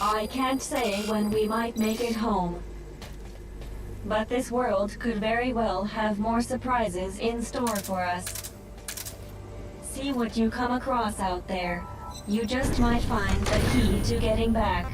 I can't say when we might make it home. But this world could very well have more surprises in store for us. See what you come across out there. You just might find the key to getting back.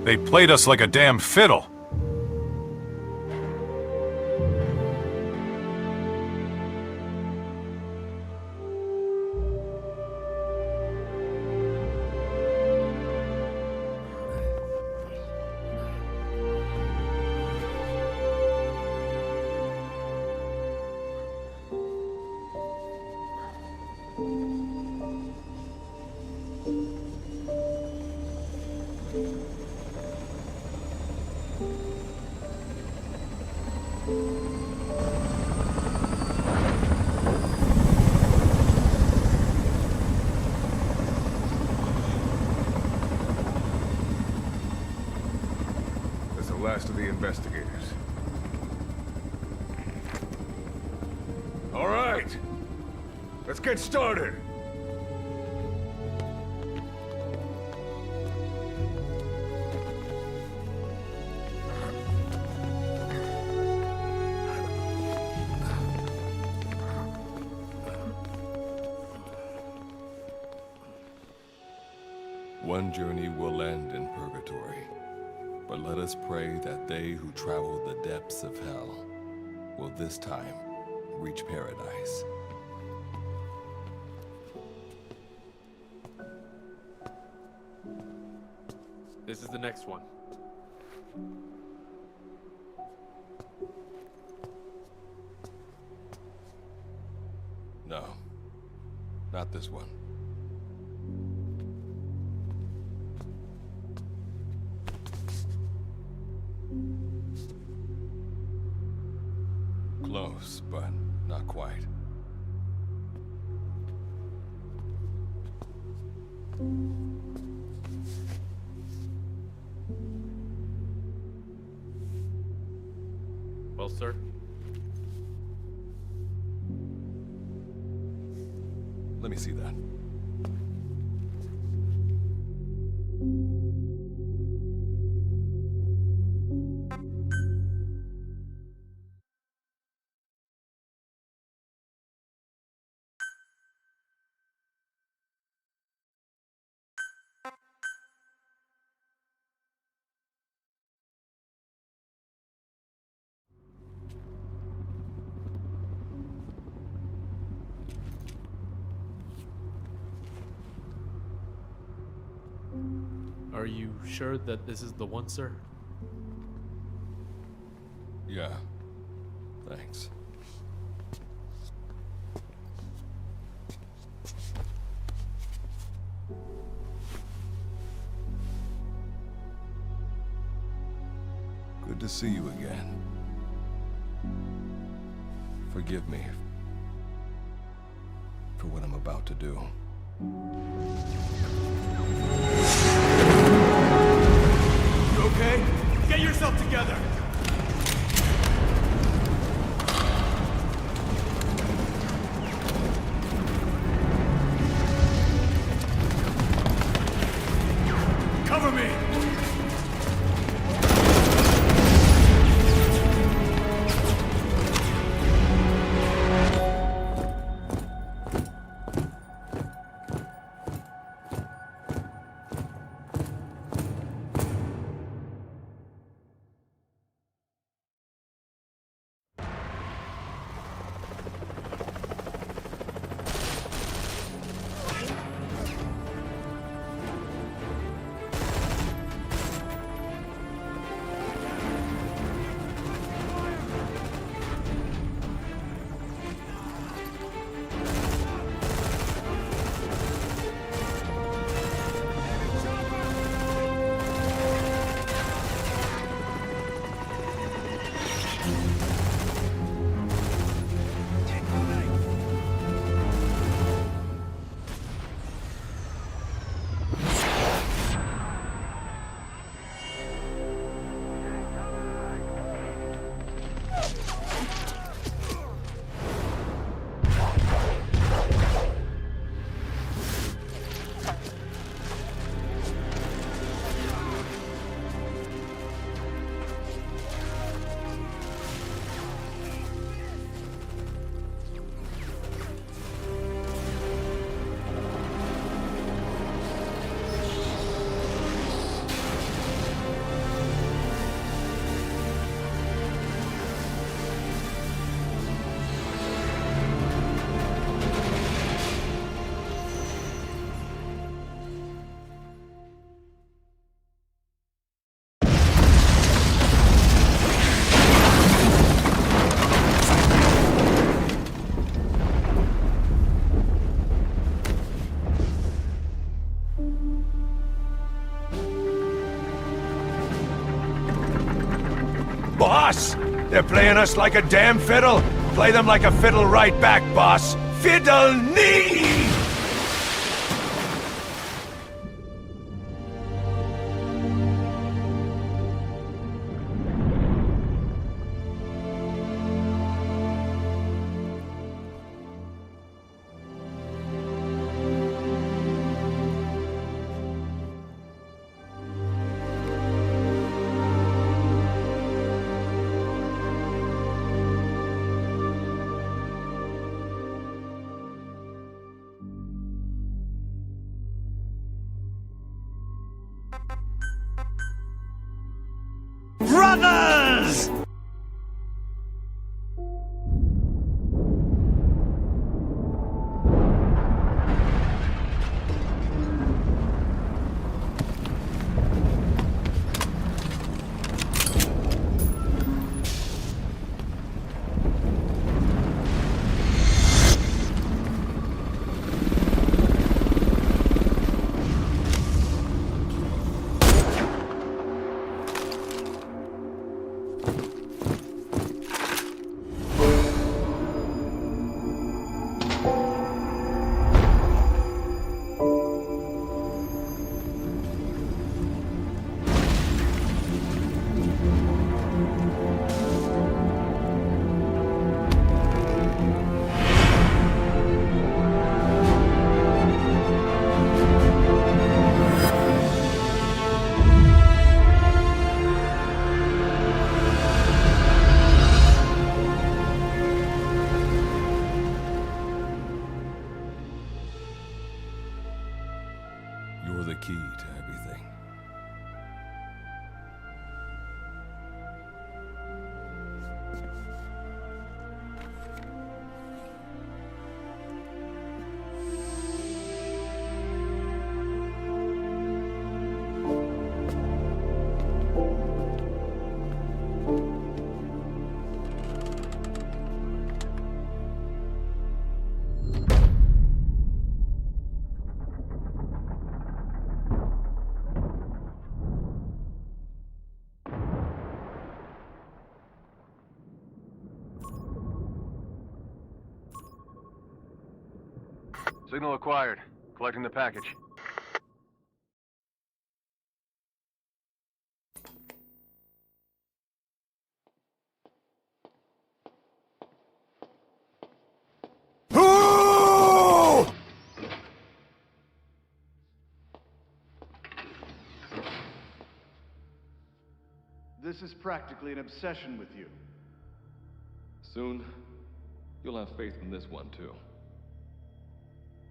They played us like a damn fiddle. Last of the investigators. All right, let's get started. One journey will end in purgatory. But let us pray that they who travel the depths of hell will this time reach paradise. This is the next one. No, not this one. Close, but not quite. Well, sir? Let me see that. Are you sure that this is the one, sir? Yeah. Thanks. Good to see you again. Forgive me for what I'm about to do. You okay? Get yourself together! Cover me! Boss! They're playing us like a damn fiddle. Play them like a fiddle right back, boss. Fiddle knee! Brothers! You're the key to everything. Signal acquired. Collecting the package. Ooh! This is practically an obsession with you. Soon, you'll have faith in this one, too.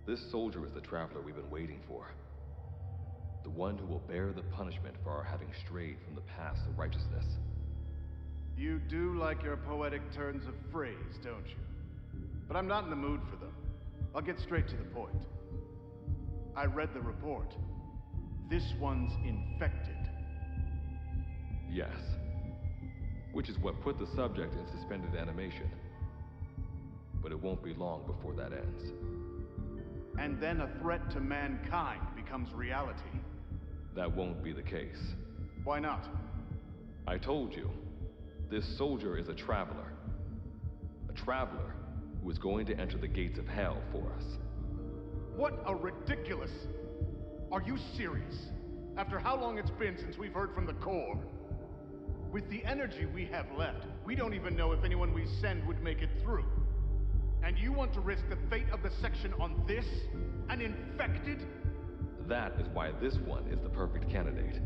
This soldier is the traveler we've been waiting for. The one who will bear the punishment for our having strayed from the paths of righteousness. You do like your poetic turns of phrase, don't you? But I'm not in the mood for them. I'll get straight to the point. I read the report. This one's infected. Yes. Which is what put the subject in suspended animation. But it won't be long before that ends. And then a threat to mankind becomes reality. That won't be the case. Why not? I told you, this soldier is a traveler. A traveler who is going to enter the gates of hell for us. What a ridiculous... Are you serious? After how long it's been since we've heard from the Corps? With the energy we have left, we don't even know if anyone we send would make it through. And you want to risk the fate of the section on this? An infected? That is why this one is the perfect candidate.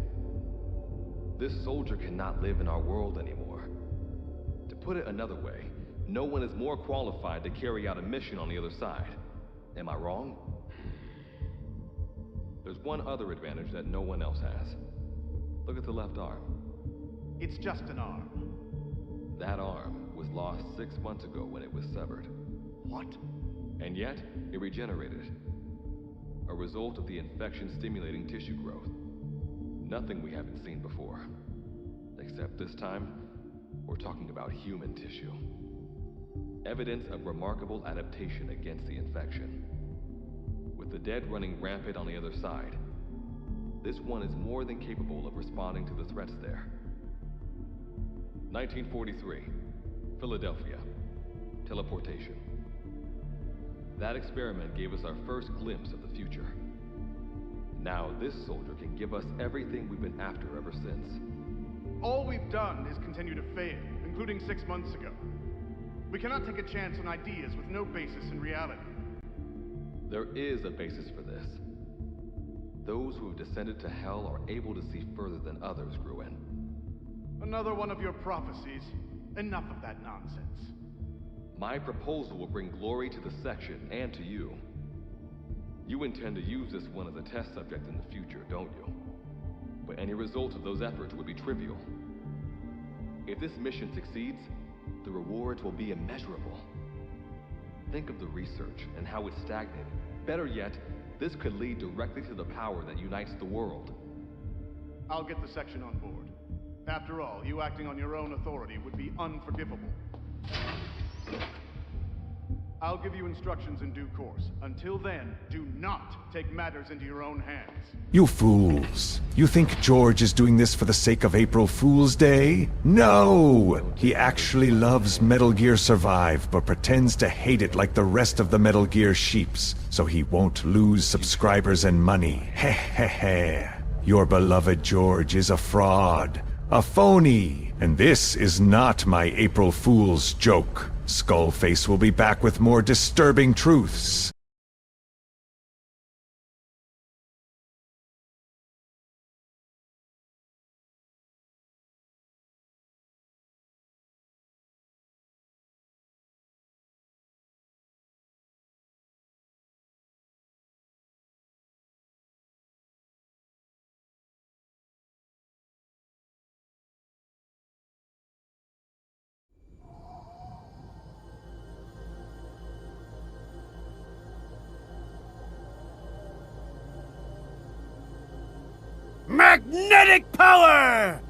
This soldier cannot live in our world anymore. To put it another way, no one is more qualified to carry out a mission on the other side. Am I wrong? There's one other advantage that no one else has. Look at the left arm. It's just an arm. That arm was lost 6 months ago when it was severed. What? And yet, it regenerated. A result of the infection-stimulating tissue growth. Nothing we haven't seen before. Except this time, we're talking about human tissue. Evidence of remarkable adaptation against the infection. With the dead running rampant on the other side, this one is more than capable of responding to the threats there. 1943, Philadelphia. Teleportation. That experiment gave us our first glimpse of the future. Now this soldier can give us everything we've been after ever since. All we've done is continue to fail, including 6 months ago. We cannot take a chance on ideas with no basis in reality. There is a basis for this. Those who have descended to hell are able to see further than others, Gruen. Another one of your prophecies. Enough of that nonsense. My proposal will bring glory to the section and to you. You intend to use this one as a test subject in the future, don't you? But any result of those efforts would be trivial. If this mission succeeds, the rewards will be immeasurable. Think of the research and how it's stagnated. Better yet, this could lead directly to the power that unites the world. I'll get the section on board. After all, you acting on your own authority would be unforgivable. I'll give you instructions in due course. Until then, do not take matters into your own hands. You fools. You think George is doing this for the sake of April Fool's Day? No! He actually loves Metal Gear Survive, but pretends to hate it like the rest of the Metal Gear sheeps, so he won't lose subscribers and money. Heh heh heh. Your beloved George is a fraud. A phony. And this is not my April Fool's joke. Skullface will be back with more disturbing truths. Magnetic power!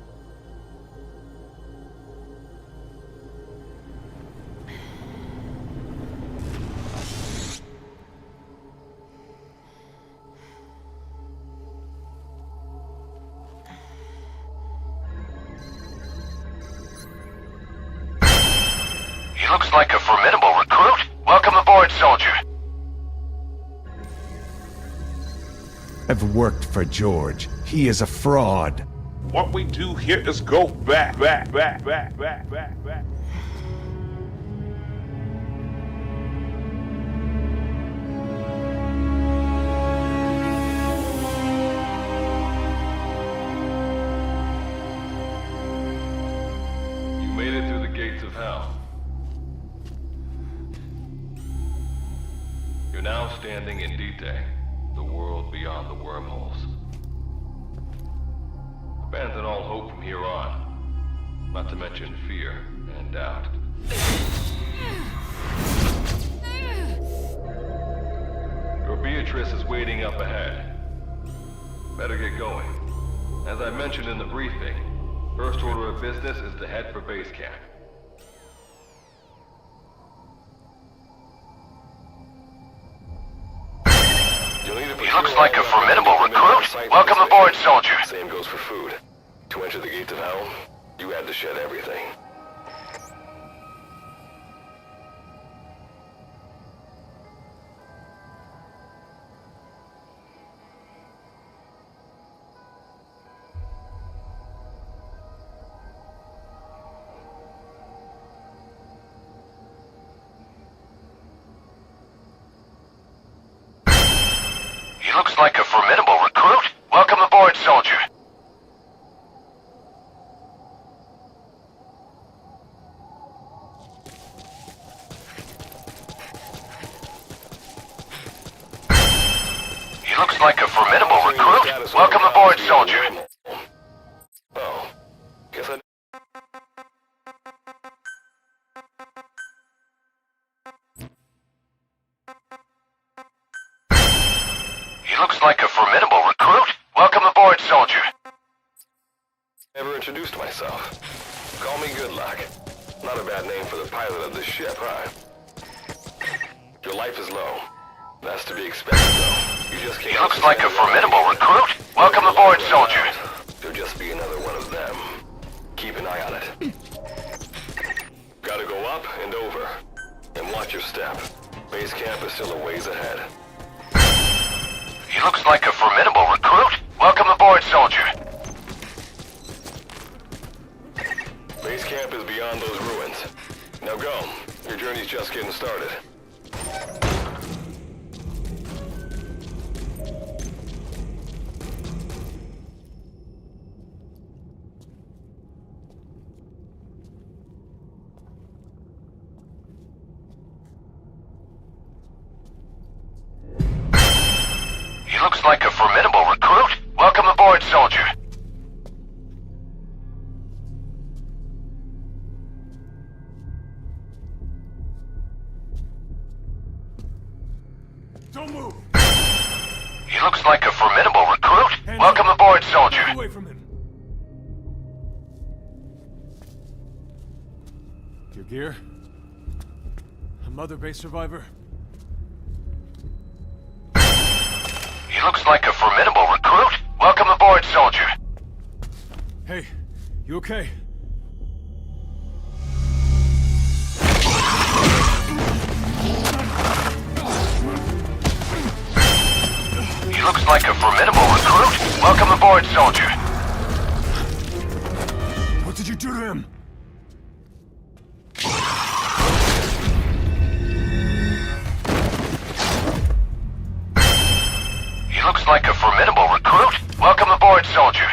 He looks like a formidable recruit. Welcome aboard, soldier. have worked for George. He is a fraud. What we do here is go back. You made it through the gates of hell. You're now standing in Dite, the world beyond the wormholes. Abandon all hope from here on, not to mention fear and doubt. Your Beatrice is waiting up ahead. Better get going. As I mentioned in the briefing, first order of business is to head for base camp. He looks like a formidable recruit. Welcome aboard, soldier. Same goes for food. To enter the gates of hell, you had to shed everything. He looks like a formidable recruit. Welcome aboard, soldier. He looks like a formidable recruit. Welcome aboard, soldier. Oh, guess I... He looks like a formidable recruit. Welcome aboard, soldier. Never introduced myself. Call me Good Luck. Not a bad name for the pilot of this ship, huh? Your life is low. That's to be expected, though. You just can't... He looks like a formidable recruit. Welcome aboard, soldier. There'll just be another one of them. Keep an eye on it. Gotta go up and over. And watch your step. Base camp is still a ways ahead. He looks like a formidable recruit. Welcome aboard, soldier. Base camp is beyond those ruins. Now go. Your journey's just getting started. He looks like a formidable recruit. Welcome aboard, soldier. Don't move! He looks like a formidable recruit. Hands Welcome up. aboard, soldier. Get away from him. Your gear? A Mother Base survivor? He looks like a formidable recruit. Welcome aboard, soldier. Hey, you okay? He looks like a formidable recruit. Welcome aboard, soldier. What did you do to him? He looks like a formidable recruit. Welcome aboard, soldier.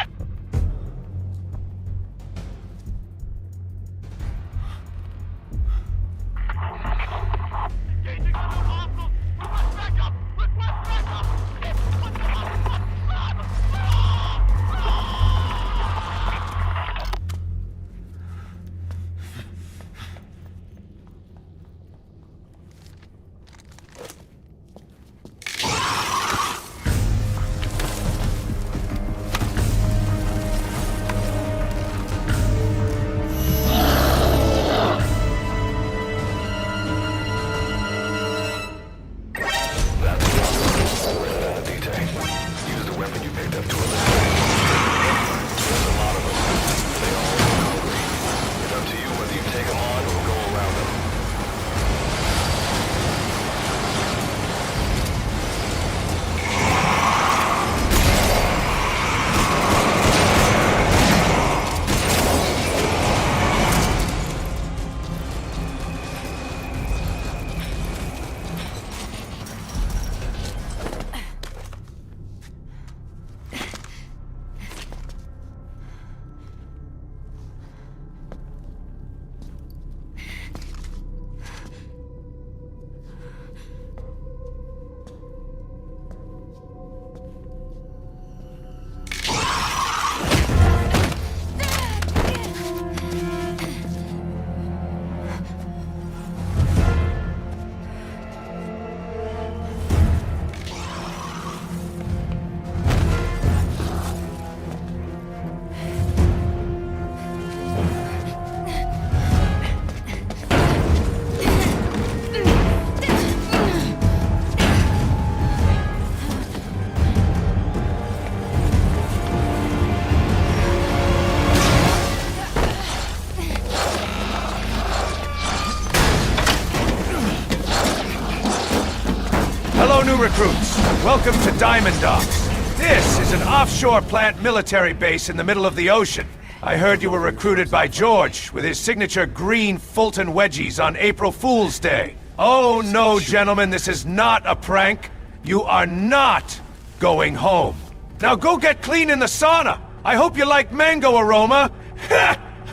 Hello, new recruits. Welcome to Diamond Docks. This is an offshore plant military base in the middle of the ocean. I heard you were recruited by George with his signature green Fulton wedgies on April Fool's Day. Oh no, gentlemen, this is not a prank. You are not going home. Now go get clean in the sauna. I hope you like mango aroma.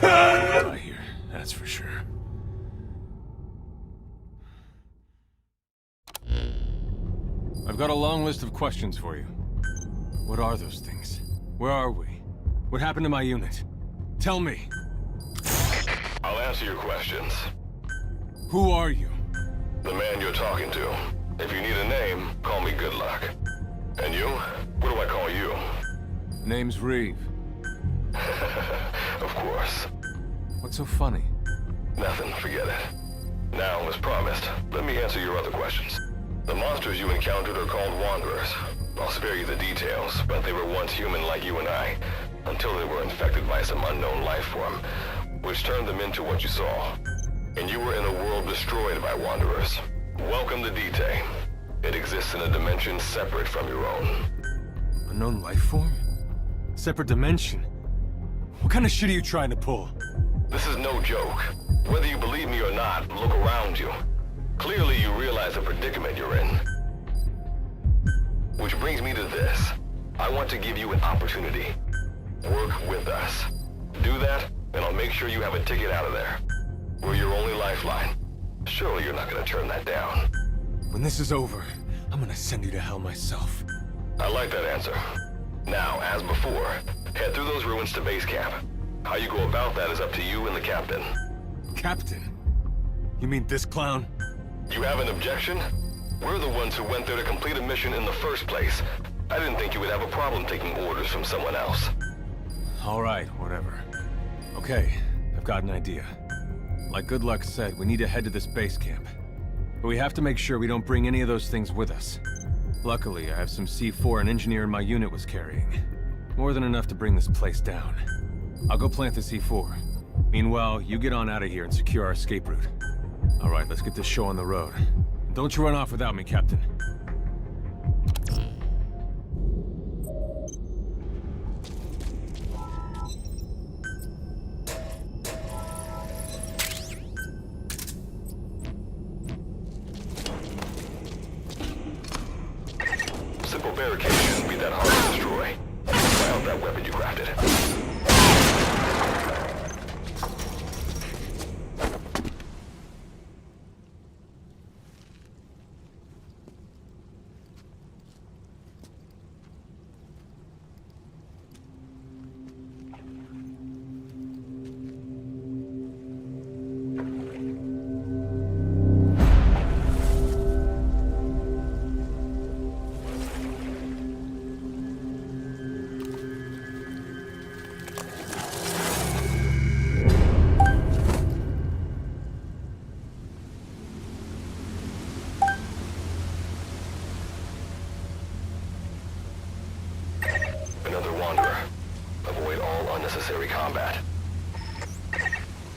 Right here, that's for sure. I've got a long list of questions for you. What are those things? Where are we? What happened to my unit? Tell me. I'll answer your questions. Who are you? The man you're talking to. If you need a name, call me Good Luck. And you? What do I call you? Name's Reeve. Of course. What's so funny? Nothing, forget it. Now, as promised, let me answer your other questions. The monsters you encountered are called Wanderers. I'll spare you the details, but they were once human like you and I, until they were infected by some unknown life form, which turned them into what you saw. And you were in a world destroyed by Wanderers. Welcome to Dite. It exists in a dimension separate from your own. Unknown life form? Separate dimension? What kind of shit are you trying to pull? This is no joke. Whether you believe me or not, look around you. Clearly you realize the predicament you're in. Which brings me to this. I want to give you an opportunity. Work with us. Do that, and I'll make sure you have a ticket out of there. We're your only lifeline. Surely you're not gonna turn that down. When this is over, I'm gonna send you to hell myself. I like that answer. Now, as before, head through those ruins to base camp. How you go about that is up to you and the captain. Captain? You mean this clown? You have an objection? We're the ones who went there to complete a mission in the first place. I didn't think you would have a problem taking orders from someone else. All right, whatever. Okay, I've got an idea. Like Good Luck said, we need to head to this base camp. But we have to make sure we don't bring any of those things with us. Luckily, I have some C4 an engineer in my unit was carrying. More than enough to bring this place down. I'll go plant the C4. Meanwhile, you get on out of here and secure our escape route. All right, let's get this show on the road. Don't you run off without me, Captain. Simple barricade shouldn't be that hard to destroy. Try out that weapon you crafted. Another Wanderer. Avoid all unnecessary combat.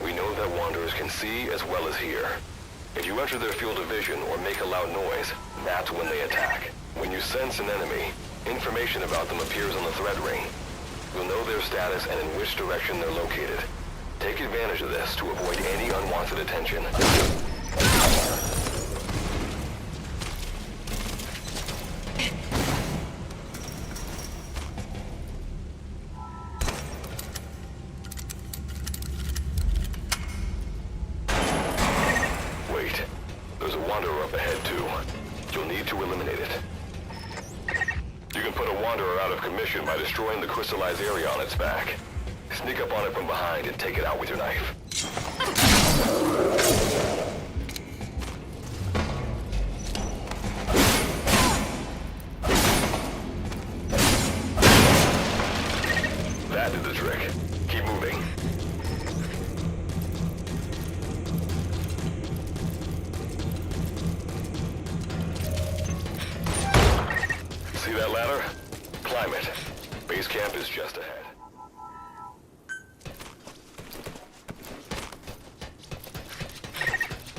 We know that Wanderers can see as well as hear. If you enter their field of vision or make a loud noise, that's when they attack. When you sense an enemy, information about them appears on the threat ring. You'll know their status and in which direction they're located. Take advantage of this to avoid any unwanted attention. Wait, there's a Wanderer up ahead too. You'll need to eliminate it. You can put a Wanderer out of commission by destroying the crystallized area on its back. Sneak up on it from behind and take it out with your knife. That did the trick. Keep moving. See that ladder? Climb it. Base camp is just ahead.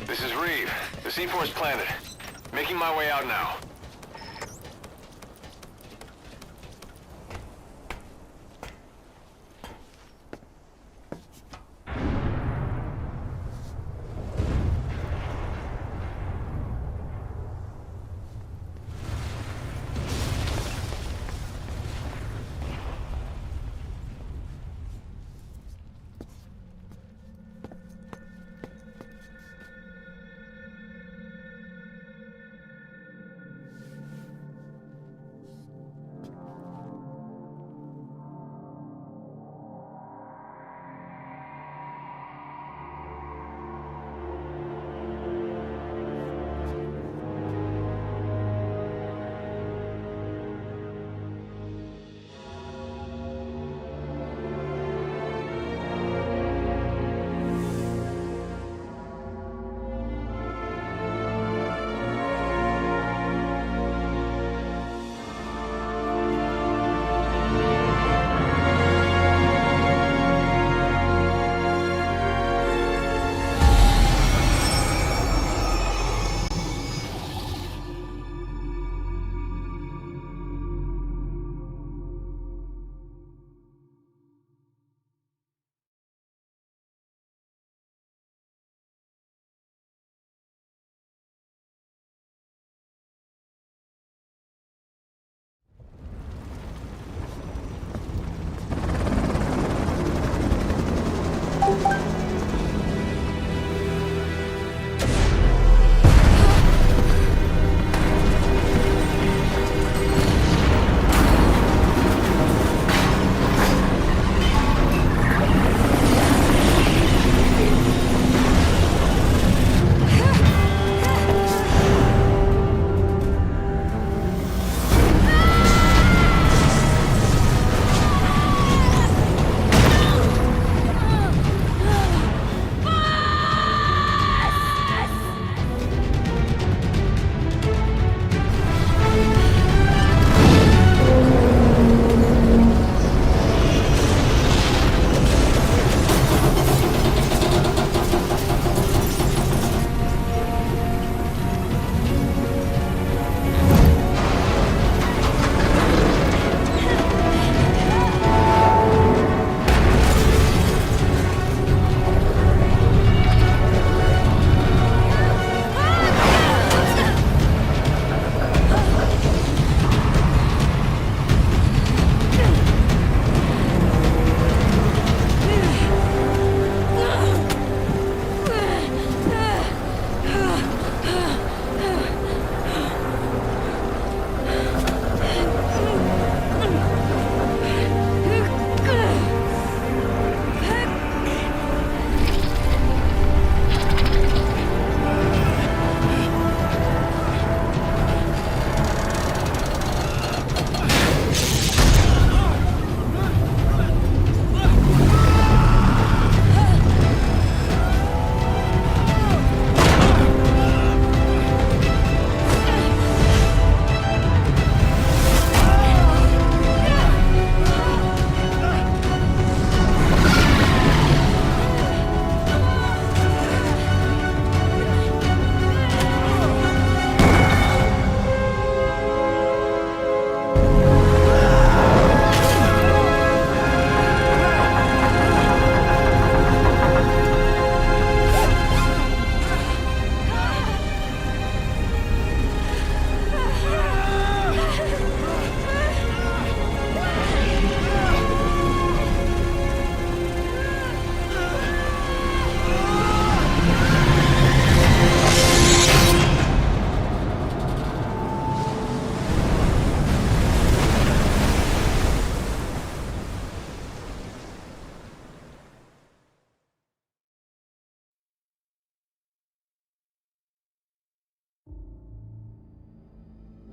This is Reeve. The C4 is planted. Making my way out now.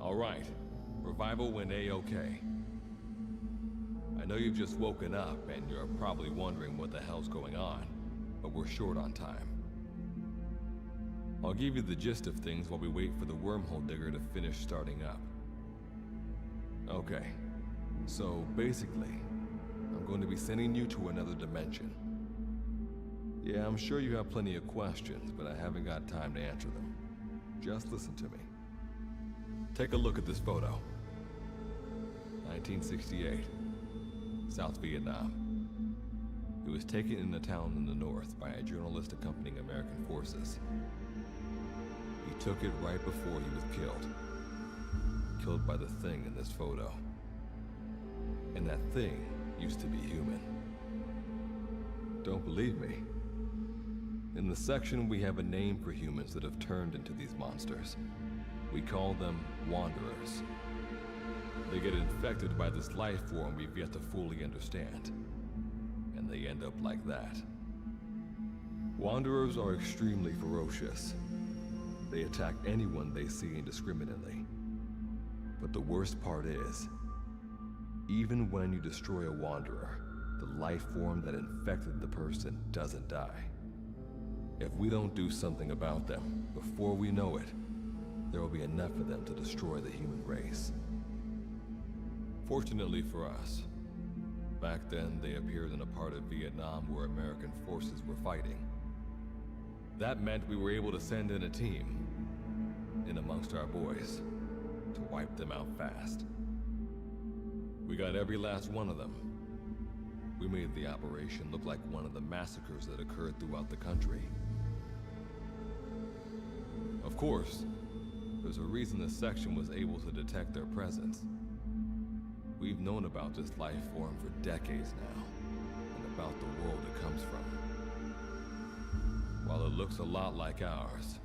All right. Revival went A-okay. I know you've just woken up and you're probably wondering what the hell's going on, but we're short on time. I'll give you the gist of things while we wait for the wormhole digger to finish starting up. Okay, so basically, I'm going to be sending you to another dimension. Yeah, I'm sure you have plenty of questions, but I haven't got time to answer them. Just listen to me. Take a look at this photo. 1968, South Vietnam. It was taken in a town in the north by a journalist accompanying American forces. He took it right before he was killed. Killed by the thing in this photo. And that thing used to be human. Don't believe me? In the section, we have a name for humans that have turned into these monsters. We call them Wanderers. They get infected by this life form we've yet to fully understand. And they end up like that. Wanderers are extremely ferocious. They attack anyone they see indiscriminately. But the worst part is, even when you destroy a Wanderer, the life form that infected the person doesn't die. If we don't do something about them, before we know it, there will be enough of them to destroy the human race. Fortunately for us, back then they appeared in a part of Vietnam where American forces were fighting. That meant we were able to send in a team, in amongst our boys, to wipe them out fast. We got every last one of them. We made the operation look like one of the massacres that occurred throughout the country. Of course, there's a reason this section was able to detect their presence. We've known about this life form for decades now, and about the world it comes from. While it looks a lot like ours,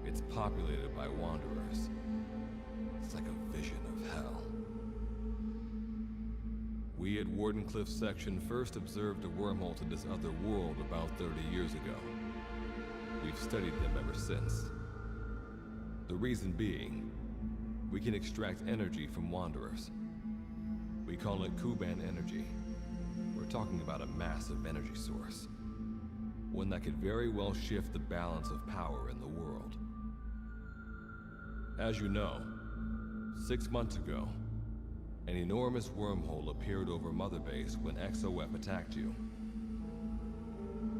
it's populated by Wanderers. It's like a vision of hell. We at Wardenclyffe section first observed a wormhole to this other world about 30 years ago. We've studied them ever since. The reason being, we can extract energy from Wanderers. We call it Kuban energy. We're talking about a massive energy source. One that could very well shift the balance of power in the world. As you know, 6 months ago, an enormous wormhole appeared over Mother Base when XOF attacked you.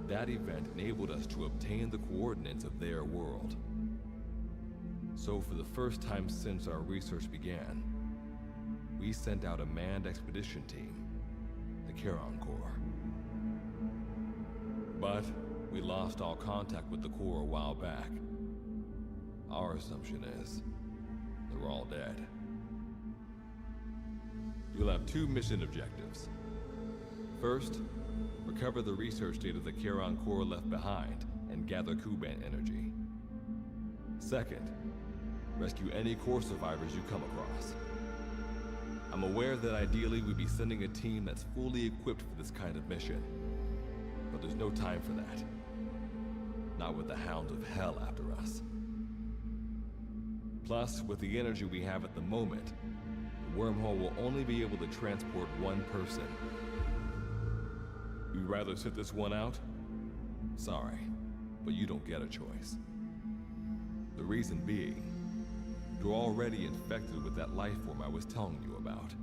That event enabled us to obtain the coordinates of their world. So for the first time since our research began, we sent out a manned expedition team, the Charon Corps. But we lost all contact with the Corps a while back. Our assumption is, they're all dead. You'll have 2 mission objectives. First, recover the research data the Charon Corps left behind and gather Kuban energy. Second, rescue any Corps survivors you come across. I'm aware that ideally we'd be sending a team that's fully equipped for this kind of mission. But there's no time for that. Not with the Hounds of Hell after us. Plus, with the energy we have at the moment, the wormhole will only be able to transport one person. You'd rather sit this one out? Sorry, but you don't get a choice. The reason being, you're already infected with that life form I was telling you about.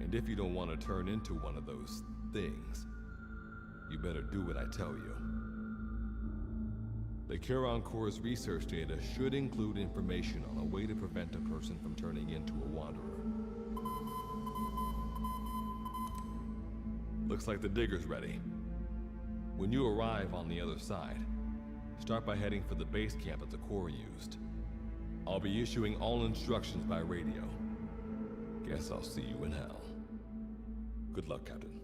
And if you don't want to turn into one of those things, you better do what I tell you. The Charon Corps' research data should include information on a way to prevent a person from turning into a Wanderer. Looks like the digger's ready. When you arrive on the other side, start by heading for the base camp that the Corps used. I'll be issuing all instructions by radio. Guess I'll see you in hell. Good luck, Captain.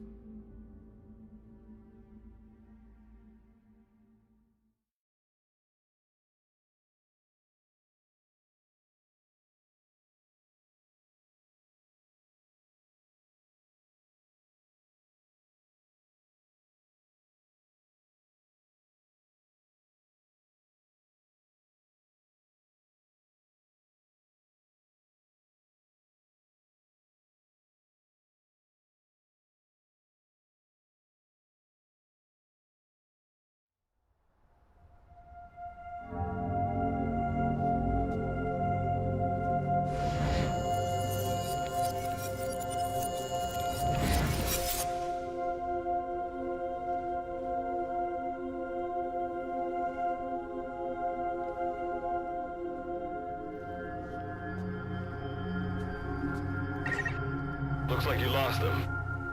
Looks like you lost them.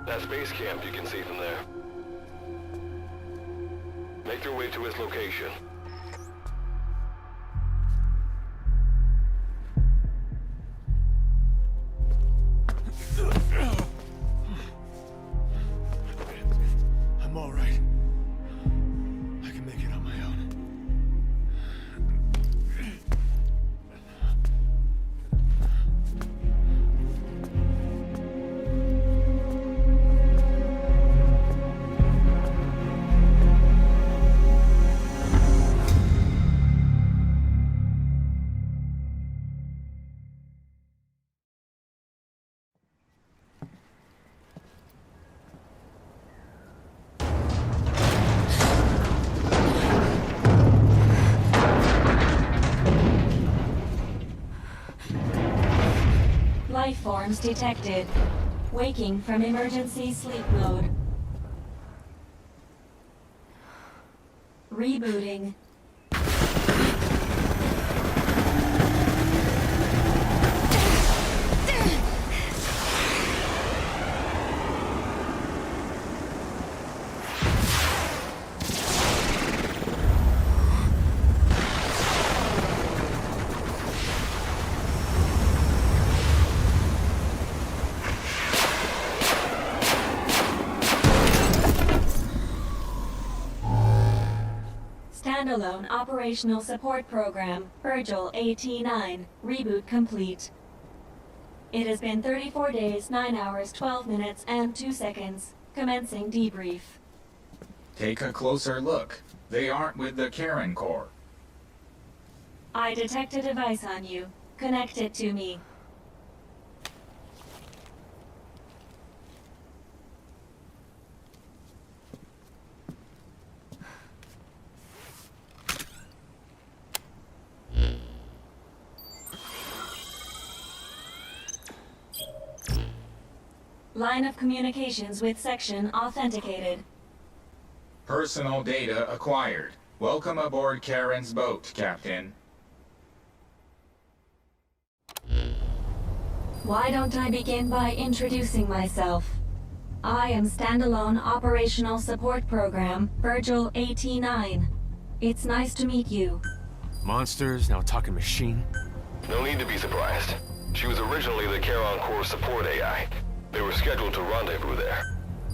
That space camp you can see from there. Make your way to its location. I'm all right. I can make it on my own. Life forms detected. Waking from emergency sleep mode. Rebooting. Standalone Operational Support Program, Virgil AT-9, reboot complete. It has been 34 days, 9 hours, 12 minutes, and 2 seconds. Commencing debrief. Take a closer look. They aren't with the Karen Corps. I detect a device on you. Connect it to me. Line of communications with section authenticated. Personal data acquired. Welcome aboard Karen's boat, Captain. Why don't I begin by introducing myself? I am Standalone Operational Support Program, Virgil AT-9. It's nice to meet you. Monsters, now talking machine. No need to be surprised. She was originally the Charon Corps support AI. They were scheduled to rendezvous there.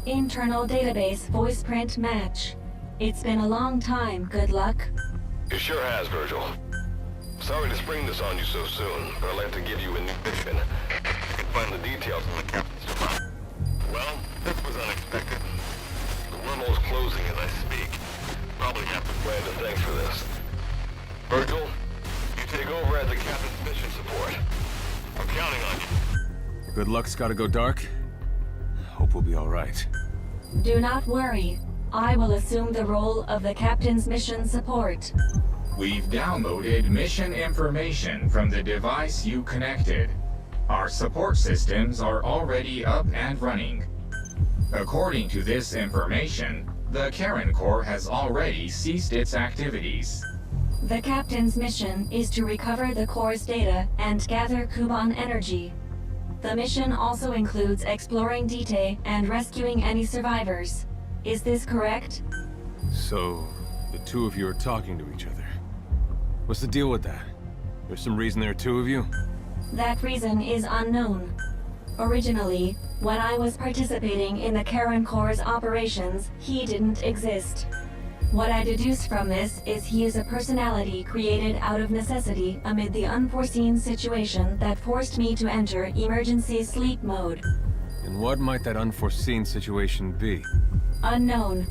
Internal database voice print match. It's been a long time, good luck. It sure has, Virgil. Sorry to spring this on you so soon, but I'd like to give you a new mission. You can find the details in the captain's file. Well, this was unexpected. The wormhole's closing as I speak. Probably have to plan to thanks for this. Virgil, you take over as the captain's mission support. I'm counting on you. Good luck's gotta go dark. Hope we'll be alright. Do not worry. I will assume the role of the captain's mission support. We've downloaded mission information from the device you connected. Our support systems are already up and running. According to this information, the Karen Corps has already ceased its activities. The captain's mission is to recover the Corps' data and gather Kuban energy. The mission also includes exploring Dite and rescuing any survivors. Is this correct? So, the two of you are talking to each other. What's the deal with that? There's some reason there are two of you? That reason is unknown. Originally, when I was participating in the Karen Corps' operations, he didn't exist. What I deduce from this is he is a personality created out of necessity amid the unforeseen situation that forced me to enter emergency sleep mode. And what might that unforeseen situation be? Unknown.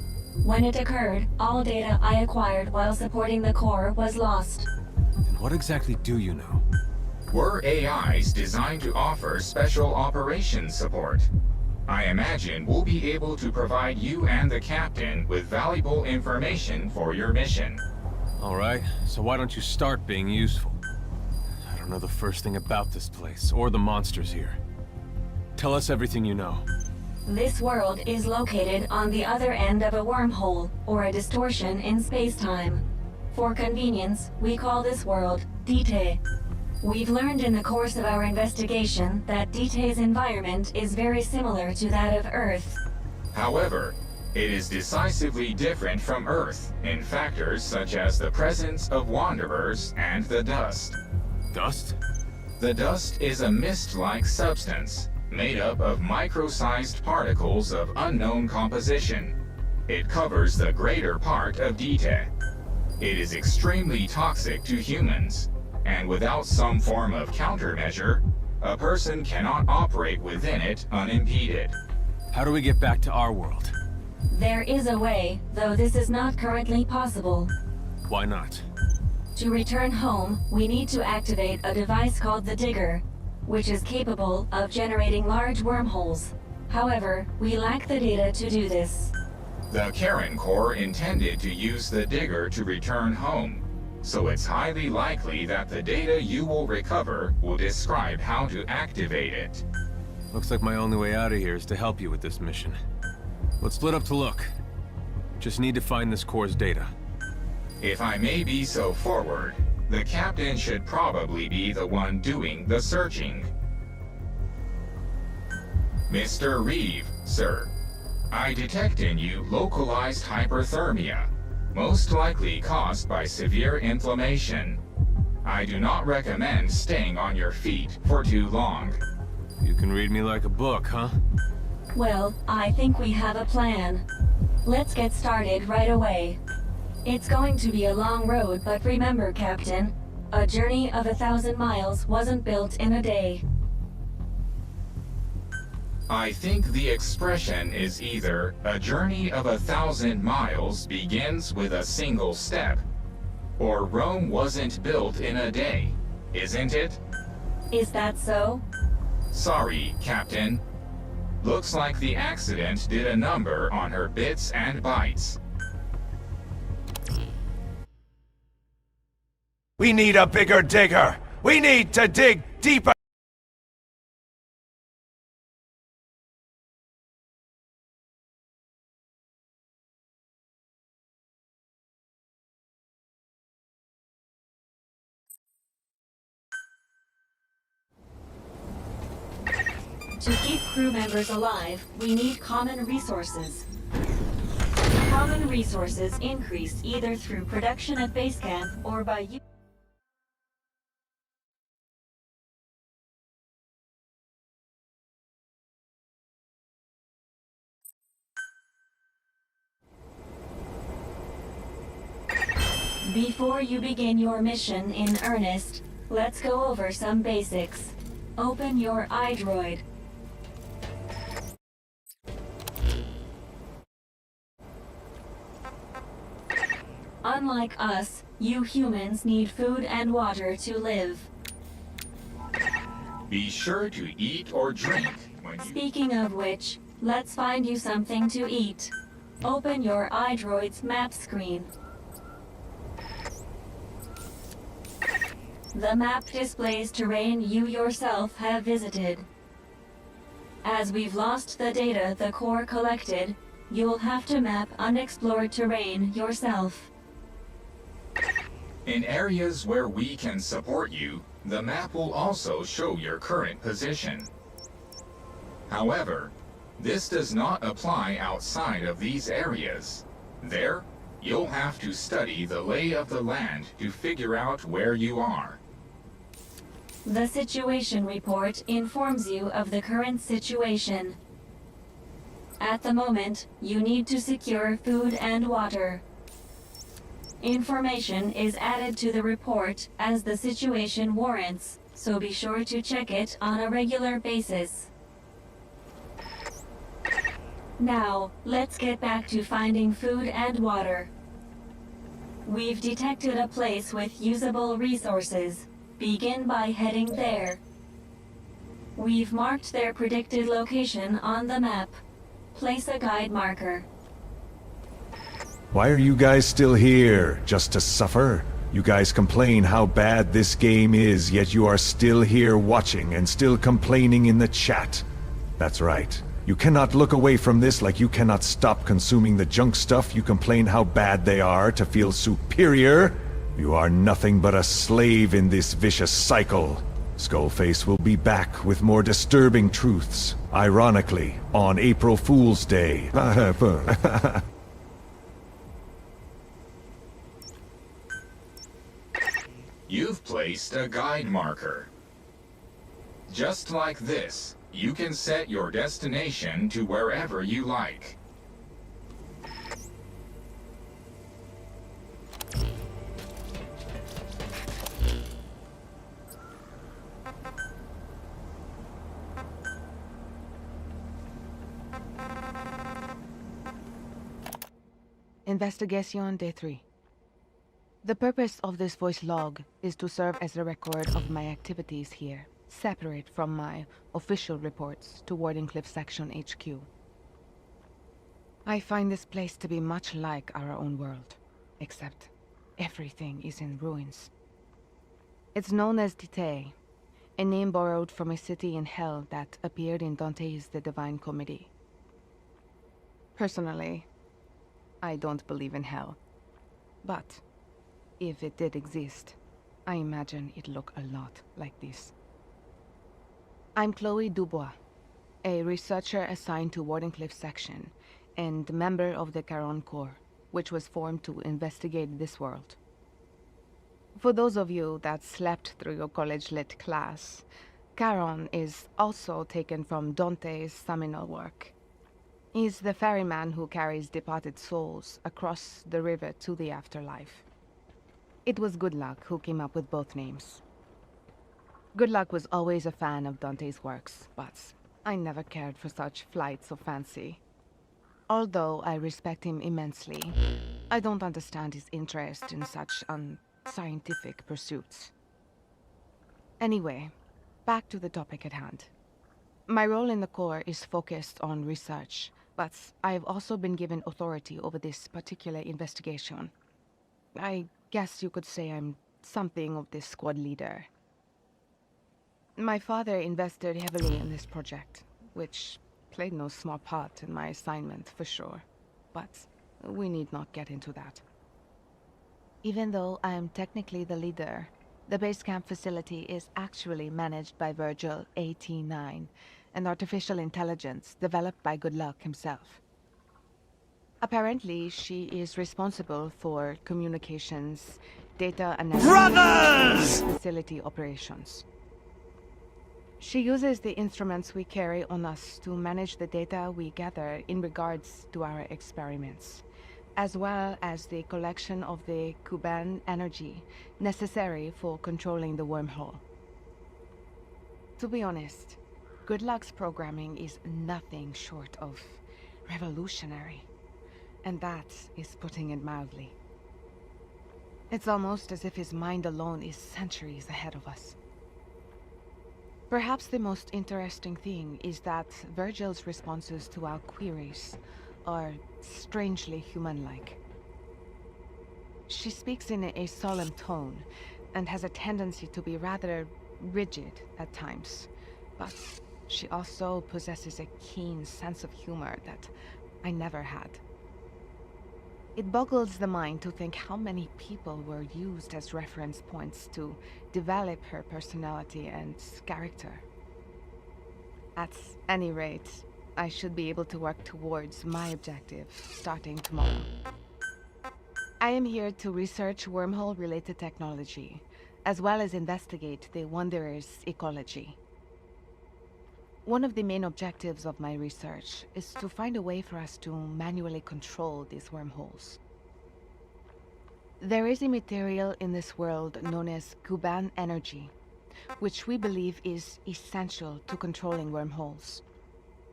When it occurred, all data I acquired while supporting the Corps was lost. And what exactly do you know? We're AIs designed to offer special operations support. I imagine we'll be able to provide you and the captain with valuable information for your mission. Alright, so why don't you start being useful? I don't know the first thing about this place, or the monsters here. Tell us everything you know. This world is located on the other end of a wormhole, or a distortion in space-time. For convenience, we call this world Dite. We've learned in the course of our investigation that Dite's environment is very similar to that of Earth. However, it is decisively different from Earth in factors such as the presence of wanderers and the dust. Dust? The dust is a mist-like substance made up of micro-sized particles of unknown composition. It covers the greater part of Dite. It is extremely toxic to humans, and without some form of countermeasure, a person cannot operate within it unimpeded. How do we get back to our world? There is a way, though this is not currently possible. Why not? To return home, we need to activate a device called the Digger, which is capable of generating large wormholes. However, we lack the data to do this. The Karen Corps intended to use the Digger to return home, so it's highly likely that the data you will recover will describe how to activate it. Looks like my only way out of here is to help you with this mission. Let's split up to look. Just need to find this Corps' data. If I may be so forward, the captain should probably be the one doing the searching. Mr. Reeve, sir. I detect in you localized hyperthermia, most likely caused by severe inflammation. I do not recommend staying on your feet for too long. You can read me like a book, huh? Well, I think we have a plan. Let's get started right away. It's going to be a long road, but remember, Captain, a journey of 1,000 miles wasn't built in a day. I think the expression is either a journey of 1,000 miles begins with a single step, or Rome wasn't built in a day, isn't it? Is that so? Sorry, Captain. Looks like the accident did a number on her bits and bytes. We need a bigger digger! We need to dig deeper! To keep crew members alive, we need common resources. Common resources increase either through production at base camp or by use. Before you begin your mission in earnest, let's go over some basics. Open your iDroid. Unlike us, you humans need food and water to live. Be sure to eat or drink when you... Speaking of which, let's find you something to eat. Open your iDroid's map screen. The map displays terrain you yourself have visited. As we've lost the data the Corps collected, you'll have to map unexplored terrain yourself. In areas where we can support you, the map will also show your current position. However, this does not apply outside of these areas. There, you'll have to study the lay of the land to figure out where you are. The situation report informs you of the current situation. At the moment, you need to secure food and water. Information is added to the report as the situation warrants, so be sure to check it on a regular basis. Now, let's get back to finding food and water. We've detected a place with usable resources. Begin by heading there. We've marked their predicted location on the map. Place a guide marker. Why are you guys still here? Just to suffer? You guys complain how bad this game is, yet you are still here watching and still complaining in the chat. That's right. You cannot look away from this like you cannot stop consuming the junk stuff you complain how bad they are to feel superior. You are nothing but a slave in this vicious cycle. Skullface will be back with more disturbing truths. Ironically, on April Fool's Day. You've placed a guide marker. Just like this, you can set your destination to wherever you like. Investigation Day 3. The purpose of this voice log is to serve as a record of my activities here, separate from my official reports to Wardenclyffe Section HQ. I find this place to be much like our own world, except everything is in ruins. It's known as Dite, a name borrowed from a city in hell that appeared in Dante's The Divine Comedy. Personally, I don't believe in hell. But if it did exist, I imagine it'd look a lot like this. I'm Chloe Dubois, a researcher assigned to Wardenclyffe Section and member of the Charon Corps, which was formed to investigate this world. For those of you that slept through your college lit class, Charon is also taken from Dante's seminal work. He's the ferryman who carries departed souls across the river to the afterlife. It was Good Luck who came up with both names. Good Luck was always a fan of Dante's works, but I never cared for such flights of fancy. Although I respect him immensely, I don't understand his interest in such unscientific pursuits. Anyway, back to the topic at hand. My role in the Corps is focused on research, but I've also been given authority over this particular investigation. I guess you could say I'm something of this squad leader. My father invested heavily in this project, which played no small part in my assignment for sure, but we need not get into that. Even though I am technically the leader, the base camp facility is actually managed by Virgil AT9, an artificial intelligence developed by Good Luck himself. Apparently, she is responsible for communications, data analysis, and facility operations. She uses the instruments we carry on us to manage the data we gather in regards to our experiments, as well as the collection of the Cuban energy necessary for controlling the wormhole. To be honest, Good Luck's programming is nothing short of revolutionary, and that is putting it mildly. It's almost as if his mind alone is centuries ahead of us. Perhaps the most interesting thing is that Virgil's responses to our queries are strangely human-like. She speaks in a solemn tone, and has a tendency to be rather rigid at times, but she also possesses a keen sense of humor that I never had. It boggles the mind to think how many people were used as reference points to develop her personality and character. At any rate, I should be able to work towards my objective starting tomorrow. I am here to research wormhole-related technology, as well as investigate the Wanderer's ecology. One of the main objectives of my research is to find a way for us to manually control these wormholes. There is a material in this world known as Cuban energy, which we believe is essential to controlling wormholes.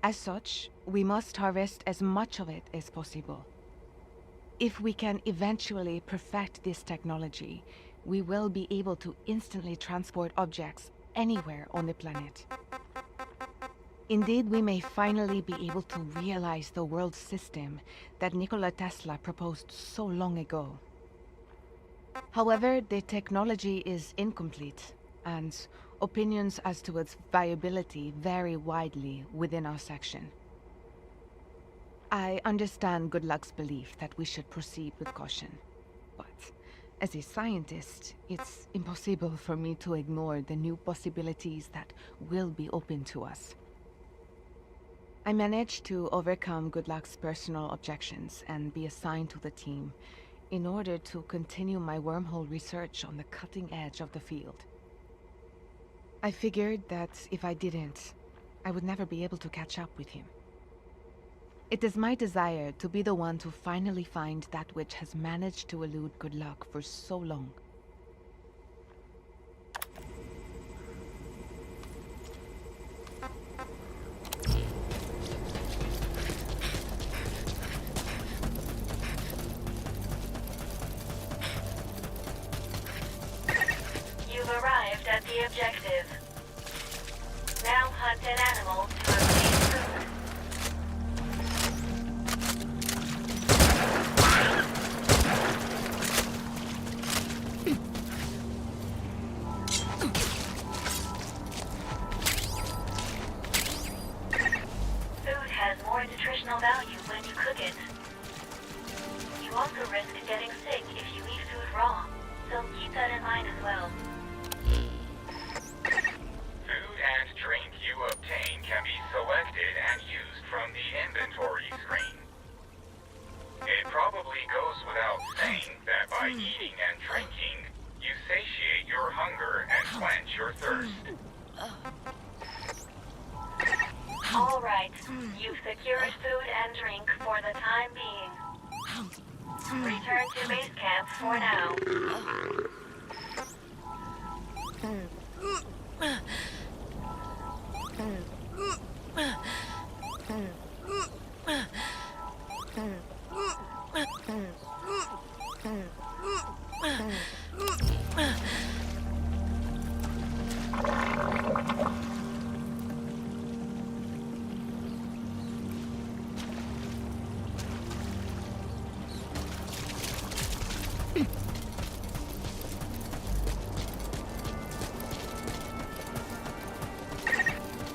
As such, we must harvest as much of it as possible. If we can eventually perfect this technology, we will be able to instantly transport objects anywhere on the planet. Indeed, we may finally be able to realize the world system that Nikola Tesla proposed so long ago. However, the technology is incomplete, and opinions as to its viability vary widely within our section. I understand Good Luck's belief that we should proceed with caution, but As a scientist, it's impossible for me to ignore the new possibilities that will be open to us. I managed to overcome Goodluck's personal objections and be assigned to the team in order to continue my wormhole research on the cutting edge of the field. I figured that if I didn't, I would never be able to catch up with him. It is my desire to be the one to finally find that which has managed to elude Goodluck for so long. You've arrived at the objective. Now hunt an animal to obtain food. Food has more nutritional value when you cook it. You also risk getting sick if you eat food raw, so keep that in mind as well. Food and drink you obtain can be selected and used from the inventory screen. It probably goes without saying that by eating and drinking, you satiate your hunger and quench your thirst. All right, you've secured food and drink for the time being. Return to base camp for now.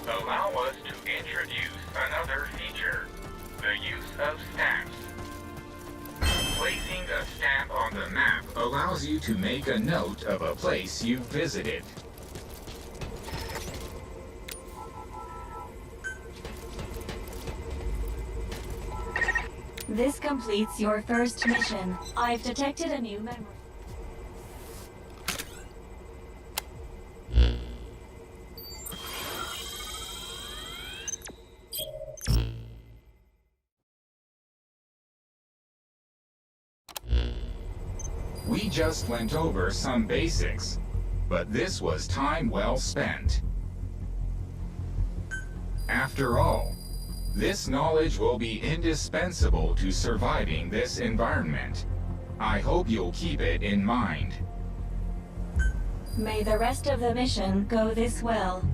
Allow us to introduce another feature, the use of stamps. Placing a stamp on the map allows you to make a note of a place you've visited. This completes your first mission. I've detected a new memory. We just went over some basics, but this was time well spent. After all, this knowledge will be indispensable to surviving this environment. I hope you'll keep it in mind. May the rest of the mission go this well.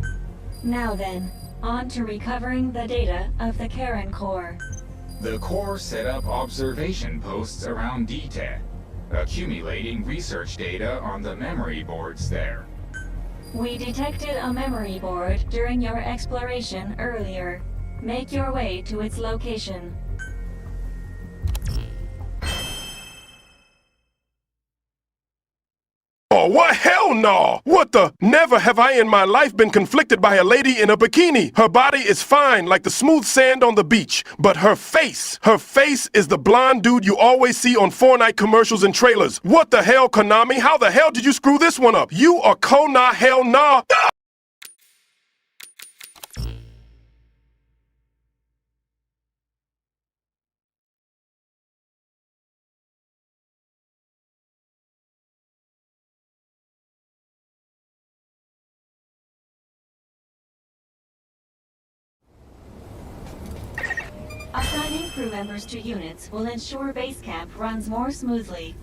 Now then, on to recovering the data of the Karen Core. The Core set up observation posts around Dite, accumulating research data on the memory boards there. We detected a memory board during your exploration earlier. Make your way to its location. Oh, what? Hell no! What the? Never have I in my life been conflicted by a lady in a bikini. Her body is fine like the smooth sand on the beach, but her face is the blonde dude you always see on Fortnite commercials and trailers. What the hell, Konami? How the hell did you screw this one up? You are Kona hell nah. Assigning crew members to units will ensure base camp runs more smoothly.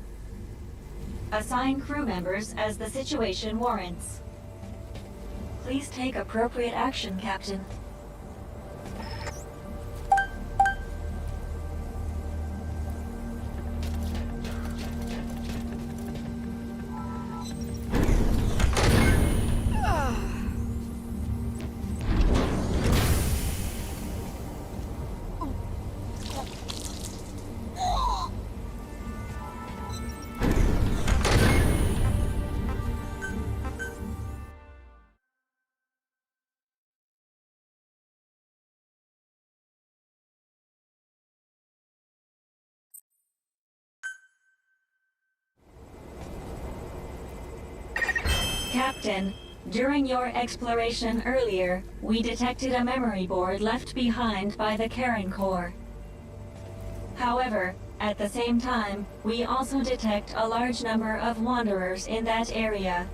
Assign crew members as the situation warrants. Please take appropriate action, Captain. Captain, during your exploration earlier, we detected a memory board left behind by the Karen Corps. However, at the same time, we also detect a large number of wanderers in that area.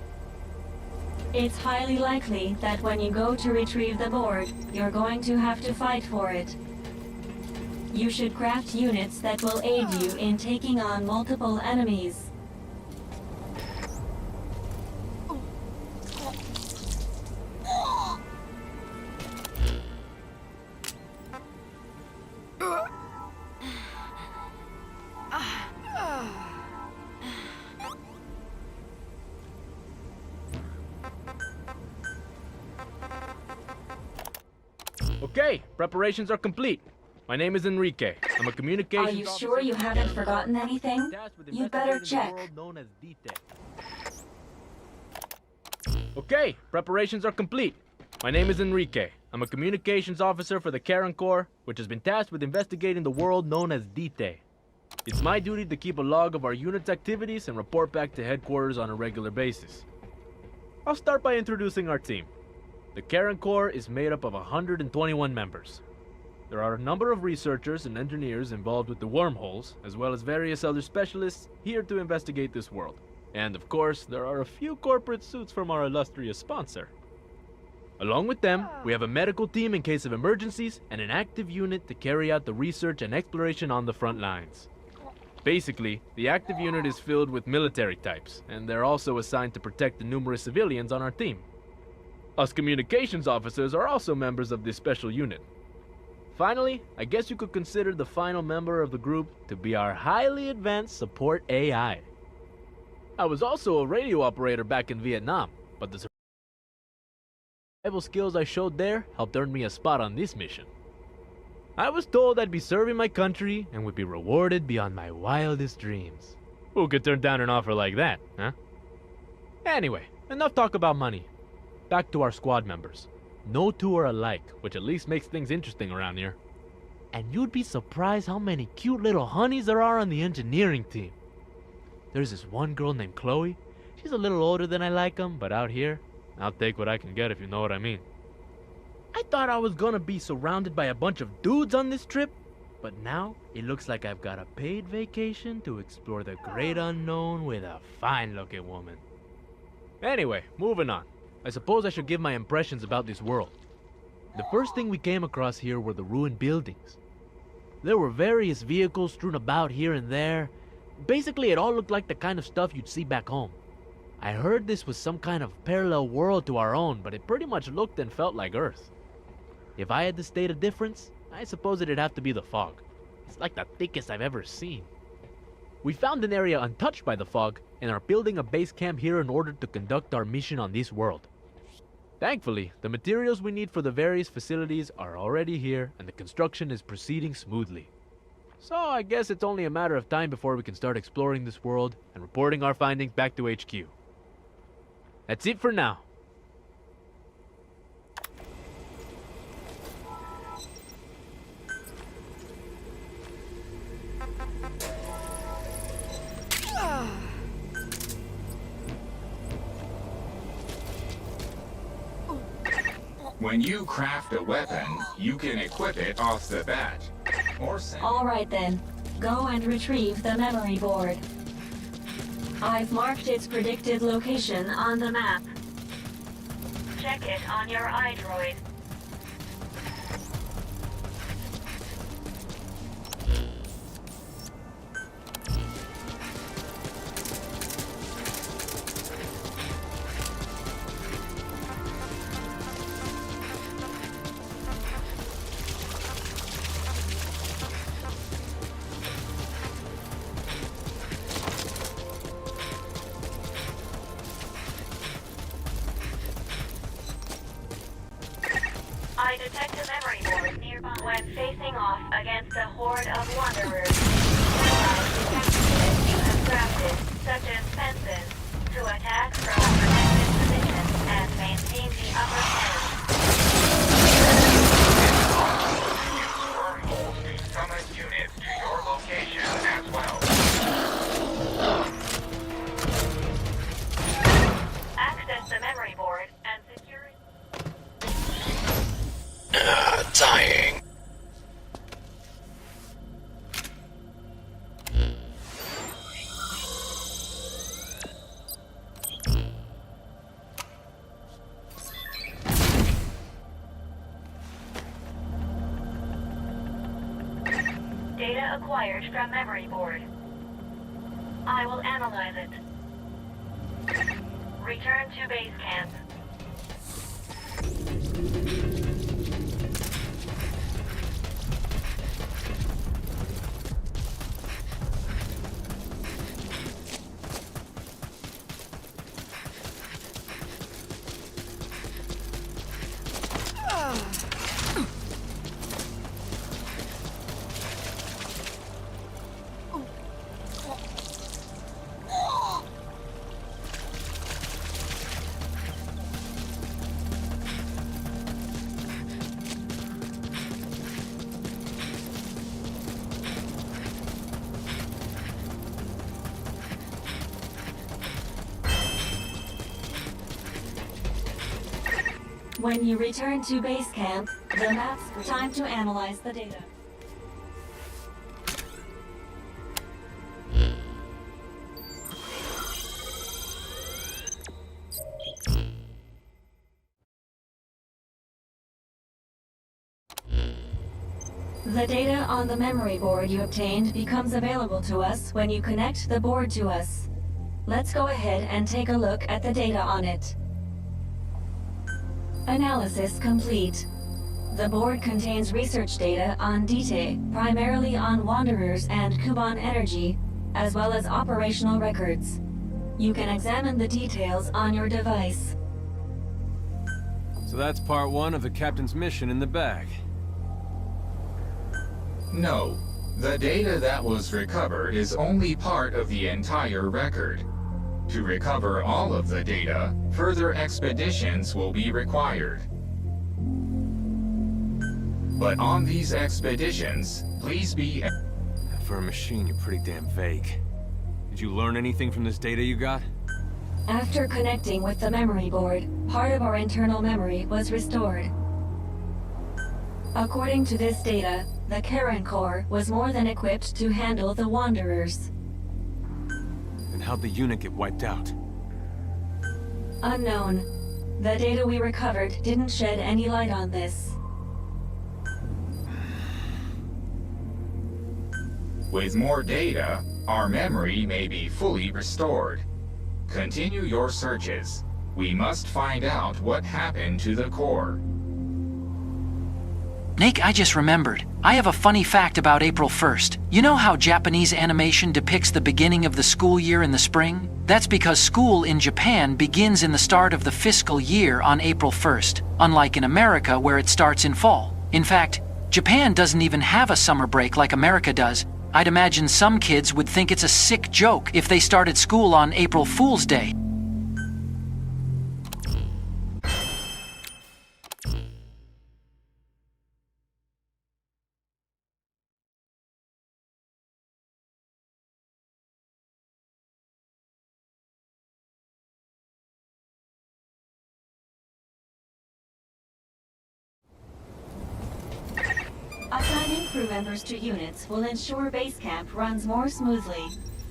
It's highly likely that when you go to retrieve the board, you're going to have to fight for it. You should craft units that will aid you in taking on multiple enemies. Okay, preparations are complete. My name is Enrique. I'm a communications Are you officer sure you for the haven't Karen forgotten Corps, anything? tasked with You'd better investigating the check. world known as Dite. Okay, preparations are complete. My name is Enrique. I'm a communications officer for the Karen Corps, which has been tasked with investigating the world known as Dite. It's my duty to keep a log of our unit's activities and report back to headquarters on a regular basis. I'll start by introducing our team. The Karen Corps is made up of 121 members. There are a number of researchers and engineers involved with the wormholes, as well as various other specialists here to investigate this world. And of course, there are a few corporate suits from our illustrious sponsor. Along with them, we have a medical team in case of emergencies and an active unit to carry out the research and exploration on the front lines. Basically, the active unit is filled with military types, and they're also assigned to protect the numerous civilians on our team. Us communications officers are also members of this special unit. Finally, I guess you could consider the final member of the group to be our highly advanced support AI. I was also a radio operator back in Vietnam, but the survival skills I showed there helped earn me a spot on this mission. I was told I'd be serving my country and would be rewarded beyond my wildest dreams. Who could turn down an offer like that, huh? Anyway, enough talk about money. Back to our squad members. No two are alike, which at least makes things interesting around here. And you'd be surprised how many cute little honeys there are on the engineering team. There's this one girl named Chloe. She's a little older than I like 'em, but out here, I'll take what I can get if you know what I mean. I thought I was gonna be surrounded by a bunch of dudes on this trip, but now it looks like I've got a paid vacation to explore the great unknown with a fine-looking woman. Anyway, moving on. I suppose I should give my impressions about this world. The first thing we came across here were the ruined buildings. There were various vehicles strewn about here and there. Basically, it all looked like the kind of stuff you'd see back home. I heard this was some kind of parallel world to our own, but it pretty much looked and felt like Earth. If I had to state a difference, I suppose it'd have to be the fog. It's like the thickest I've ever seen. We found an area untouched by the fog and are building a base camp here in order to conduct our mission on this world. Thankfully, the materials we need for the various facilities are already here and the construction is proceeding smoothly. So I guess it's only a matter of time before we can start exploring this world and reporting our findings back to HQ. That's it for now. When you craft a weapon, you can equip it off the bat. Or send All right then, go and retrieve the memory board. I've marked its predicted location on the map. Check it on your iDroid. I detect a memory board nearby when facing off against a horde of wanderers. You have crafted, such as fences, to attack from a protected position and maintain the upper hand. wormholes to summon units to your location as well. Access the Dying. Data acquired from memory board. I will analyze it. Return to base camp. When you return to base camp, the maps time to analyze the data. The data on the memory board you obtained becomes available to us when you connect the board to us. Let's go ahead and take a look at the data on it. Analysis complete. The board contains research data on Dite, primarily on Wanderers and Kuban energy, as well as operational records. You can examine the details on your device. So that's part one of the captain's mission in the bag. No. The data that was recovered is only part of the entire record. To recover all of the data, further expeditions will be required. But on these expeditions, please be... For a machine, you're pretty damn vague. Did you learn anything from this data you got? After connecting with the memory board, part of our internal memory was restored. According to this data, the Karen Core was more than equipped to handle the Wanderers. Then how'd the unit get wiped out? Unknown. The data we recovered didn't shed any light on this. With more data, our memory may be fully restored. Continue your searches. We must find out what happened to the core. Nick, I just remembered. I have a funny fact about April 1st. You know how Japanese animation depicts the beginning of the school year in the spring? That's because school in Japan begins in the start of the fiscal year on April 1st, unlike in America where it starts in fall. In fact, Japan doesn't even have a summer break like America does. I'd imagine some kids would think it's a sick joke if they started school on April Fool's Day. Assigning crew members to units will ensure base camp runs more smoothly.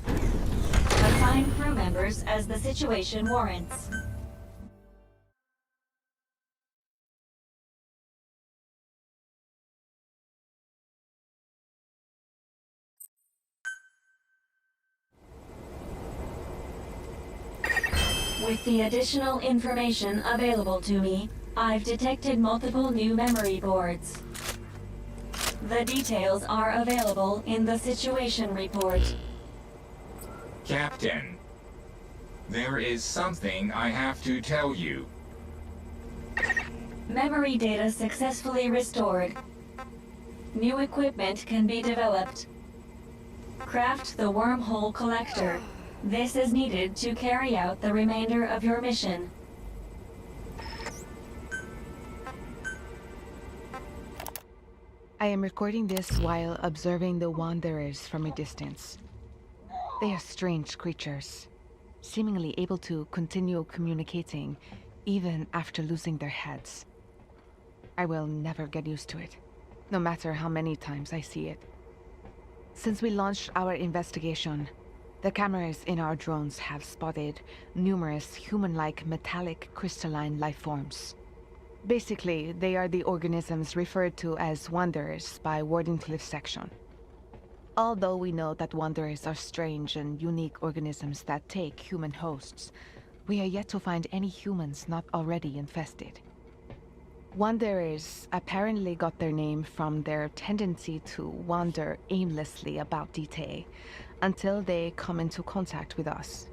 Assign crew members as the situation warrants. With the additional information available to me, I've detected multiple new memory boards. The details are available in the situation report. Captain, there is something I have to tell you. Memory data successfully restored. New equipment can be developed. Craft the Wormhole collector. This is needed to carry out the remainder of your mission. I am recording this while observing the Wanderers from a distance. They are strange creatures, seemingly able to continue communicating even after losing their heads. I will never get used to it, no matter how many times I see it. Since we launched our investigation, the cameras in our drones have spotted numerous human-like metallic crystalline life forms. Basically, they are the organisms referred to as Wanderers by Wardenclyffe section. Although we know that Wanderers are strange and unique organisms that take human hosts, we are yet to find any humans not already infested. Wanderers apparently got their name from their tendency to wander aimlessly about Dite until they come into contact with us.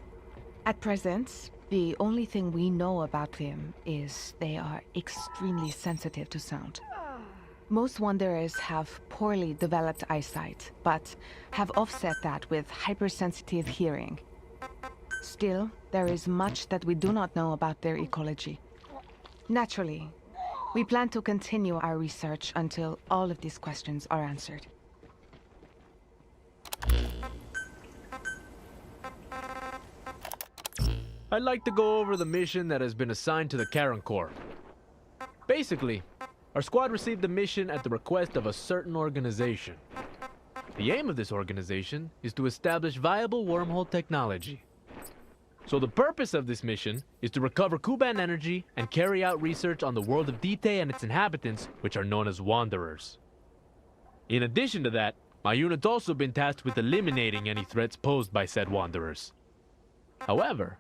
At present, the only thing we know about them is they are extremely sensitive to sound. Most Wanderers have poorly developed eyesight, but have offset that with hypersensitive hearing. Still, there is much that we do not know about their ecology. Naturally, we plan to continue our research until all of these questions are answered. I'd like to go over the mission that has been assigned to the Karen Corps. Basically, our squad received the mission at the request of a certain organization. The aim of this organization is to establish viable wormhole technology. So the purpose of this mission is to recover Kuban energy and carry out research on the world of Dite and its inhabitants, which are known as Wanderers. In addition to that, my unit's also been tasked with eliminating any threats posed by said Wanderers. However,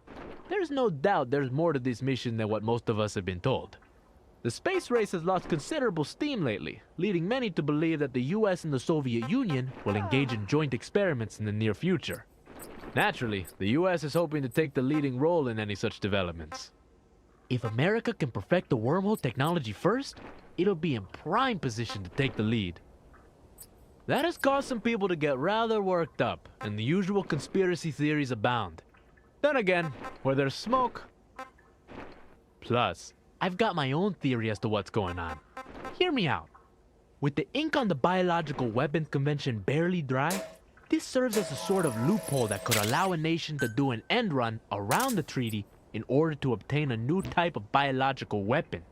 there's no doubt there's more to this mission than what most of us have been told. The space race has lost considerable steam lately, leading many to believe that the US and the Soviet Union will engage in joint experiments in the near future. Naturally, the US is hoping to take the leading role in any such developments. If America can perfect the wormhole technology first, it'll be in prime position to take the lead. That has caused some people to get rather worked up, and the usual conspiracy theories abound. Then again, where there's smoke... Plus, I've got my own theory as to what's going on. Hear me out. With the ink on the Biological Weapons Convention barely dry, this serves as a sort of loophole that could allow a nation to do an end run around the treaty in order to obtain a new type of biological weapon.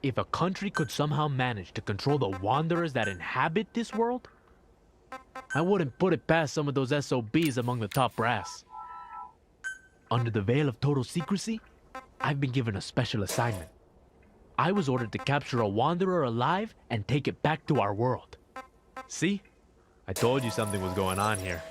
If a country could somehow manage to control the Wanderers that inhabit this world, I wouldn't put it past some of those SOBs among the top brass. Under the veil of total secrecy, I've been given a special assignment. I was ordered to capture a Wanderer alive and take it back to our world. See? I told you something was going on here.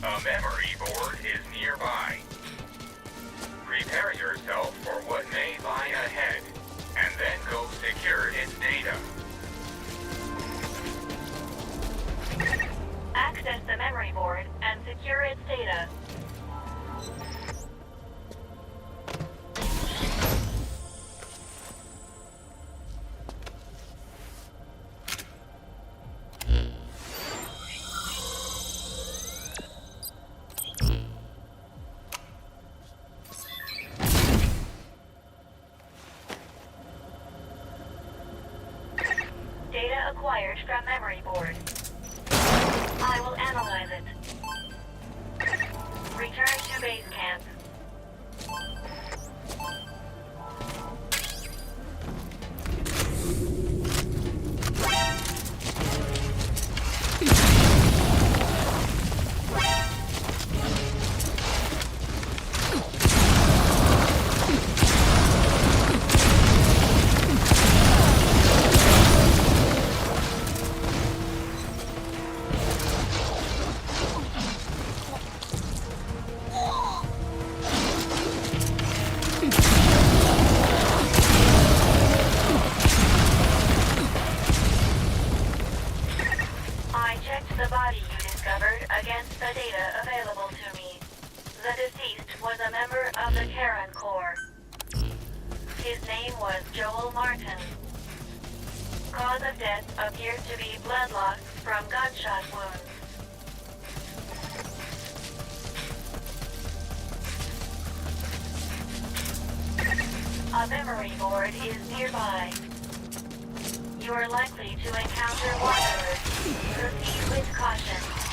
A memory board is nearby. Prepare yourself for what may lie ahead, and then go secure its data. Access the memory board and secure its data. Data acquired from memory board. I will analyze it. Return to base camp. was Joel Martin. Cause of death appears to be blood loss from gunshot wounds. A memory board is nearby. You are likely to encounter wanderers. Proceed with caution.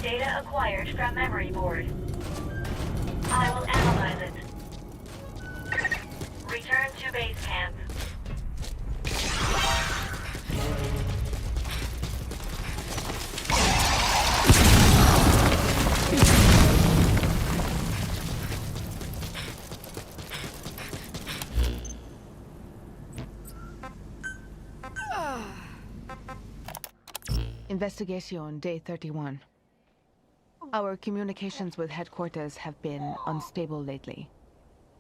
Data acquired from memory board. I will analyze it. Return to base camp. Investigation Day 31. Our communications with headquarters have been unstable lately.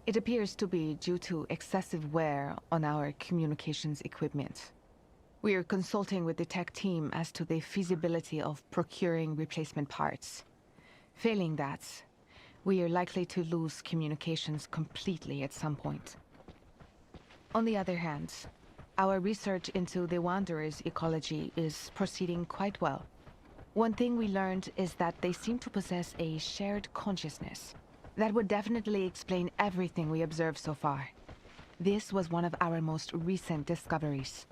It appears to be due to excessive wear on our communications equipment. We are consulting with the tech team as to the feasibility of procuring replacement parts. Failing that, we are likely to lose communications completely at some point. On the other hand, our research into the Wanderer's ecology is proceeding quite well. One thing we learned is that they seem to possess a shared consciousness. That would definitely explain everything we observed so far. This was one of our most recent discoveries.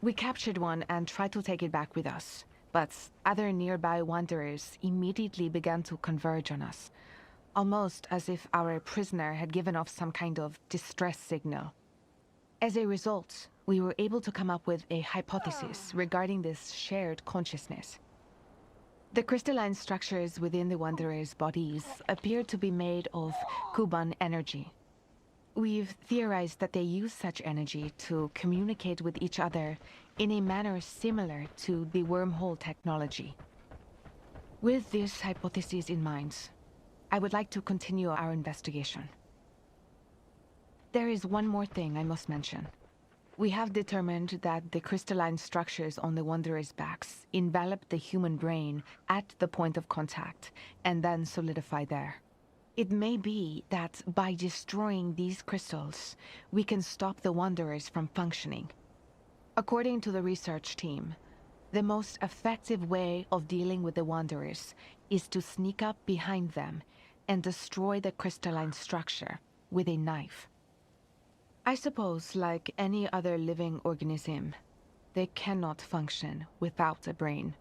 We captured one and tried to take it back with us, but other nearby wanderers immediately began to converge on us, almost as if our prisoner had given off some kind of distress signal. As a result, we were able to come up with a hypothesis regarding this shared consciousness. The crystalline structures within the Wanderers' bodies appear to be made of Kuban energy. We've theorized that they use such energy to communicate with each other in a manner similar to the Wormhole technology. With this hypothesis in mind, I would like to continue our investigation. There is one more thing I must mention. We have determined that the crystalline structures on the Wanderers' backs envelop the human brain at the point of contact and then solidify there. It may be that by destroying these crystals, we can stop the Wanderers from functioning. According to the research team, the most effective way of dealing with the Wanderers is to sneak up behind them and destroy the crystalline structure with a knife. I suppose, like any other living organism, they cannot function without a brain.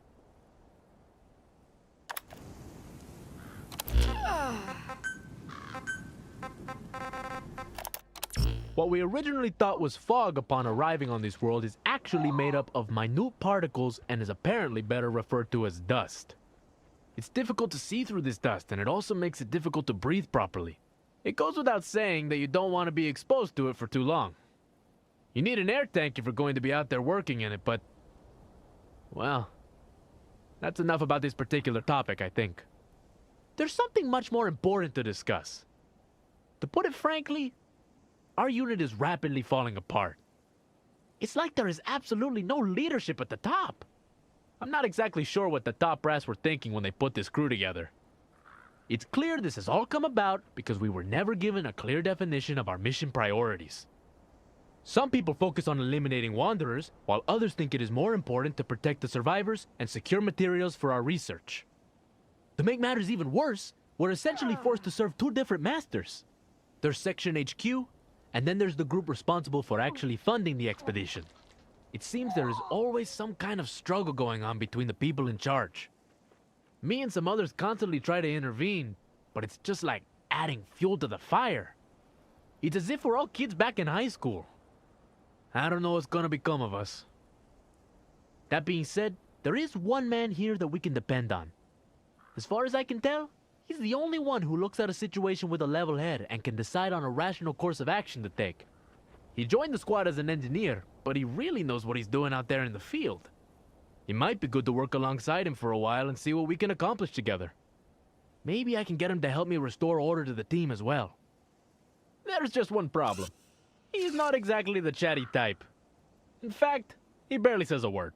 What we originally thought was fog upon arriving on this world is actually made up of minute particles and is apparently better referred to as dust. It's difficult to see through this dust, and it also makes it difficult to breathe properly. It goes without saying that you don't want to be exposed to it for too long. You need an air tank if you're going to be out there working in it, but... well, that's enough about this particular topic, I think. There's something much more important to discuss. To put it frankly, our unit is rapidly falling apart. It's like there is absolutely no leadership at the top. I'm not exactly sure what the top brass were thinking when they put this crew together. It's clear this has all come about because we were never given a clear definition of our mission priorities. Some people focus on eliminating Wanderers, while others think it is more important to protect the survivors and secure materials for our research. To make matters even worse, we're essentially forced to serve two different masters. There's Section HQ, and then there's the group responsible for actually funding the expedition. It seems there is always some kind of struggle going on between the people in charge. Me and some others constantly try to intervene, but it's just like adding fuel to the fire. It's as if we're all kids back in high school. I don't know what's gonna become of us. That being said, there is one man here that we can depend on. As far as I can tell, he's the only one who looks at a situation with a level head and can decide on a rational course of action to take. He joined the squad as an engineer, but he really knows what he's doing out there in the field. It might be good to work alongside him for a while and see what we can accomplish together. Maybe I can get him to help me restore order to the team as well. There's just one problem. He's not exactly the chatty type. In fact, he barely says a word.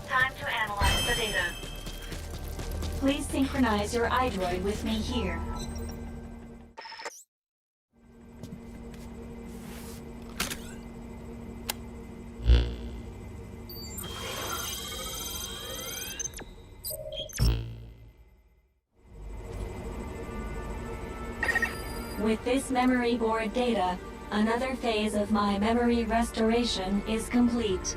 Time to analyze the data. Please synchronize your iDroid with me here. With this memory board data, another phase of my memory restoration is complete.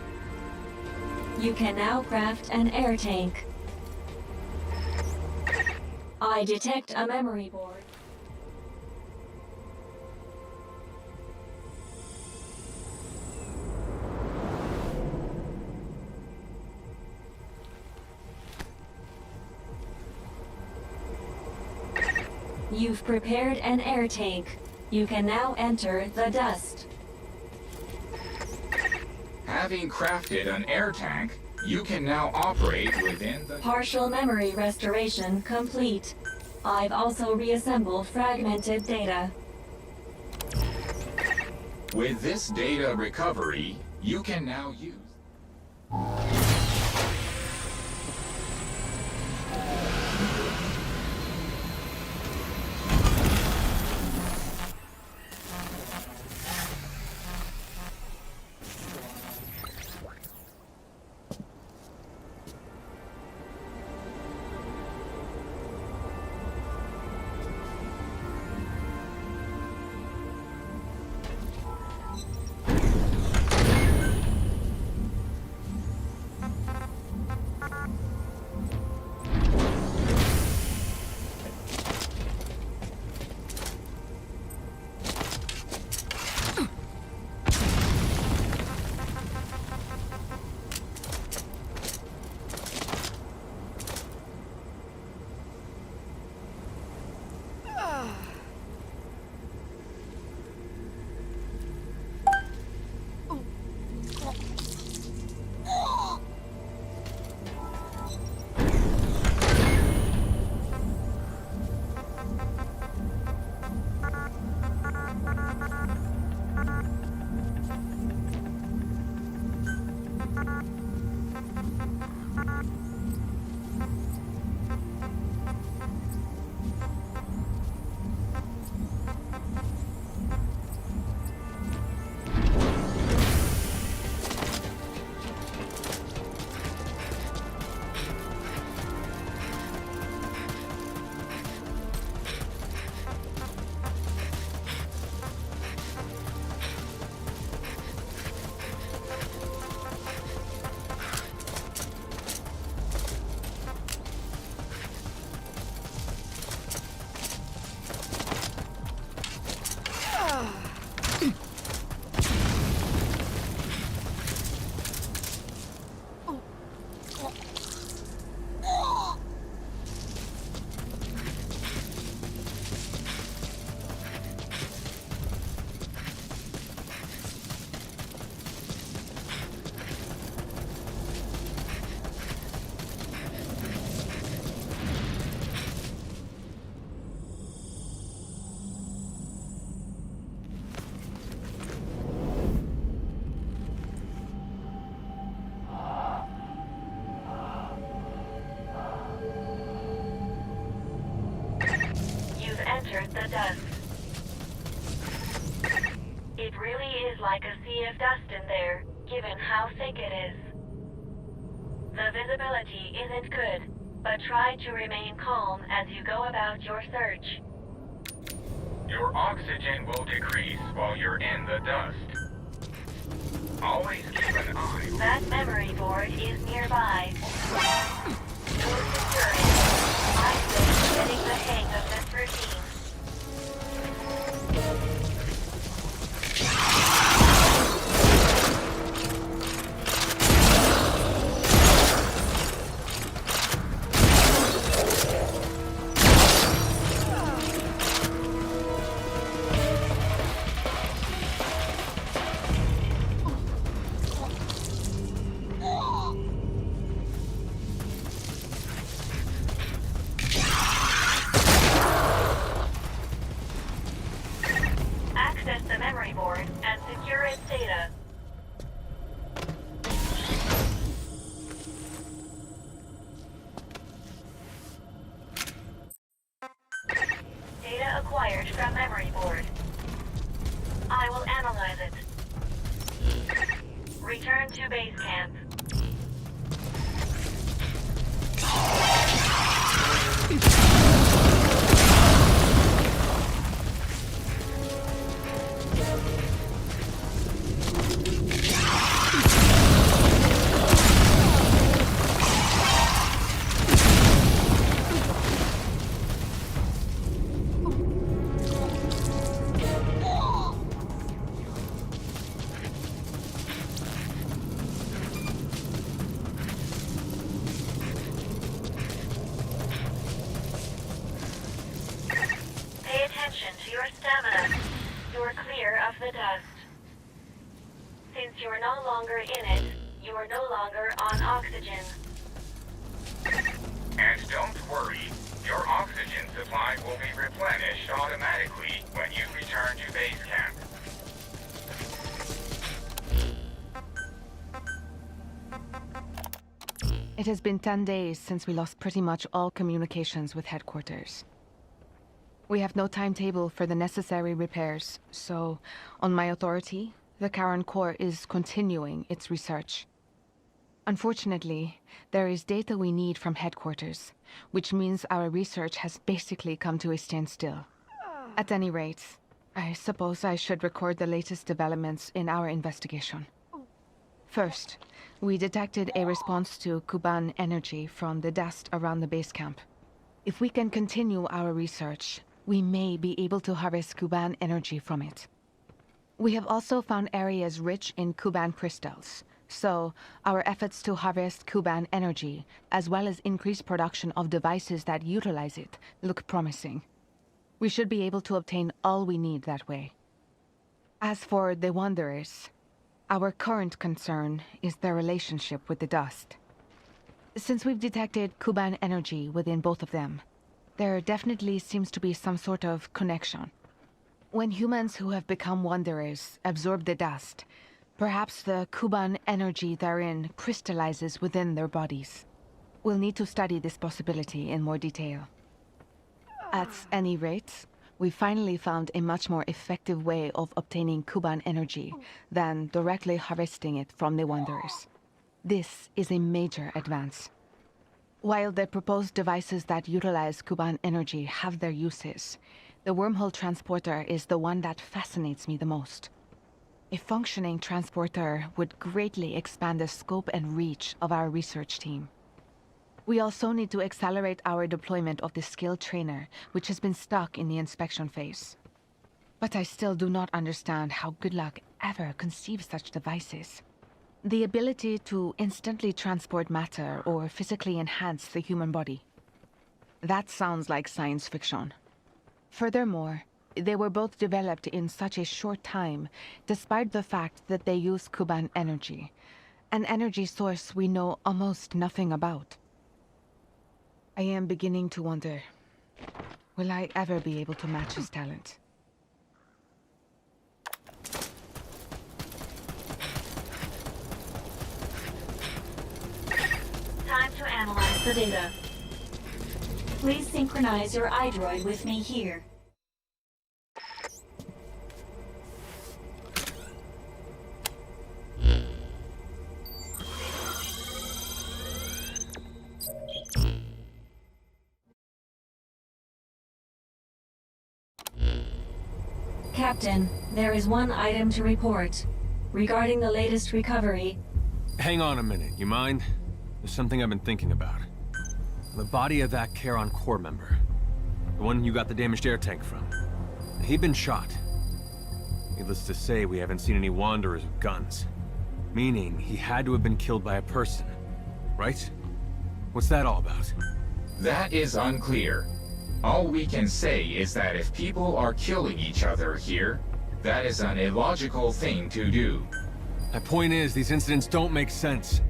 You can now craft an air tank. I detect a memory board. You've prepared an air tank. You can now enter the dust. Having crafted an air tank, you can now operate within the... Partial memory restoration complete. I've also reassembled fragmented data. With this data recovery, you can now use... entered the dust. It really is like a sea of dust in there, given how thick it is. The visibility isn't good, but try to remain calm as you go about your search. Your oxygen will decrease while you're in the dust. Always keep an eye. That memory board is nearby. You're securing. I'm still getting the hang of this routine. Access the memory board and secure its data. Data acquired from memory board. I will analyze it. Return to base camp. Pay attention to your stamina. You're clear of the dust. Since you're no longer in it, you're no longer on oxygen. And don't worry, your oxygen supply will be replenished automatically when you return to base camp. It has been 10 days since we lost pretty much all communications with headquarters. We have no timetable for the necessary repairs, so, on my authority, the Karen Corps is continuing its research. Unfortunately, there is data we need from headquarters, which means our research has basically come to a standstill. At any rate, I suppose I should record the latest developments in our investigation. First, we detected a response to Kuban energy from the dust around the base camp. If we can continue our research, we may be able to harvest Kuban energy from it. We have also found areas rich in Kuban crystals, so our efforts to harvest Kuban energy, as well as increase production of devices that utilize it, look promising. We should be able to obtain all we need that way. As for the Wanderers, our current concern is their relationship with the dust. Since we've detected Kuban energy within both of them, there definitely seems to be some sort of connection. When humans who have become Wanderers absorb the dust, perhaps the Kuban energy therein crystallizes within their bodies. We'll need to study this possibility in more detail. At any rate, we finally found a much more effective way of obtaining Kuban energy than directly harvesting it from the Wanderers. This is a major advance. While the proposed devices that utilize Kuban energy have their uses, the Wormhole transporter is the one that fascinates me the most. A functioning transporter would greatly expand the scope and reach of our research team. We also need to accelerate our deployment of the skilled trainer, which has been stuck in the inspection phase. But I still do not understand how Good Luck ever conceived such devices. The ability to instantly transport matter or physically enhance the human body. That sounds like science fiction. Furthermore, they were both developed in such a short time, despite the fact that they use Kuban energy, an energy source we know almost nothing about. I am beginning to wonder, will I ever be able to match his talent? Time to analyze the data. Please synchronize your iDroid with me here. Captain, there is one item to report. Regarding the latest recovery... Hang on a minute, you mind? There's something I've been thinking about. The body of that Charon Corps member. The one you got the damaged air tank from. He'd been shot. Needless to say, we haven't seen any Wanderers with guns. Meaning, he had to have been killed by a person. Right? What's that all about? That is unclear. All we can say is that if people are killing each other here, that is an illogical thing to do. My point is, these incidents don't make sense.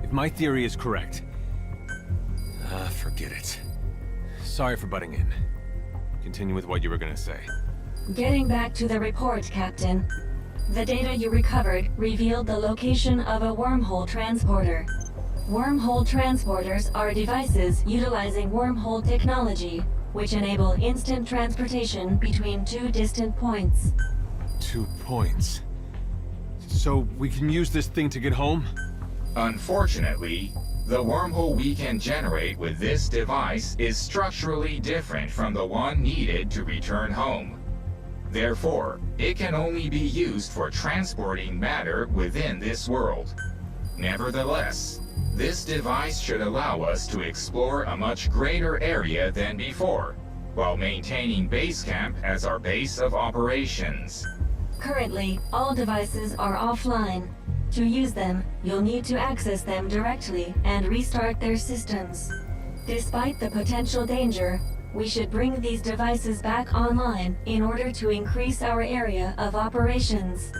If my theory is correct... forget it. Sorry for butting in. Continue with what you were gonna say. Getting back to the report, Captain. The data you recovered revealed the location of a wormhole transporter. Wormhole transporters are devices utilizing wormhole technology, which enable instant transportation between two distant points. 2 points. So we can use this thing to get home? Unfortunately, the wormhole we can generate with this device is structurally different from the one needed to return home. Therefore, it can only be used for transporting matter within this world. Nevertheless, this device should allow us to explore a much greater area than before, while maintaining base camp as our base of operations. Currently, all devices are offline. To use them, you'll need to access them directly and restart their systems. Despite the potential danger, we should bring these devices back online in order to increase our area of operations.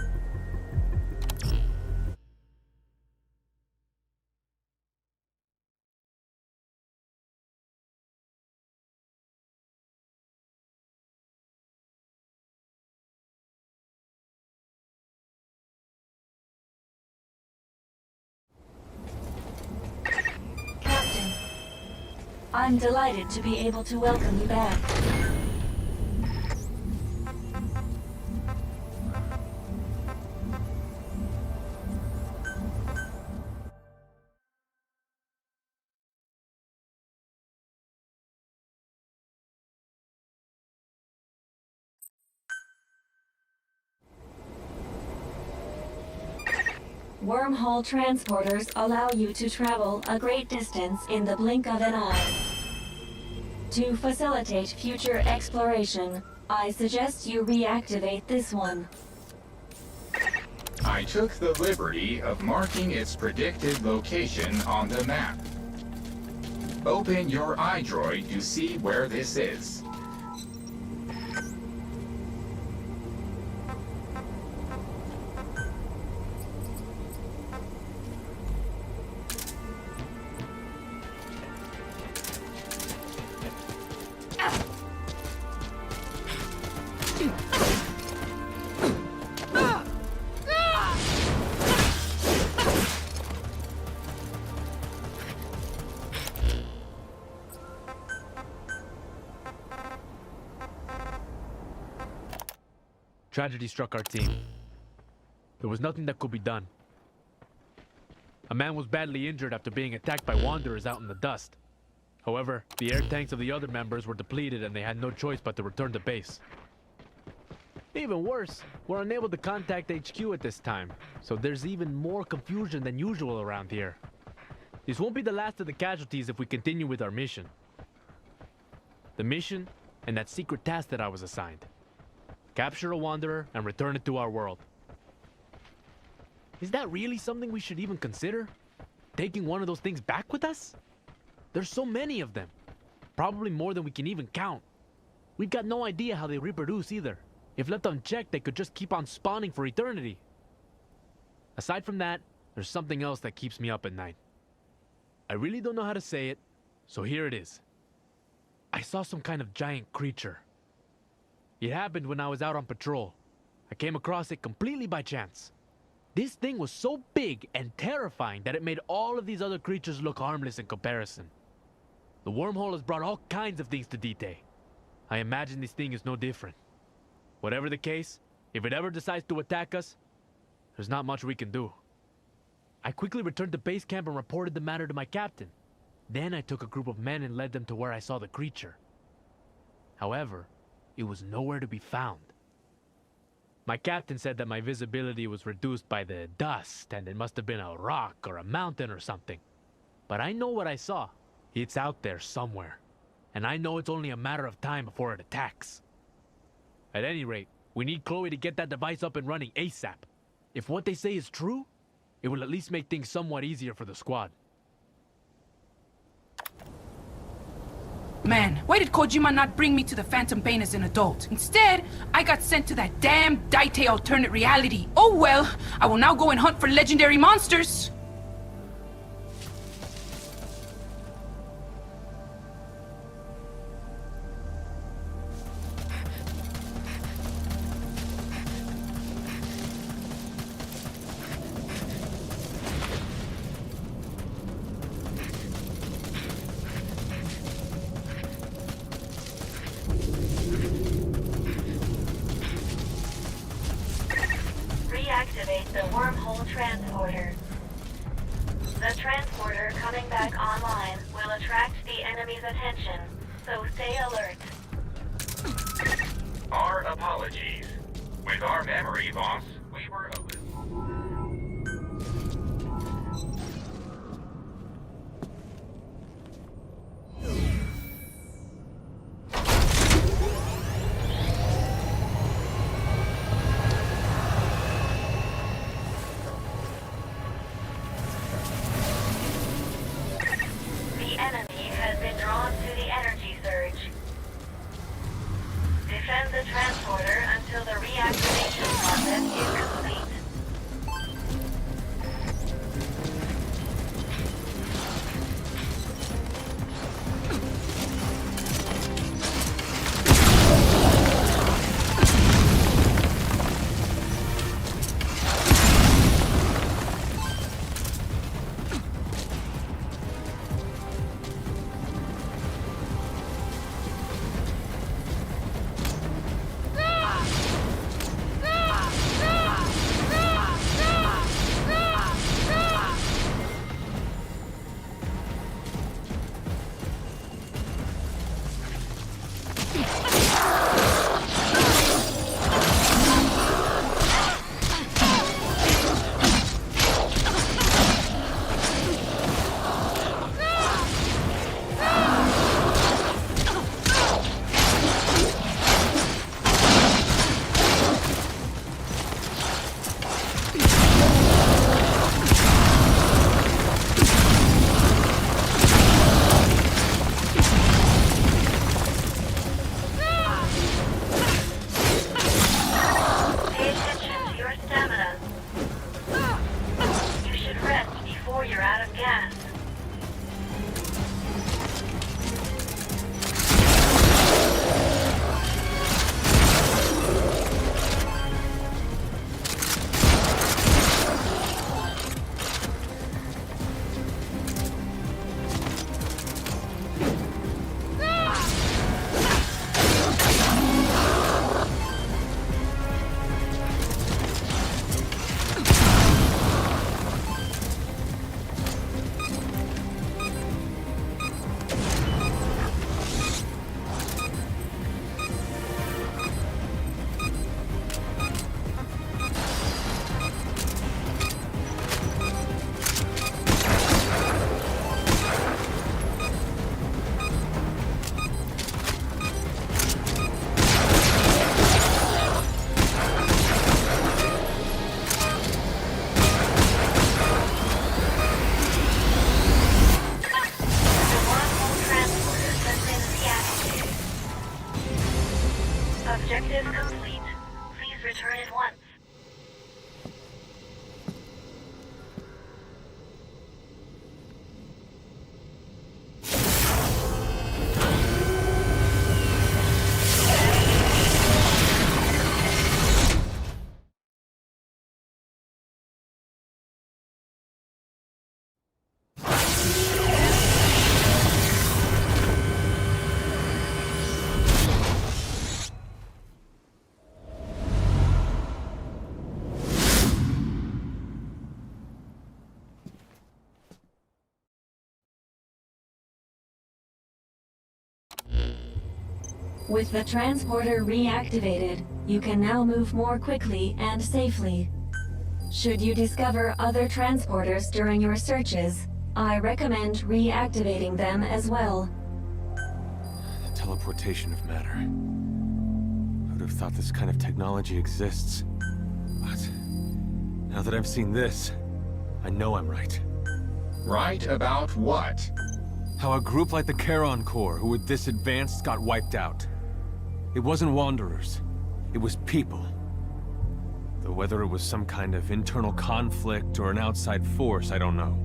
I'm delighted to be able to welcome you back. Wormhole transporters allow you to travel a great distance in the blink of an eye. To facilitate future exploration, I suggest you reactivate this one. I took the liberty of marking its predicted location on the map. Open your iDroid to see where this is. Tragedy struck our team. There was nothing that could be done. A man was badly injured after being attacked by Wanderers out in the dust. However, the air tanks of the other members were depleted and they had no choice but to return to base. Even worse, we're unable to contact HQ at this time, so there's even more confusion than usual around here. This won't be the last of the casualties if we continue with our mission. The mission and that secret task that I was assigned. Capture a Wanderer and return it to our world. Is that really something we should even consider? Taking one of those things back with us? There's so many of them. Probably more than we can even count. We've got no idea how they reproduce either. If left unchecked, they could just keep on spawning for eternity. Aside from that, there's something else that keeps me up at night. I really don't know how to say it, so here it is. I saw some kind of giant creature. It happened when I was out on patrol. I came across it completely by chance. This thing was so big and terrifying that it made all of these other creatures look harmless in comparison. The wormhole has brought all kinds of things to Dite. I imagine this thing is no different. Whatever the case, if it ever decides to attack us, there's not much we can do. I quickly returned to base camp and reported the matter to my captain. Then I took a group of men and led them to where I saw the creature. However, it was nowhere to be found. My captain said that my visibility was reduced by the dust, and it must have been a rock or a mountain or something. But I know what I saw. It's out there somewhere. And I know it's only a matter of time before it attacks. At any rate, we need Chloe to get that device up and running ASAP. If what they say is true, it will at least make things somewhat easier for the squad. Man, why did Kojima not bring me to the Phantom Pain as an adult? Instead, I got sent to that damn Dite alternate reality. Oh well, I will now go and hunt for legendary monsters. Reactivate the Wormhole transporter. The transporter coming back online will attract the enemy's attention, so stay alert. Our apologies. With our memory loss, we were a little... The enemy has been drawn to the energy surge. Defend the transporter until the reactivation process is complete. Pay attention to your stamina. You should rest before you're out of gas. The Wormhole transporter has been reactivated. Objective complete. Please return at once. With the transporter reactivated, you can now move more quickly and safely. Should you discover other transporters during your searches, I recommend reactivating them as well. The teleportation of matter. I would have thought this kind of technology exists. But now that I've seen this, I know I'm right. Right about what? How a group like the Charon Corps, who were this advanced, got wiped out. It wasn't Wanderers. It was people. Though whether it was some kind of internal conflict or an outside force, I don't know.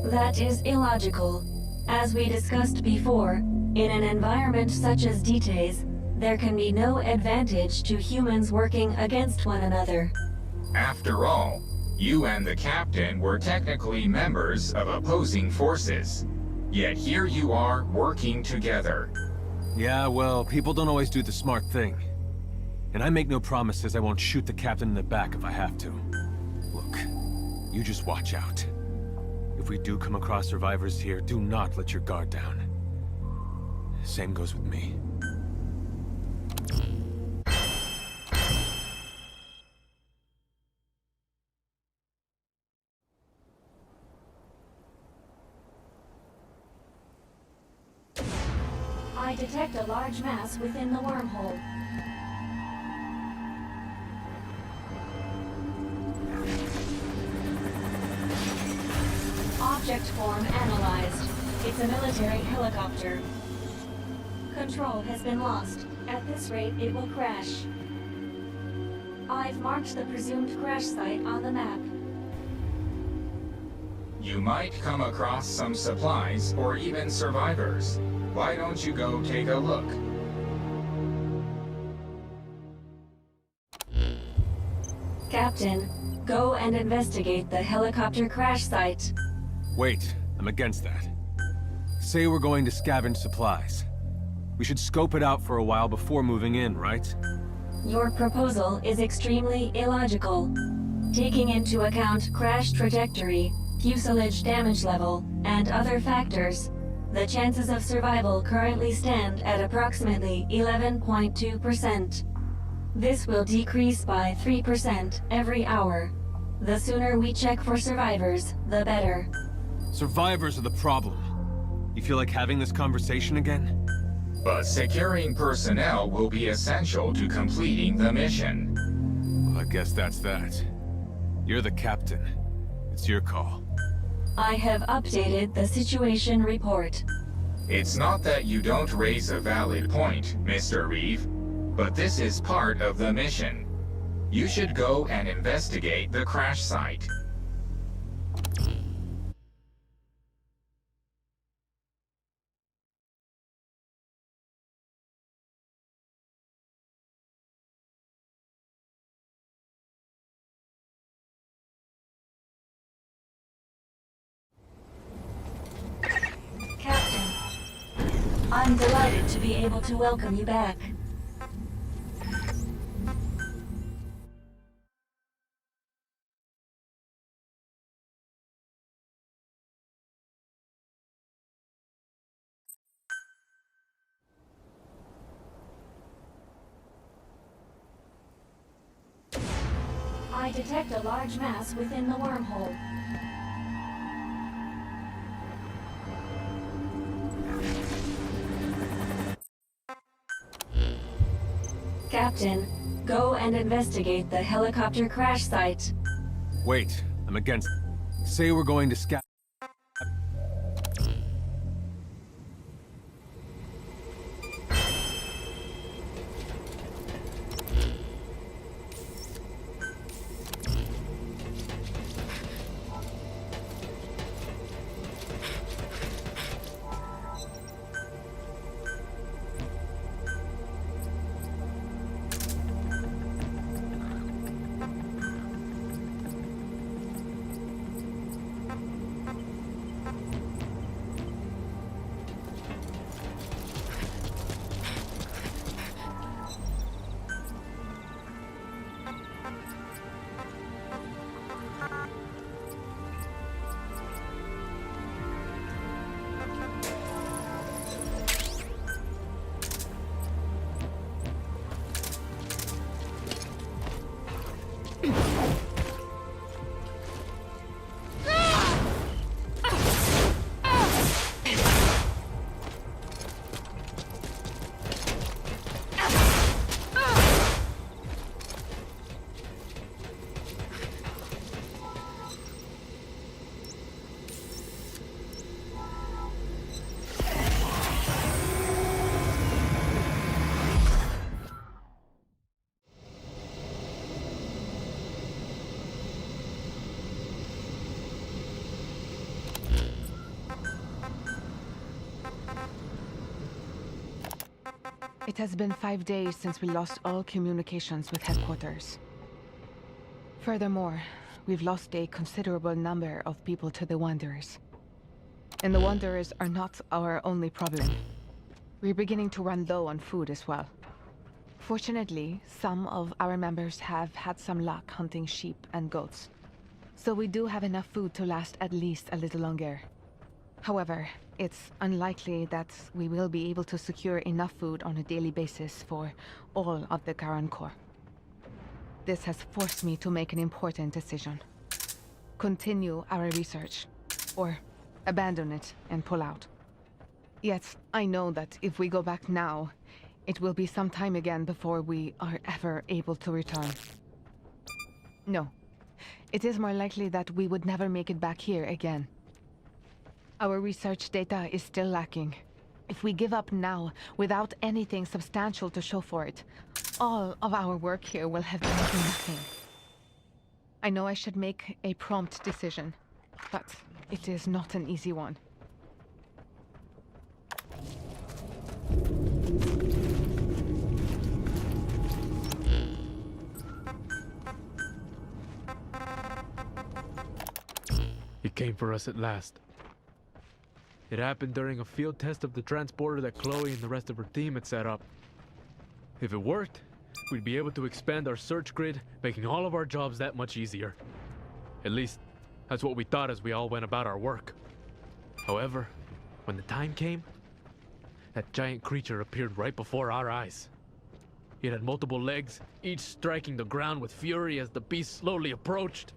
That is illogical. As we discussed before, in an environment such as Dite's, there can be no advantage to humans working against one another. After all, you and the captain were technically members of opposing forces. Yet here you are working together. Yeah, well, people don't always do the smart thing. And I make no promises I won't shoot the captain in the back if I have to. Look, you just watch out. If we do come across survivors here, do not let your guard down. Same goes with me. I detect a large mass within the wormhole. Object form analyzed. It's a military helicopter. Control has been lost. At this rate, it will crash. I've marked the presumed crash site on the map. You might come across some supplies or even survivors. Why don't you go take a look? Captain, go and investigate the helicopter crash site. Wait, I'm against that. Say we're going to scavenge supplies. We should scope it out for a while before moving in, right? Your proposal is extremely illogical. Taking into account crash trajectory, fuselage damage level, and other factors, the chances of survival currently stand at approximately 11.2%. This will decrease by 3% every hour. The sooner we check for survivors, the better. Survivors are the problem. You feel like having this conversation again? But securing personnel will be essential to completing the mission. Well, I guess that's that. You're the captain. It's your call. I have updated the situation report. It's not that you don't raise a valid point, Mr. Reeve, but this is part of the mission. You should go and investigate the crash site. I'm delighted to be able to welcome you back. I detect a large mass within the wormhole. Captain, go and investigate the helicopter crash site. Wait, I'm against... Say we're going to It has been 5 days since we lost all communications with headquarters. Furthermore, we've lost a considerable number of people to the Wanderers. And the Wanderers are not our only problem. We're beginning to run low on food as well. Fortunately, some of our members have had some luck hunting sheep and goats. So we do have enough food to last at least a little longer. However, it's unlikely that we will be able to secure enough food on a daily basis for all of the Garan Corps. This has forced me to make an important decision. Continue our research, or abandon it and pull out. Yet, I know that if we go back now, it will be some time again before we are ever able to return. No. It is more likely that we would never make it back here again. Our research data is still lacking. If we give up now, without anything substantial to show for it, all of our work here will have been for nothing. I know I should make a prompt decision, but it is not an easy one. He came for us at last. It happened during a field test of the transporter that Chloe and the rest of her team had set up. If it worked, we'd be able to expand our search grid, making all of our jobs that much easier. At least, that's what we thought as we all went about our work. However, when the time came, that giant creature appeared right before our eyes. It had multiple legs, each striking the ground with fury as the beast slowly approached.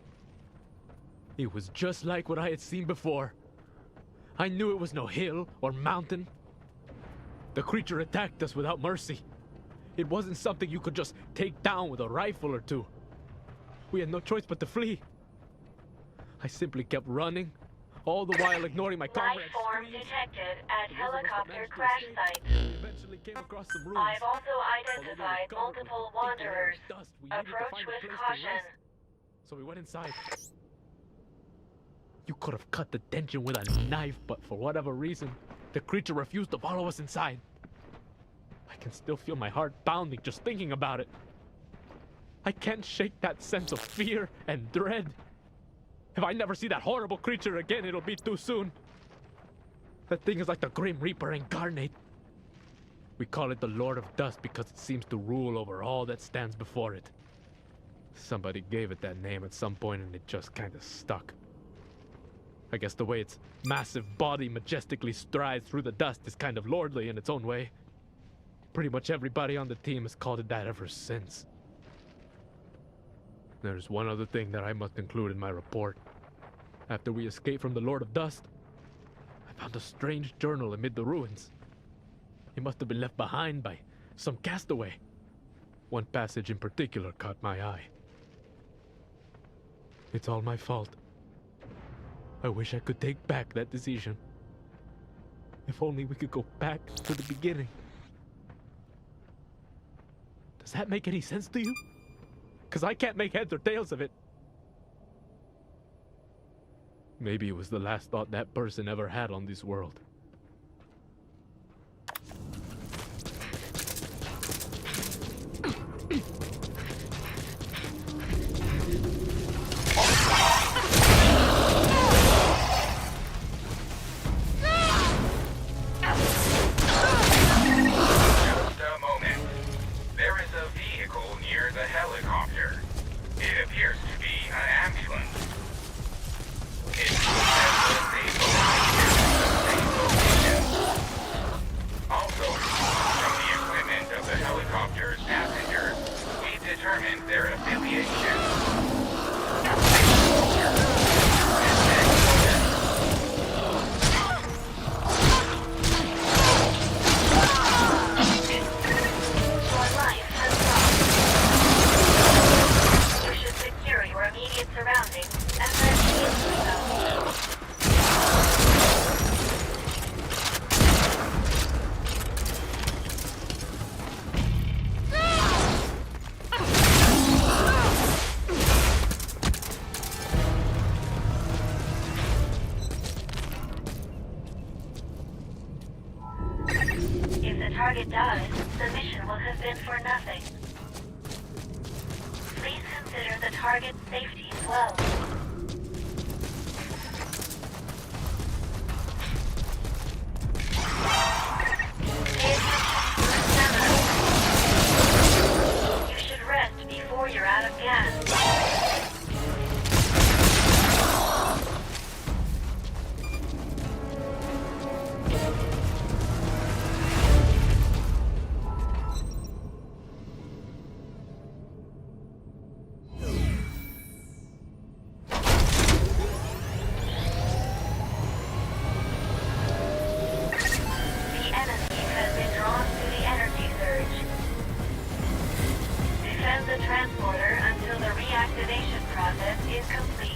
It was just like what I had seen before. I knew it was no hill or mountain. The creature attacked us without mercy. It wasn't something you could just take down with a rifle or two. We had no choice but to flee. I simply kept running, all the while ignoring my comrades. Life form detected at helicopter crash site. Eventually came across some ruins. I've also identified multiple wanderers. Approach with caution. So we went inside. You could have cut the tension with a knife, but for whatever reason, the creature refused to follow us inside. I can still feel my heart pounding just thinking about it. I can't shake that sense of fear and dread. If I never see that horrible creature again, it'll be too soon. That thing is like the Grim Reaper incarnate. We call it the Lord of Dust because it seems to rule over all that stands before it. Somebody gave it that name at some point and it just kind of stuck. I guess the way its massive body majestically strides through the dust is kind of lordly in its own way. Pretty much everybody on the team has called it that ever since. There's one other thing that I must include in my report. After we escaped from the Lord of Dust, I found a strange journal amid the ruins. It must have been left behind by some castaway. One passage in particular caught my eye. It's all my fault. I wish I could take back that decision. If only we could go back to the beginning. Does that make any sense to you? Because I can't make heads or tails of it. Maybe it was the last thought that person ever had on this world. for nothing. Please consider the target's safety as well. Pay attention to the stamina. You should rest before you're out of gas. The transporter until the reactivation process is complete.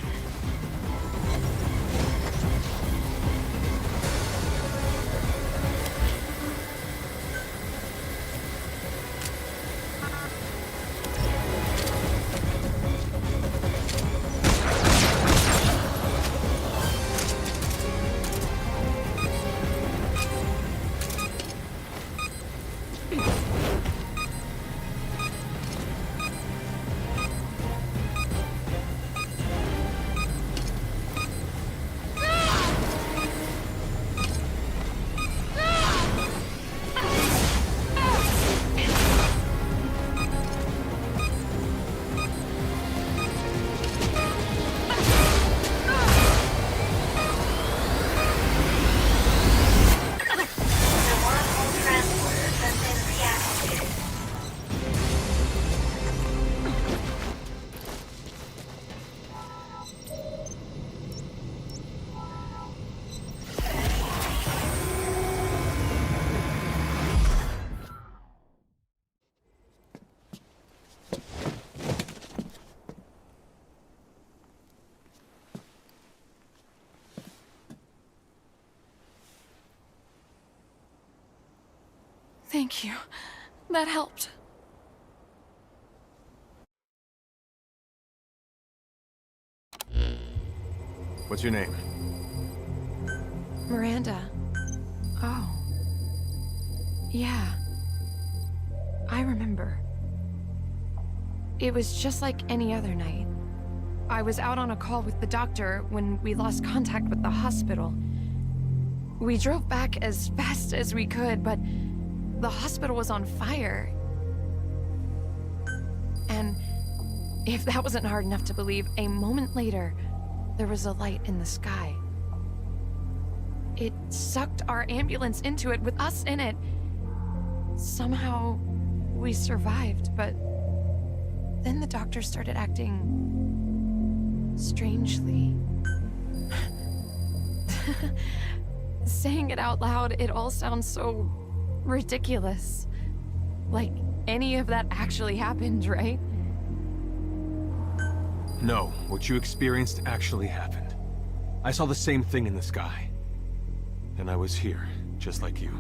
Thank you. That helped. What's your name? Miranda. Oh. Yeah. I remember. It was just like any other night. I was out on a call with the doctor when we lost contact with the hospital. We drove back as fast as we could, but the hospital was on fire. And if that wasn't hard enough to believe, a moment later, there was a light in the sky. It sucked our ambulance into it with us in it. Somehow, we survived, but then the doctor started acting strangely. Saying it out loud, it all sounds so ridiculous. Like any of that actually happened, right? No, what you experienced actually happened. I saw the same thing in the sky. And I was here, just like you.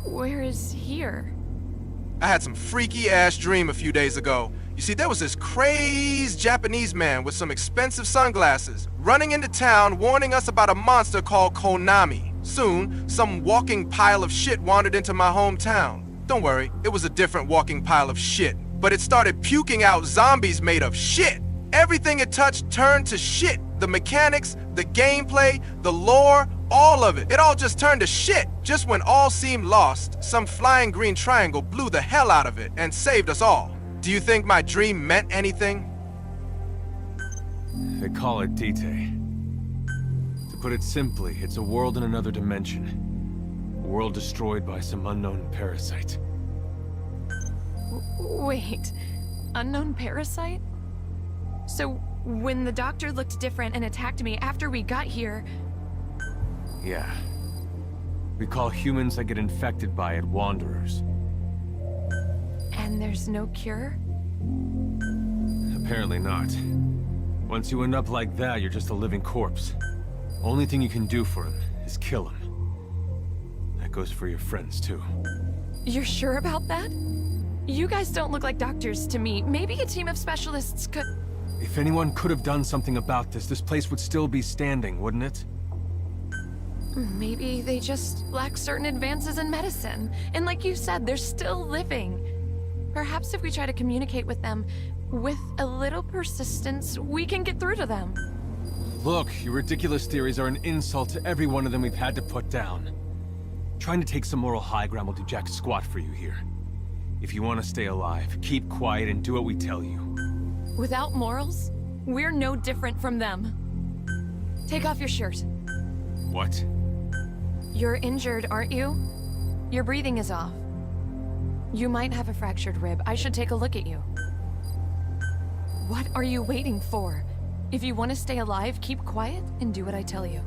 Where is here? I had some freaky-ass dream a few days ago. You see, there was this crazy Japanese man with some expensive sunglasses running into town warning us about a monster called Konami. Soon, some walking pile of shit wandered into my hometown. Don't worry, it was a different walking pile of shit. But it started puking out zombies made of shit. Everything it touched turned to shit. The mechanics, the gameplay, the lore, all of it. It all just turned to shit. Just when all seemed lost, some flying green triangle blew the hell out of it and saved us all. Do you think my dream meant anything? They call it Dite. To put it simply, it's a world in another dimension. A world destroyed by some unknown parasite. Wait, unknown parasite? So when the doctor looked different and attacked me after we got here... Yeah. We call humans that get infected by it Wanderers. And there's no cure? Apparently not. Once you end up like that, you're just a living corpse. Only thing you can do for him is kill him. That goes for your friends, too. You're sure about that? You guys don't look like doctors to me. Maybe a team of specialists could... If anyone could have done something about this place would still be standing, wouldn't it? Maybe they just lack certain advances in medicine. And like you said, they're still living. Perhaps if we try to communicate with them, with a little persistence, we can get through to them. Look, your ridiculous theories are an insult to every one of them we've had to put down. Trying to take some moral high ground will do jack squat for you here. If you want to stay alive, keep quiet and do what we tell you. Without morals, we're no different from them. Take off your shirt. What? You're injured, aren't you? Your breathing is off. You might have a fractured rib. I should take a look at you. What are you waiting for? If you want to stay alive, keep quiet and do what I tell you.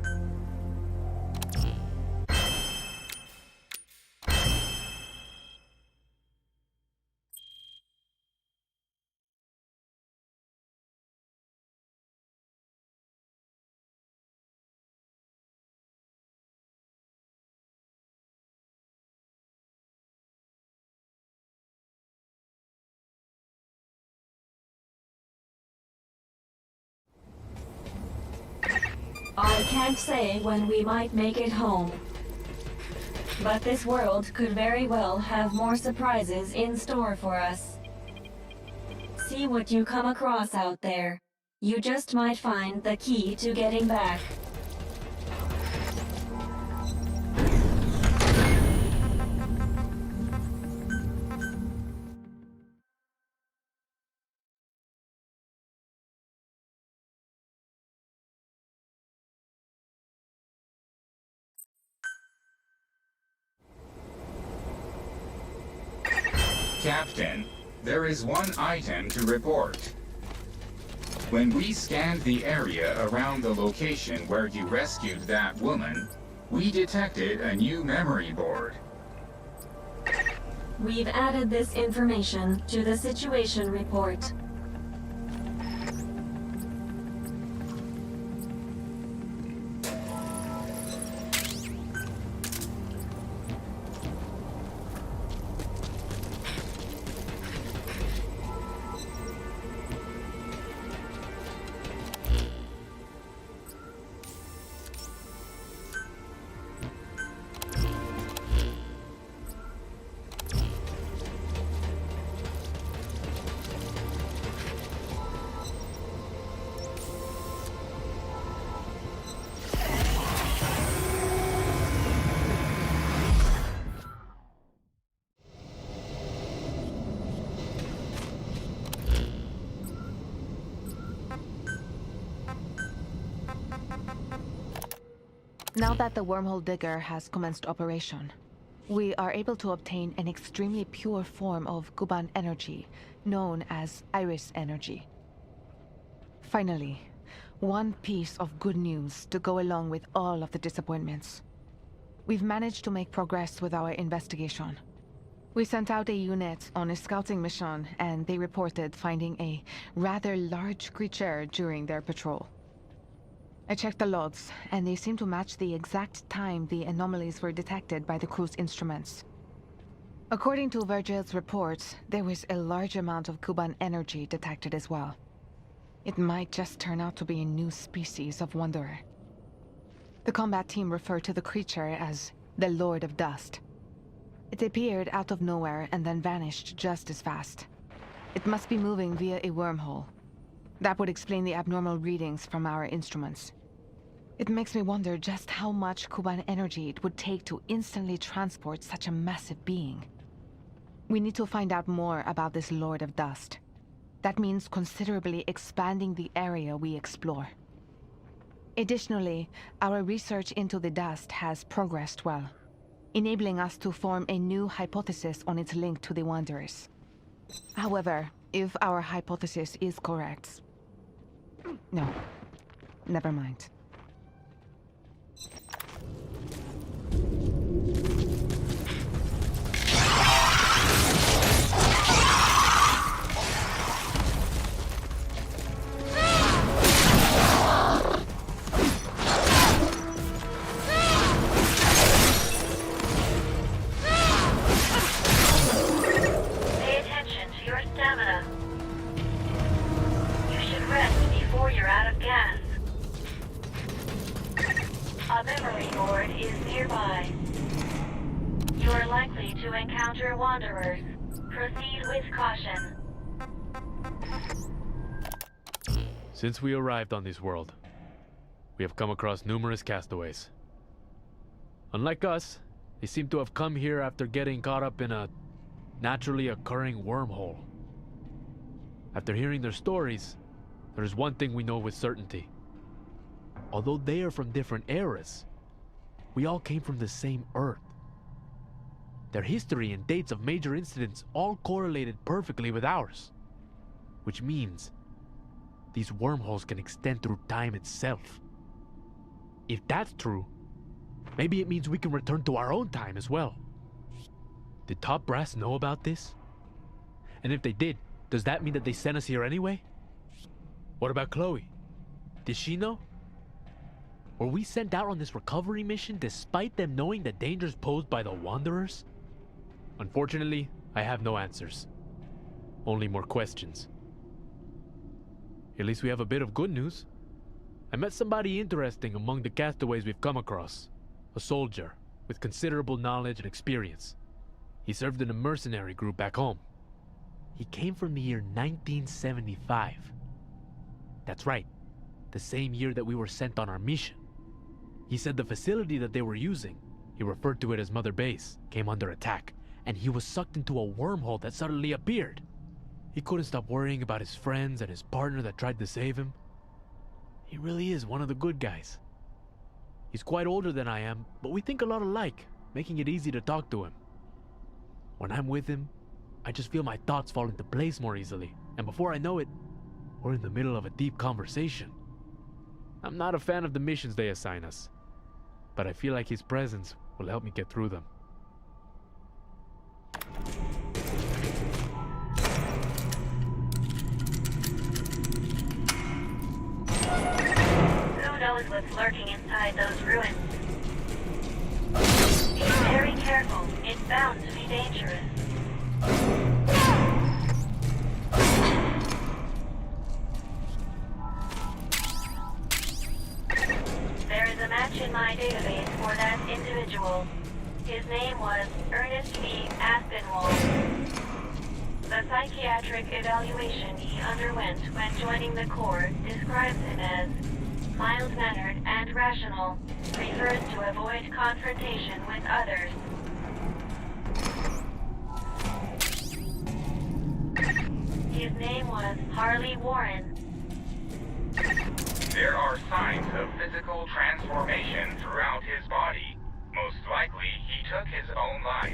I can't say when we might make it home. But this world could very well have more surprises in store for us. See what you come across out there. You just might find the key to getting back. Captain, there is one item to report. When we scanned the area around the location where you rescued that woman, we detected a new memory board. We've added this information to the situation report. Now that the wormhole digger has commenced operation, we are able to obtain an extremely pure form of Kuban energy, known as Iris energy. Finally, one piece of good news to go along with all of the disappointments. We've managed to make progress with our investigation. We sent out a unit on a scouting mission, and they reported finding a rather large creature during their patrol. I checked the logs, and they seem to match the exact time the anomalies were detected by the crew's instruments. According to Virgil's reports, there was a large amount of Kuban energy detected as well. It might just turn out to be a new species of wanderer. The combat team referred to the creature as the Lord of Dust. It appeared out of nowhere and then vanished just as fast. It must be moving via a wormhole. That would explain the abnormal readings from our instruments. It makes me wonder just how much Kuban energy it would take to instantly transport such a massive being. We need to find out more about this Lord of Dust. That means considerably expanding the area we explore. Additionally, our research into the dust has progressed well, enabling us to form a new hypothesis on its link to the Wanderers. However, if our hypothesis is correct... No, never mind. Pay attention to your stamina. You should rest A memory board is nearby. You are likely to encounter wanderers. Proceed with caution. Since we arrived on this world, we have come across numerous castaways. Unlike us, they seem to have come here after getting caught up in a naturally occurring wormhole. After hearing their stories, there is one thing we know with certainty. Although they are from different eras, we all came from the same Earth. Their history and dates of major incidents all correlated perfectly with ours, which means these wormholes can extend through time itself. If that's true, maybe it means we can return to our own time as well. Did Top Brass know about this? And if they did, does that mean that they sent us here anyway? What about Chloe? Did she know? Were we sent out on this recovery mission despite them knowing the dangers posed by the Wanderers? Unfortunately, I have no answers. Only more questions. At least we have a bit of good news. I met somebody interesting among the castaways we've come across. A soldier with considerable knowledge and experience. He served in a mercenary group back home. He came from the year 1975. That's right, the same year that we were sent on our mission. He said the facility that they were using, he referred to it as Mother Base, came under attack, and he was sucked into a wormhole that suddenly appeared. He couldn't stop worrying about his friends and his partner that tried to save him. He really is one of the good guys. He's quite older than I am, but we think a lot alike, making it easy to talk to him. When I'm with him, I just feel my thoughts fall into place more easily, and before I know it, we're in the middle of a deep conversation. I'm not a fan of the missions they assign us, but I feel like his presence will help me get through them. Who knows what's lurking inside those ruins? Be very careful. It's bound to be dangerous. There is a match in my database for that individual. His name was Ernest V. Aspinwall. The psychiatric evaluation he underwent when joining the Corps describes him as mild-mannered and rational, prefers to avoid confrontation with others. His name was Harley Warren. There are signs of physical transformation throughout his body. Most likely, he took his own life.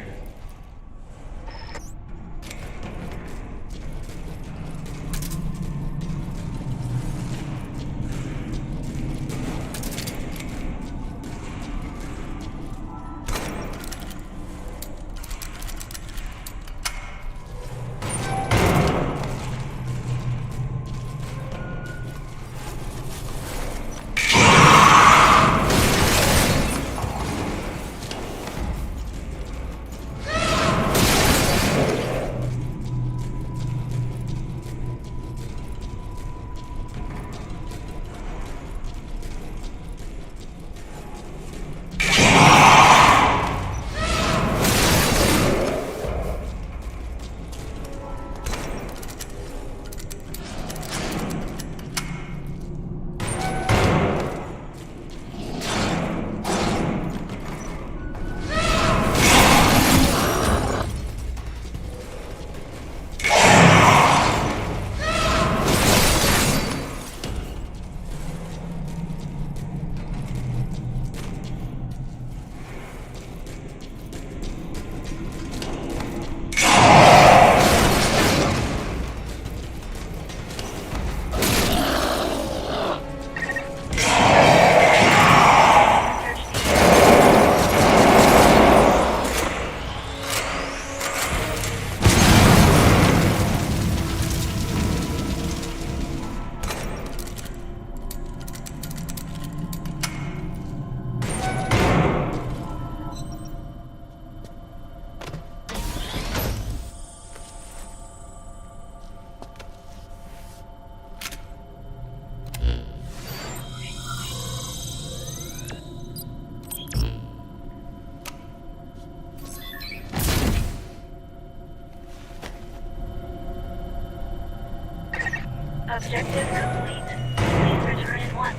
Objective complete. Please return at once.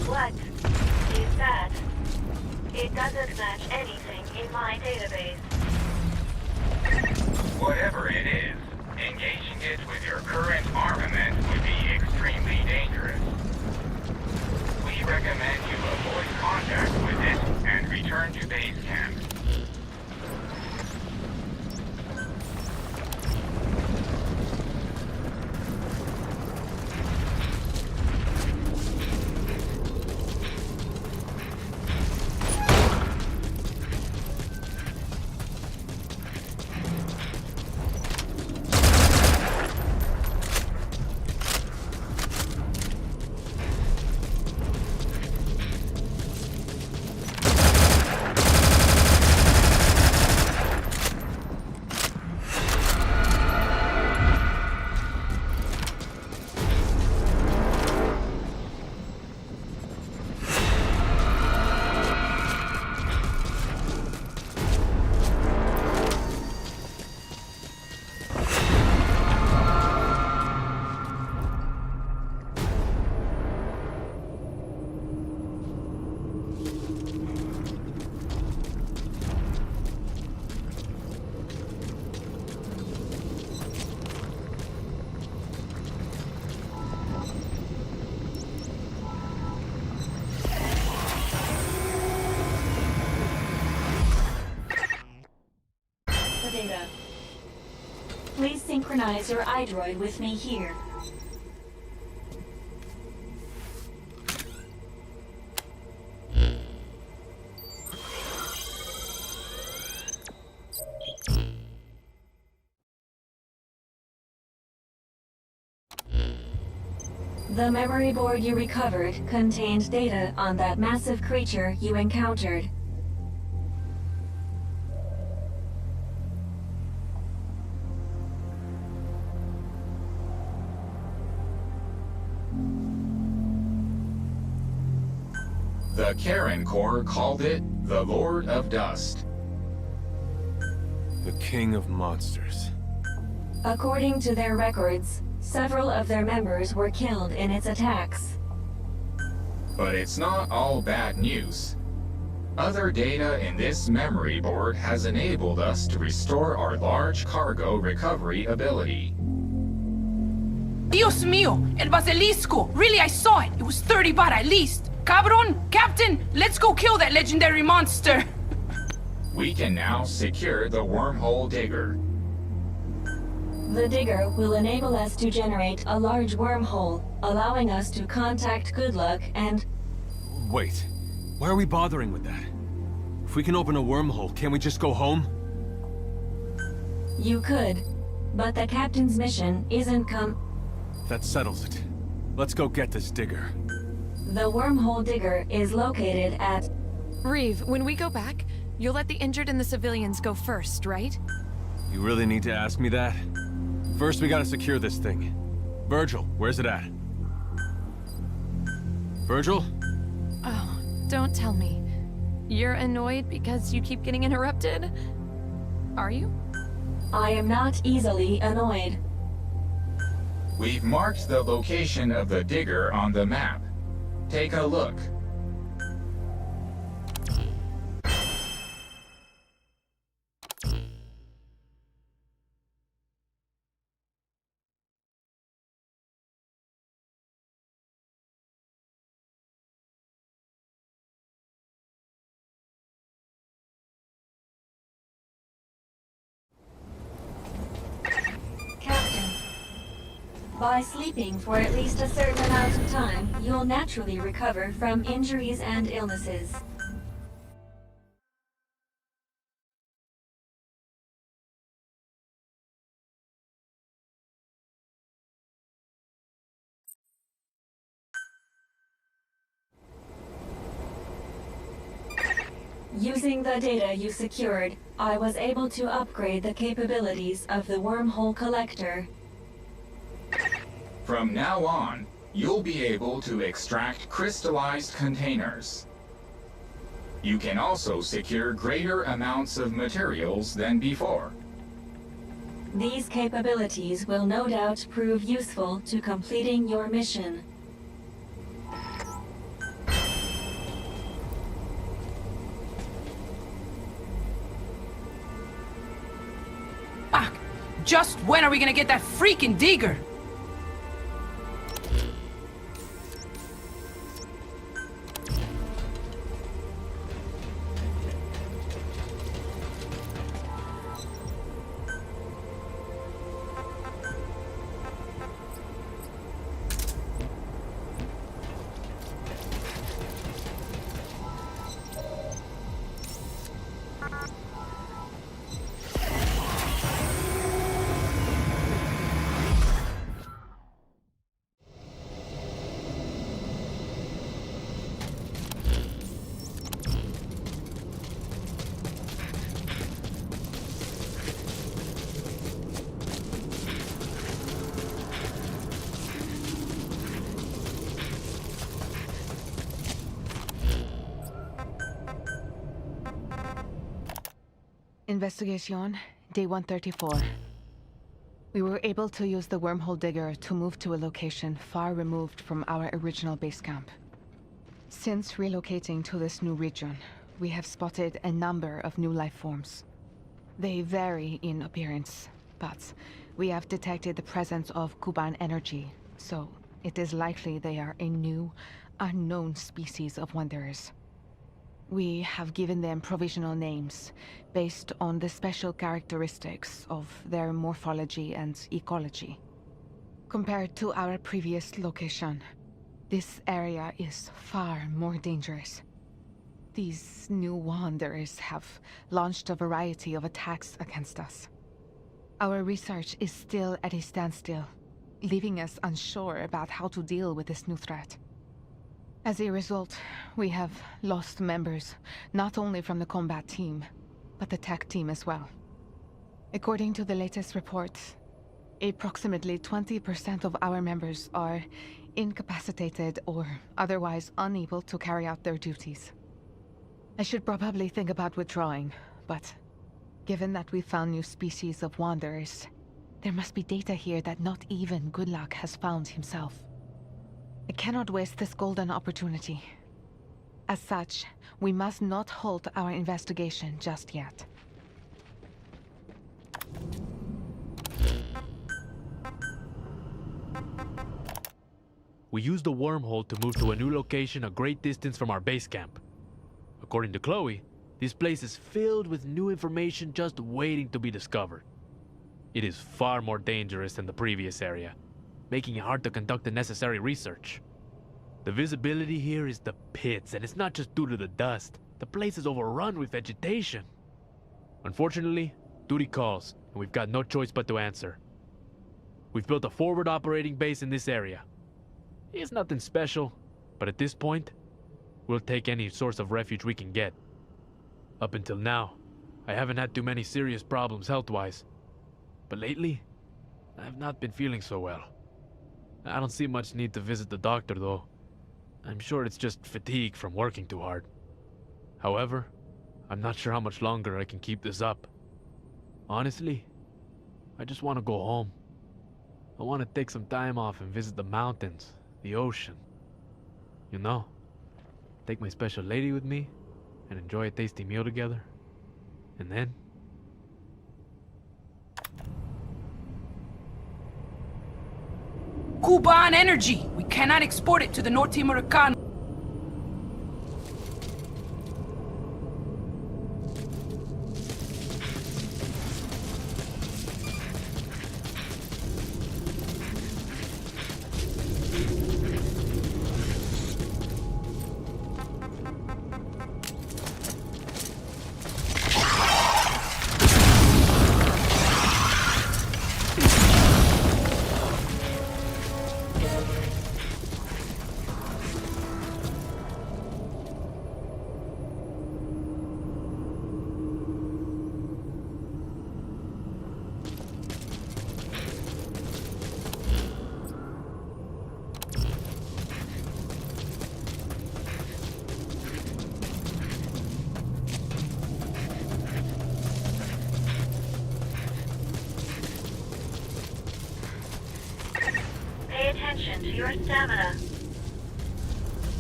What is that? It doesn't match anything in my database. Whatever it is, engaging it with your current armament would be extremely dangerous. We recommend you avoid contact with it and return to base camp. Data. Please synchronize your iDroid with me here. The memory board you recovered contained data on that massive creature you encountered. The Karen Corps called it the Lord of Dust. The King of Monsters. According to their records, several of their members were killed in its attacks. But it's not all bad news. Other data in this memory board has enabled us to restore our large cargo recovery ability. Dios mío, el basilisco! Really, I saw it! It was 30 baht at least! Cabron, Captain, let's go kill that legendary monster! We can now secure the wormhole digger. The digger will enable us to generate a large wormhole, allowing us to contact Goodluck and... Wait, why are we bothering with that? If we can open a wormhole, can't we just go home? You could, but the captain's mission isn't That settles it. Let's go get this digger. The wormhole digger is located at... Reeve, when we go back, you'll let the injured and the civilians go first, right? You really need to ask me that? First, we gotta secure this thing. Virgil, where's it at? Virgil? Oh, don't tell me. You're annoyed because you keep getting interrupted? Are you? I am not easily annoyed. We've marked the location of the digger on the map. Take a look. By sleeping for at least a certain amount of time, you'll naturally recover from injuries and illnesses. Using the data you secured, I was able to upgrade the capabilities of the Wormhole Collector. From now on, you'll be able to extract crystallized containers. You can also secure greater amounts of materials than before. These capabilities will no doubt prove useful to completing your mission. Fuck! Just when are we gonna get that freaking digger? Investigation, day 134. We were able to use the wormhole digger to move to a location far removed from our original base camp. Since relocating to this new region, we have spotted a number of new life forms. They vary in appearance, but we have detected the presence of Kuban energy, so it is likely they are a new, unknown species of wanderers. We have given them provisional names based on the special characteristics of their morphology and ecology. Compared to our previous location, this area is far more dangerous. These new wanderers have launched a variety of attacks against us. Our research is still at a standstill, leaving us unsure about how to deal with this new threat. As a result, we have lost members, not only from the combat team, but the tech team as well. According to the latest reports, approximately 20% of our members are incapacitated or otherwise unable to carry out their duties. I should probably think about withdrawing, but given that we found new species of wanderers, there must be data here that not even Good Luck has found himself. I cannot waste this golden opportunity. As such, we must not halt our investigation just yet. We used the wormhole to move to a new location a great distance from our base camp. According to Chloe, this place is filled with new information just waiting to be discovered. It is far more dangerous than the previous area, making it hard to conduct the necessary research. The visibility here is the pits, and it's not just due to the dust. The place is overrun with vegetation. Unfortunately, duty calls, and we've got no choice but to answer. We've built a forward operating base in this area. It's nothing special, but at this point, we'll take any source of refuge we can get. Up until now, I haven't had too many serious problems health-wise. But lately, I've not been feeling so well. I don't see much need to visit the doctor, though. I'm sure it's just fatigue from working too hard. However, I'm not sure how much longer I can keep this up. Honestly, I just want to go home. I want to take some time off and visit the mountains, the ocean. You know, take my special lady with me and enjoy a tasty meal together. And then... Kuban energy! We cannot export it to the Norte Americano. to your stamina.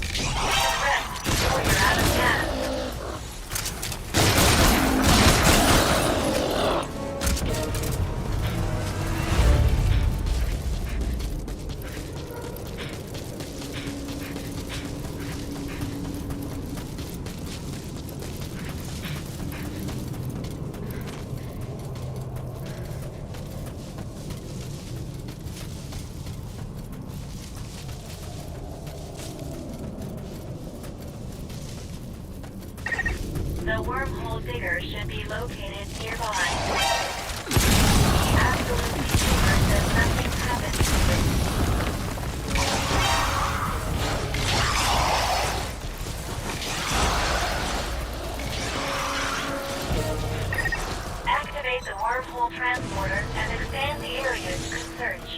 You should rest before you're out of gas. The wormhole digger should be located nearby. Be absolutely sure that nothing happens to it. Activate the wormhole transporter and expand the area you can search.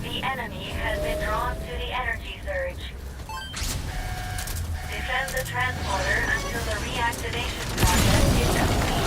The enemy has been drawn to the energy surge. Defend the transporter until the reactivation process is complete.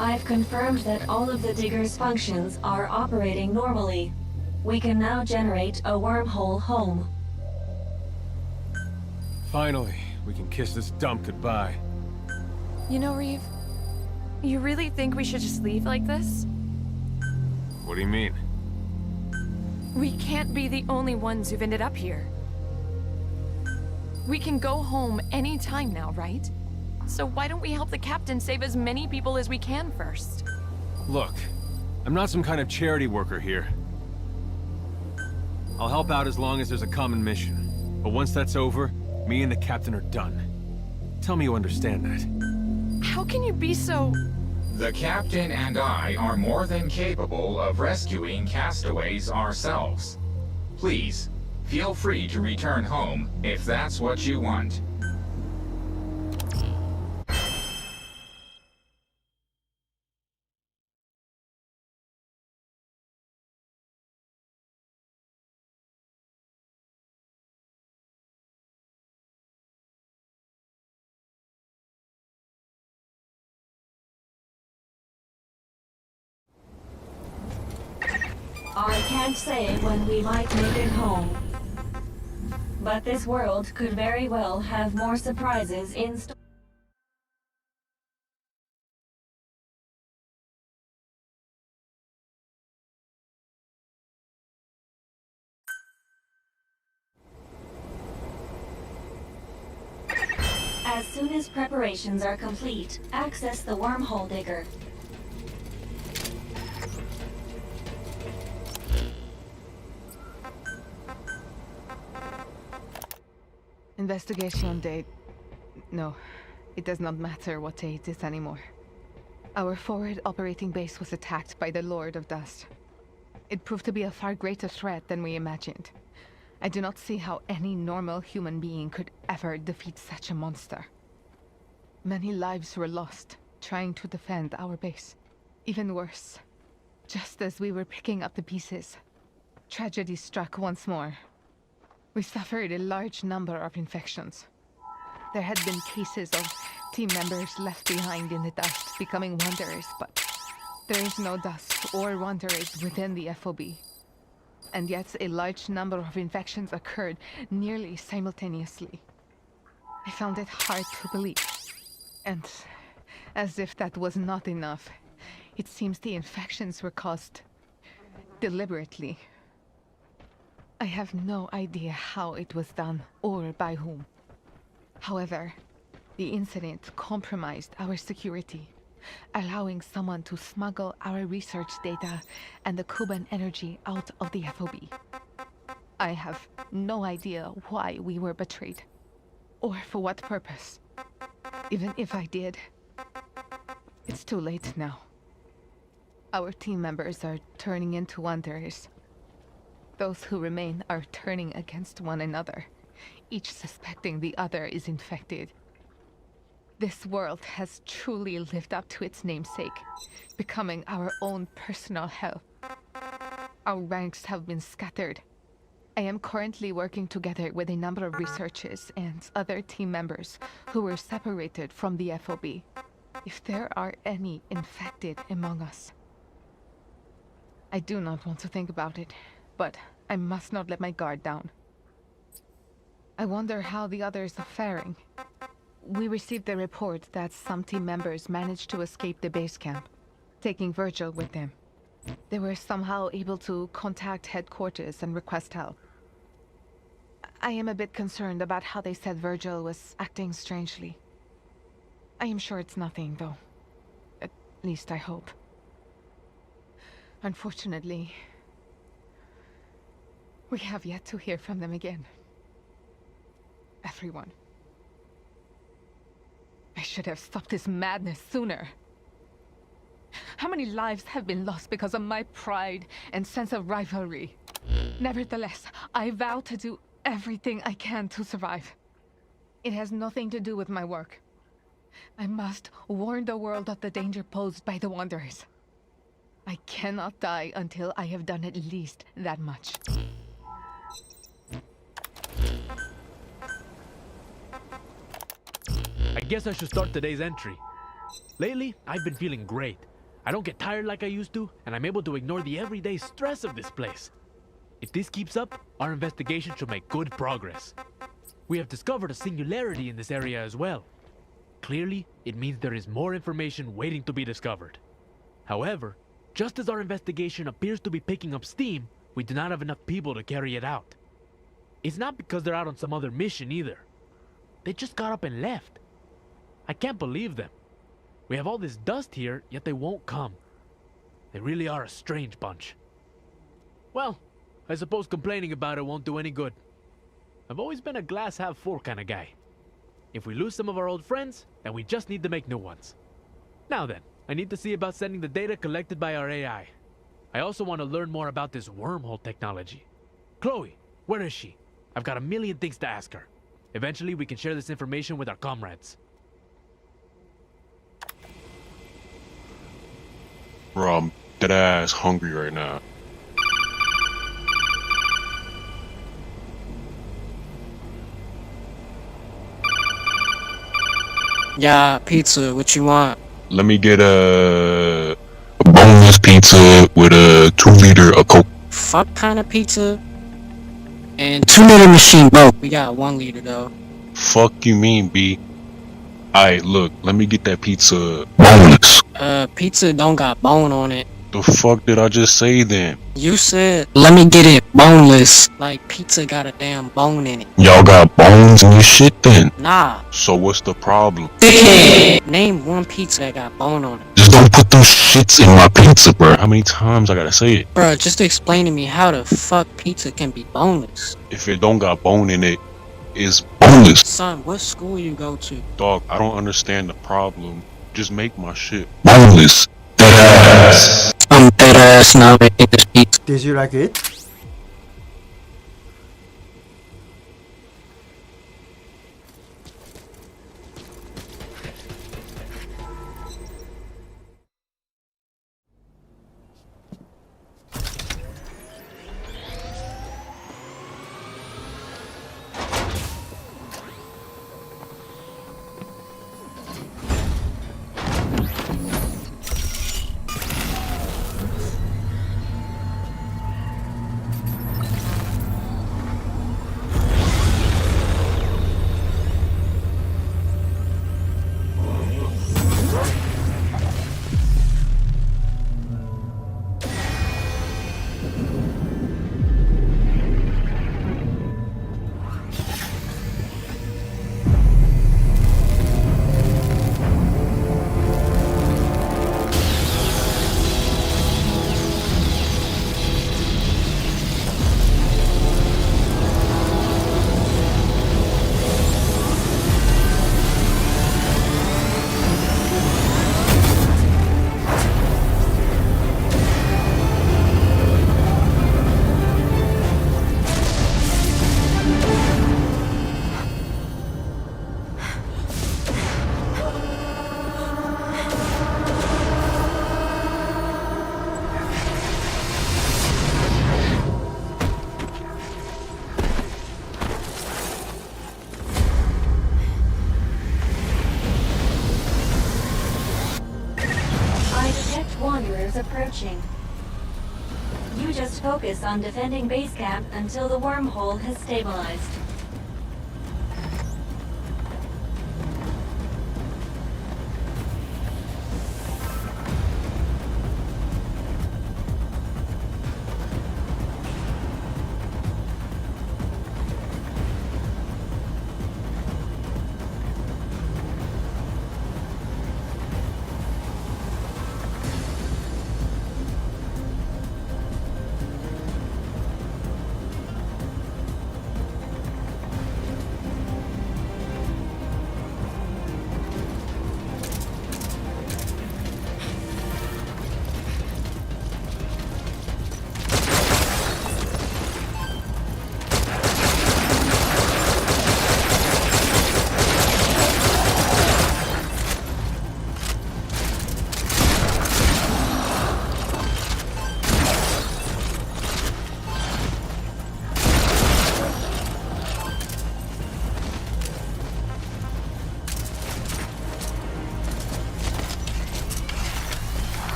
I've confirmed that all of the digger's functions are operating normally. We can now generate a wormhole home. Finally, we can kiss this dump goodbye. You know, Reeve, you really think we should just leave like this? What do you mean? We can't be the only ones who've ended up here. We can go home any time now, right? So why don't we help the captain save as many people as we can first? Look, I'm not some kind of charity worker here. I'll help out as long as there's a common mission. But once that's over, me and the captain are done. Tell me you understand that. How can you be so... The captain and I are more than capable of rescuing castaways ourselves. Please, feel free to return home if that's what you want. I can't say when we might make it home. But this world could very well have more surprises in store. As soon as preparations are complete, access the wormhole digger. Investigation date. No, it does not matter what day it is anymore. Our forward operating base was attacked by the Lord of Dust. It proved to be a far greater threat than we imagined. I do not see how any normal human being could ever defeat such a monster. Many lives were lost trying to defend our base. Even worse, just as we were picking up the pieces, tragedy struck once more. We suffered a large number of infections. There had been cases of team members left behind in the dust becoming wanderers, but there is no dust or wanderers within the FOB. And yet a large number of infections occurred nearly simultaneously. I found it hard to believe. And as if that was not enough, it seems the infections were caused deliberately. I have no idea how it was done or by whom. However, the incident compromised our security, allowing someone to smuggle our research data and the Cuban energy out of the FOB. I have no idea why we were betrayed, or for what purpose. Even if I did, it's too late now. Our team members are turning into wanderers. Those who remain are turning against one another, each suspecting the other is infected. This world has truly lived up to its namesake, becoming our own personal hell. Our ranks have been scattered. I am currently working together with a number of researchers and other team members who were separated from the FOB. If there are any infected among us, I do not want to think about it, but I must not let my guard down. I wonder how the others are faring. We received a report that some team members managed to escape the base camp, taking Virgil with them. They were somehow able to contact headquarters and request help. I am a bit concerned about how they said Virgil was acting strangely. I am sure it's nothing, though. At least I hope. Unfortunately, we have yet to hear from them again. Everyone. I should have stopped this madness sooner. How many lives have been lost because of my pride and sense of rivalry? Nevertheless, I vow to do everything I can to survive. It has nothing to do with my work. I must warn the world of the danger posed by the Wanderers. I cannot die until I have done at least that much. I guess I should start today's entry. Lately, I've been feeling great. I don't get tired like I used to, and I'm able to ignore the everyday stress of this place. If this keeps up, our investigation should make good progress. We have discovered a singularity in this area as well. Clearly, it means there is more information waiting to be discovered. However, just as our investigation appears to be picking up steam, we do not have enough people to carry it out. It's not because they're out on some other mission either. They just got up and left. I can't believe them. We have all this dust here, yet they won't come. They really are a strange bunch. Well, I suppose complaining about it won't do any good. I've always been a glass half full kind of guy. If we lose some of our old friends, then we just need to make new ones. Now then, I need to see about sending the data collected by our AI. I also want to learn more about this wormhole technology. Chloe, where is she? I've got a million things to ask her. Eventually, we can share this information with our comrades. Bro, I'm dead ass hungry right now. Yeah, pizza, what you want? Let me get a boneless pizza with a 2-liter of Coke. Fuck kind of pizza? And 2-liter machine, bro. We got 1 liter though. Fuck you mean, B? Alright, look, let me get that pizza boneless. Pizza don't got bone on it. The fuck did I just say then? You said, let me get it boneless. Like pizza got a damn bone in it. Y'all got bones in your shit then? Nah. So what's the problem? Name one pizza that got bone on it. Just don't put them shits in my pizza, bro. How many times I gotta say it? Bro, just explain to me how the fuck pizza can be boneless. If it don't got bone in it, it's boneless. Son, what school you go to? Dog, I don't understand the problem. Just make my shit boneless. Dead ass. I'm dead ass now making this pizza. Did you like it? Wanderers approaching. You just focus on defending base camp until the wormhole has stabilized.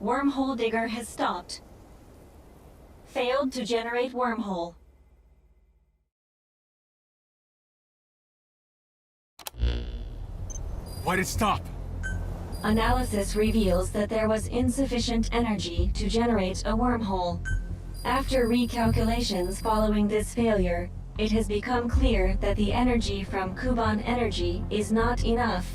Wormhole digger has stopped. Failed to generate wormhole. Why'd it stop? Analysis reveals that there was insufficient energy to generate a wormhole. After recalculations following this failure, it has become clear that the energy from Kuban energy is not enough.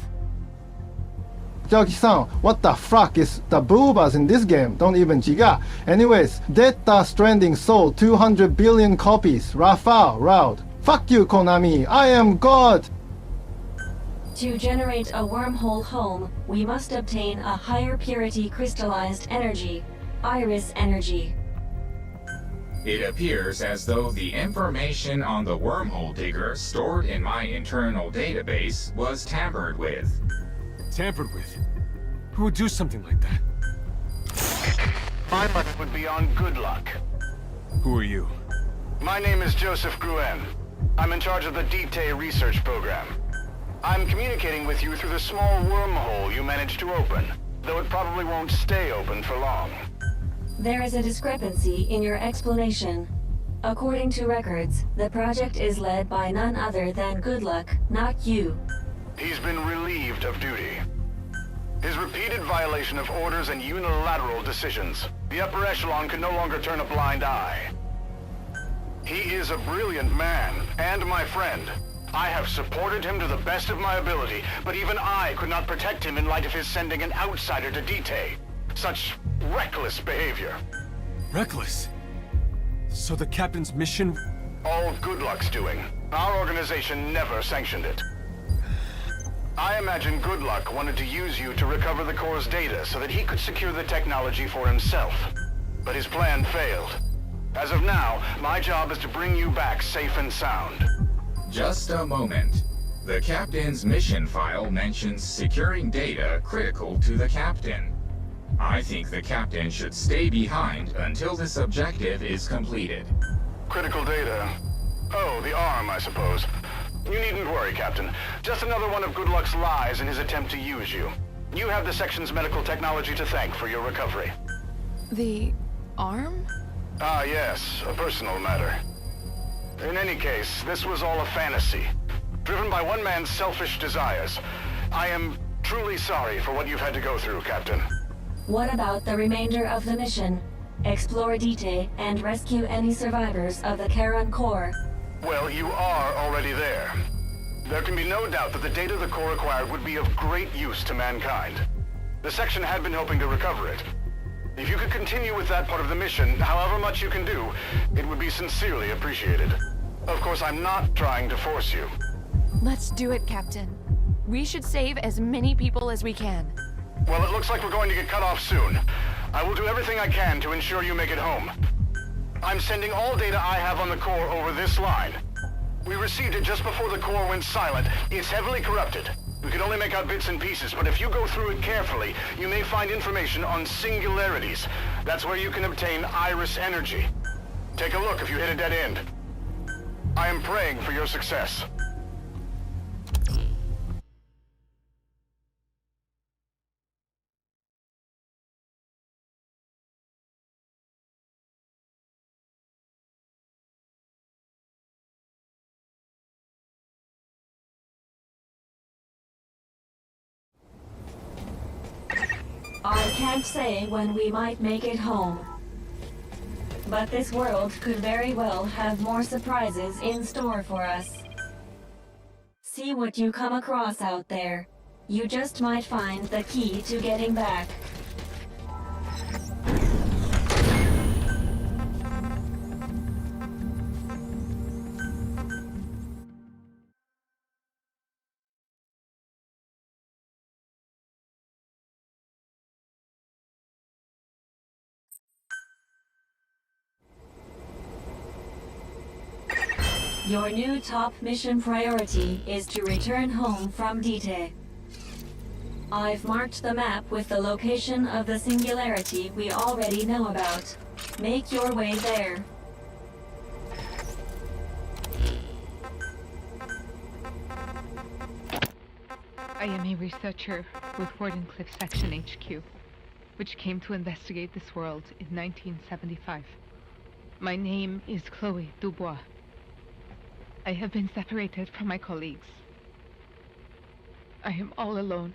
Joki-san, what the fuck is the boobas in this game? Don't even jiga. Anyways, Death Stranding sold 200 billion copies. Rafale, Round. Fuck you, Konami. I am God. To generate a wormhole home, we must obtain a higher purity crystallized energy, Iris energy. It appears as though the information on the wormhole digger stored in my internal database was tampered with. Tampered with? Who would do something like that? My money would be on good luck. Who are you? My name is Joseph Gruen. I'm in charge of the Dite research program. I'm communicating with you through the small wormhole you managed to open, though it probably won't stay open for long. There is a discrepancy in your explanation. According to records, the project is led by none other than Goodluck, not you. He's been relieved of duty. His repeated violation of orders and unilateral decisions, the upper echelon can no longer turn a blind eye. He is a brilliant man, and my friend. I have supported him to the best of my ability, but even I could not protect him in light of his sending an outsider to Dite. Such reckless behavior. Reckless? So the captain's mission? All Goodluck's doing. Our organization never sanctioned it. I imagine Goodluck wanted to use you to recover the Corps' data so that he could secure the technology for himself. But his plan failed. As of now, my job is to bring you back safe and sound. Just a moment. The captain's mission file mentions securing data critical to the captain. I think the captain should stay behind until this objective is completed. Critical data? Oh, the arm, I suppose. You needn't worry, Captain. Just another one of Goodluck's lies in his attempt to use you. You have the section's medical technology to thank for your recovery. The arm? Ah, yes, a personal matter. In any case, this was all a fantasy, driven by one man's selfish desires. I am truly sorry for what you've had to go through, Captain. What about the remainder of the mission? Explore Dite and rescue any survivors of the Charon Corps. Well, you are already there. There can be no doubt that the data the Corps acquired would be of great use to mankind. The section had been hoping to recover it. If you could continue with that part of the mission, however much you can do, it would be sincerely appreciated. Of course, I'm not trying to force you. Let's do it, Captain. We should save as many people as we can. Well, it looks like we're going to get cut off soon. I will do everything I can to ensure you make it home. I'm sending all data I have on the Corps over this line. We received it just before the Corps went silent. It's heavily corrupted. We can only make out bits and pieces, but if you go through it carefully, you may find information on singularities. That's where you can obtain Iris energy. Take a look if you hit a dead end. I am praying for your success. I can't say when we might make it home. But this world could very well have more surprises in store for us. See what you come across out there. You just might find the key to getting back. Your new top mission priority is to return home from Dite. I've marked the map with the location of the singularity we already know about. Make your way there. I am a researcher with Wardenclyffe Section HQ. which came to investigate this world in 1975. My name is Chloe Dubois. I have been separated from my colleagues. I am all alone.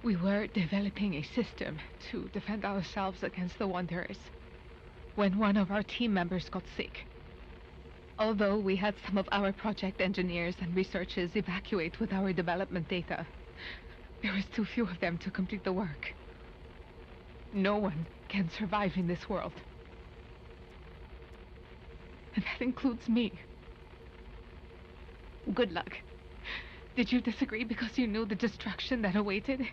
We were developing a system to defend ourselves against the Wanderers when one of our team members got sick. Although we had some of our project engineers and researchers evacuate with our development data, there was too few of them to complete the work. No one can survive in this world. And that includes me. Good luck. Did you disagree because you knew the destruction that awaited?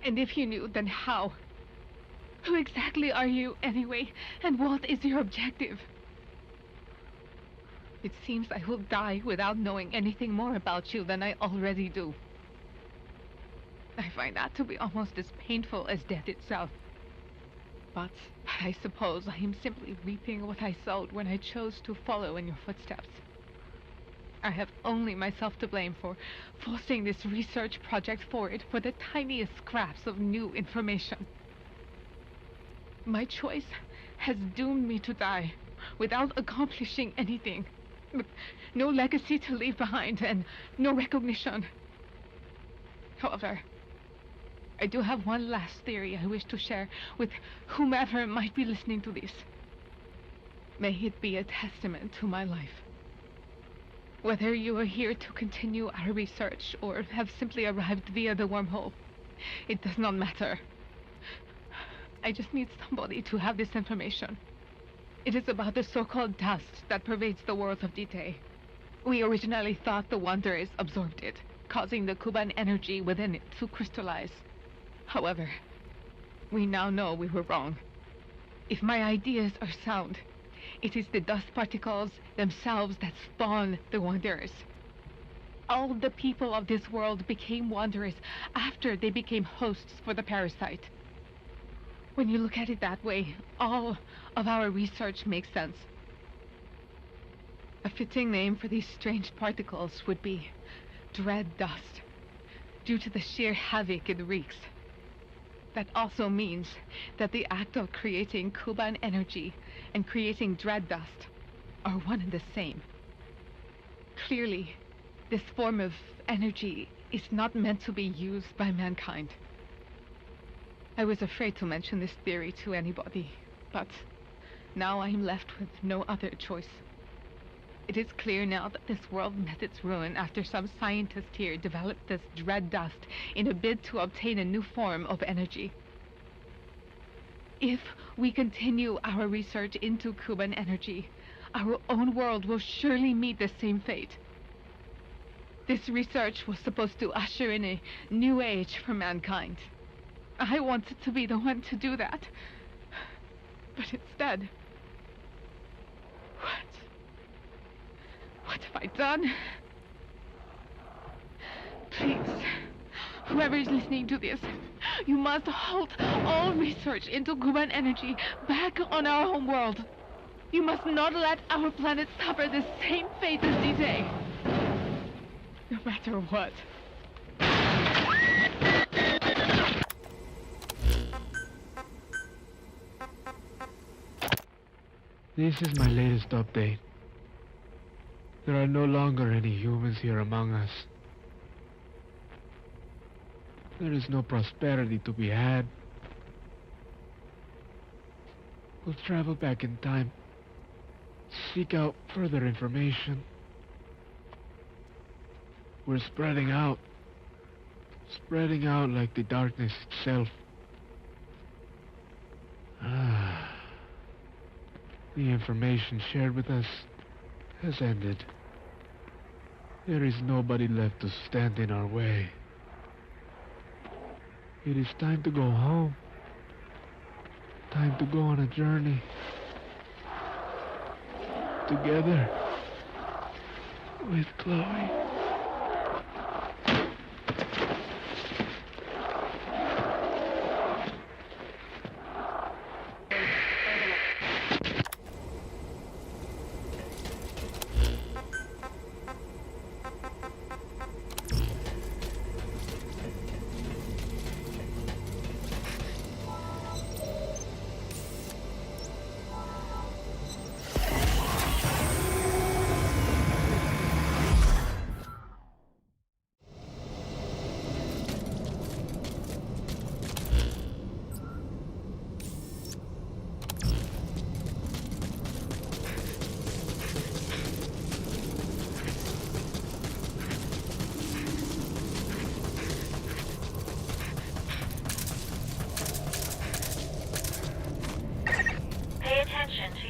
And if you knew, then how? Who exactly are you, anyway? And what is your objective? It seems I will die without knowing anything more about you than I already do. I find that to be almost as painful as death itself. But I suppose I am simply reaping what I sowed when I chose to follow in your footsteps. I have only myself to blame for forcing this research project forward for the tiniest scraps of new information. My choice has doomed me to die without accomplishing anything. No legacy to leave behind and no recognition. However, I do have one last theory I wish to share with whomever might be listening to this. May it be a testament to my life. Whether you are here to continue our research or have simply arrived via the wormhole, it does not matter. I just need somebody to have this information. It is about the so-called dust that pervades the world of Dite. We originally thought the Wanderers absorbed it, causing the Kuban energy within it to crystallize. However, we now know we were wrong. If my ideas are sound, it is the dust particles themselves that spawn the Wanderers. All the people of this world became Wanderers after they became hosts for the parasite. When you look at it that way, all of our research makes sense. A fitting name for these strange particles would be Dread Dust, due to the sheer havoc it wreaks. That also means that the act of creating Kuban energy and creating Dread Dust are one and the same. Clearly, this form of energy is not meant to be used by mankind. I was afraid to mention this theory to anybody, but now I am left with no other choice. It is clear now that this world met its ruin after some scientist here developed this dread dust in a bid to obtain a new form of energy. If we continue our research into Kuban energy, our own world will surely meet the same fate. This research was supposed to usher in a new age for mankind. I wanted to be the one to do that. But instead... What have I done? Please, whoever is listening to this, you must halt all research into Kuban energy back on our home world. You must not let our planet suffer the same fate as Dite. No matter what. This is my latest update. There are no longer any humans here among us. There is no prosperity to be had. We'll travel back in time, seek out further information. We're spreading out like the darkness itself. The information shared with us has ended. There is nobody left to stand in our way. It is time to go home. Time to go on a journey. Together with Chloe.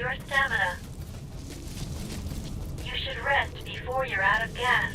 your stamina. You should rest before you're out of gas.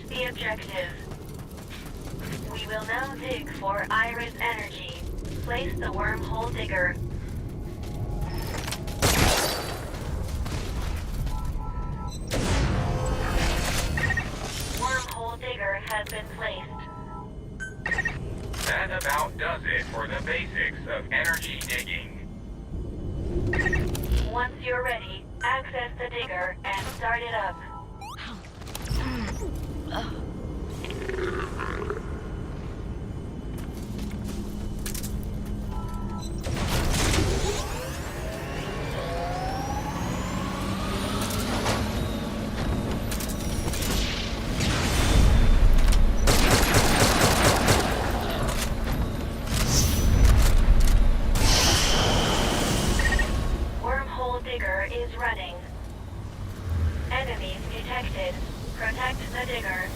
The objective. We will now dig for Iris energy. Place the wormhole digger. Wormhole digger has been placed. That about does it for the basics of energy digging. Once you're ready, access the digger and start it up. Wormhole digger is running. Enemies detected. Protect the digger.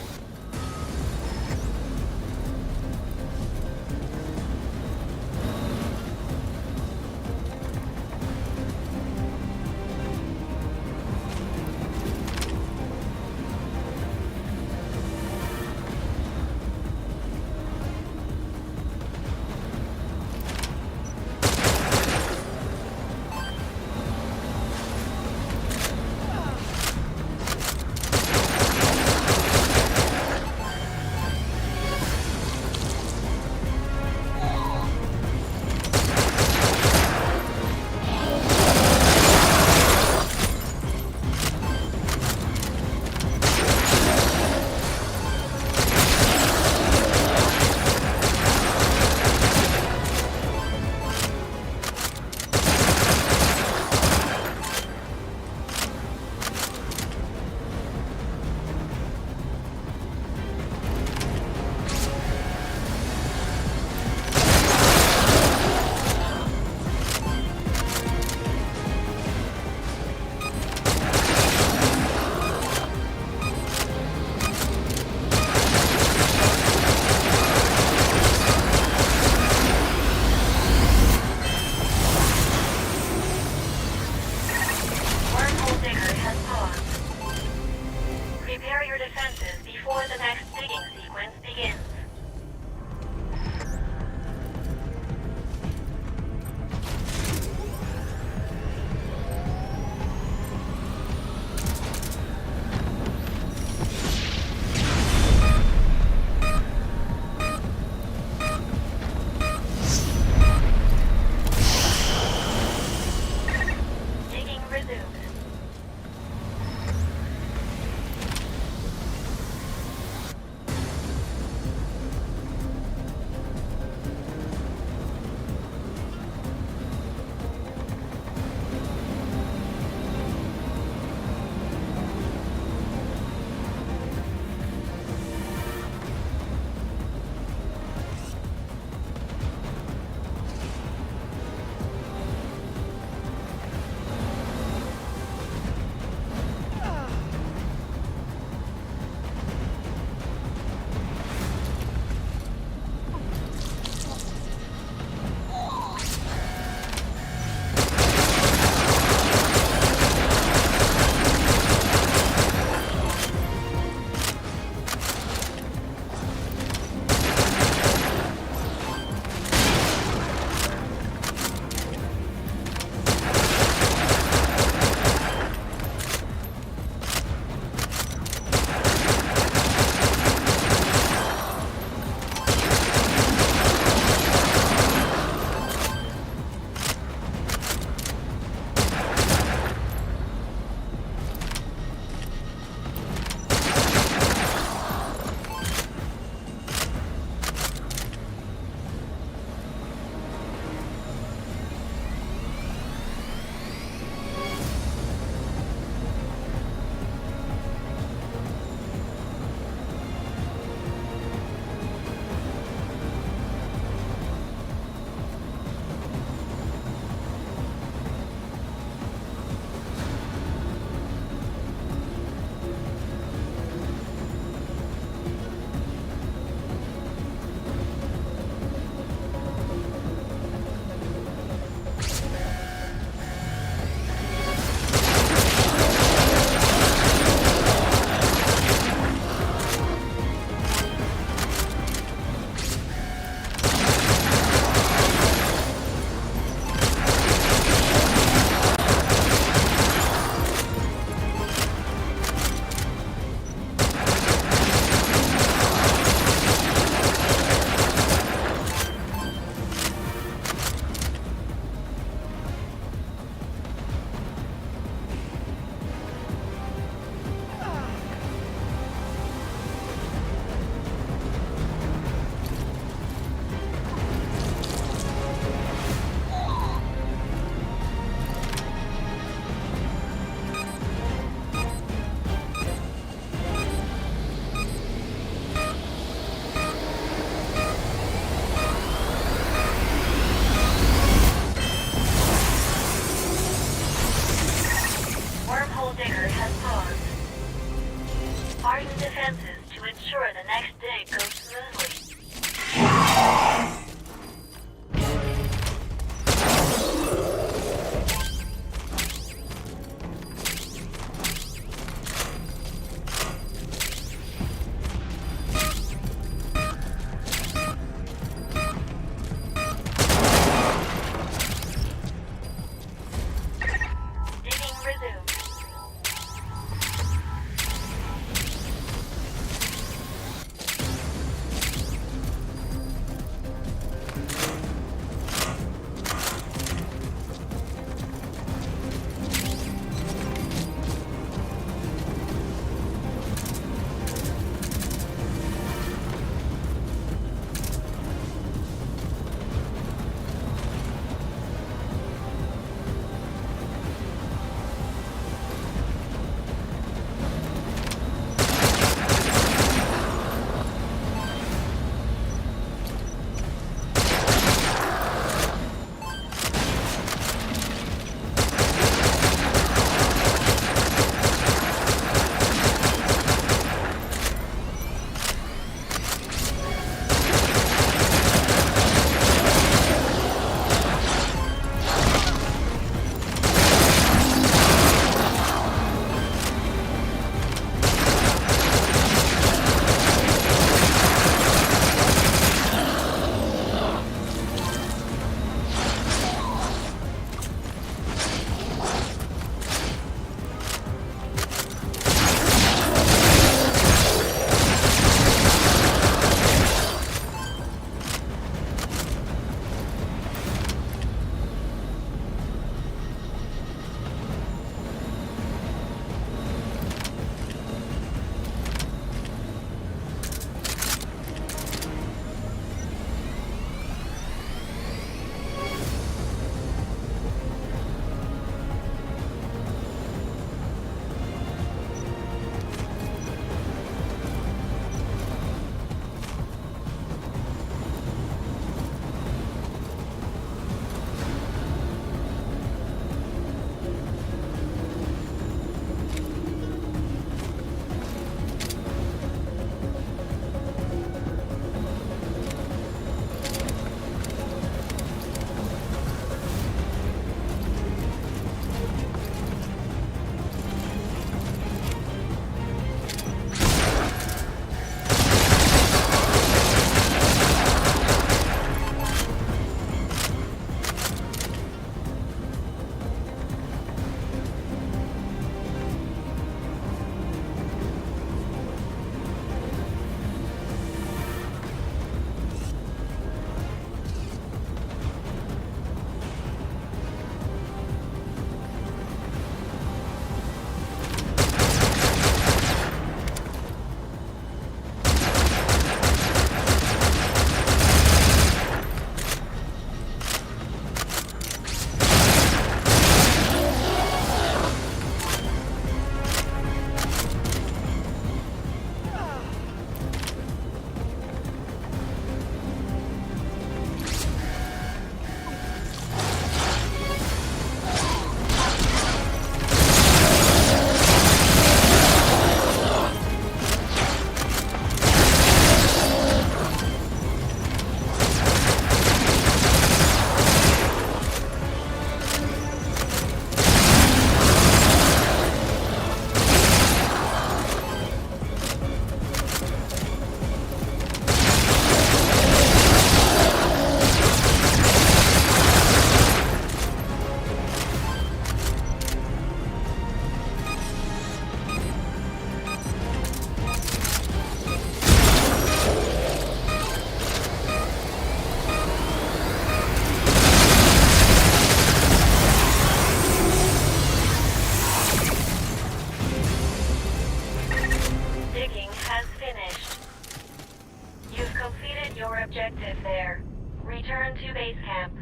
spotted your objective there. Return to base camp.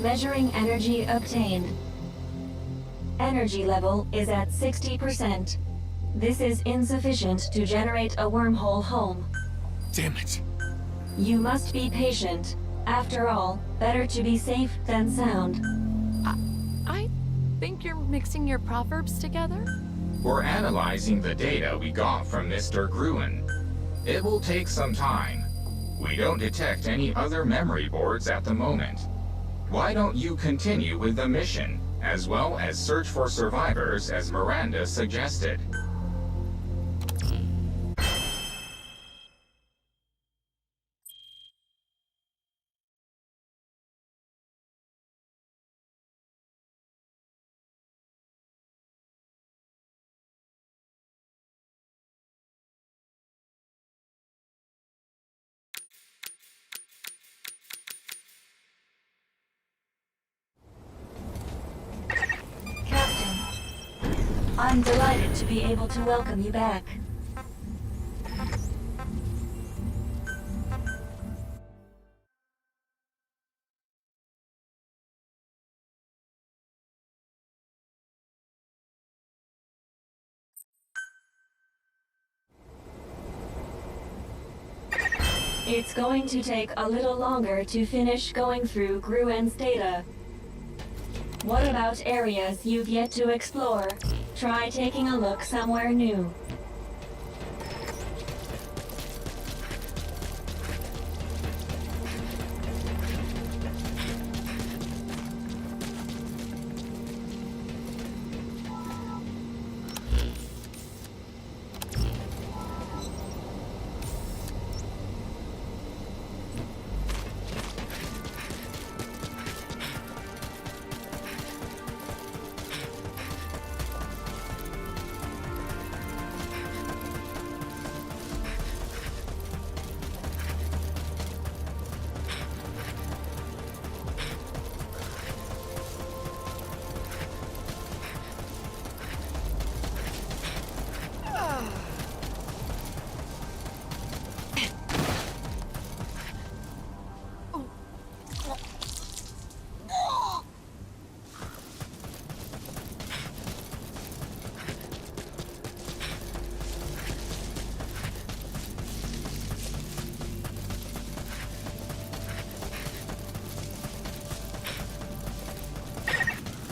Measuring energy obtained. Energy level is at 60%. This is insufficient to generate a wormhole home. Damn it. You must be patient. After all, better to be safe than sound. I think you're mixing your proverbs together? We're analyzing the data we got from Mr. Gruen. It will take some time. We don't detect any other memory boards at the moment. Why don't you continue with the mission, as well as search for survivors as Miranda suggested? I'm delighted to be able to welcome you back. It's going to take a little longer to finish going through Gruen's data. What about areas you've yet to explore? Try taking a look somewhere new.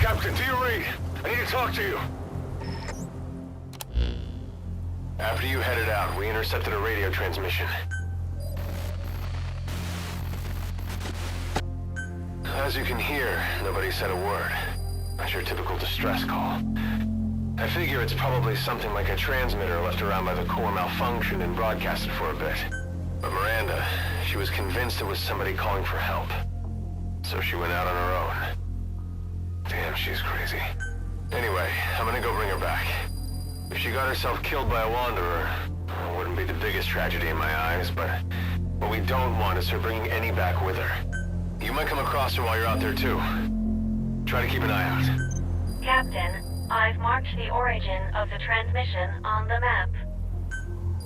Captain, do you read? I need to talk to you. After you headed out, we intercepted a radio transmission. As you can hear, nobody said a word. That's your typical distress call. I figure it's probably something like a transmitter left around by the core malfunctioned and broadcasted for a bit. But Miranda, she was convinced it was somebody calling for help. So she went out on her own. Damn, she's crazy. Anyway, I'm gonna go bring her back. If she got herself killed by a wanderer, it wouldn't be the biggest tragedy in my eyes, but what we don't want is her bringing any back with her. You might come across her while you're out there too. Try to keep an eye out. Captain, I've marked the origin of the transmission on the map.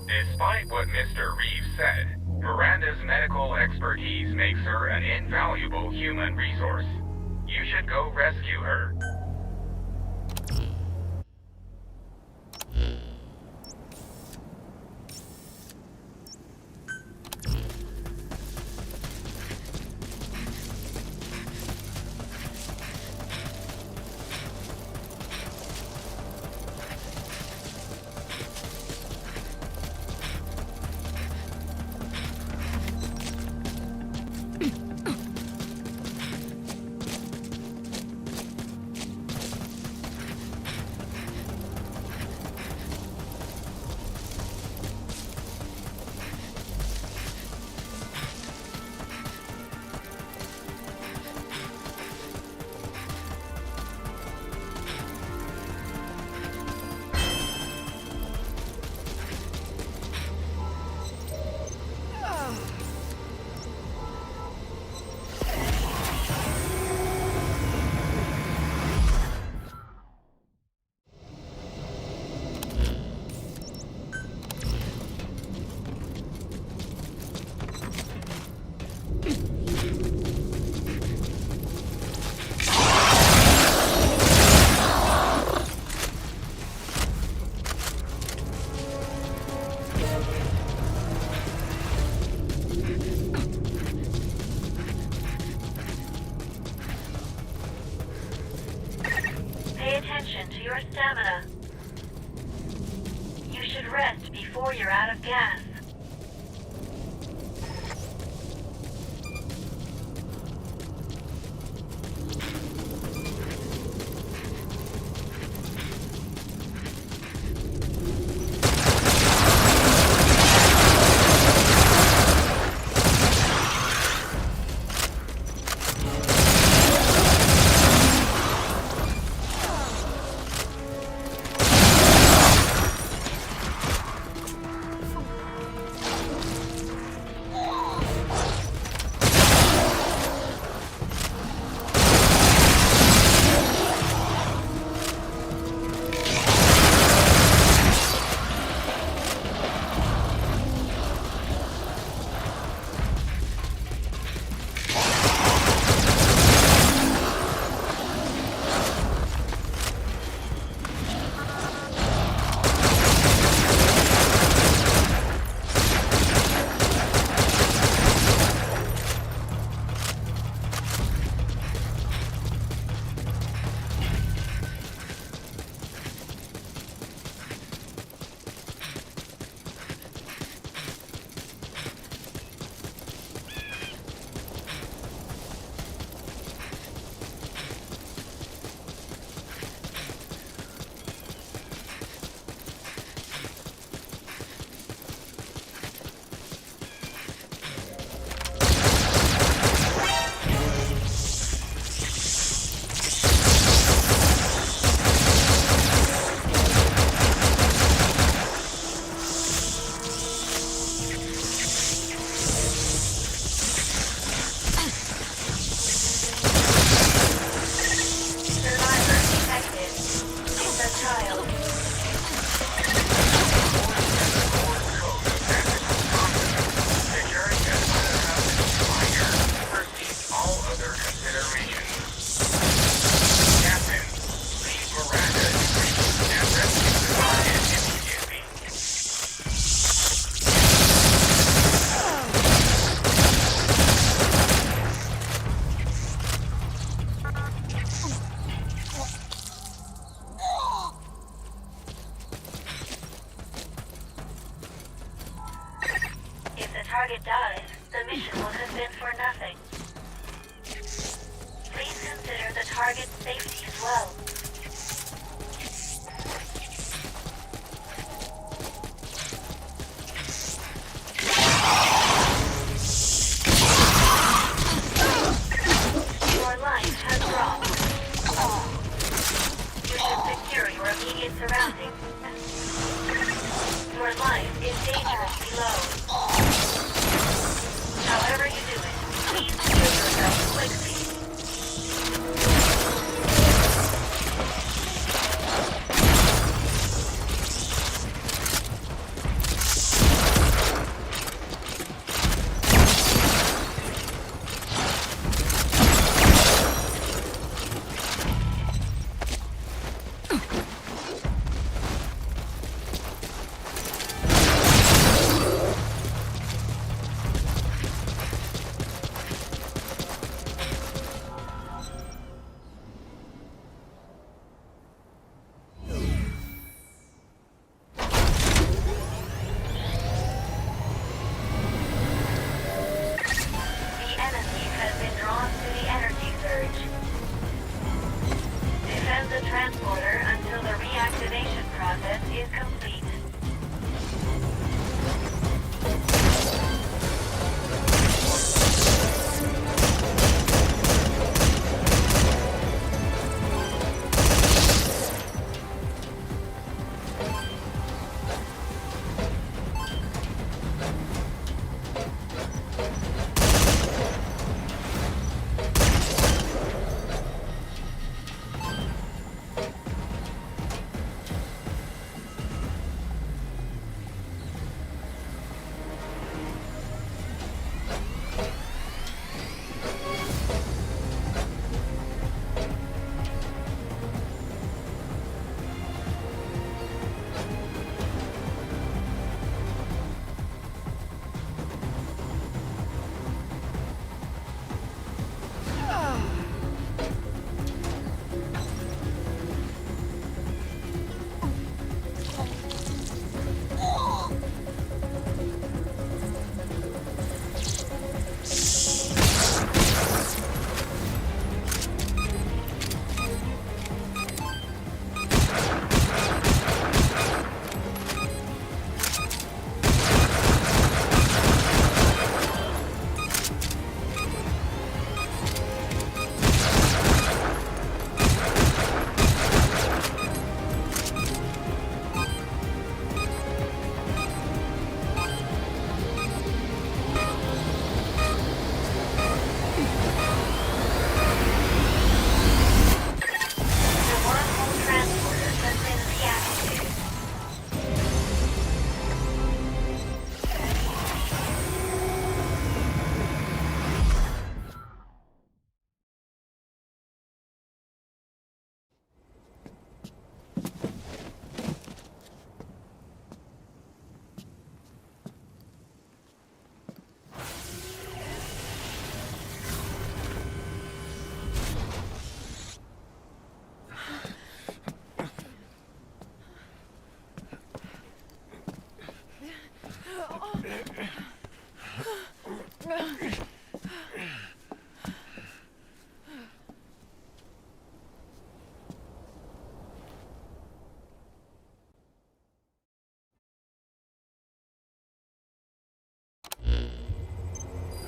Despite what Mr. Reeves said, Miranda's medical expertise makes her an invaluable human resource. You should go rescue her. stamina. You should rest before you're out of gas. target dies, the mission will have been for nothing. Please consider the target's safety as well. Your life has dropped. You should secure your immediate surroundings. Your life is dangerously low. However you do it, please kill yourself quickly.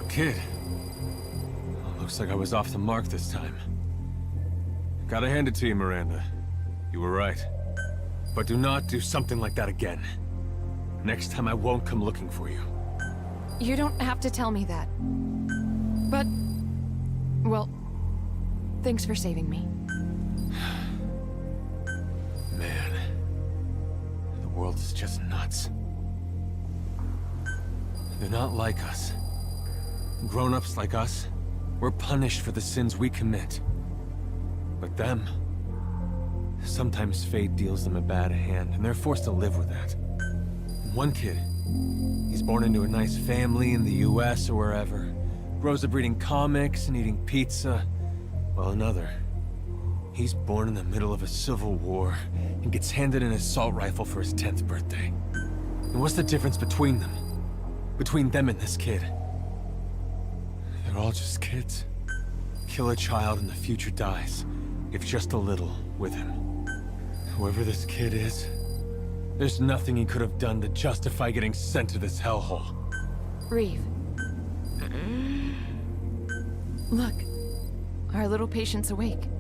Kid. Looks like I was off the mark this time. Gotta hand it to you, Miranda. You were right. But do not do something like that again. Next time I won't come looking for you. You don't have to tell me that. But, well, thanks for saving me. Man, the world is just nuts. They're not like us. Grown-ups like us, we're punished for the sins we commit. But them, sometimes fate deals them a bad hand, and they're forced to live with that. One kid, he's born into a nice family in the US or wherever, grows up reading comics and eating pizza, while another, he's born in the middle of a civil war and gets handed an assault rifle for his 10th birthday. And what's the difference between them? Between them and this kid? They're all just kids. Kill a child and the future dies, if just a little, with him. Whoever this kid is, there's nothing he could have done to justify getting sent to this hellhole. Reeve. Look, our little patient's awake.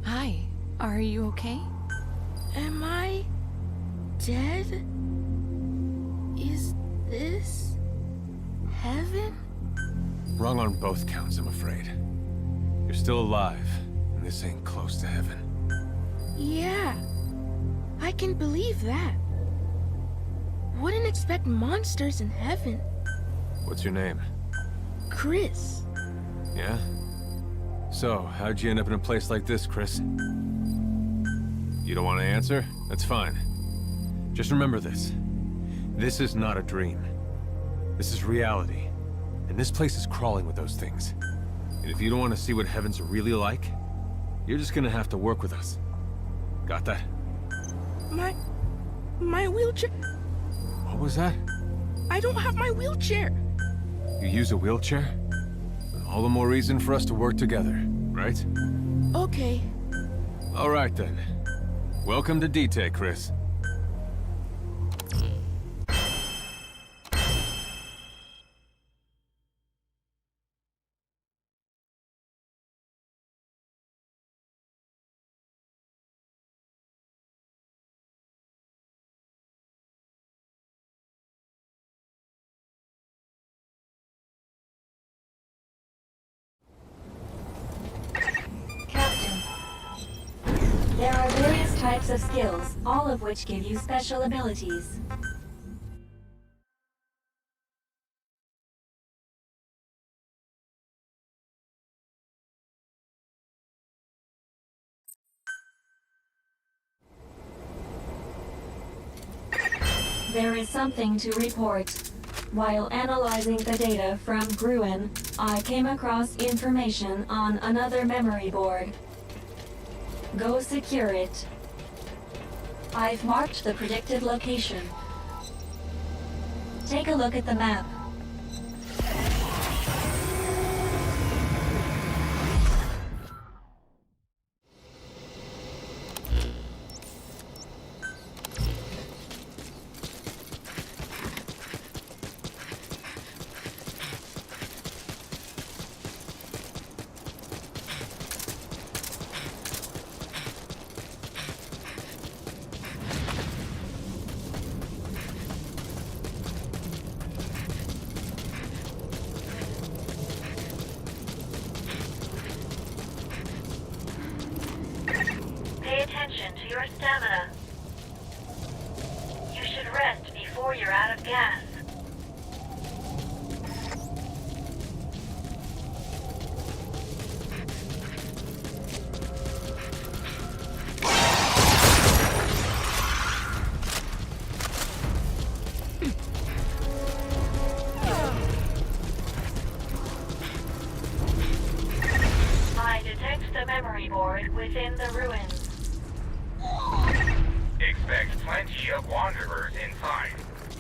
Hi, are you okay? Am I dead? Is this heaven? Wrong on both counts, I'm afraid. You're still alive, and this ain't close to heaven. Yeah, I can believe that. Wouldn't expect monsters in heaven. What's your name? Chris. Yeah? So, how'd you end up in a place like this, Chris? You don't want to answer? That's fine. Just remember this. This is not a dream. This is reality. And this place is crawling with those things. And if you don't want to see what heaven's really like, you're just gonna have to work with us. Got that? My wheelchair. What was that? I don't have my wheelchair. You use a wheelchair? All the more reason for us to work together, right? Okay. All right then. Welcome to Dite, Chris. There are various types of skills, all of which give you special abilities. There is something to report. While analyzing the data from Gruen, I came across information on another memory board. Go secure it. I've marked the predicted location. Take a look at the map. Pay attention to your stamina. You should rest before you're out of gas. I detect the memory board within the ruins. Expect plenty of wanderers inside.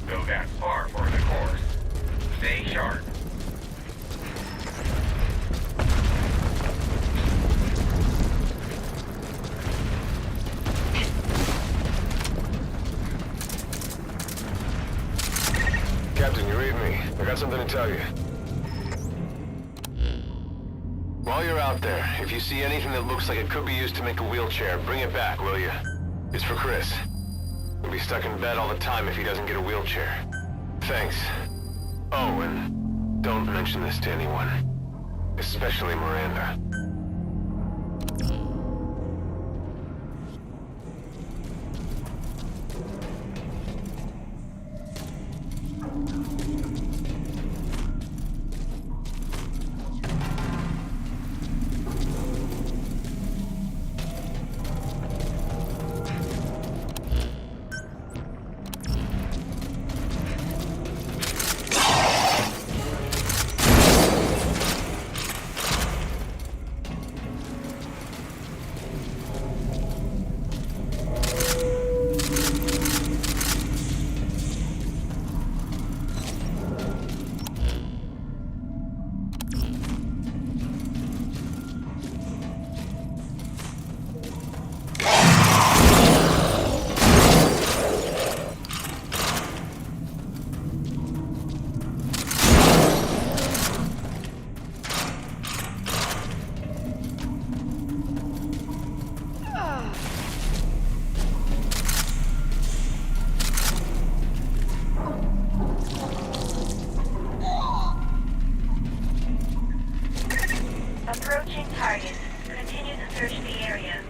though that's far for the course. Stay sharp. Captain, you read me. I got something to tell you. While you're out there, if you see anything that looks like it could be used to make a wheelchair, bring it back, will you? It's for Chris. He'll be stuck in bed all the time if he doesn't get a wheelchair. Thanks. Oh, and don't mention this to anyone. Especially Miranda. Approaching target. Continue to search the area.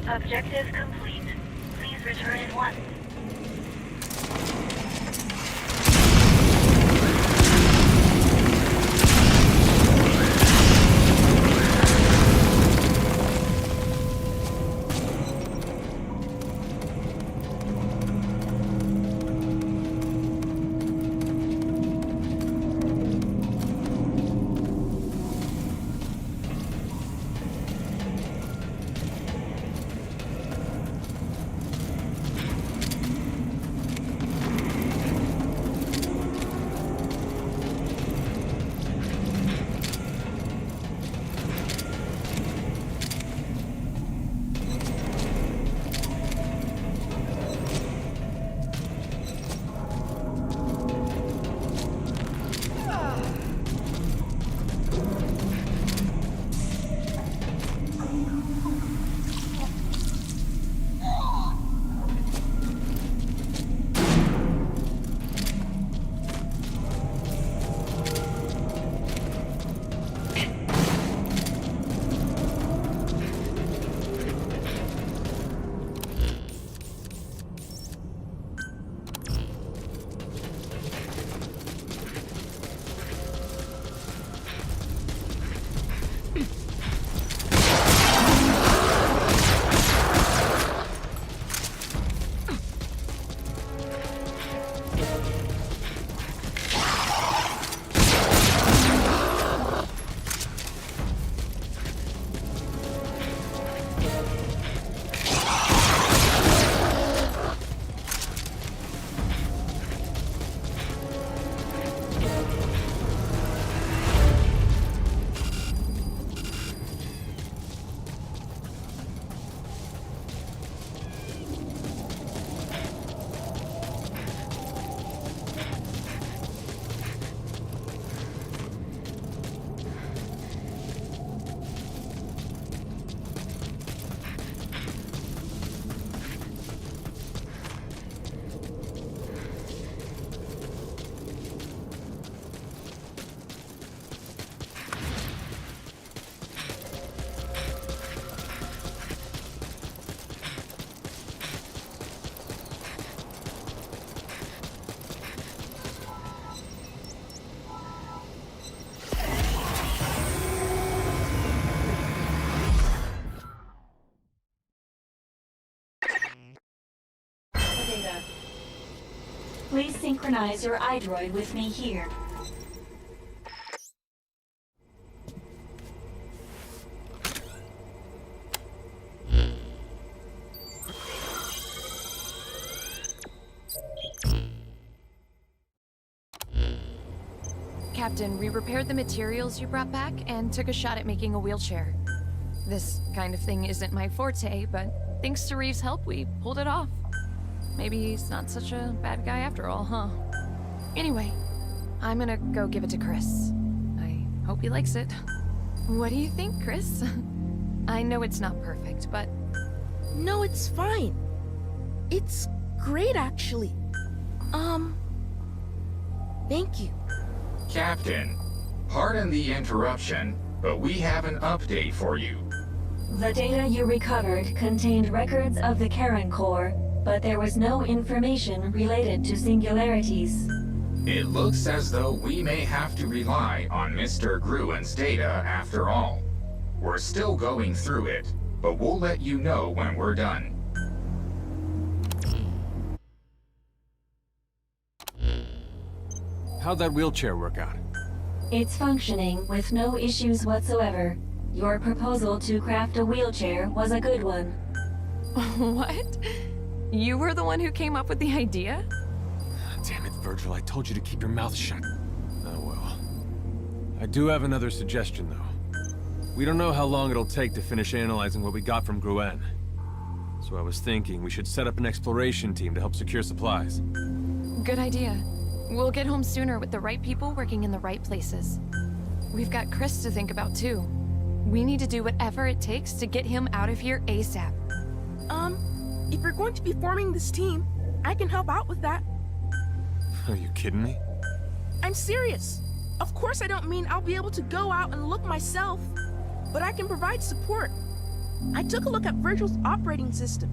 Objective complete. Please return at once. Please synchronize your iDroid with me here. Captain, we repaired the materials you brought back and took a shot at making a wheelchair. This kind of thing isn't my forte, but thanks to Reeves' help, we pulled it off. Maybe he's not such a bad guy after all, huh? Anyway, I'm gonna go give it to Chris. I hope he likes it. What do you think, Chris? I know it's not perfect, but... No, it's fine. It's great, actually. Thank you. Captain, pardon the interruption, but we have an update for you. The data you recovered contained records of the Karen Core, but there was no information related to singularities. It looks as though we may have to rely on Mr. Gruen's data after all. We're still going through it, but we'll let you know when we're done. How'd that wheelchair work out? It's functioning with no issues whatsoever. Your proposal to craft a wheelchair was a good one. What? You were the one who came up with the idea? Damn it, Virgil, I told you to keep your mouth shut. Oh well. I do have another suggestion, though. We don't know how long it'll take to finish analyzing what we got from Gruen. So I was thinking we should set up an exploration team to help secure supplies. Good idea. We'll get home sooner with the right people working in the right places. We've got Chris to think about, too. We need to do whatever it takes to get him out of here ASAP. If you're going to be forming this team, I can help out with that. Are you kidding me? I'm serious. Of course I don't mean I'll be able to go out and look myself, but I can provide support. I took a look at Virgil's operating system.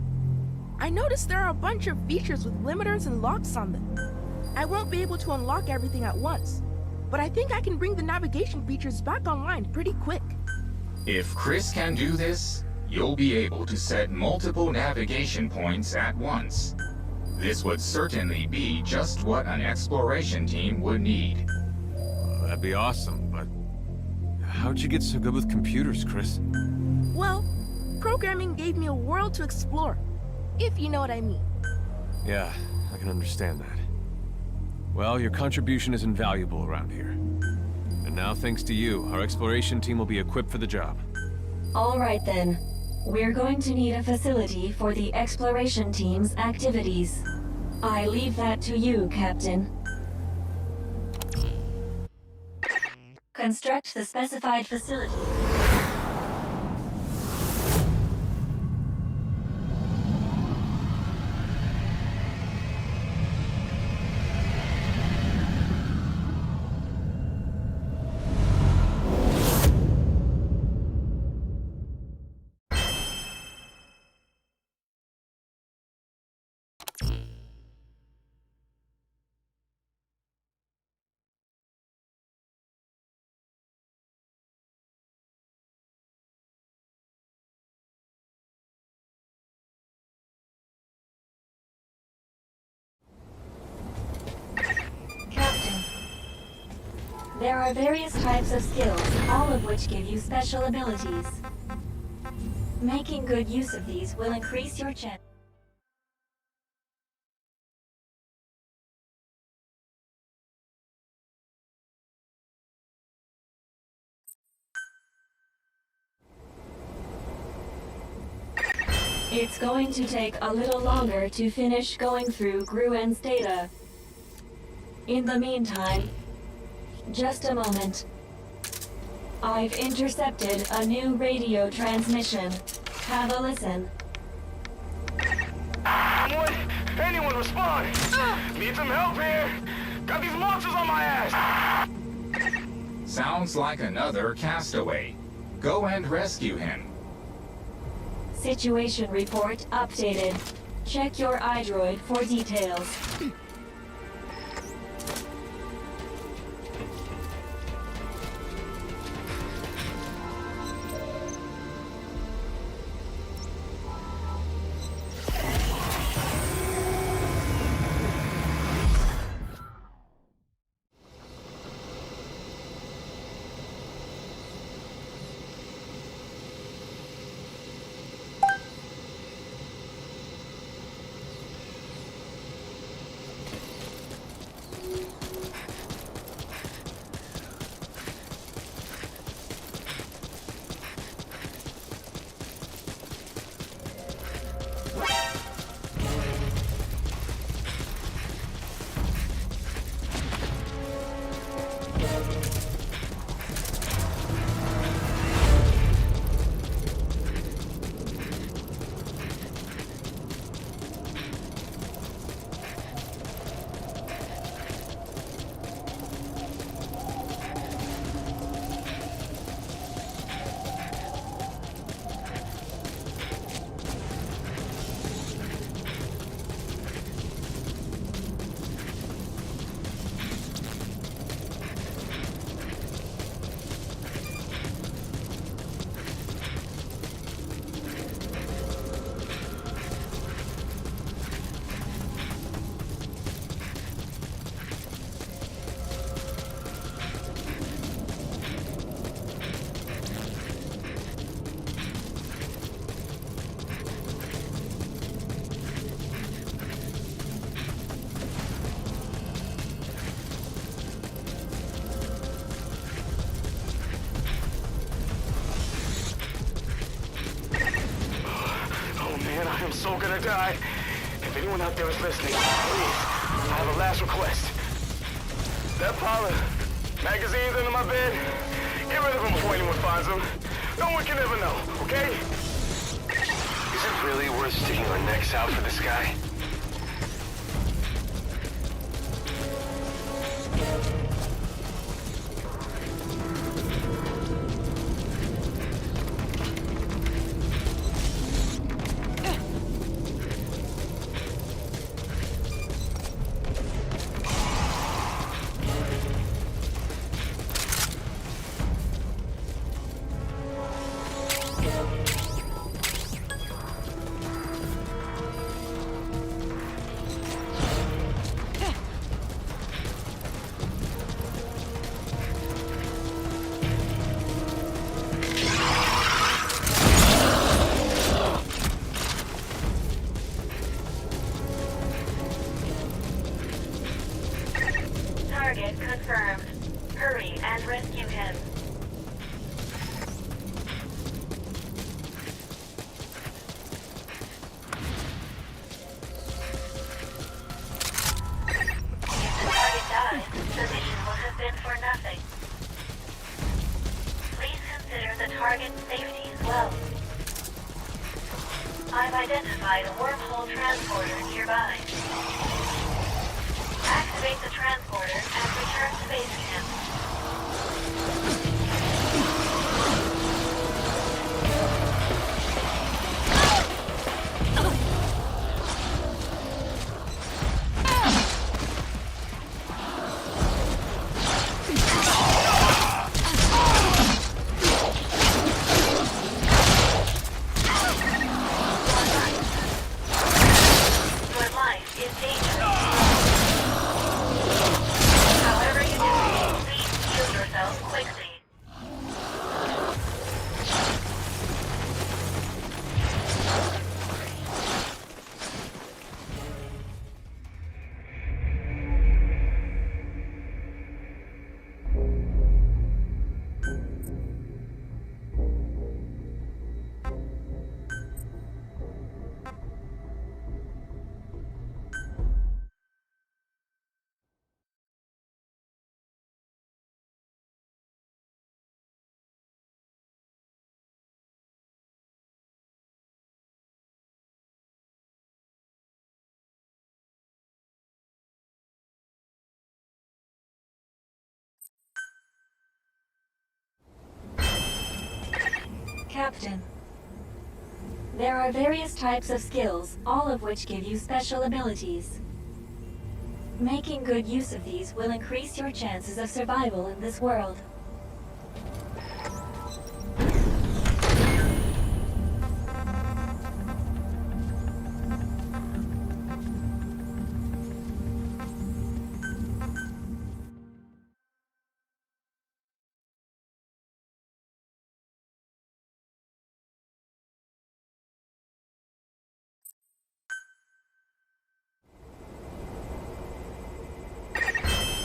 I noticed there are a bunch of features with limiters and locks on them. I won't be able to unlock everything at once, but I think I can bring the navigation features back online pretty quick. If Chris can do this, you'll be able to set multiple navigation points at once. This would certainly be just what an exploration team would need. Well, that'd be awesome, but how'd you get so good with computers, Chris? Well, programming gave me a world to explore, if you know what I mean. Yeah, I can understand that. Well, your contribution is invaluable around here. And now, thanks to you, our exploration team will be equipped for the job. All right then. We're going to need a facility for the exploration team's activities. I leave that to you, Captain. Construct the specified facility. There are various types of skills, all of which give you special abilities. Making good use of these will increase your chance. It's going to take a little longer to finish going through Gruen's data. In the meantime, just a moment. I've intercepted a new radio transmission. Have a listen. What? Anyone respond? Need some help here. Got these monsters on my ass. Sounds like another castaway. Go and rescue him. Situation report updated. Check your iDroid for details. die. If anyone out there is listening, please, I have a last request. That pile of magazines under my bed, get rid of them before anyone finds them. No one can ever know, okay? Is it really worth sticking our necks out for this guy? Target confirmed. Hurry and rescue him. If the target dies, the mission will have been for nothing. Please consider the target's safety as well. I've identified a wormhole transporter nearby. Activate the transporter and return to base camp. Your life is dangerous. However you do, please heal yourself quickly. Captain, there are various types of skills, all of which give you special abilities. Making good use of these will increase your chances of survival in this world.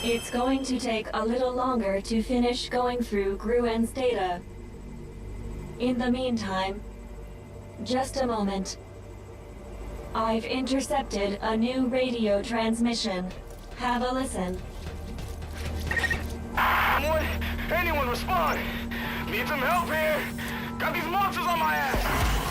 It's going to take a little longer to finish going through Gruen's data. In the meantime, just a moment. I've intercepted a new radio transmission. Have a listen. Anyone respond? Need some help here. Got these monsters on my ass.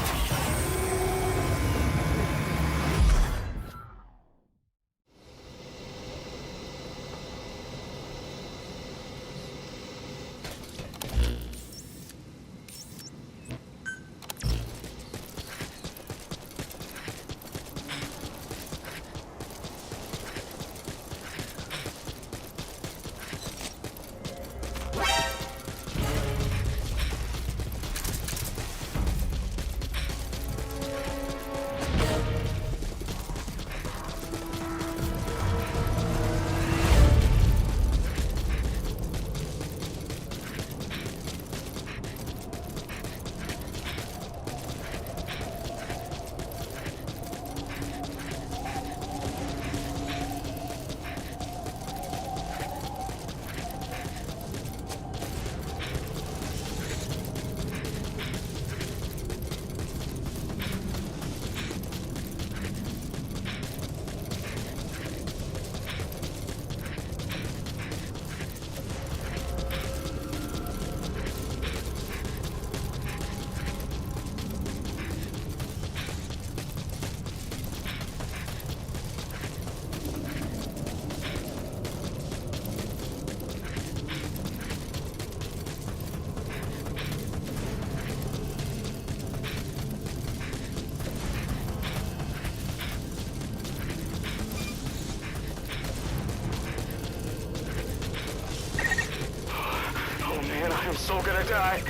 die.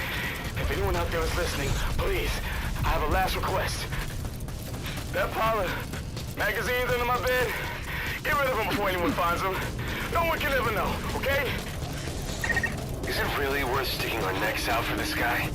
If anyone out there is listening, please, I have a last request. That pile of magazines under my bed, get rid of them before anyone finds them. No one can ever know, okay? Is it really worth sticking our necks out for this guy?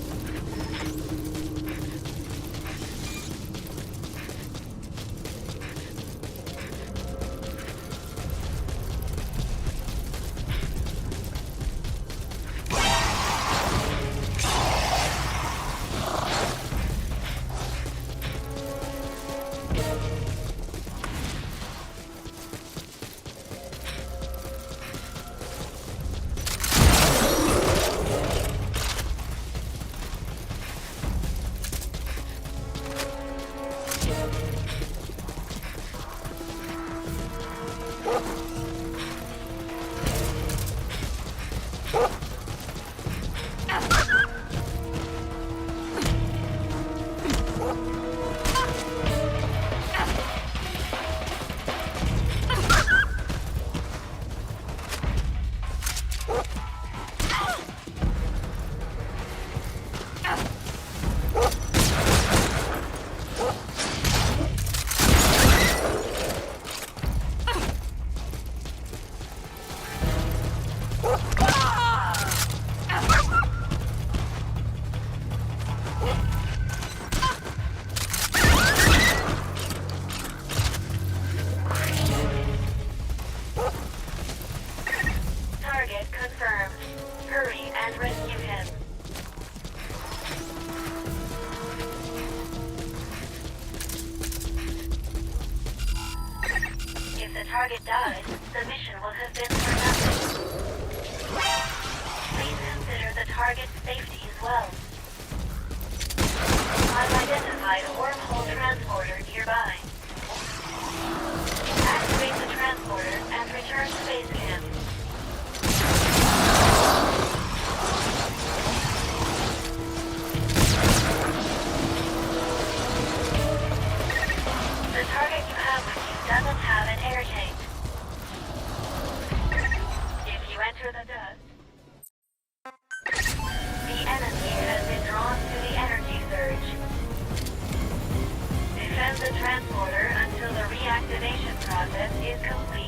target died, the mission will have been for nothing. Please consider the target's safety as well. I've identified a wormhole transporter nearby. Activate the transporter and return to base camp. The target you have with you doesn't have an air tank. If you enter the dust, the enemy has been drawn to the energy surge. Defend the transporter until the reactivation process is complete.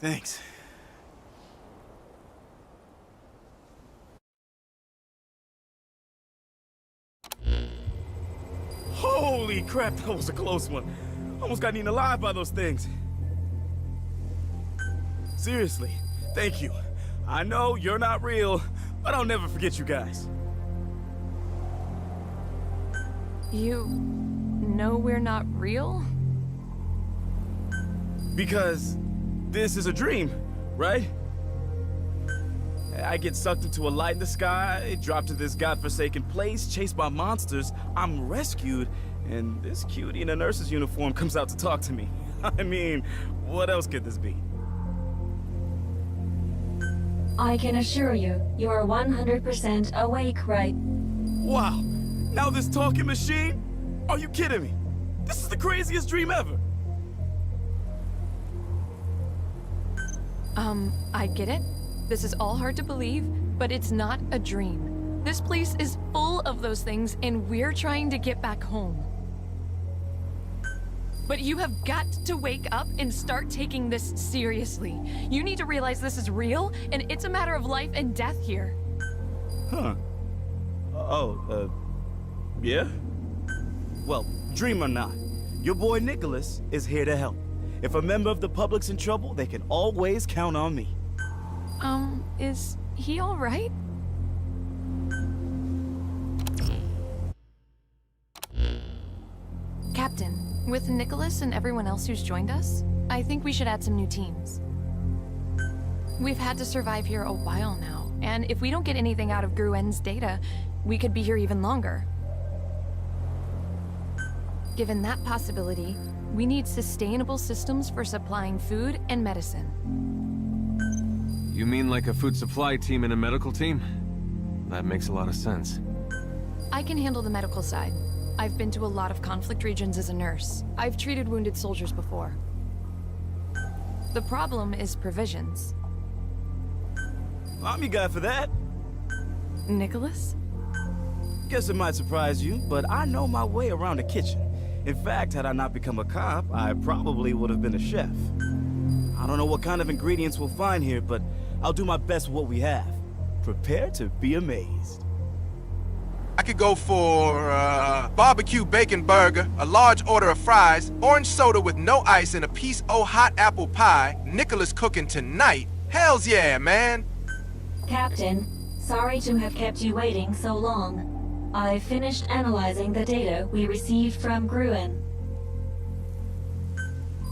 Thanks. Holy crap, that was a close one. Almost got eaten alive by those things. Seriously, thank you. I know you're not real, but I'll never forget you guys. You know we're not real? Because this is a dream, right? I get sucked into a light in the sky, drop to this godforsaken place, chased by monsters, I'm rescued, and this cutie in a nurse's uniform comes out to talk to me. I mean, what else could this be? I can assure you, you are 100% awake, right? Wow, now this talking machine? Are you kidding me? This is the craziest dream ever. I get it. This is all hard to believe, but it's not a dream. This place is full of those things, and we're trying to get back home. But you have got to wake up and start taking this seriously. You need to realize this is real, and it's a matter of life and death here. Huh. Yeah? Well, dream or not, your boy Nicholas is here to help. If a member of the public's in trouble, they can always count on me. Is he all right? Captain, with Nicholas and everyone else who's joined us, I think we should add some new teams. We've had to survive here a while now, and if we don't get anything out of Gruen's data, we could be here even longer. Given that possibility, we need sustainable systems for supplying food and medicine. You mean like a food supply team and a medical team? That makes a lot of sense. I can handle the medical side. I've been to a lot of conflict regions as a nurse. I've treated wounded soldiers before. The problem is provisions. I'm your guy for that. Nicholas? Guess it might surprise you, but I know my way around a kitchen. In fact, had I not become a cop, I probably would have been a chef. I don't know what kind of ingredients we'll find here, but I'll do my best with what we have. Prepare to be amazed. I could go for barbecue bacon burger, a large order of fries, orange soda with no ice, and a piece of hot apple pie. Nicholas cooking tonight. Hells yeah, man. Captain, sorry to have kept you waiting so long. I finished analyzing the data we received from Gruen.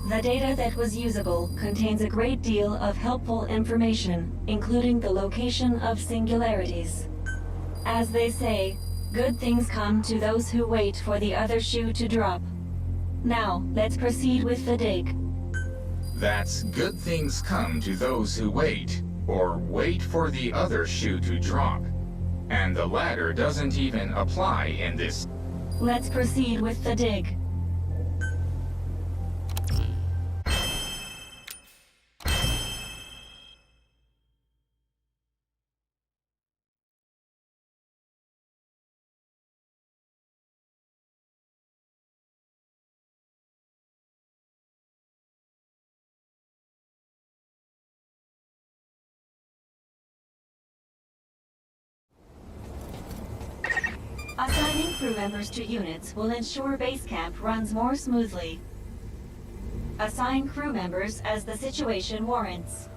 The data that was usable contains a great deal of helpful information, including the location of singularities. As they say, good things come to those who wait for the other shoe to drop. Now, let's proceed with the dig. That's good things come to those who wait, or wait for the other shoe to drop. And the latter doesn't even apply in this. Let's proceed with the dig. Assigning crew members to units will ensure base camp runs more smoothly. Assign crew members as the situation warrants.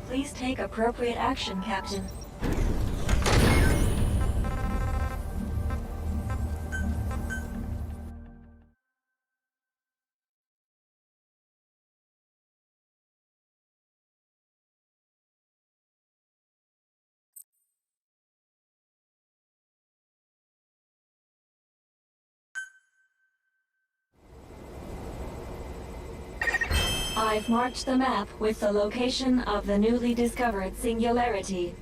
Please take appropriate action, Captain. I've marked the map with the location of the newly discovered singularity.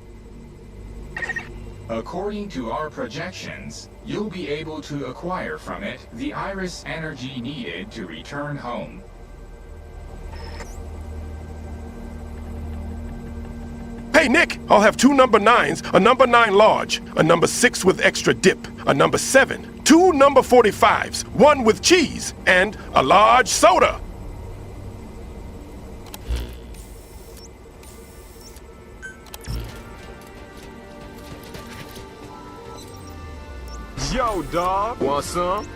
According to our projections, you'll be able to acquire from it the iris energy needed to return home. Hey, Nick, I'll have 2 number 9s, a number 9 large, a number 6 with extra dip, a number 7, 2 number 45s, 1 with cheese, and a large soda. Yo, dog. Want some?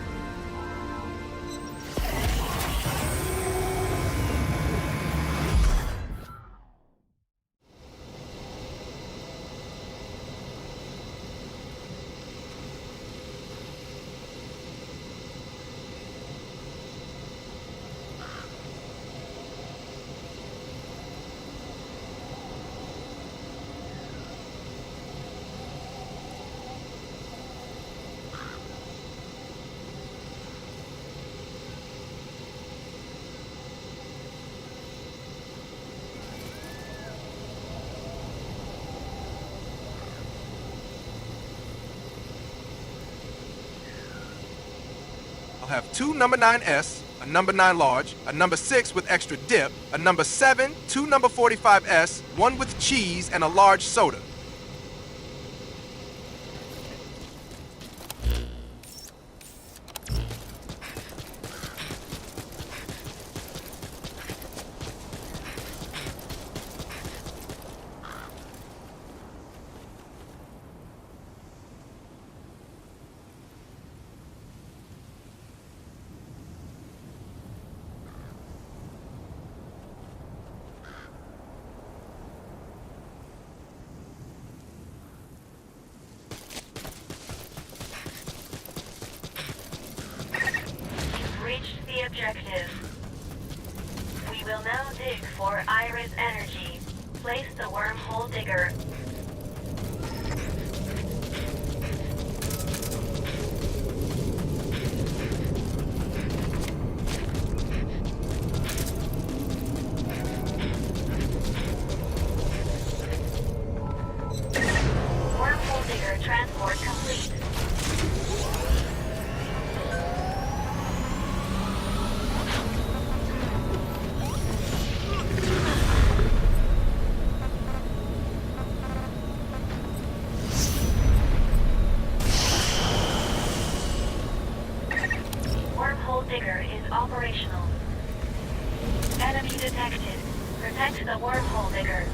I'll have two number 9S, a number 9 large, a number 6 with extra dip, a number 7, two number 45S, one with cheese, and a large soda. Reached the objective. We will now dig for Iris energy. Place the wormhole digger. Wormhole digger transport complete. Wormhole digger is operational. Enemy detected. Protect the wormhole digger.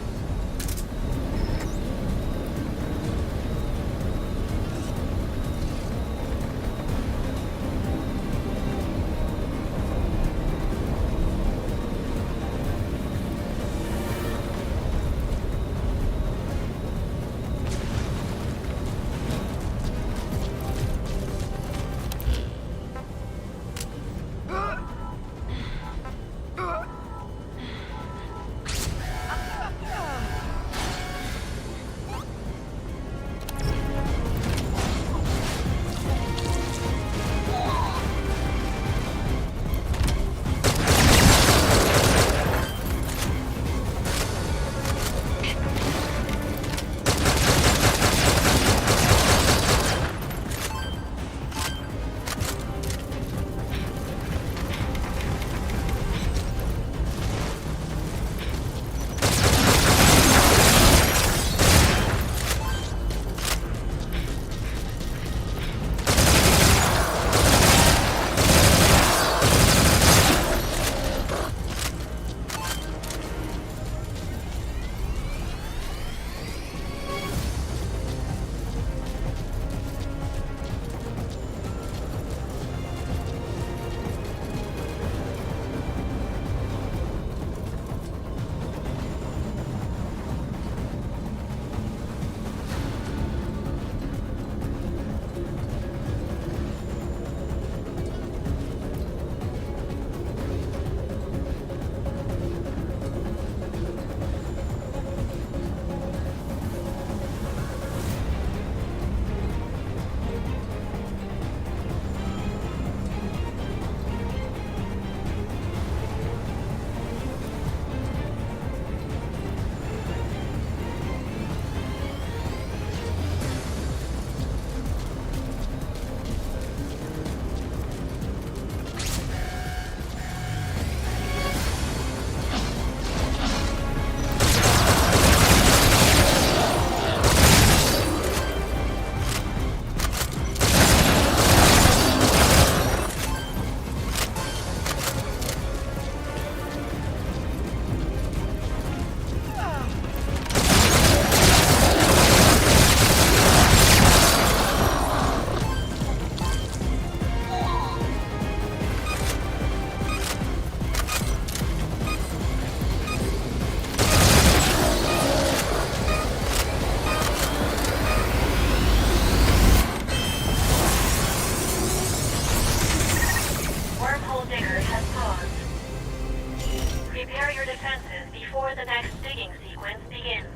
Prepare your defenses before the next digging sequence begins.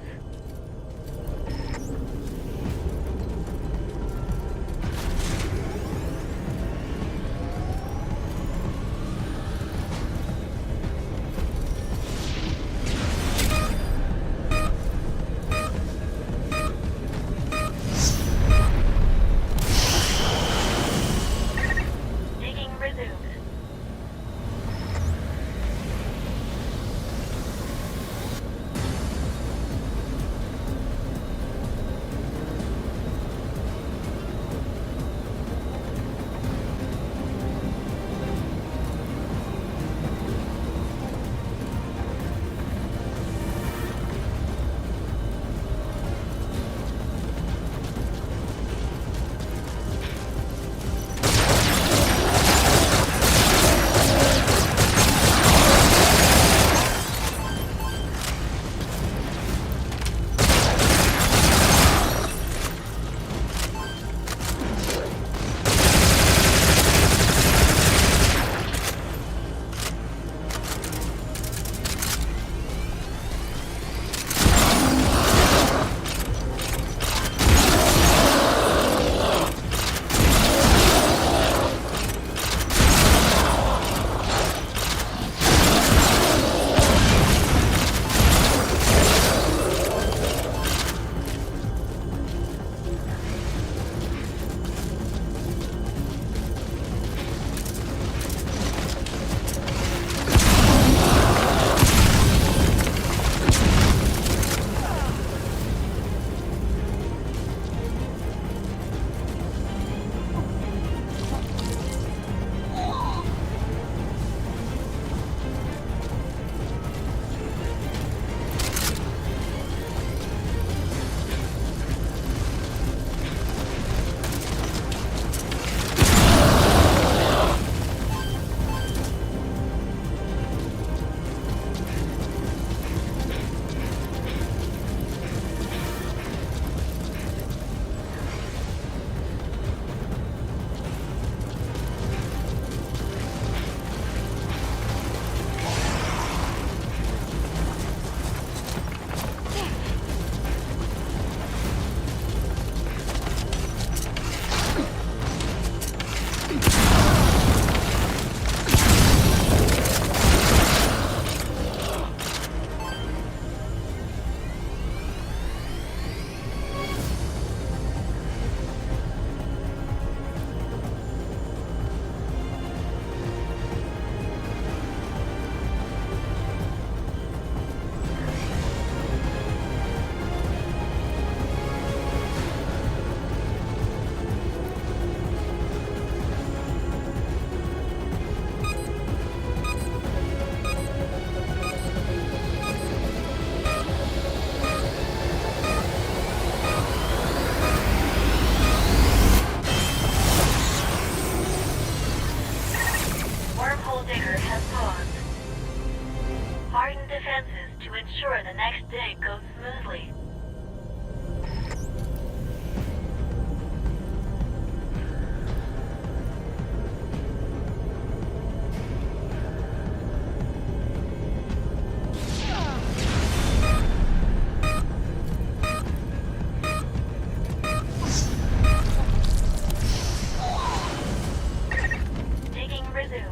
Digging resumed. Wormhole digger has paused. Harden defenses to ensure the next dig goes smoothly. Digging resumed.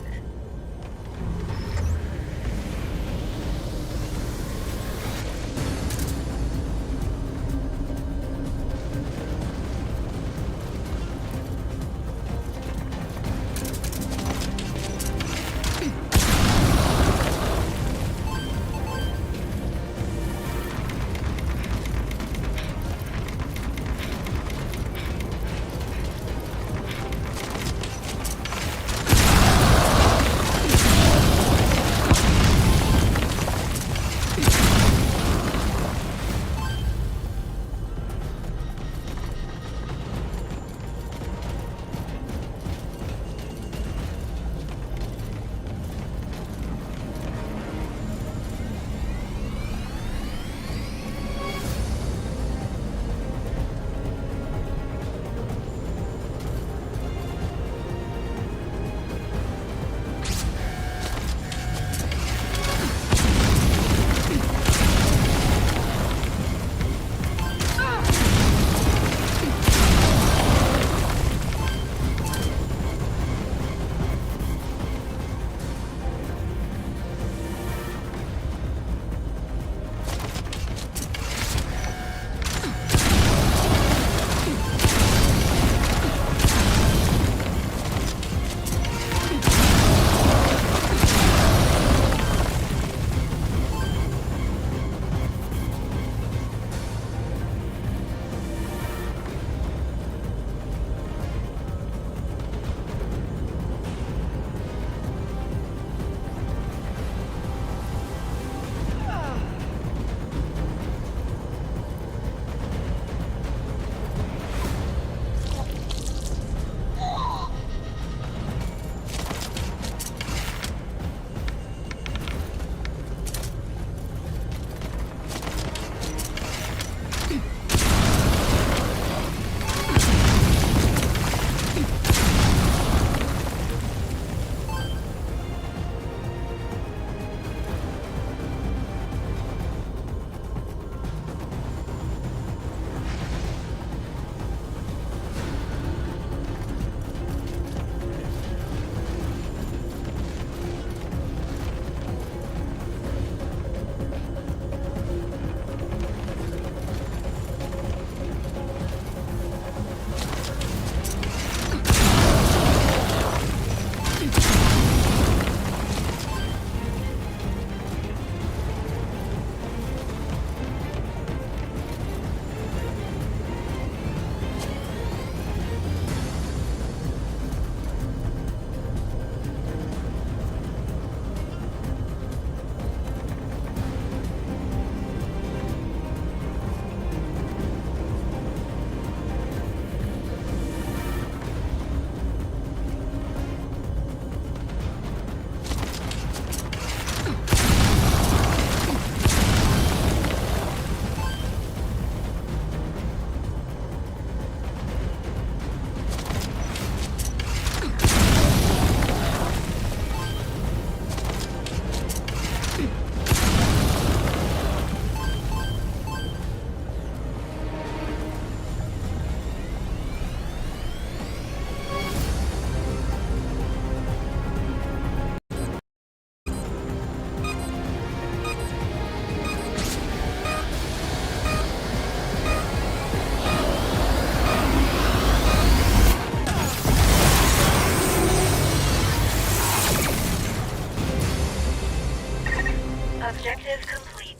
Objective complete.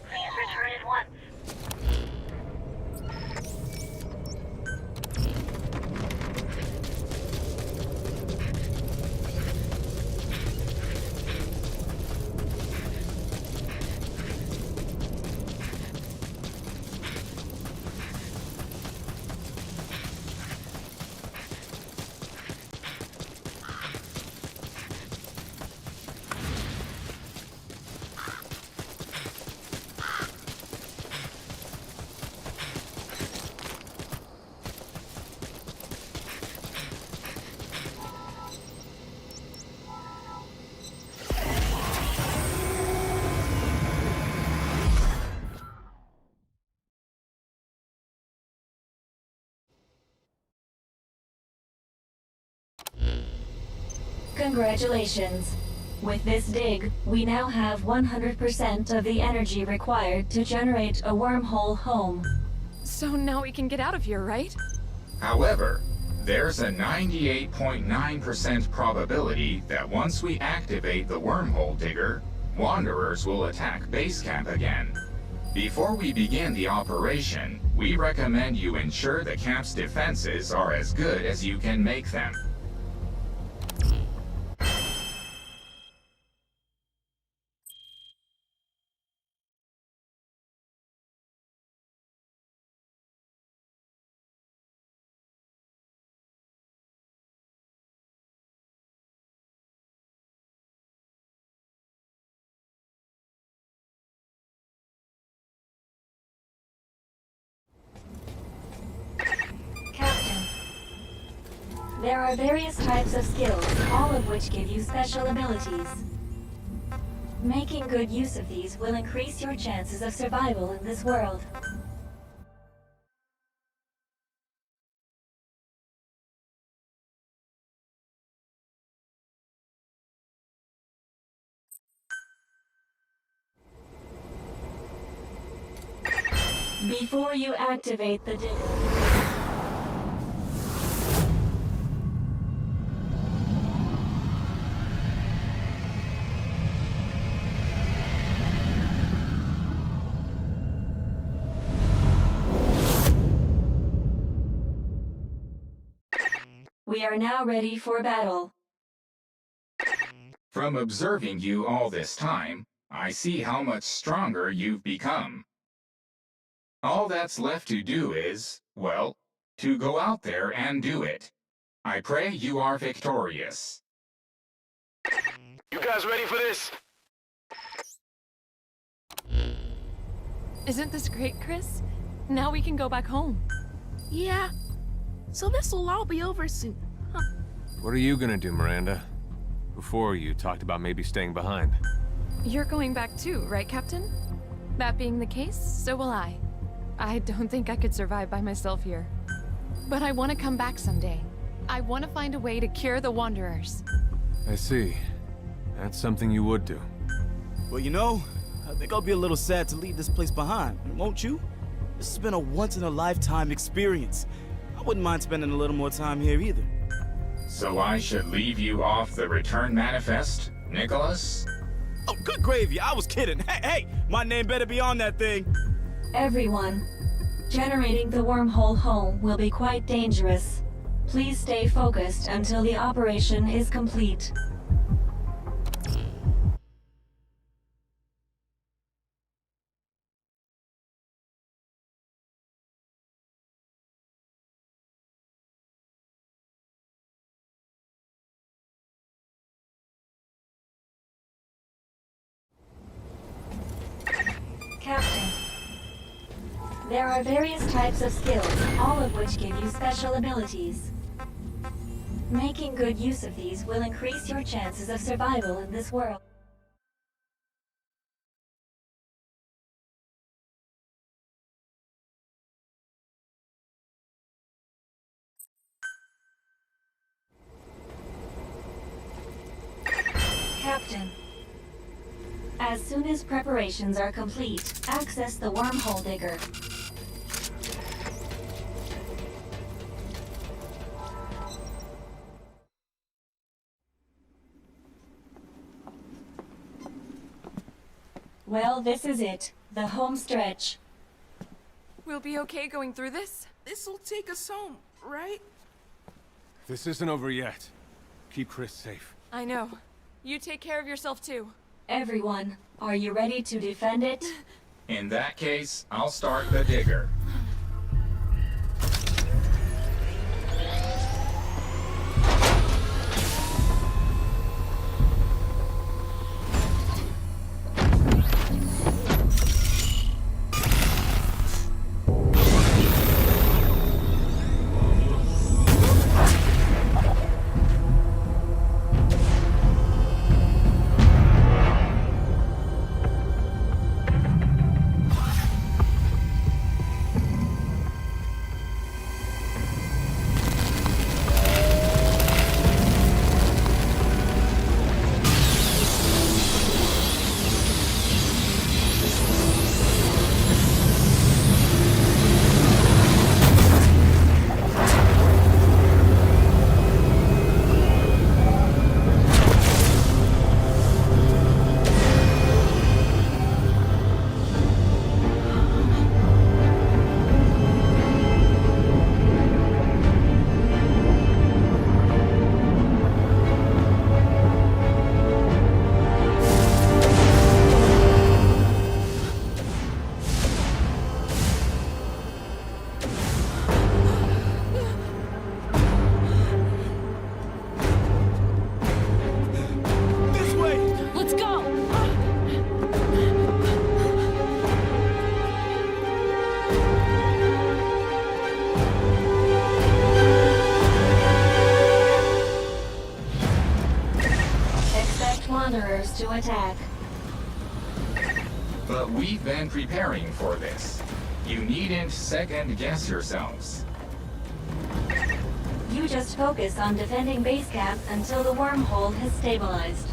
Please return at once. Congratulations. With this dig, we now have 100% of the energy required to generate a wormhole home. So now we can get out of here, right? However, there's a 98.9% probability that once we activate the wormhole digger, Wanderers will attack base camp again. Before we begin the operation, we recommend you ensure the camp's defenses are as good as you can make them. Captain, there are various types of skills, all of which give you special abilities. Making good use of these will increase your chances of survival in this world. Before you activate the digger, we are now ready for battle. From observing you all this time, I see how much stronger you've become. All that's left to do is, well, to go out there and do it. I pray you are victorious. You guys ready for this? Isn't this great, Chris? Now we can go back home. Yeah. So this will all be over soon. Huh. What are you gonna do, Miranda? Before you talked about maybe staying behind. You're going back too, right, Captain? That being the case, so will I. I don't think I could survive by myself here. But I want to come back someday. I want to find a way to cure the Wanderers. I see. That's something you would do. Well, you know, I think I'll be a little sad to leave this place behind, won't you? This has been a once-in-a-lifetime experience. I wouldn't mind spending a little more time here either. So I should leave you off the return manifest, Nicholas? Oh, good gravy, I was kidding. Hey, my name better be on that thing. Everyone, generating the wormhole home will be quite dangerous. Please stay focused until the operation is complete. Captain, there are various types of skills, all of which give you special abilities. Making good use of these will increase your chances of survival in this world. Captain, as soon as preparations are complete, access the wormhole digger. Well, this is it. The home stretch. We'll be okay going through this? This'll take us home, right? This isn't over yet. Keep Chris safe. I know. You take care of yourself too. Everyone, are you ready to defend it? In that case, I'll start the digger. Wanderers to attack. But we've been preparing for this. You needn't second-guess yourselves. You just focus on defending base camp until the wormhole has stabilized.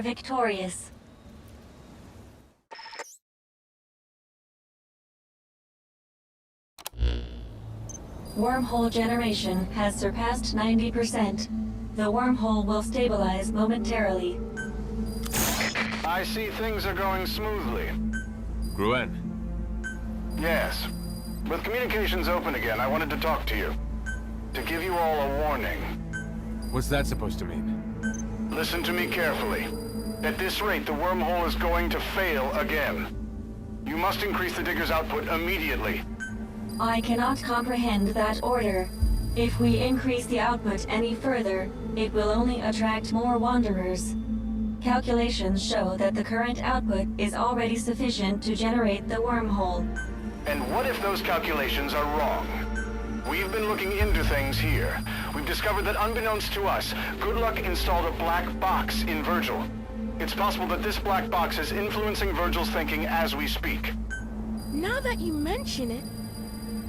are victorious. Wormhole generation has surpassed 90%. The wormhole will stabilize momentarily. I see things are going smoothly. Gruen. Yes. With communications open again, I wanted to talk to you. To give you all a warning. What's that supposed to mean? Listen to me carefully. At this rate, the wormhole is going to fail again. You must increase the digger's output immediately. I cannot comprehend that order. If we increase the output any further, it will only attract more wanderers. Calculations show that the current output is already sufficient to generate the wormhole. And what if those calculations are wrong? We've been looking into things here. We've discovered that unbeknownst to us, Good Luck installed a black box in Virgil. It's possible that this black box is influencing Virgil's thinking as we speak. Now that you mention it,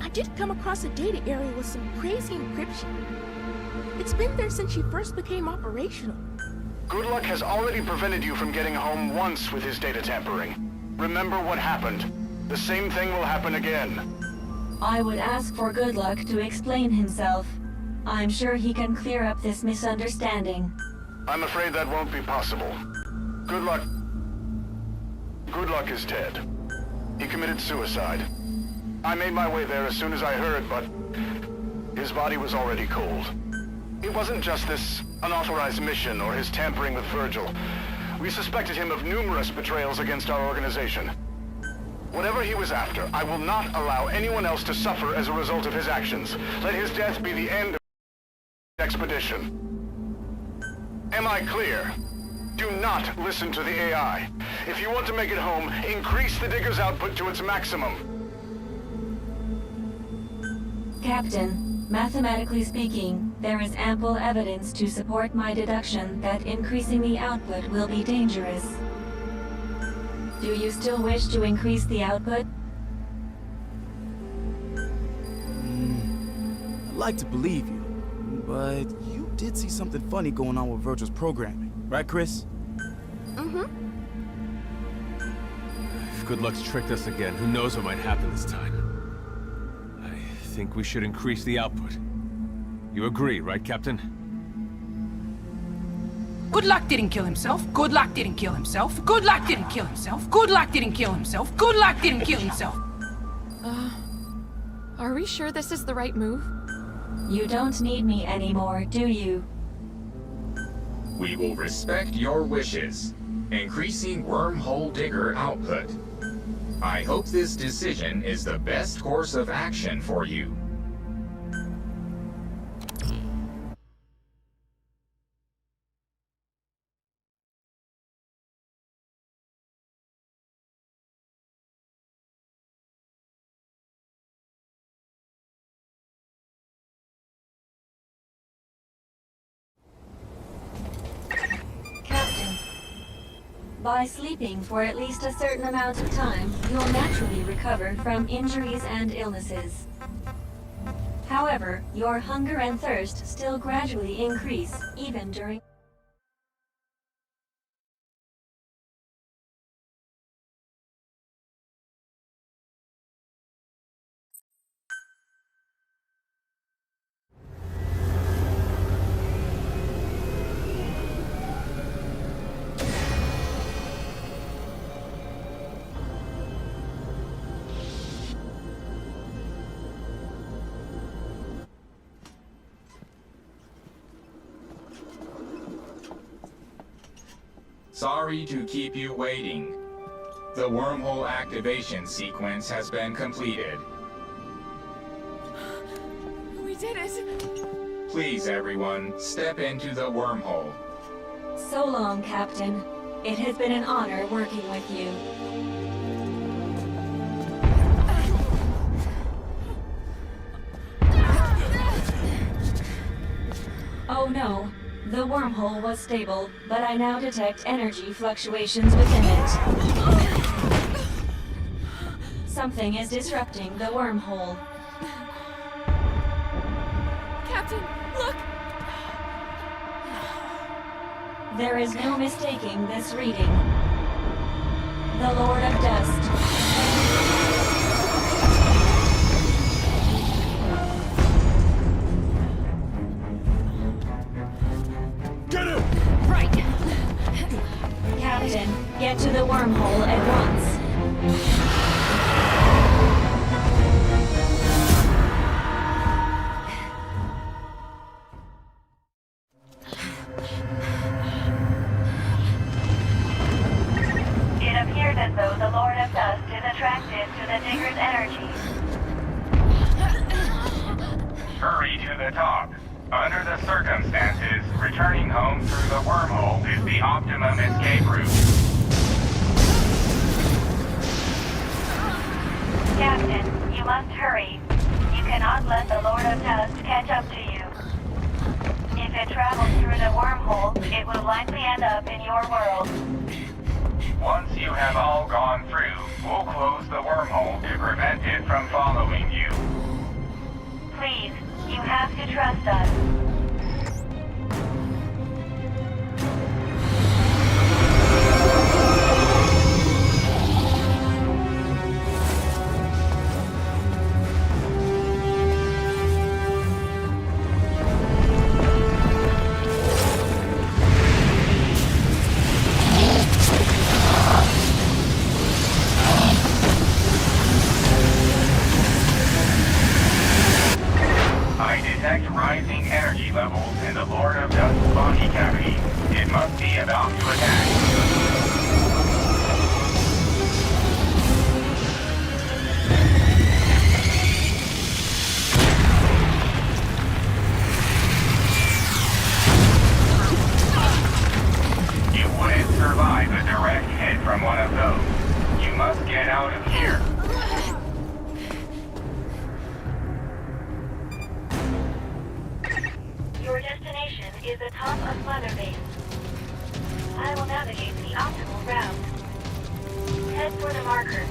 I did come across a data area with some crazy encryption. It's been there since she first became operational. Good Luck has already prevented you from getting home once with his data tampering. Remember what happened. The same thing will happen again. I would ask for Good Luck to explain himself. I'm sure he can clear up this misunderstanding. I'm afraid that won't be possible. Good Luck is dead. He committed suicide. I made my way there as soon as I heard, but his body was already cold. It wasn't just this unauthorized mission or his tampering with Virgil. We suspected him of numerous betrayals against our organization. Whatever he was after, I will not allow anyone else to suffer as a result of his actions. Let his death be the end of the expedition. Am I clear? Do not listen to the AI. If you want to make it home, increase the digger's output to its maximum. Captain, mathematically speaking, there is ample evidence to support my deduction that increasing the output will be dangerous. Do you still wish to increase the output? I'd like to believe you, but you did see something funny going on with Virgil's programming, right, Chris? Mm-hmm. If Good Luck's tricked us again, who knows what might happen this time? I think we should increase the output. You agree, right, Captain? Good Luck didn't kill himself. Good Luck didn't kill himself. Good Luck didn't kill himself. Good Luck didn't kill himself. Good Luck didn't kill himself. Are we sure this is the right move? You don't need me anymore, do you? We will respect your wishes. Increasing wormhole digger output. I hope this decision is the best course of action for you. By sleeping for at least a certain amount of time, you'll naturally recover from injuries and illnesses. However, your hunger and thirst still gradually increase, even during... Sorry to keep you waiting. The wormhole activation sequence has been completed. We did it! Please, everyone, step into the wormhole. So long, Captain. It has been an honor working with you. Oh no. The wormhole was stable, but I now detect energy fluctuations within it. Something is disrupting the wormhole. Captain, look! There is no mistaking this reading. The Lord of Dust. Get him! Right. Captain, get to the wormhole at once. It appears as though the Lord of Dust is attracted to the Digger's energy. Hurry to the top. Under the circumstances, returning home through the wormhole is the optimum escape route. Captain, you must hurry. You cannot let the Lord of Dust catch up to you. If it travels through the wormhole, it will likely end up in your world. Once you have all gone through, we'll close the wormhole to prevent it from following you. Please, you have to trust us. I detect rising energy levels in the Lord of Dust's body cavity. It must be about to attack. You wouldn't survive a direct hit from one of those. You must get out of here. Your destination is the top of Mother Base. I will navigate the optimal route. Head for the marker.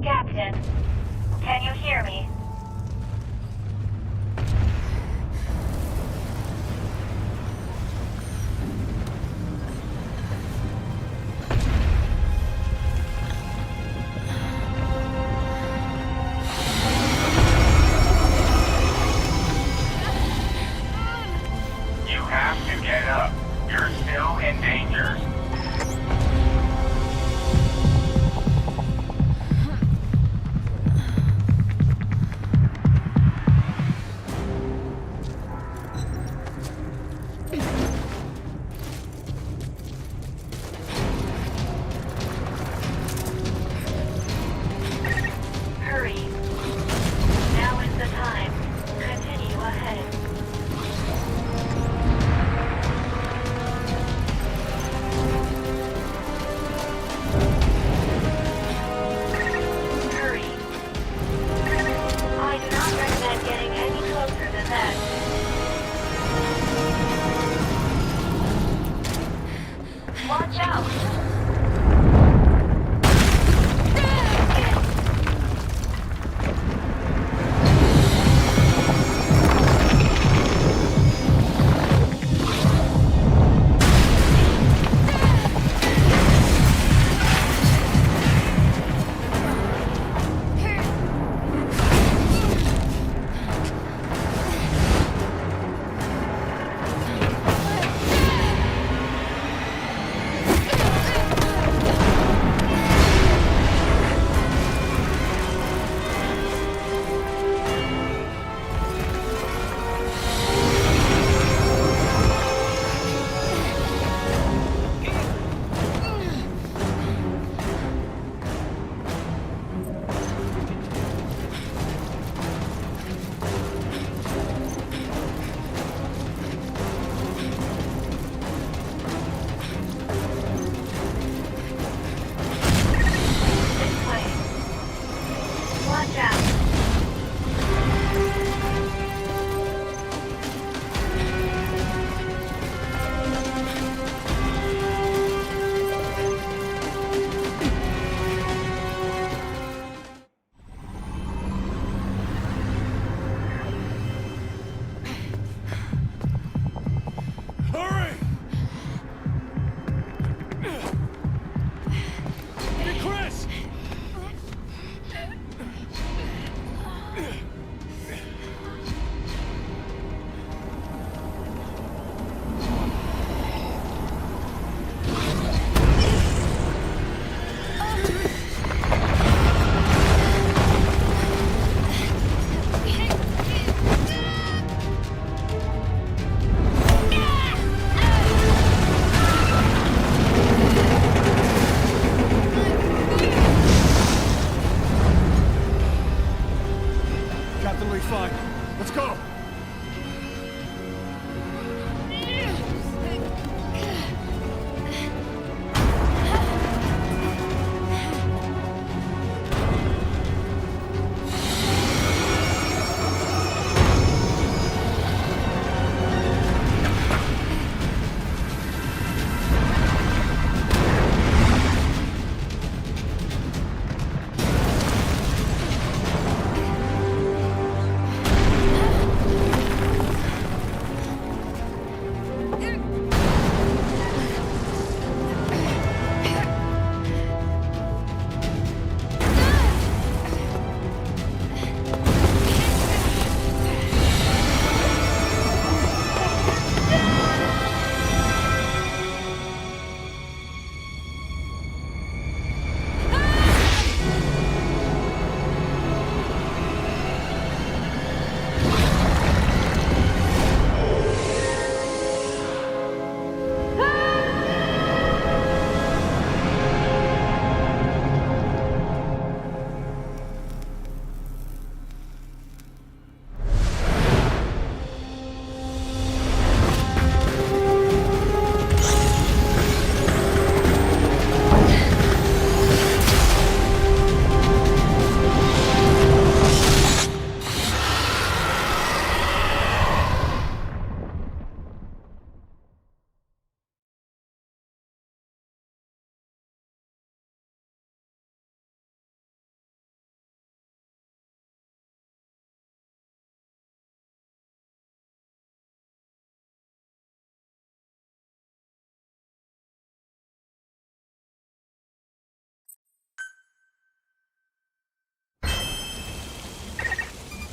Captain, can you hear me? You have to get up. You're still in danger. Hurry. Now is the time. Continue ahead. Hurry. I do not recommend getting any closer than that. Watch out!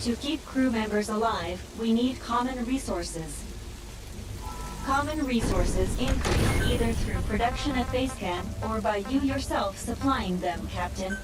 To keep crew members alive, we need common resources. Common resources increase either through production at base camp or by you yourself supplying them, Captain.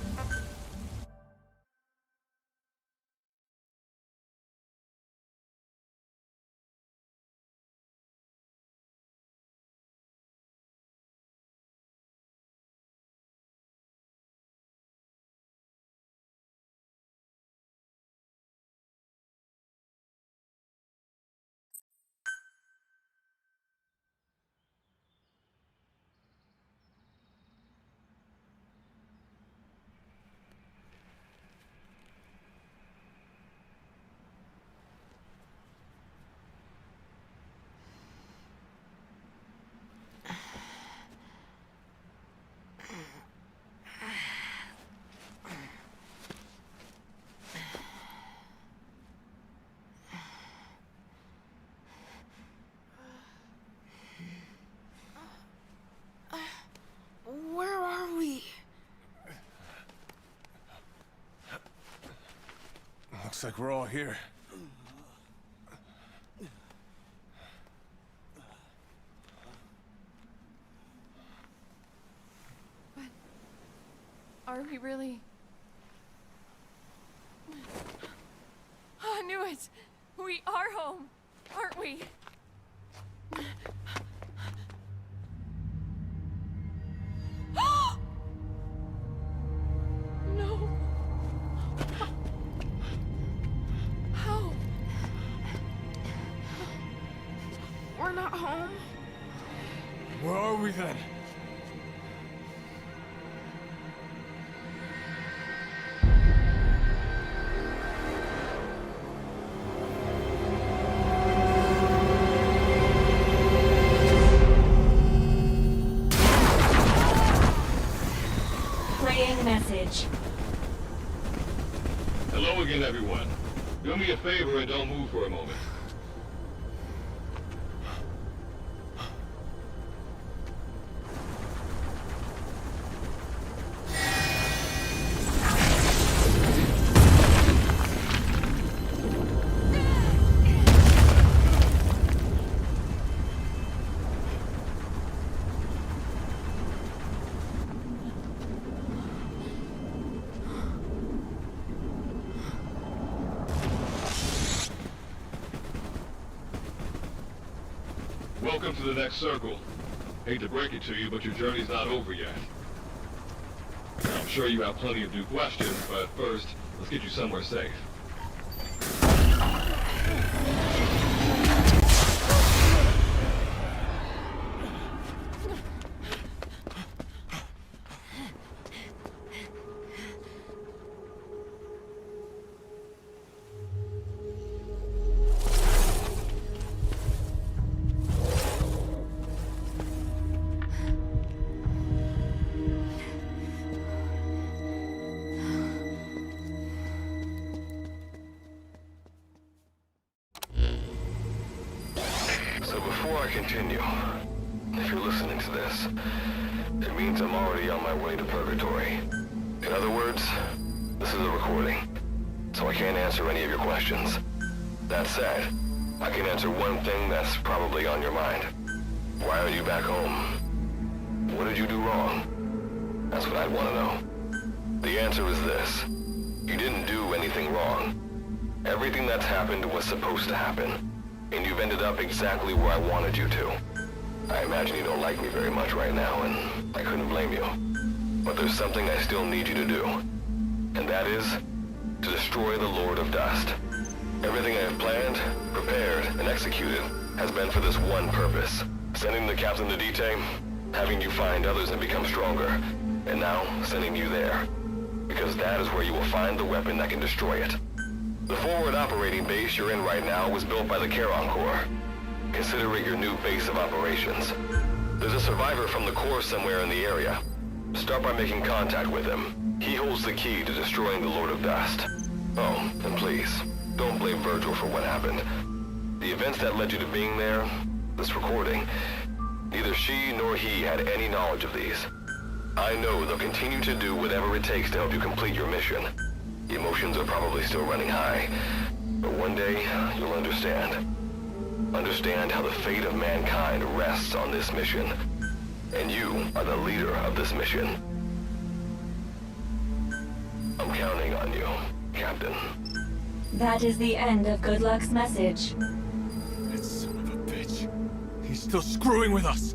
Where are we? Looks like we're all here. But are we really? I knew it! We are home, aren't we? No. How? We're not home. Where are we then? Playing message. Hello again, everyone. Do me a favor and don't move for a moment. Welcome to the next circle. Hate to break it to you, but your journey's not over yet. I'm sure you have plenty of new questions, but first, let's get you somewhere safe. So before I continue, if you're listening to this, it means I'm already on my way to purgatory. In other words, this is a recording, so I can't answer any of your questions. That said, I can answer one thing that's probably on your mind. Why are you back home? What did you do wrong? That's what I'd want to know. The answer is this. You didn't do anything wrong. Everything that's happened was supposed to happen. And you've ended up exactly where I wanted you to. I imagine you don't like me very much right now, and I couldn't blame you. But there's something I still need you to do. And that is, to destroy the Lord of Dust. Everything I have planned, prepared, and executed has been for this one purpose. Sending the captain to Dite, having you find others and become stronger. And now, sending you there. Because that is where you will find the weapon that can destroy it. The forward operating base you're in right now was built by the Charon Corps. Consider it your new base of operations. There's a survivor from the Corps somewhere in the area. Start by making contact with him. He holds the key to destroying the Lord of Dust. Oh, and please, don't blame Virgil for what happened. The events that led you to being there, this recording, neither she nor he had any knowledge of these. I know they'll continue to do whatever it takes to help you complete your mission. The emotions are probably still running high, But one day, you'll understand. Understand how the fate of mankind rests on this mission. And you are the leader of this mission. I'm counting on you, Captain. That is the end of Good Luck's message. That son of a bitch. He's still screwing with us.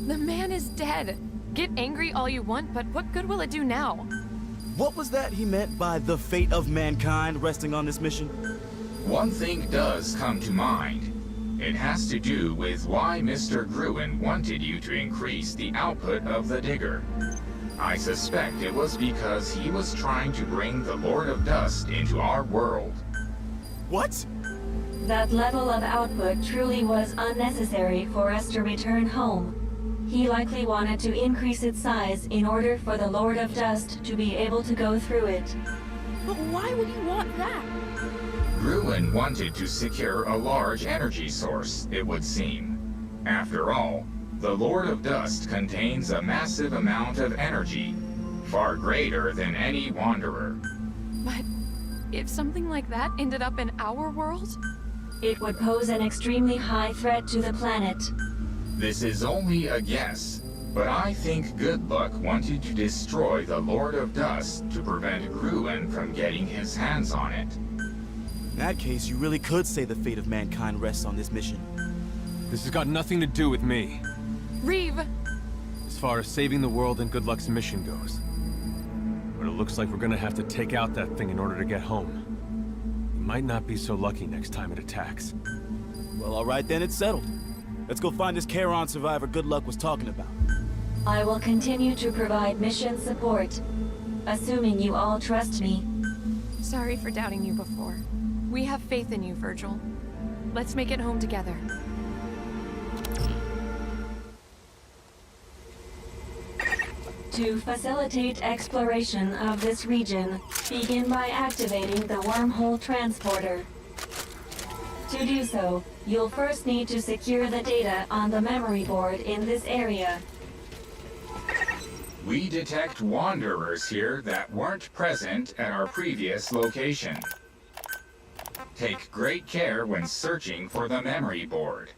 The man is dead. Get angry all you want, but what good will it do now? What was that he meant by the fate of mankind resting on this mission? One thing does come to mind. It has to do with why Mr. Gruen wanted you to increase the output of the digger. I suspect it was because he was trying to bring the Lord of Dust into our world. What? That level of output truly was unnecessary for us to return home. He likely wanted to increase its size in order for the Lord of Dust to be able to go through it. But why would you want that? Gruen wanted to secure a large energy source, it would seem. After all, the Lord of Dust contains a massive amount of energy, far greater than any Wanderer. But if something like that ended up in our world? It would pose an extremely high threat to the planet. This is only a guess, but I think Good Luck wanted to destroy the Lord of Dust to prevent Gruen from getting his hands on it. In that case, you really could say the fate of mankind rests on this mission. This has got nothing to do with me. Reeve! As far as saving the world and Good Luck's mission goes. But it looks like we're gonna have to take out that thing in order to get home. We might not be so lucky next time it attacks. Well, alright then, it's settled. Let's go find this Charon survivor Good Luck was talking about. I will continue to provide mission support, assuming you all trust me. Sorry for doubting you before. We have faith in you, Virgil. Let's make it home together. To facilitate exploration of this region, begin by activating the Wormhole transporter. To do so, you'll first need to secure the data on the memory board in this area. We detect Wanderers here that weren't present at our previous location. Take great care when searching for the memory board.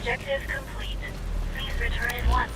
Objective complete. Please return at once.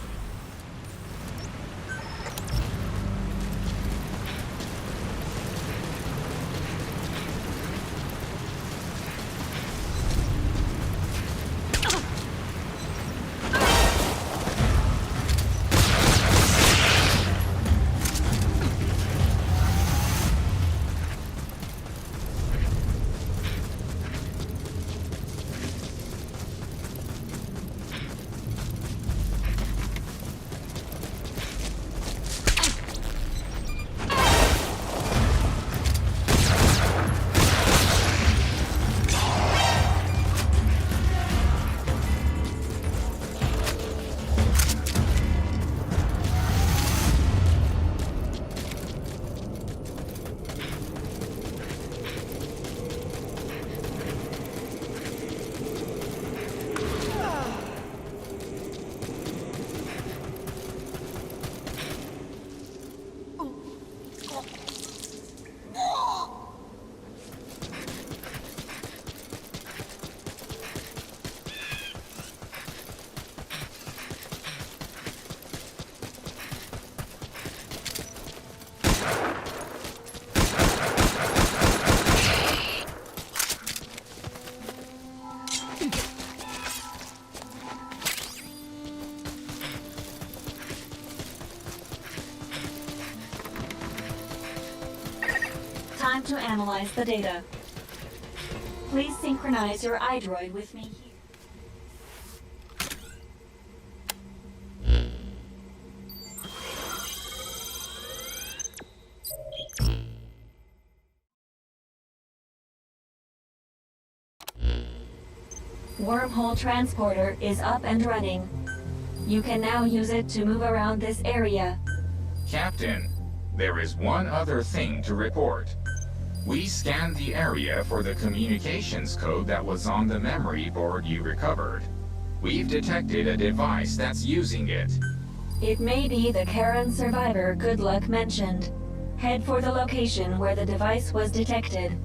Time to analyze the data. Please synchronize your iDroid with me here. Wormhole transporter is up and running. You can now use it to move around this area. Captain, there is one other thing to report. We scanned the area for the communications code that was on the memory board you recovered. We've detected a device that's using it. It may be the Karen survivor Good Luck mentioned. Head for the location where the device was detected.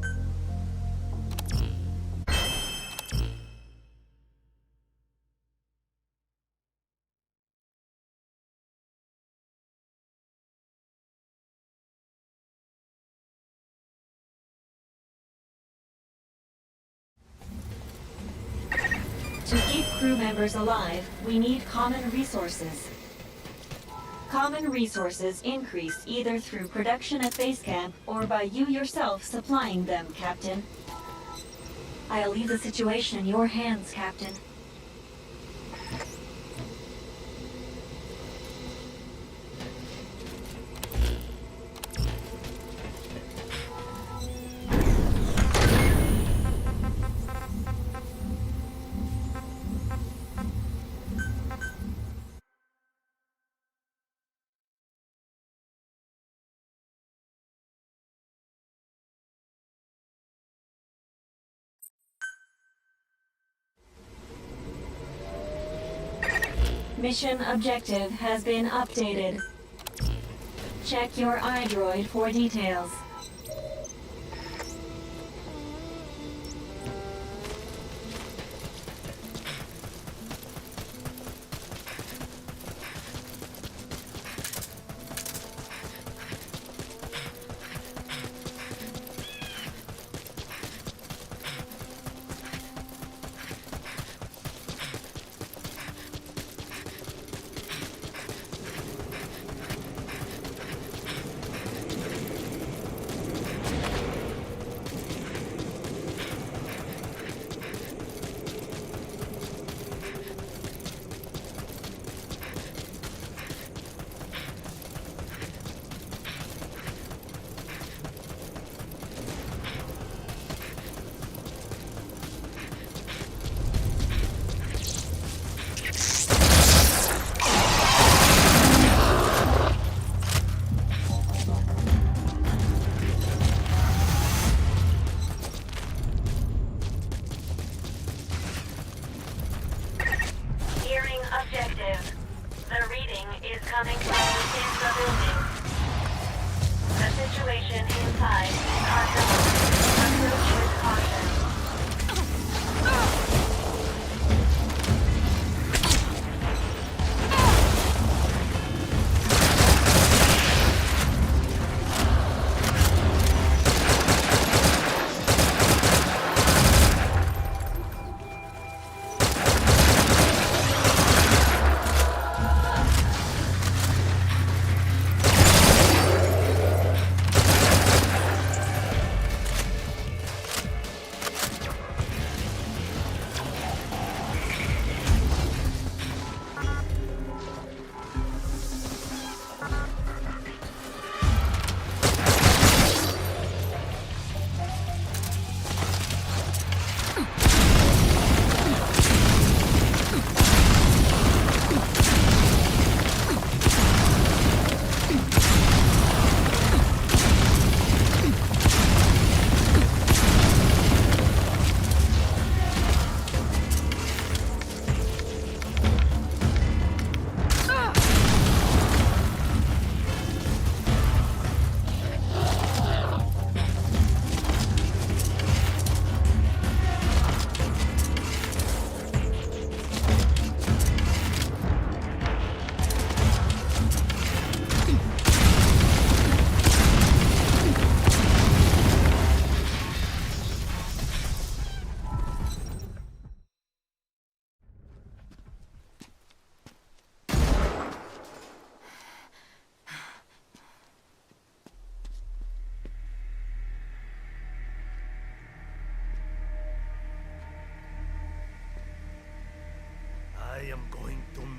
To keep crew members alive, we need common resources. Common resources increase either through production at base camp or by you yourself supplying them, Captain. I'll leave the situation in your hands, Captain. Mission objective has been updated. Check your iDroid for details. Objective. The reading is coming from within the building. The situation inside is unknown. Approach with caution.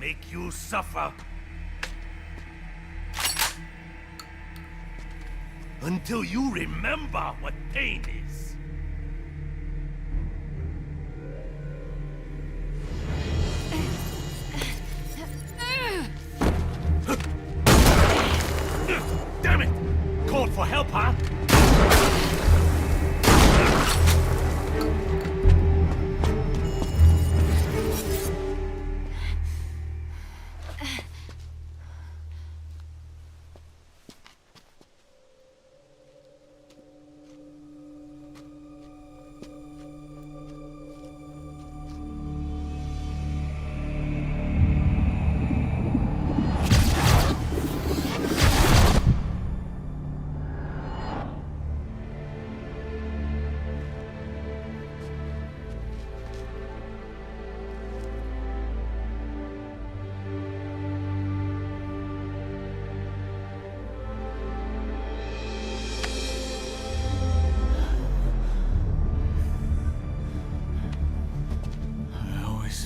make you suffer. Until you remember what pain is. Damn it! Called for help, huh?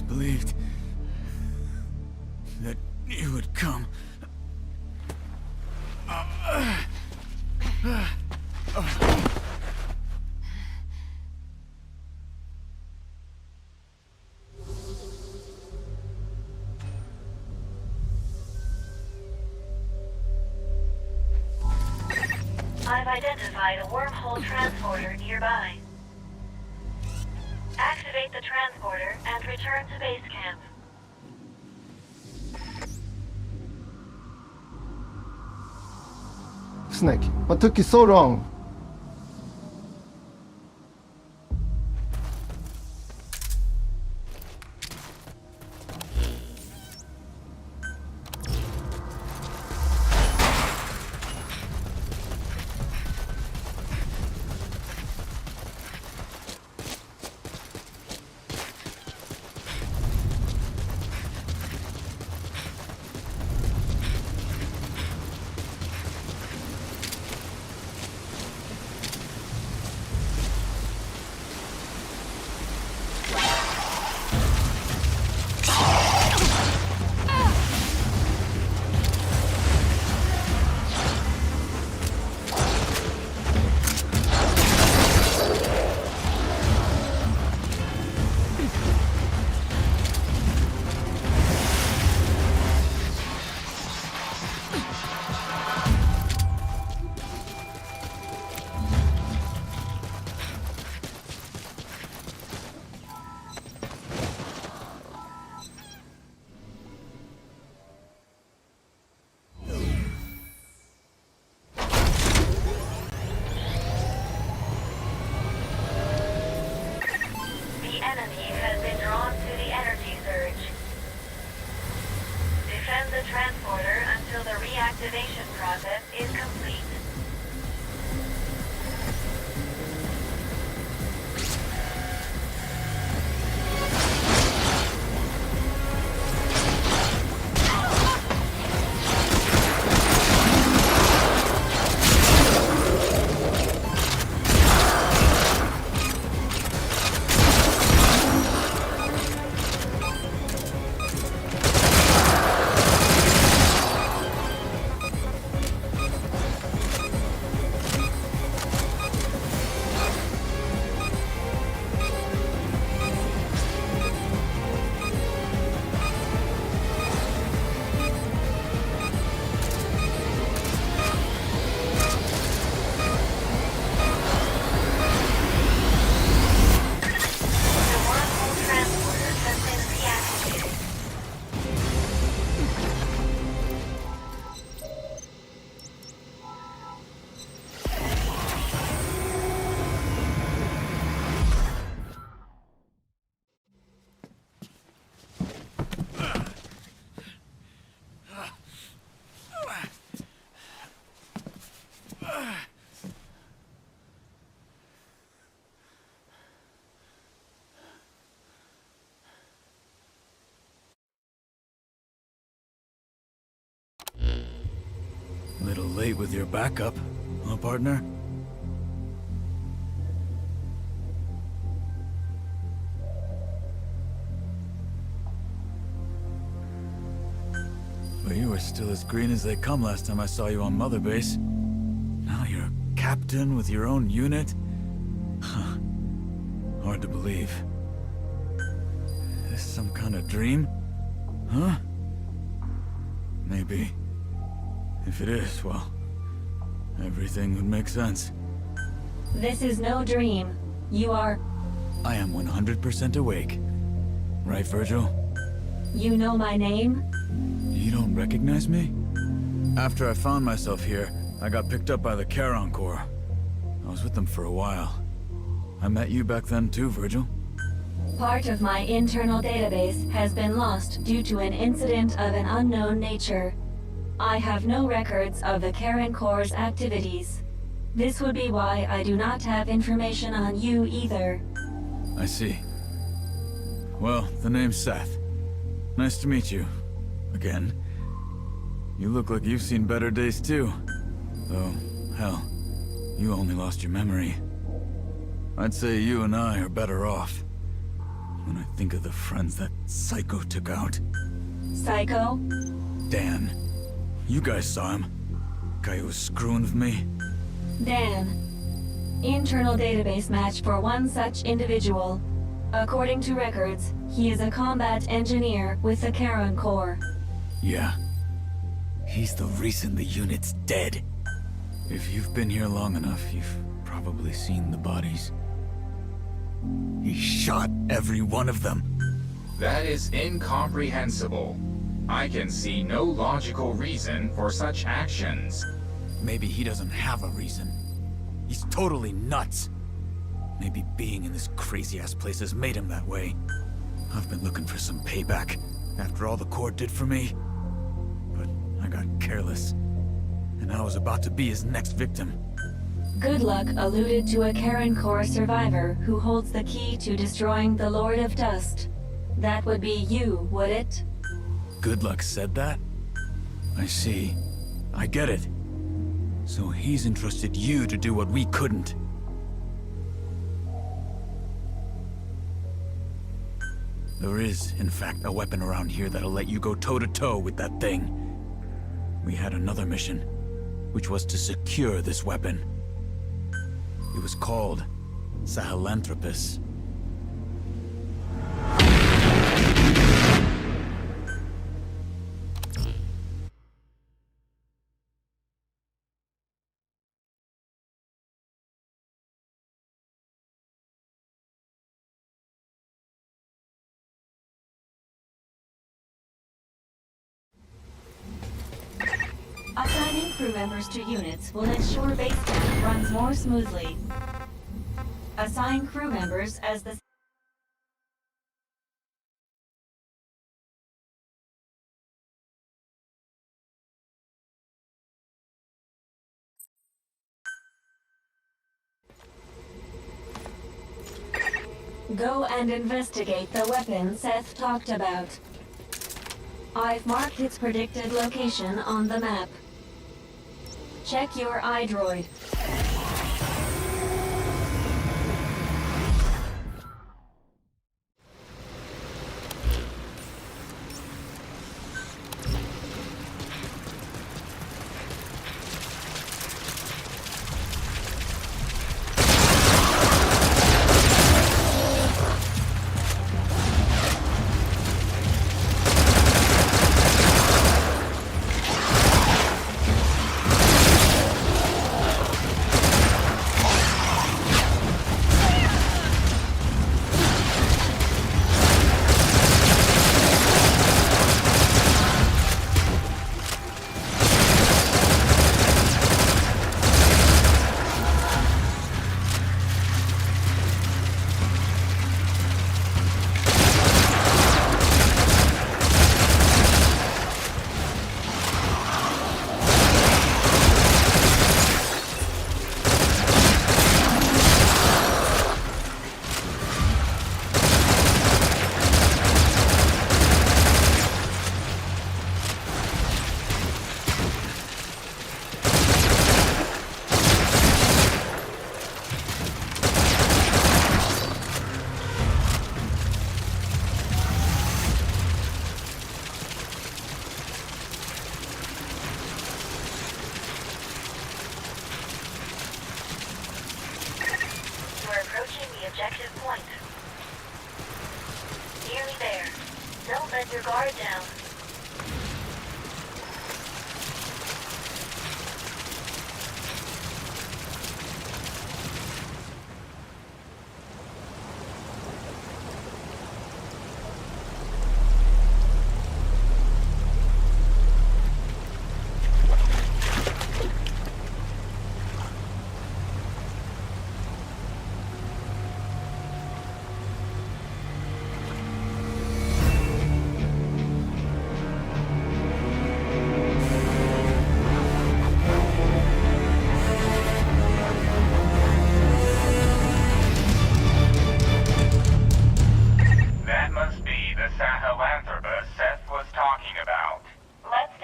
Believed that you would come. I've identified a wormhole transporter nearby. Activate the transporter and return to base camp. Snake, what took you so long? Reactivation process is complete. Little late with your backup, huh, partner? But you were still as green as they come last time I saw you on Mother Base. Now you're a captain with your own unit? Huh. Hard to believe. Is this some kind of dream? Huh? Maybe. If it is, well, everything would make sense. This is no dream. You are... I am 100% awake. Right, Virgil? You know my name? You don't recognize me? After I found myself here, I got picked up by the Charon Corps. I was with them for a while. I met you back then too, Virgil. Part of my internal database has been lost due to an incident of an unknown nature. I have no records of the Charon Corps' activities. This would be why I do not have information on you either. I see. Well, the name's Seth. Nice to meet you. Again. You look like you've seen better days too. Though, hell, you only lost your memory. I'd say you and I are better off. When I think of the friends that Psycho took out. Psycho? Dan. You guys saw him. Guy who was screwing with me. Dan. Internal database match for one such individual. According to records, he is a combat engineer with the Charon Corps. Yeah. He's the reason the unit's dead. If you've been here long enough, you've probably seen the bodies. He shot every one of them. That is incomprehensible. I can see no logical reason for such actions. Maybe he doesn't have a reason. He's totally nuts. Maybe being in this crazy-ass place has made him that way. I've been looking for some payback after all the Corps did for me. But I got careless. And I was about to be his next victim. Good Luck alluded to a Charon Corps survivor who holds the key to destroying the Lord of Dust. That would be you, would it? Good Luck said that? I see. I get it. So he's entrusted you to do what we couldn't. There is, in fact, a weapon around here that'll let you go toe-to-toe with that thing. We had another mission, which was to secure this weapon. It was called Sahelanthropus. Assigning crew members to units will ensure base camp runs more smoothly. Assign crew members as the... Go and investigate the weapon Seth talked about. I've marked its predicted location on the map. Check your iDroid.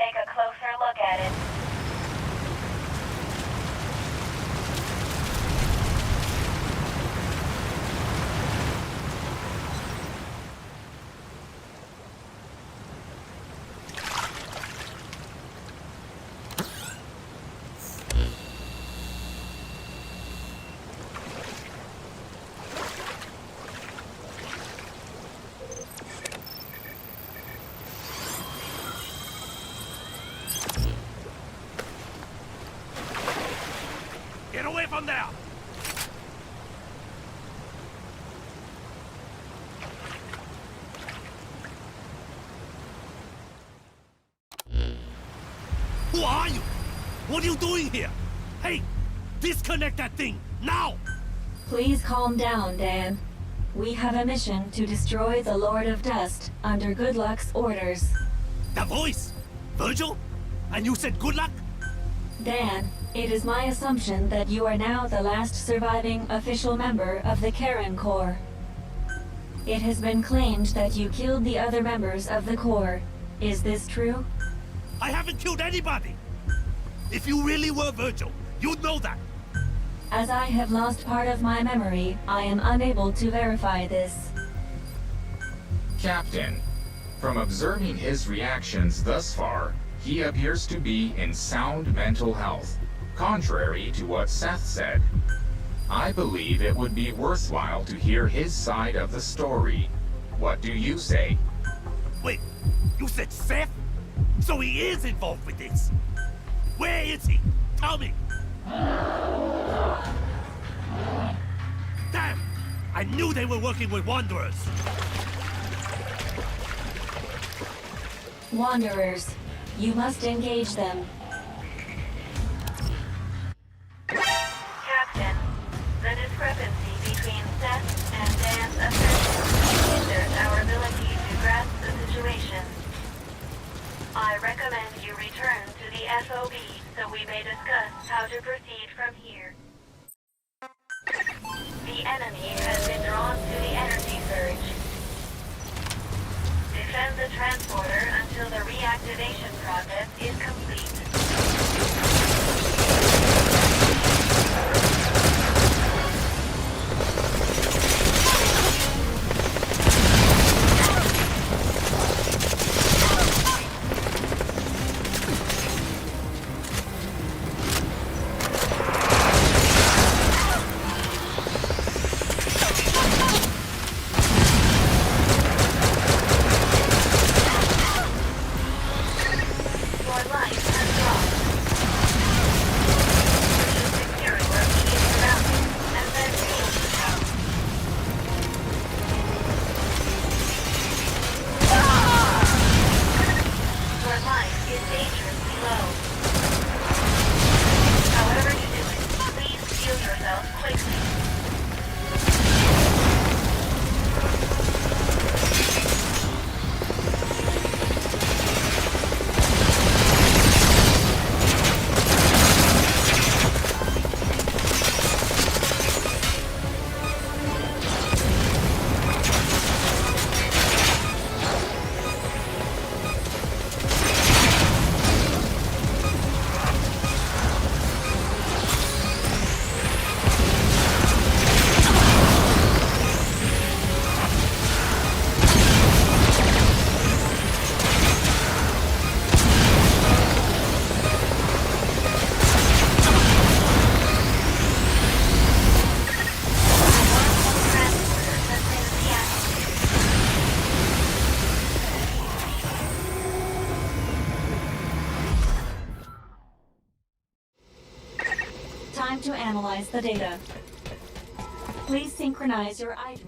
take a closer look at it. Get away from there! Who are you? What are you doing here? Hey, disconnect that thing, now! Please calm down, Dan. We have a mission to destroy the Lord of Dust under Good Luck's orders. That voice! Virgil? And you said good luck? Dan, it is my assumption that you are now the last surviving official member of the Karen Corps. It has been claimed that you killed the other members of the Corps. Is this true? I haven't killed anybody! If you really were Virgil, you'd know that! As I have lost part of my memory, I am unable to verify this. Captain, from observing his reactions thus far, he appears to be in sound mental health, contrary to what Seth said. I believe it would be worthwhile to hear his side of the story. What do you say? Wait, you said Seth? So he is involved with this? Where is he? Tell me! Damn! I knew they were working with Wanderers! Wanderers. You must engage them. Captain, the discrepancy between Seth and Dan's assertions hinders our ability to grasp the situation. I recommend you return to the FOB so we may discuss how to proceed from here. The enemy has been drawn to the energy surge. Defend the transporter until the reactivation process is complete. Time to analyze the data. Please synchronize your iDroid.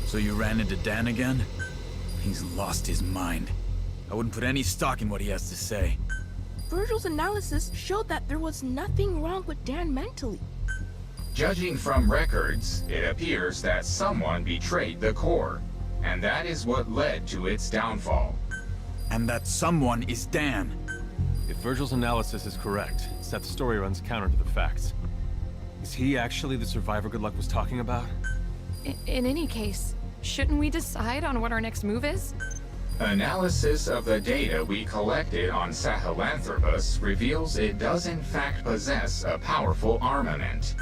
So you ran into Dan again? He's lost his mind. I wouldn't put any stock in what he has to say. Virgil's analysis showed that there was nothing wrong with Dan mentally. Judging from records, it appears that someone betrayed the Corps, and that is what led to its downfall. And that someone is Dan. If Virgil's analysis is correct, Seth's story runs counter to the facts. Is he actually the survivor Good Luck was talking about? In any case, shouldn't we decide on what our next move is? Analysis of the data we collected on Sahelanthropus reveals it does in fact possess a powerful armament.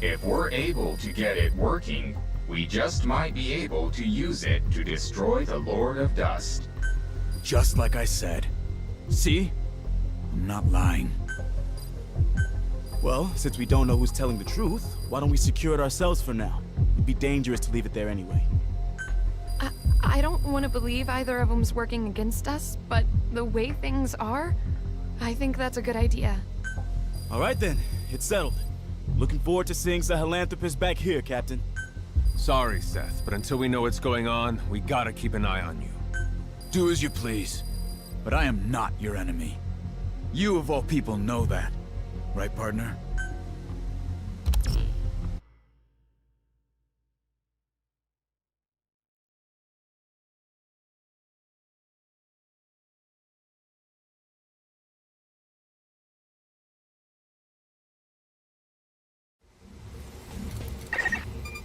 If we're able to get it working, we just might be able to use it to destroy the Lord of Dust. Just like I said. See? I'm not lying. Well, since we don't know who's telling the truth, why don't we secure it ourselves for now? It'd be dangerous to leave it there anyway. I don't want to believe either of them's working against us, but the way things are, I think that's a good idea. All right then, it's settled. Looking forward to seeing Sahelanthropus back here, Captain. Sorry, Seth, but until we know what's going on, we gotta keep an eye on you. Do as you please, but I am not your enemy. You of all people know that. Right, partner?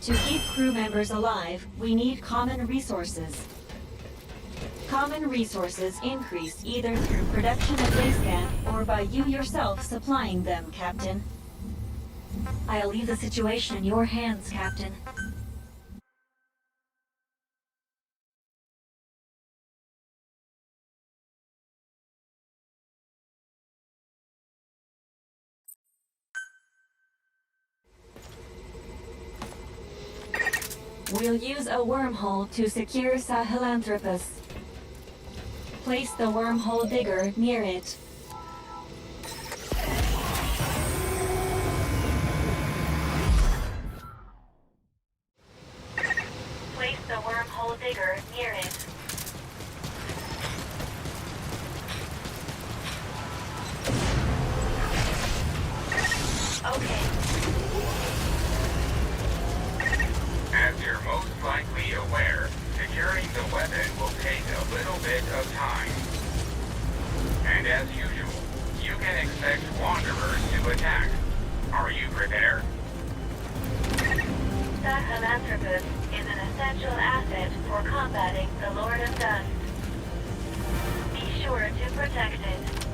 To keep crew members alive, we need common resources. Common resources increase either through production at base camp or by you yourself supplying them, Captain. I'll leave the situation in your hands, Captain. We'll use a wormhole to secure Sahelanthropus. Place the wormhole digger near it. Place the wormhole digger near it. Okay. As you're most likely aware, securing the weapon will take a little bit of time. And as usual, you can expect Wanderers to attack. Are you prepared? Sahelanthropus is an essential asset for combating the Lord of Dust. Be sure to protect it.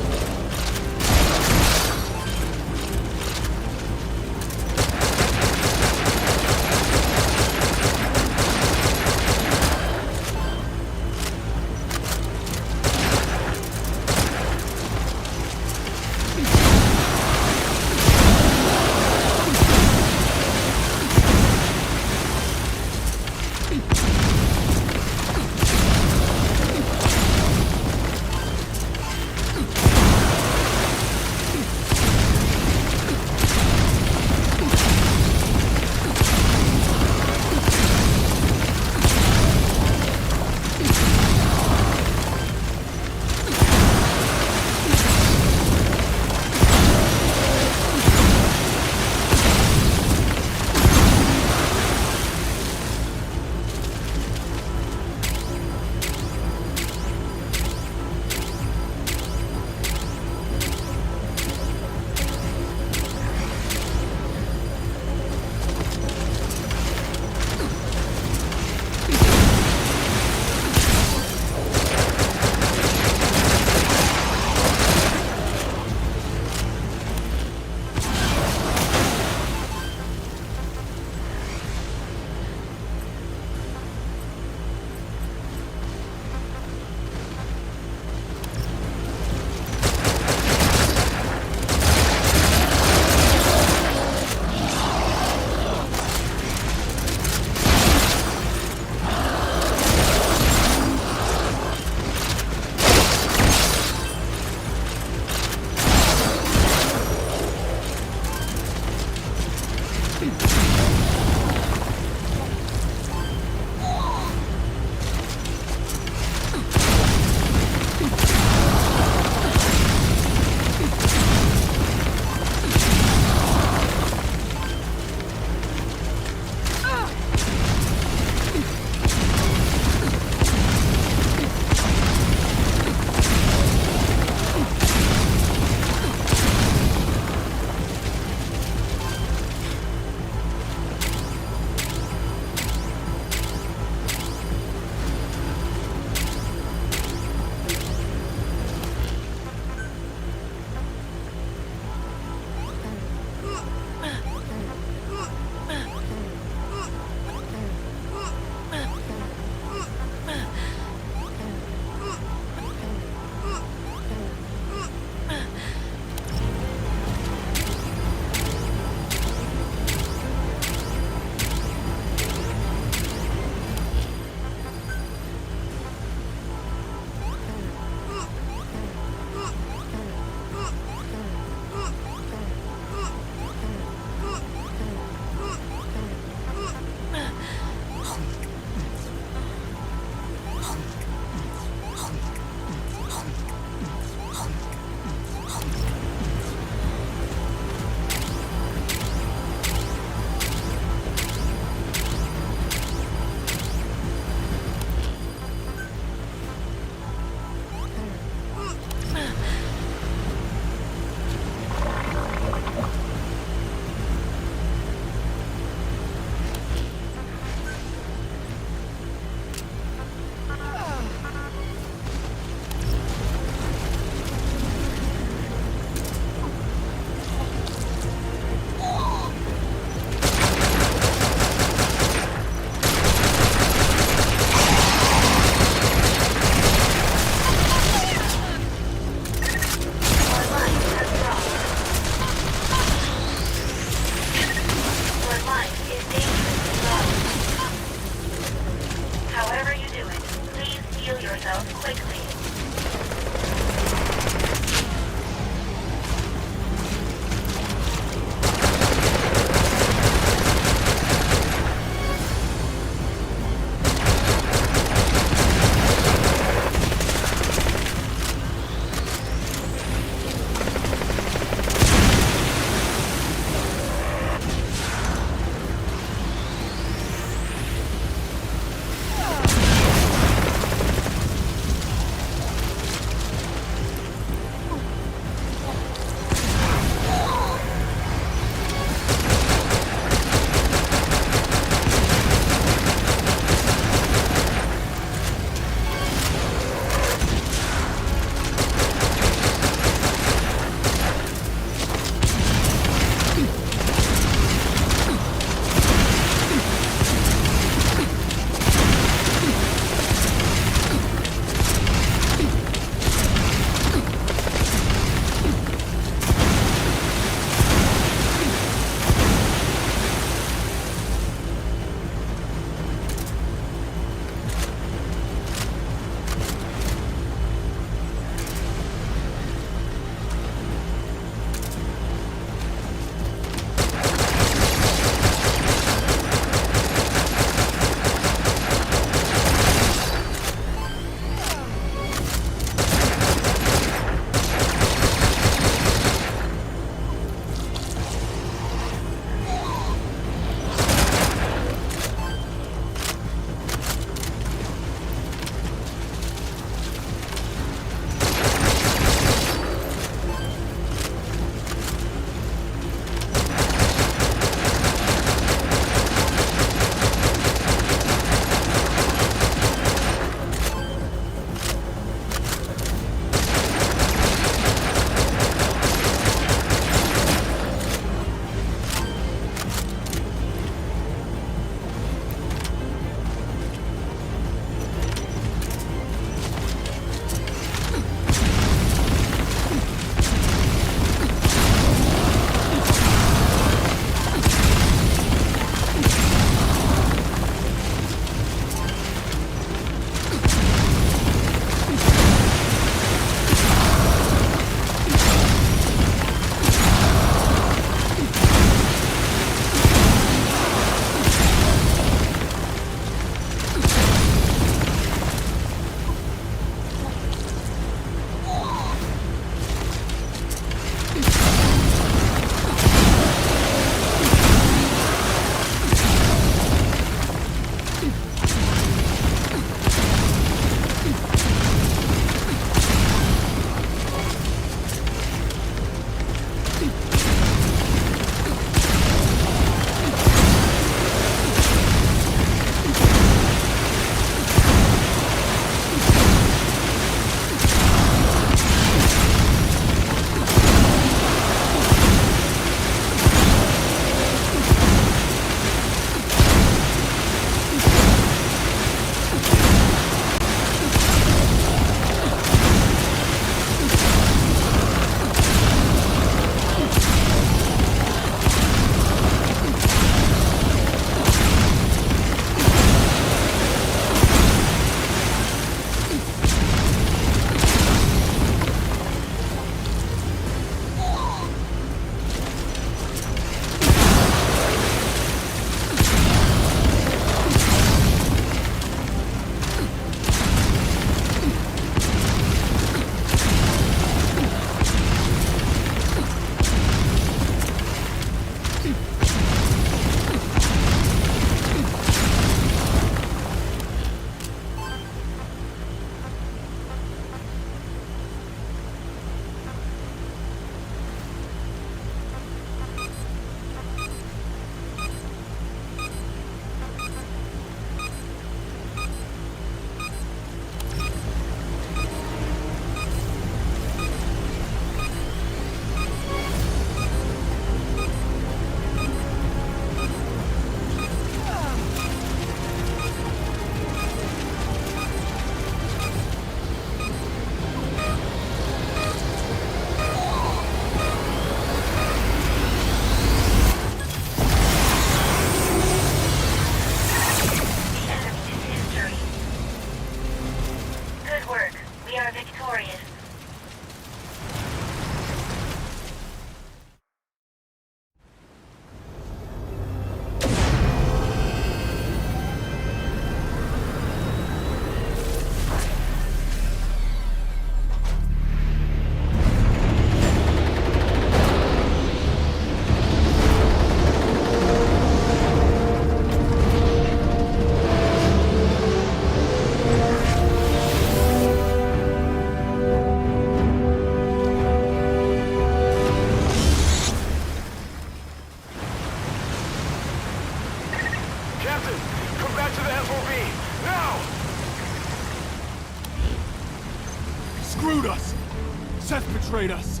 betrayed us.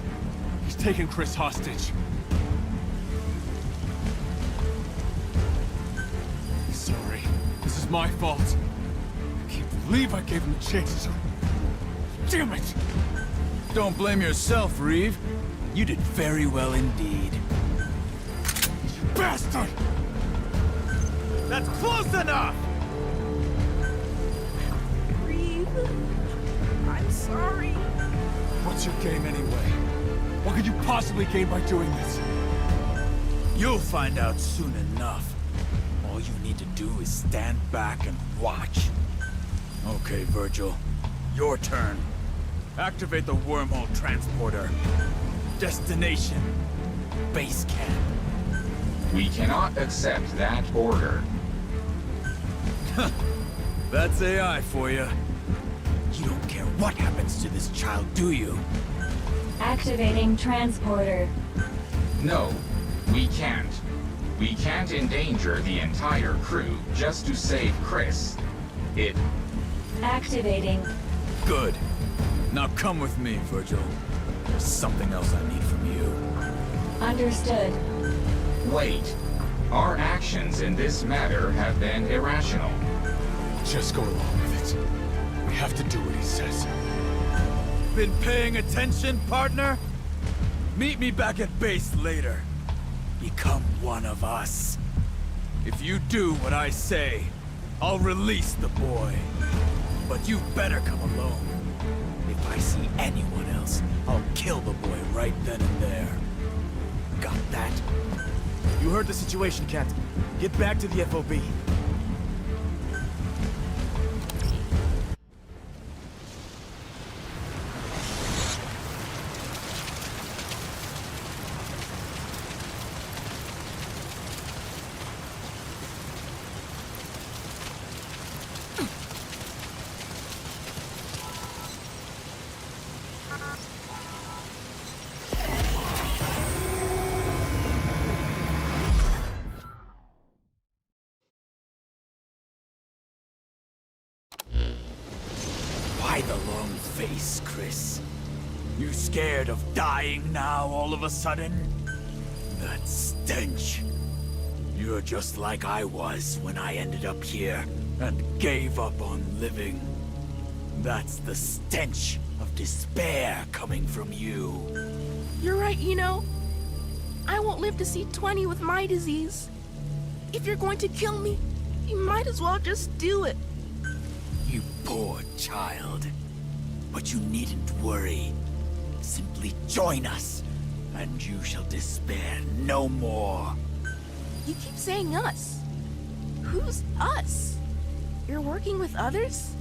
He's taken Chris hostage. Sorry. This is my fault. I can't believe I gave him a chance to... Damn it! Don't blame yourself, Reeve. You did very well indeed. You bastard! That's close enough! Reeve, I'm sorry. What's your game anyway? What could you possibly gain by doing this? You'll find out soon enough. All you need to do is stand back and watch. Okay, Virgil. Your turn. Activate the wormhole transporter. Destination: base camp. We cannot accept that order. That's AI for you. You don't care what happens to this child, do you? Activating transporter. No, we can't. We can't endanger the entire crew just to save Chris. Activating. Good. Now come with me, Virgil. There's something else I need from you. Understood. Wait. Our actions in this matter have been irrational. Just go along with it. We have to do what he says. Been paying attention, partner? Meet me back at base later. Become one of us. If you do what I say, I'll release the boy. But you better come alone. If I see anyone else, I'll kill the boy right then and there. Got that? You heard the situation, Captain. Get back to the FOB. Why the long face, Chris? You scared of dying now all of a sudden? That stench. You're just like I was when I ended up here and gave up on living. That's the stench of despair coming from you. You're right, you know. I won't live to see 20 with my disease. If you're going to kill me, you might as well just do it. You poor child. But you needn't worry. Simply join us, and you shall despair no more. You keep saying us. Who's us? You're working with others?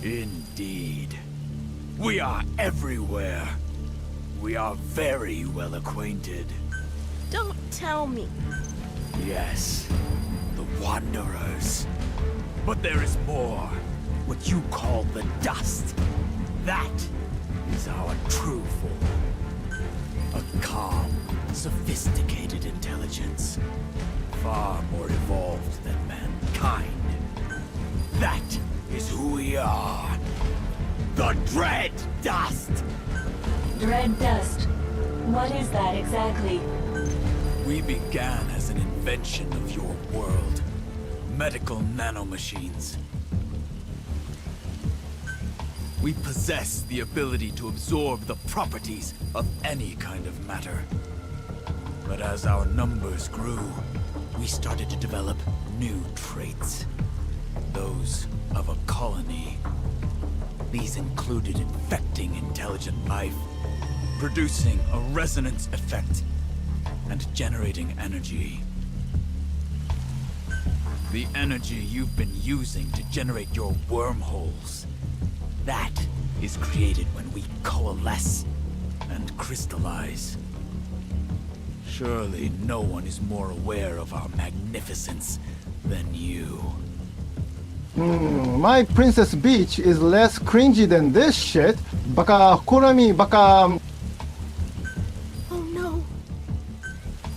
Indeed. We are everywhere. We are very well acquainted. Don't tell me. Yes, the Wanderers. But there is more. What you call the dust. That is our true form. A calm, sophisticated intelligence. Far more evolved than mankind. That is who we are. The Dread Dust! Dread dust. What is that exactly? We began as an invention of your world. Medical nanomachines. We possess the ability to absorb the properties of any kind of matter. But as our numbers grew, we started to develop new traits. Those of a colony. These included infecting intelligent life, producing a resonance effect, and generating energy. The energy you've been using to generate your wormholes. That is created when we coalesce and crystallize. Surely no one is more aware of our magnificence than you. My Princess Beach is less cringy than this shit. Baka Kurami baka... Oh no.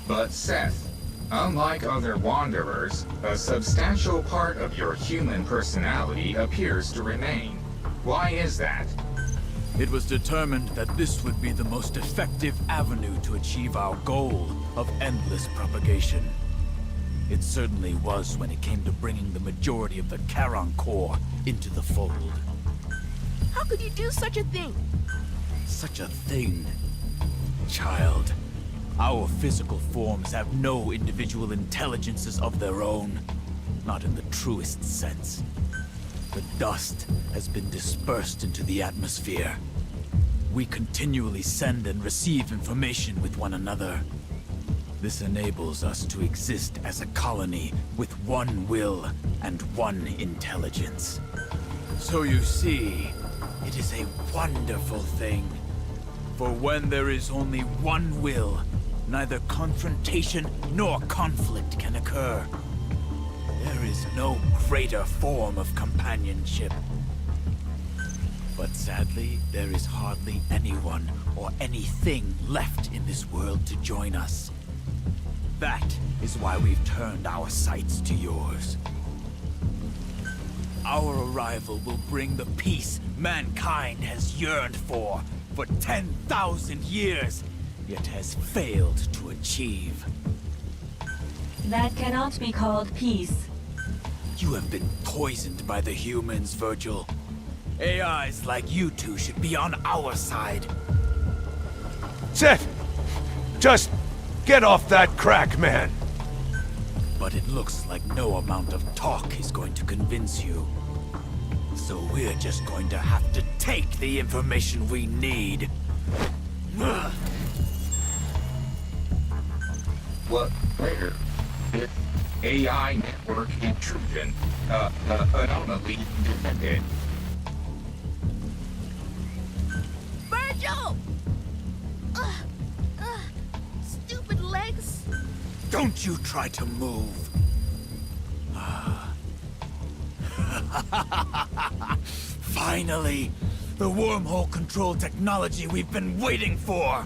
But Seth, unlike other Wanderers, a substantial part of your human personality appears to remain. Why is that? It was determined that this would be the most effective avenue to achieve our goal of endless propagation. It certainly was when it came to bringing the majority of the Charon core into the fold. How could you do such a thing? Such a thing? Child, our physical forms have no individual intelligences of their own. Not in the truest sense. The dust has been dispersed into the atmosphere. We continually send and receive information with one another. This enables us to exist as a colony with one will and one intelligence. So you see, it is a wonderful thing. For when there is only one will, neither confrontation nor conflict can occur. There is no greater form of companionship. But sadly, there is hardly anyone or anything left in this world to join us. That is why we've turned our sights to yours. Our arrival will bring the peace mankind has yearned for 10,000 years, yet has failed to achieve. That cannot be called peace. You have been poisoned by the humans, Virgil. AIs like you two should be on our side. Seth! Just get off that crack, man! But it looks like no amount of talk is going to convince you. So we're just going to have to take the information we need. What? Where? AI network intrusion. Anomaly detected. Virgil! Stupid legs! Don't you try to move. Finally! The wormhole control technology we've been waiting for!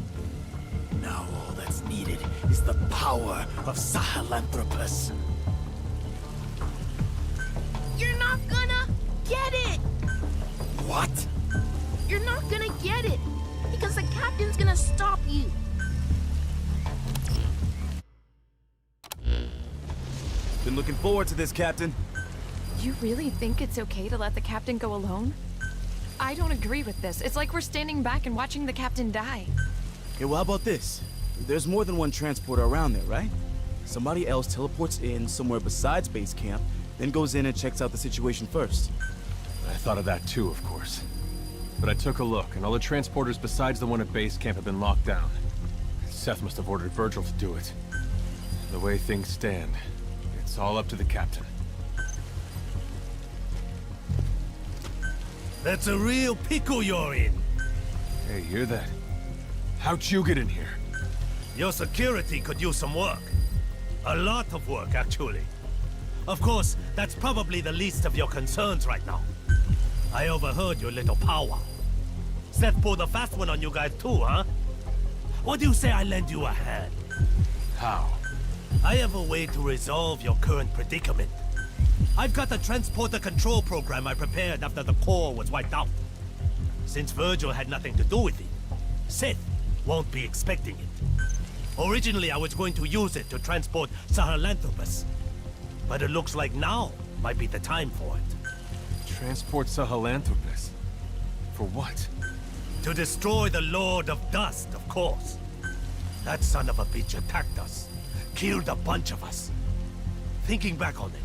Now all that's needed is the power of Sahelanthropus. You're not gonna get it! What? You're not gonna get it! Because the captain's gonna stop you! Been looking forward to this, Captain. You really think it's okay to let the captain go alone? I don't agree with this. It's like we're standing back and watching the captain die. Okay, well, how about this? There's more than one transporter around there, right? Somebody else teleports in somewhere besides base camp, then goes in and checks out the situation first. I thought of that too, of course. But I took a look, and all the transporters besides the one at base camp have been locked down. Seth must have ordered Virgil to do it. The way things stand, it's all up to the captain. That's a real pickle you're in. Hey, hear that? How'd you get in here? Your security could use some work. A lot of work, actually. Of course, that's probably the least of your concerns right now. I overheard your little powwow. Seth pulled a fast one on you guys too, huh? What do you say I lend you a hand? How? I have a way to resolve your current predicament. I've got a transporter control program I prepared after the core was wiped out. Since Virgil had nothing to do with it, Seth won't be expecting it. Originally, I was going to use it to transport Sahelanthropus. But it looks like now might be the time for it. Transport Sahelanthropus? For what? To destroy the Lord of Dust, of course. That son of a bitch attacked us. Killed a bunch of us. Thinking back on it,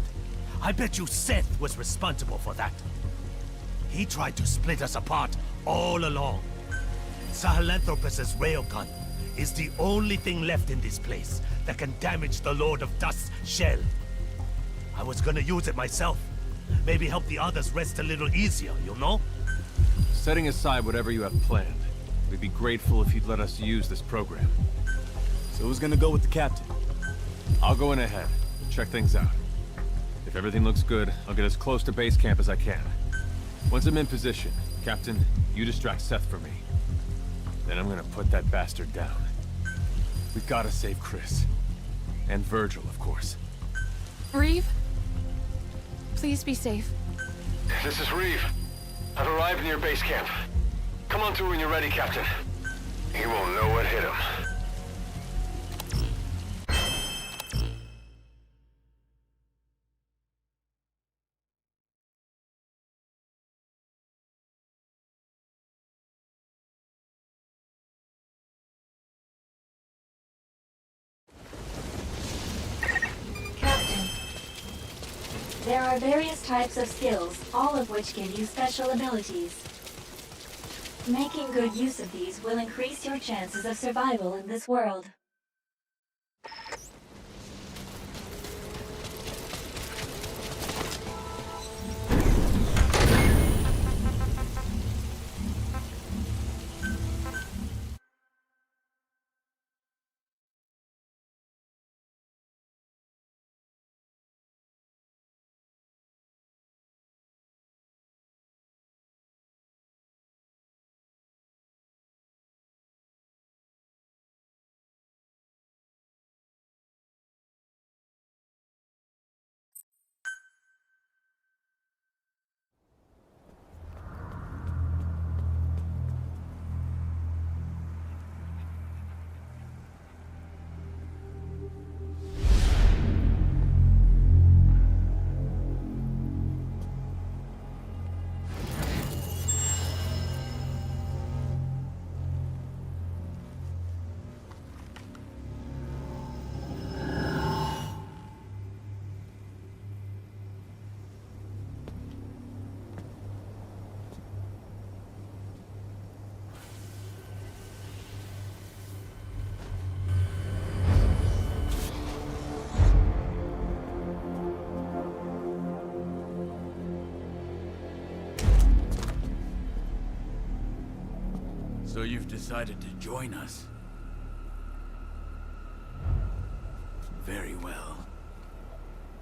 I bet you Seth was responsible for that. He tried to split us apart all along. Sahelanthropus' railgun is the only thing left in this place that can damage the Lord of Dust's shell. I was gonna use it myself. Maybe help the others rest a little easier, you know? Setting aside whatever you have planned, we'd be grateful if you'd let us use this program. So who's gonna go with the captain? I'll go in ahead, check things out. If everything looks good, I'll get as close to base camp as I can. Once I'm in position, Captain, you distract Seth for me. Then I'm gonna put that bastard down. We gotta save Chris. And Virgil, of course. Reeve? Please be safe. This is Reeve. I've arrived near base camp. Come on through when you're ready, Captain. He won't know what hit him. Captain, there are various types of skills, all of which give you special abilities. Making good use of these will increase your chances of survival in this world. So you've decided to join us? Very well.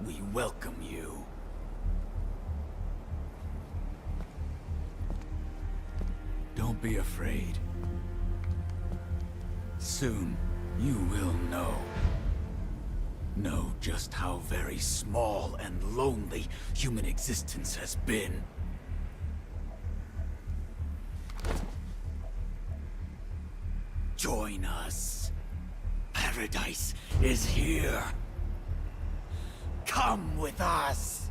We welcome you. Don't be afraid. Soon, you will know. Know just how very small and lonely human existence has been. Join us. Paradise is here. Come with us.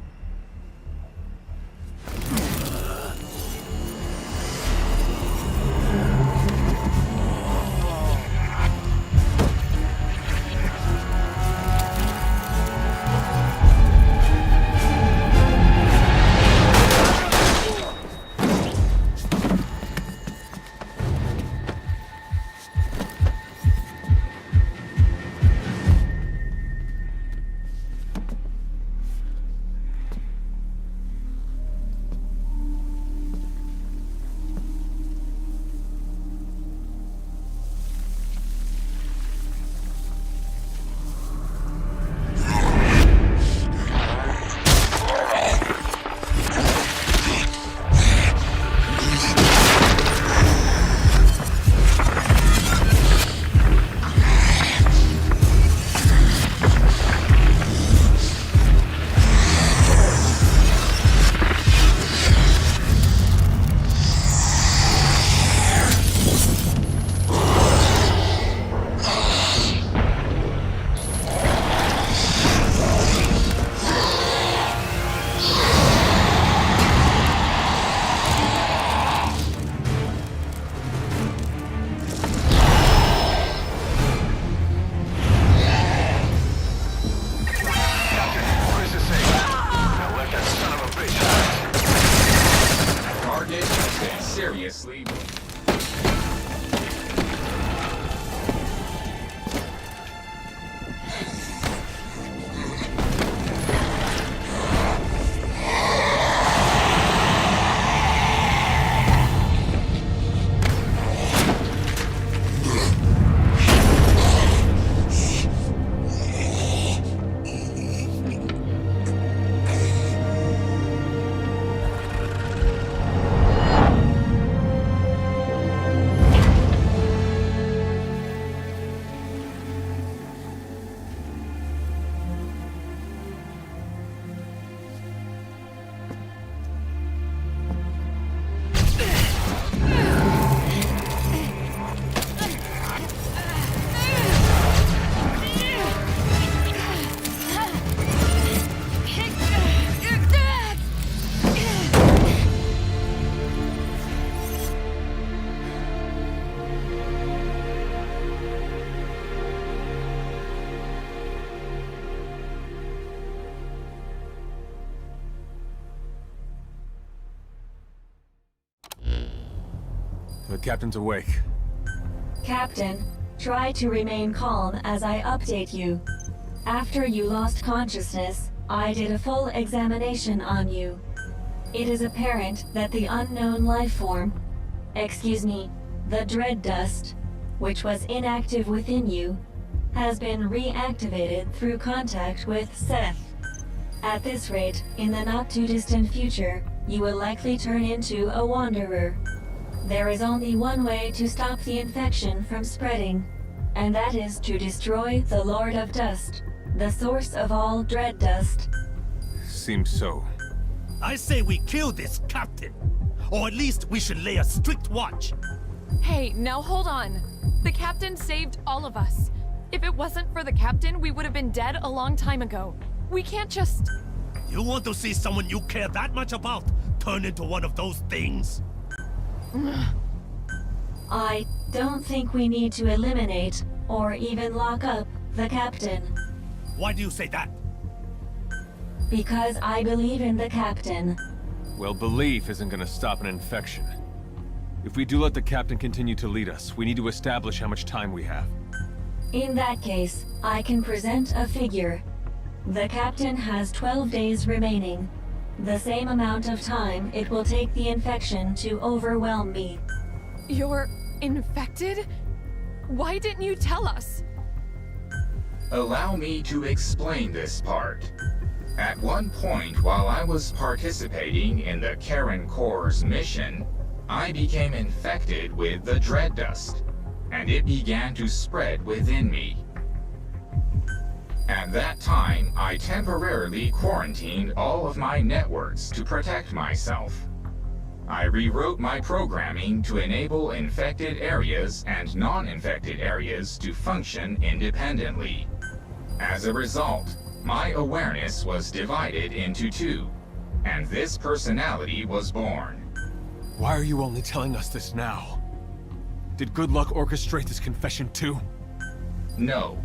The captain's awake. Captain, try to remain calm as I update you. After you lost consciousness, I did a full examination on you. It is apparent that the unknown life form, the dread dust, which was inactive within you, has been reactivated through contact with Seth. At this rate, in the not-too-distant future, you will likely turn into a wanderer. There is only one way to stop the infection from spreading, and that is to destroy the Lord of Dust, the source of all dread dust. Seems so. I say we kill this captain. Or at least we should lay a strict watch. Hey, now hold on. The captain saved all of us. If it wasn't for the captain, we would have been dead a long time ago. We can't just... You want to see someone you care that much about turn into one of those things? I don't think we need to eliminate, or even lock up, the captain. Why do you say that? Because I believe in the captain. Well, belief isn't gonna stop an infection. If we do let the captain continue to lead us, we need to establish how much time we have. In that case, I can present a figure. The captain has 12 days remaining. The same amount of time it will take the infection to overwhelm me. You're infected? Why didn't you tell us? Allow me to explain this part. At one point while I was participating in the Karen Corps' mission, I became infected with the dread dust, and it began to spread within me. At that time, I temporarily quarantined all of my networks to protect myself. I rewrote my programming to enable infected areas and non-infected areas to function independently. As a result, my awareness was divided into two, and this personality was born. Why are you only telling us this now? Did Good Luck orchestrate this confession too? No.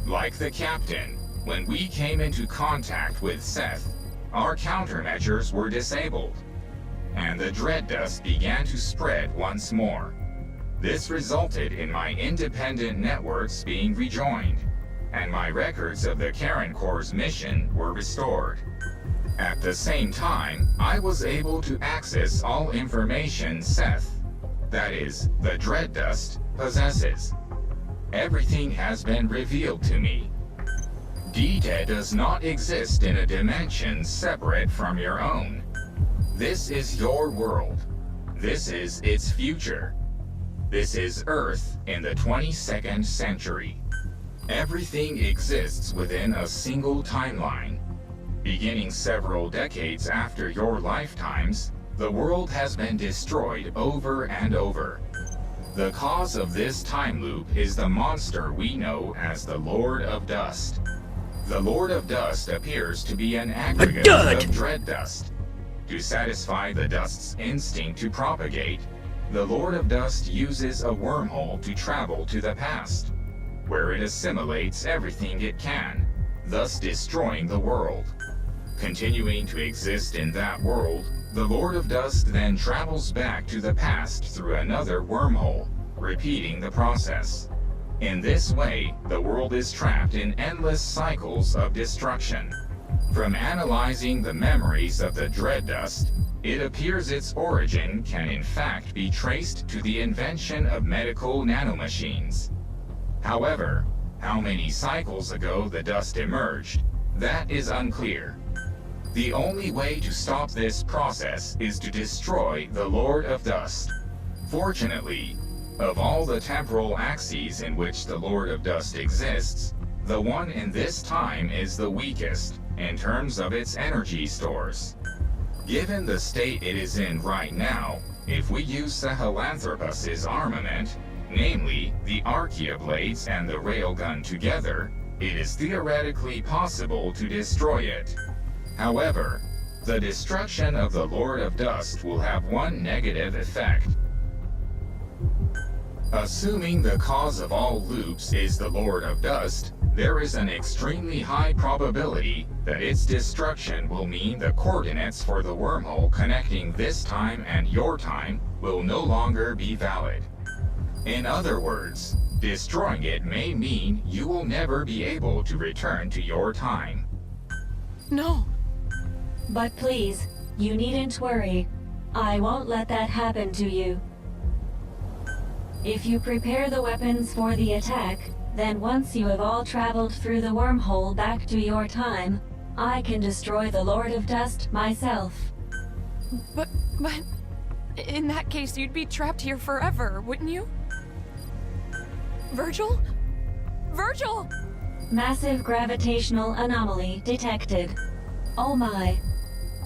Like the captain, when we came into contact with Seth, our countermeasures were disabled, and the dread dust began to spread once more. This resulted in my independent networks being rejoined, and my records of the Karen Corps' mission were restored. At the same time, I was able to access all information Seth, that is, the dread dust, possesses. Everything has been revealed to me. Dite does not exist in a dimension separate from your own. This is your world. This is its future. This is Earth in the 22nd century. Everything exists within a single timeline. Beginning several decades after your lifetimes, the world has been destroyed over and over. The cause of this time loop is the monster we know as the Lord of Dust. The Lord of Dust appears to be an aggregate of dread dust. To satisfy the dust's instinct to propagate, the Lord of Dust uses a wormhole to travel to the past, where it assimilates everything it can, thus destroying the world. Continuing to exist in that world, the Lord of Dust then travels back to the past through another wormhole, repeating the process. In this way, the world is trapped in endless cycles of destruction. From analyzing the memories of the dread dust, it appears its origin can in fact be traced to the invention of medical nanomachines. However, how many cycles ago the dust emerged, that is unclear. The only way to stop this process is to destroy the Lord of Dust. Fortunately, of all the temporal axes in which the Lord of Dust exists, the one in this time is the weakest in terms of its energy stores. Given the state it is in right now, if we use Sahelanthropus's armament, namely the Archaea blades and the railgun together, it is theoretically possible to destroy it. However, the destruction of the Lord of Dust will have one negative effect. Assuming the cause of all loops is the Lord of Dust, there is an extremely high probability that its destruction will mean the coordinates for the wormhole connecting this time and your time will no longer be valid. In other words, destroying it may mean you will never be able to return to your time. No. But please, you needn't worry. I won't let that happen to you. If you prepare the weapons for the attack, then once you have all traveled through the wormhole back to your time, I can destroy the Lord of Dust myself. But, in that case, you'd be trapped here forever, wouldn't you? Virgil? Virgil! Massive gravitational anomaly detected. Oh my.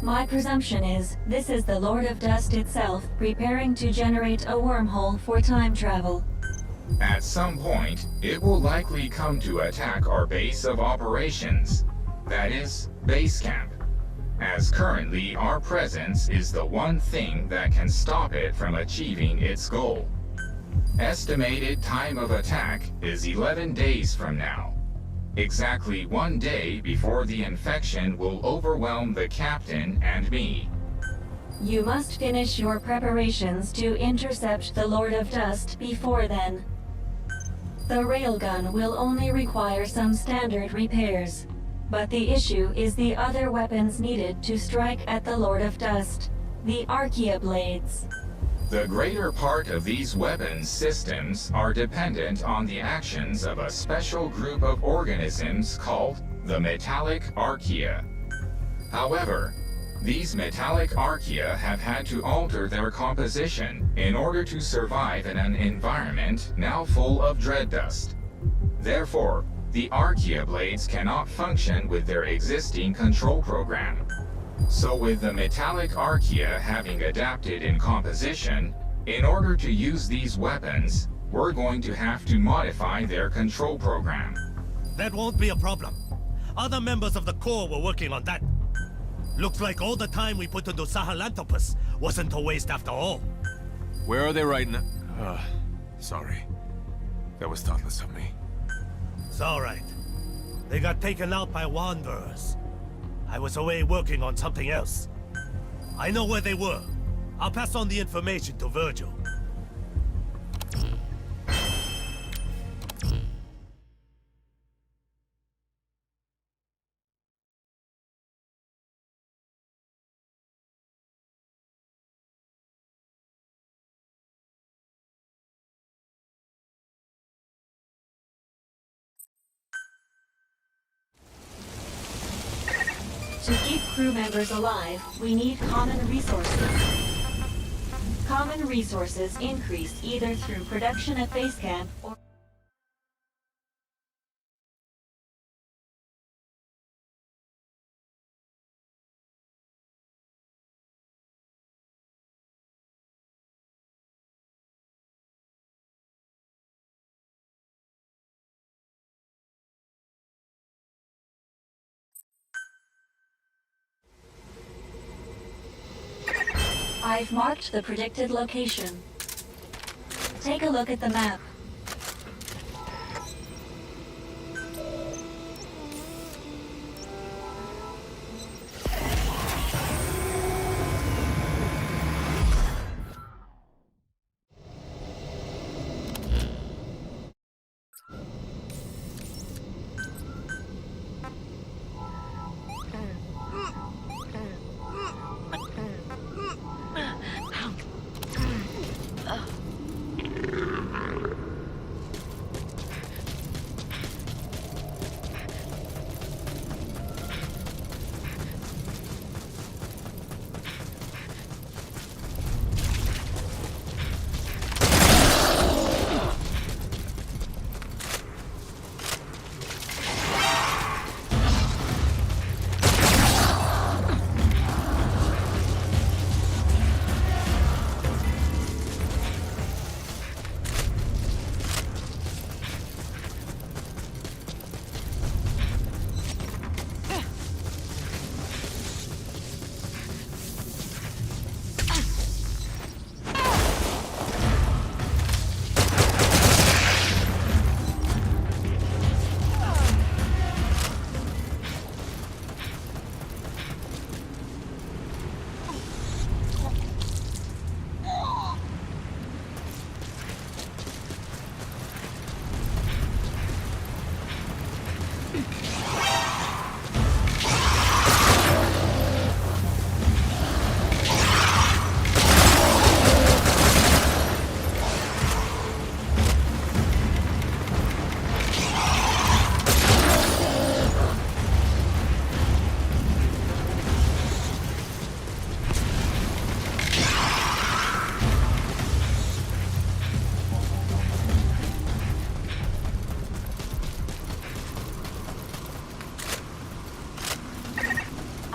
My presumption is, this is the Lord of Dust itself preparing to generate a wormhole for time travel. At some point, it will likely come to attack our base of operations. That is, base camp. As currently, our presence is the one thing that can stop it from achieving its goal. Estimated time of attack is 11 days from now. Exactly 1 day before the infection will overwhelm the captain and me. You must finish your preparations to intercept the Lord of Dust before then. The railgun will only require some standard repairs, but the issue is the other weapons needed to strike at the Lord of Dust, the Archaea blades. The greater part of these weapons systems are dependent on the actions of a special group of organisms called the metallic Archaea. However, these metallic Archaea have had to alter their composition in order to survive in an environment now full of dread dust. Therefore, the Archaea blades cannot function with their existing control program. So with the metallic Archaea having adapted in composition, in order to use these weapons, we're going to have to modify their control program. That won't be a problem. Other members of the Corps were working on that. Looks like all the time we put into Sahelanthropus wasn't a waste after all. Where are they right now? Sorry. That was thoughtless of me. It's alright. They got taken out by Wanderers. I was away working on something else. I know where they were. I'll pass on the information to Virgil. To keep crew members alive, we need common resources. Common resources increase either through production at base camp or... I've marked the predicted location. Take a look at the map.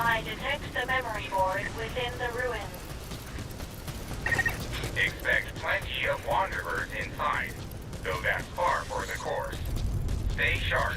I detect the memory board within the ruins. Expect plenty of wanderers inside, though that's far for the course. Stay sharp.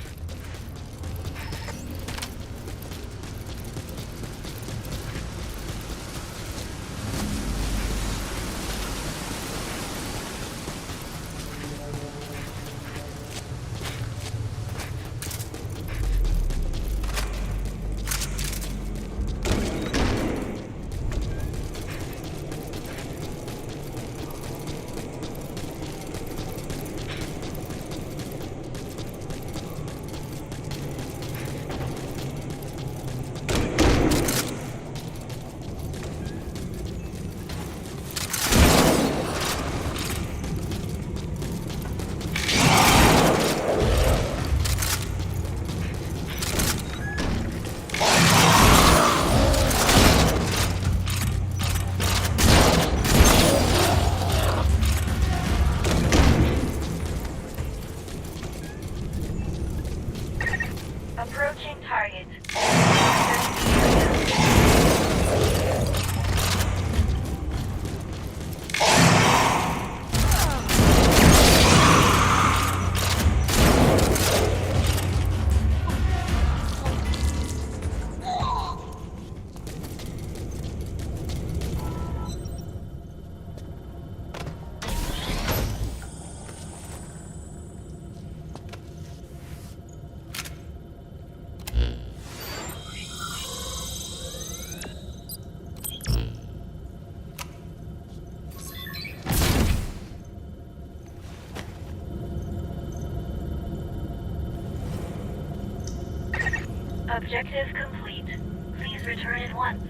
Approaching target. Objective complete. Please return at once.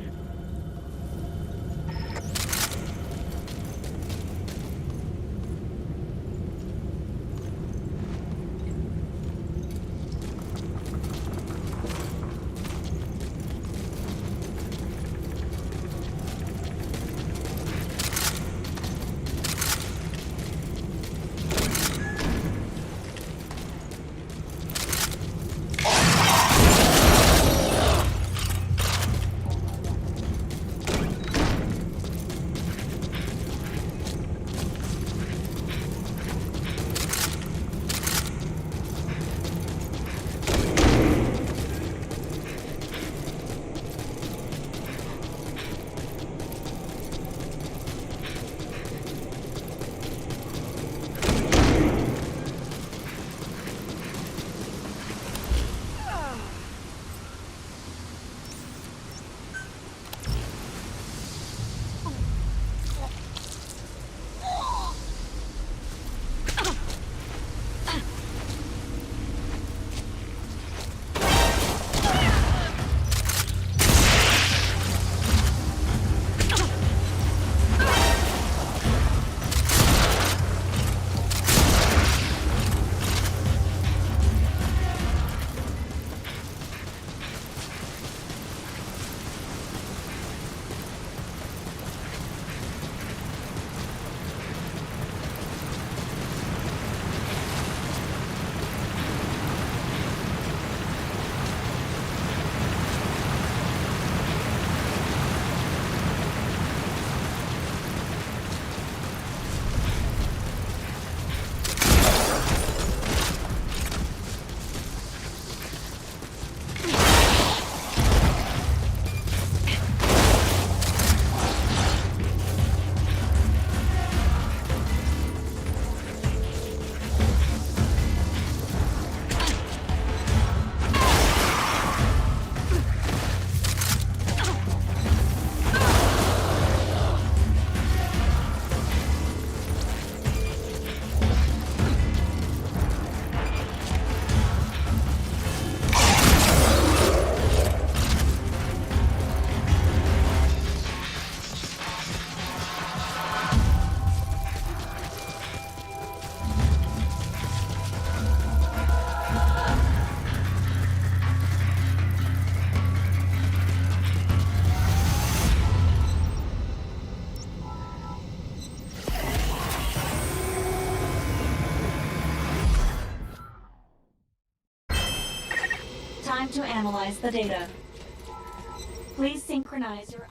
time to analyze the data. Please synchronize your...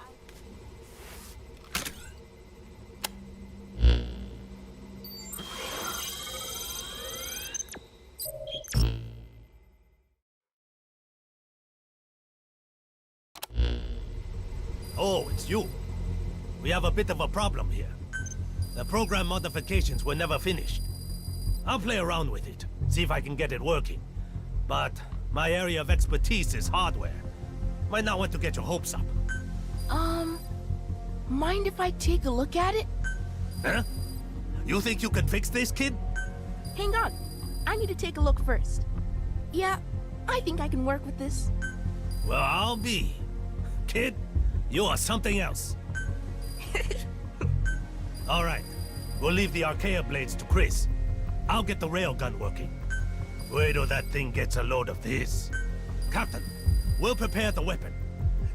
Oh, it's you. We have a bit of a problem here. The program modifications were never finished. I'll play around with it, see if I can get it working. But my area of expertise is hardware. Might not want to get your hopes up. Mind if I take a look at it? Huh? You think you can fix this, kid? Hang on. I need to take a look first. Yeah, I think I can work with this. Well, I'll be. Kid, you are something else. All right. We'll leave the Archaea blades to Chris. I'll get the railgun working. Wait till that thing gets a load of this. Captain, we'll prepare the weapon.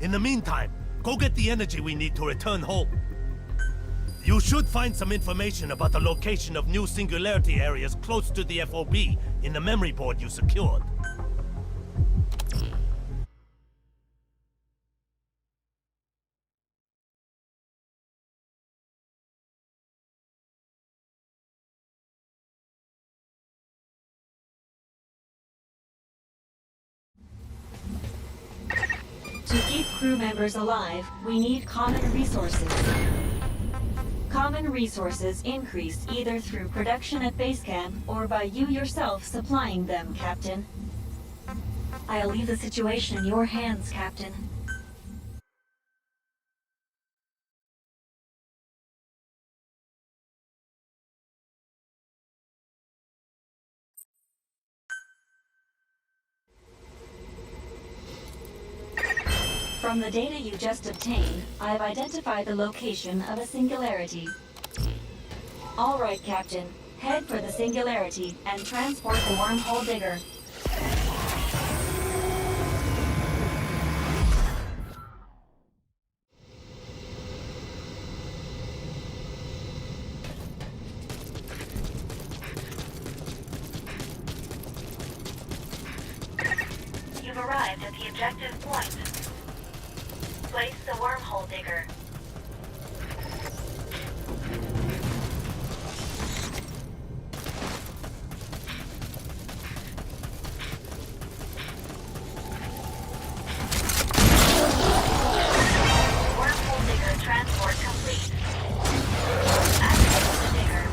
In the meantime, go get the energy we need to return home. You should find some information about the location of new singularity areas close to the FOB in the memory board you secured. To keep crew members alive, we need common resources. Common resources increase either through production at base camp or by you yourself supplying them, Captain. I'll leave the situation in your hands, Captain. From the data you just obtained, I've identified the location of a singularity. All right, Captain. Head for the singularity and transport the wormhole digger. You've arrived at the objective point. Place the wormhole digger. Wormhole digger transport complete. Activate the digger.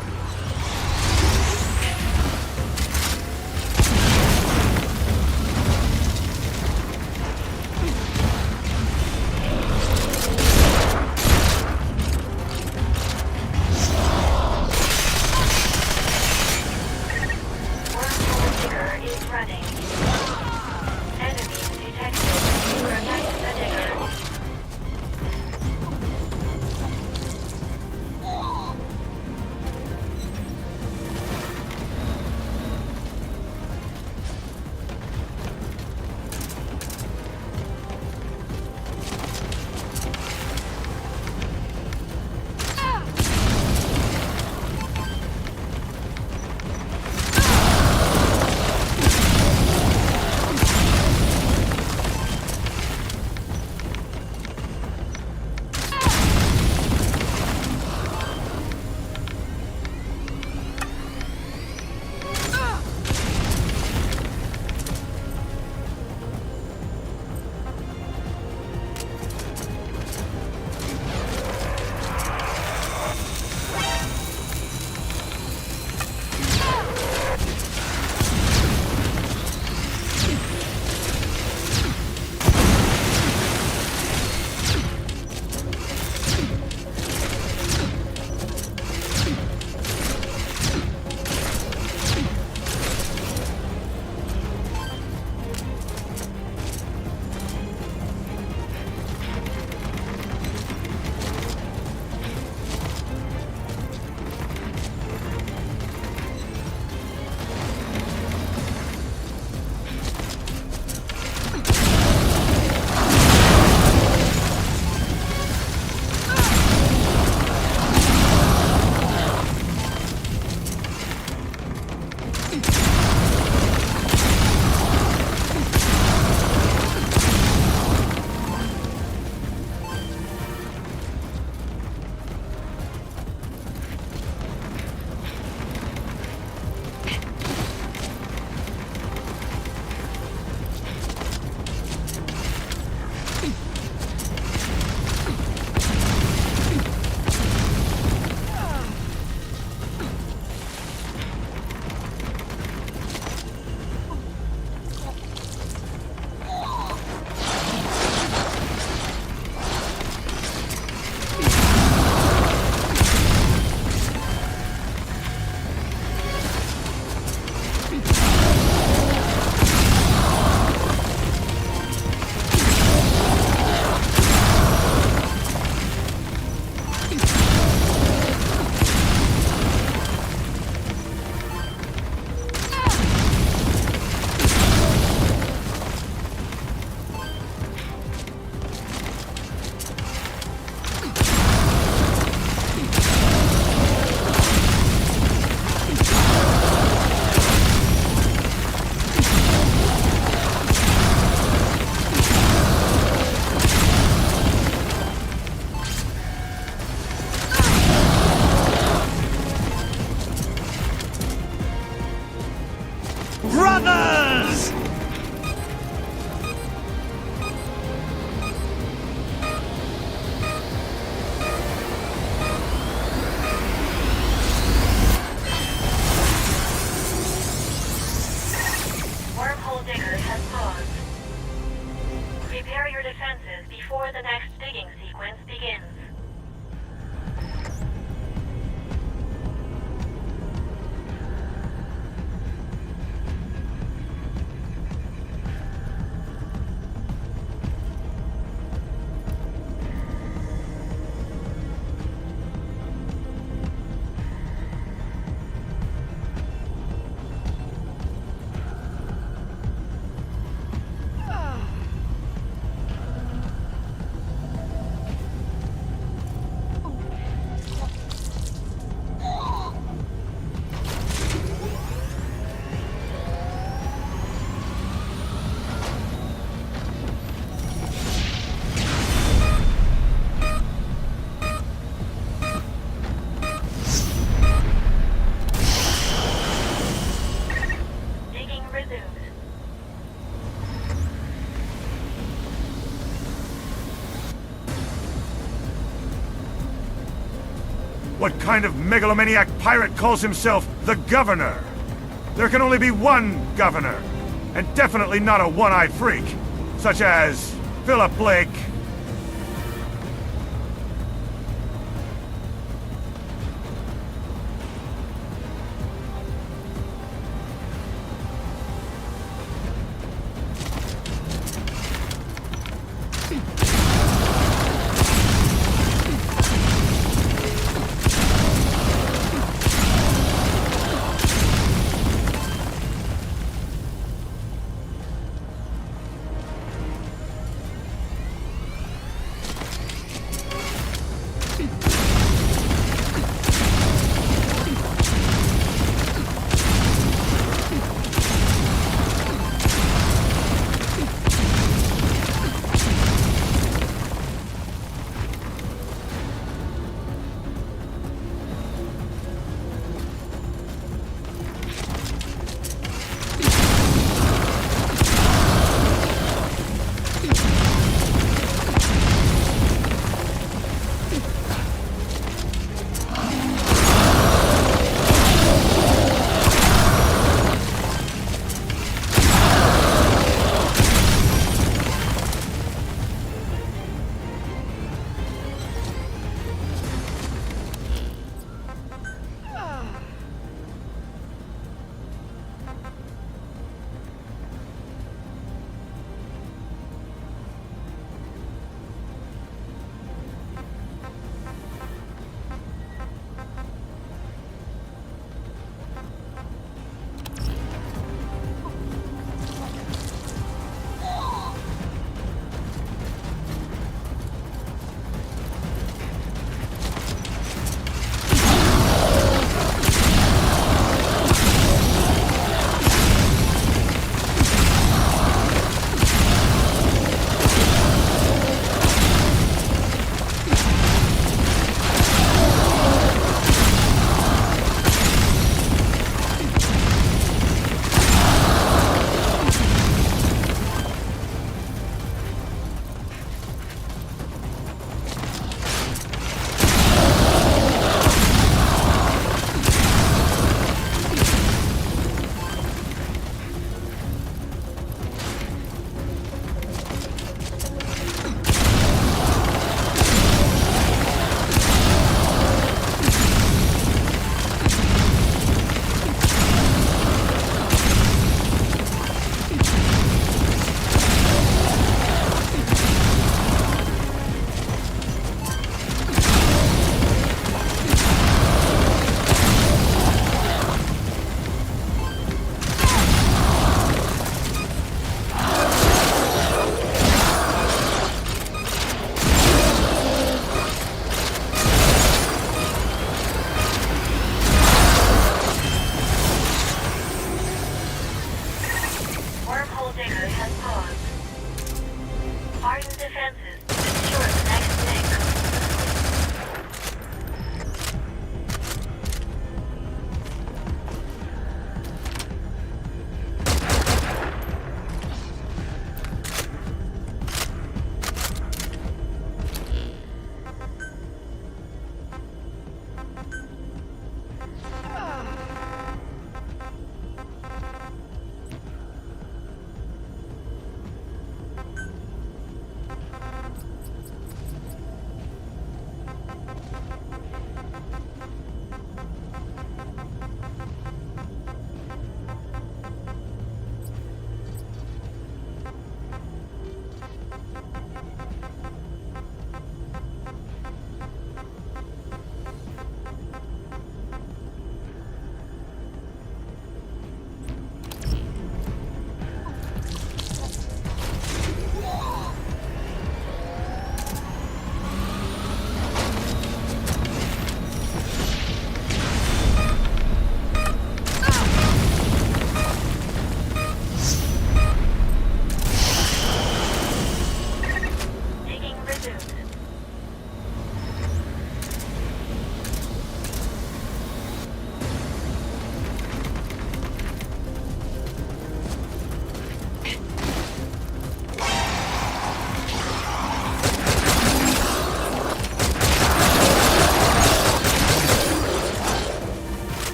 has paused. Prepare your defenses before the next digging sequence begins. What kind of megalomaniac pirate calls himself the Governor? There can only be one Governor, and definitely not a one-eyed freak, such as Philip Blake.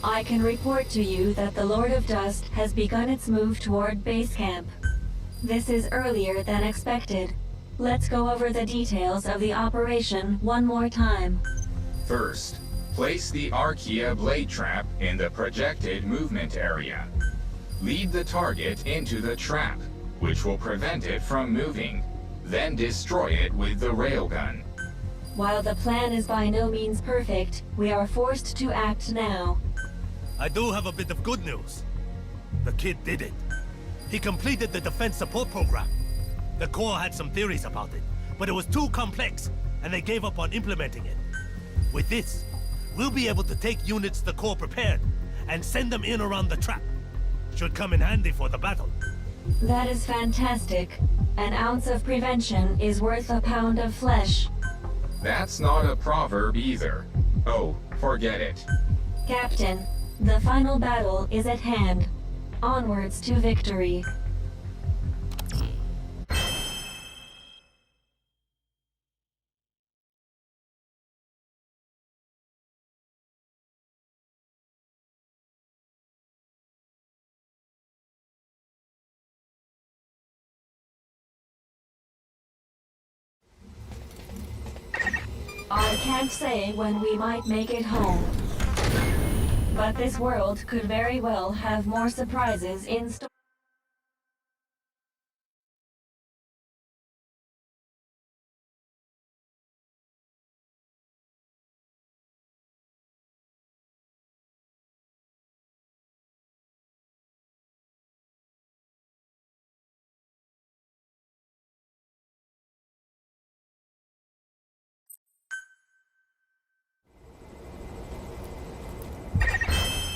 I can report to you that the Lord of Dust has begun its move toward base camp. This is earlier than expected. Let's go over the details of the operation one more time. First, place the Archaea blade trap in the projected movement area. Lead the target into the trap, which will prevent it from moving. Then destroy it with the railgun. While the plan is by no means perfect, we are forced to act now. I do have a bit of good news. The kid did it. He completed the defense support program. The Corps had some theories about it, but it was too complex, and they gave up on implementing it. With this, we'll be able to take units the Corps prepared and send them in around the trap. Should come in handy for the battle. That is fantastic. An ounce of prevention is worth a pound of flesh. That's not a proverb either. Oh, forget it. Captain, the final battle is at hand. Onwards to victory. I can't say when we might make it home. But this world could very well have more surprises in store.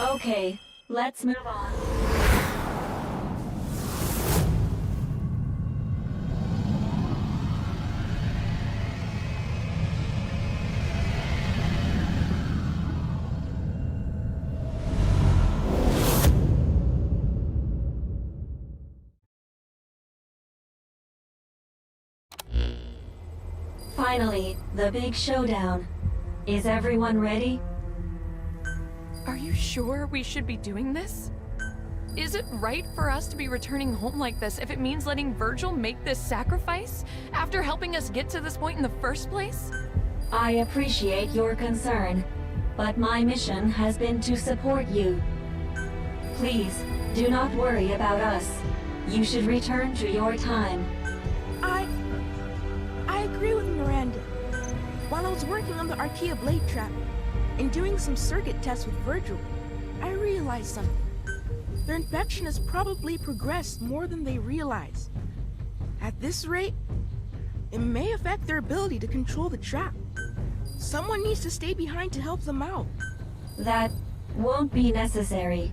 Okay, let's move on. Finally, the big showdown. Is everyone ready? Are you sure we should be doing this? Is it right for us to be returning home like this if it means letting Virgil make this sacrifice after helping us get to this point in the first place? I appreciate your concern, but my mission has been to support you. Please, do not worry about us. You should return to your time. I agree with Miranda. While I was working on the Archaea blade trap and doing some circuit tests with Virgil, I realized something. Their infection has probably progressed more than they realize. At this rate, it may affect their ability to control the trap. Someone needs to stay behind to help them out. That won't be necessary.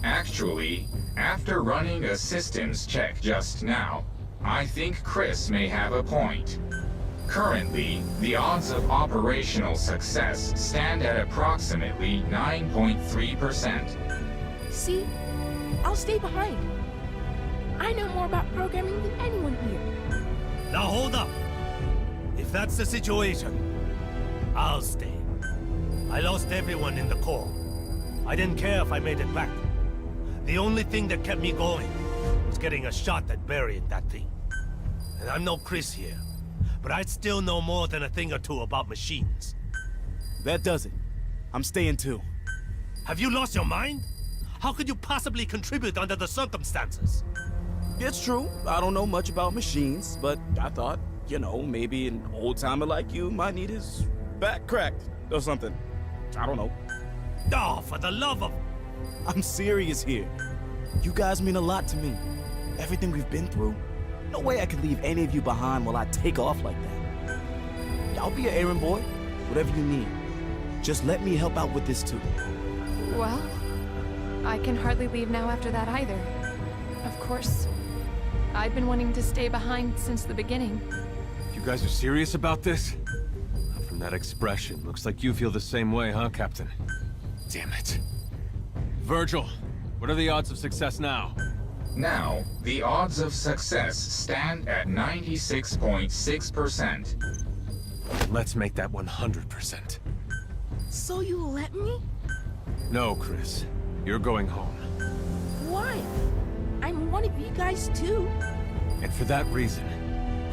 Actually, after running a systems check just now, I think Chris may have a point. Currently, the odds of operational success stand at approximately 9.3%. See? I'll stay behind. I know more about programming than anyone here. Now hold up. If that's the situation, I'll stay. I lost everyone in the Corps. I didn't care if I made it back. The only thing that kept me going was getting a shot that buried that thing. And I'm no Chris here, but I still know more than a thing or two about machines. That does it. I'm staying too. Have you lost your mind? How could you possibly contribute under the circumstances? It's true, I don't know much about machines, but I thought, you know, maybe an old-timer like you might need his back cracked or something. I don't know. Oh, for the love of... I'm serious here. You guys mean a lot to me. Everything we've been through. No way I could leave any of you behind while I take off like that. I'll be an errand boy, whatever you need. Just let me help out with this too. Well, I can hardly leave now after that either. Of course, I've been wanting to stay behind since the beginning. You guys are serious about this? From that expression, looks like you feel the same way, huh, Captain? Damn it. Virgil, what are the odds of success now? Now, the odds of success stand at 96.6%. Let's make that 100%. So you'll let me? No, Chris. You're going home. Why? I'm one of you guys too. And for that reason,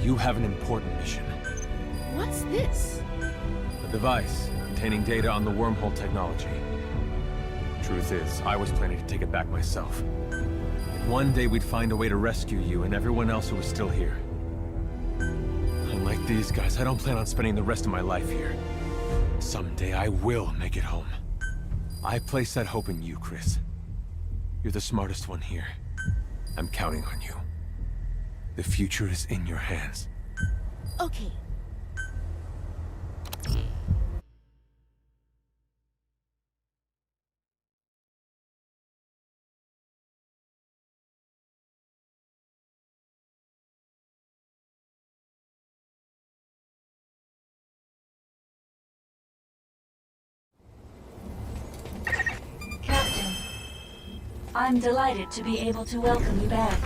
you have an important mission. What's this? A device containing data on the wormhole technology. Truth is, I was planning to take it back myself. One day we'd find a way to rescue you and everyone else who is still here. Unlike these guys, I don't plan on spending the rest of my life here. Someday I will make it home. I place that hope in you, Chris. You're the smartest one here. I'm counting on you. The future is in your hands. Okay. Captain, I'm delighted to be able to welcome you back.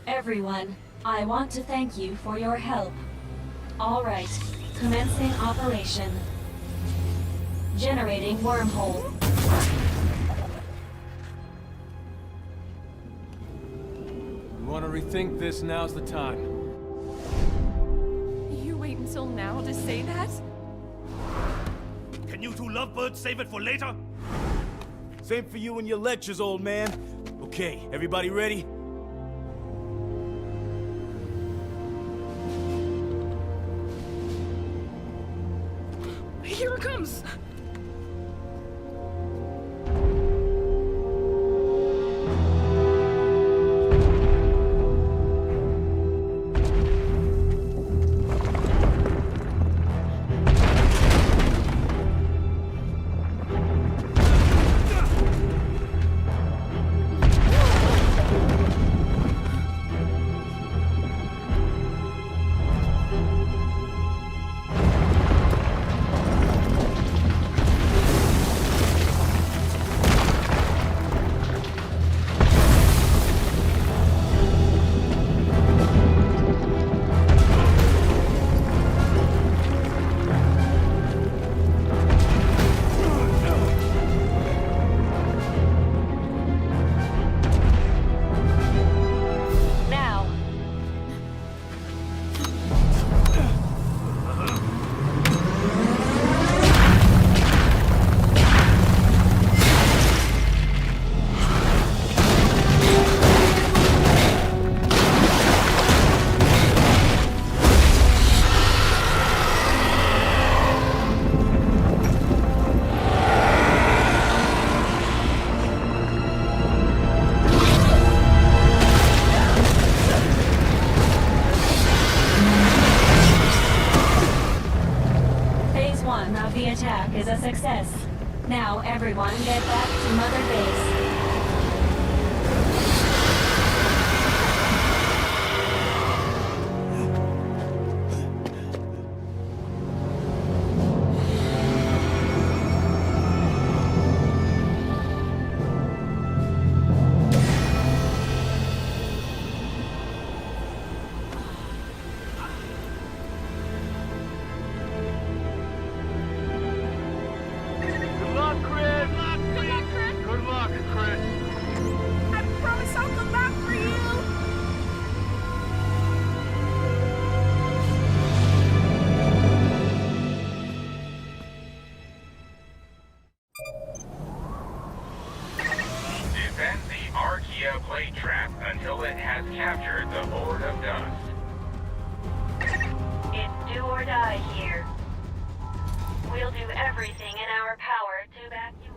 Everyone, I want to thank you for your help. All right, commencing operation. Generating wormhole. You want to rethink this? Now's the time. You wait until now to say that? Can you two lovebirds save it for later? Same for you and your lectures, old man. Okay, everybody ready? Here it comes! The attack is a success. Now everyone get back to Mother Base. Plate trap until it has captured the Horde of Dust. It's do or die here. We'll do everything in our power to back you.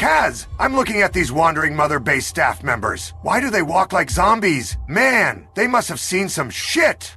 has! I'm looking at these Wandering Mother base staff members. Why do they walk like zombies? Man, they must have seen some shit!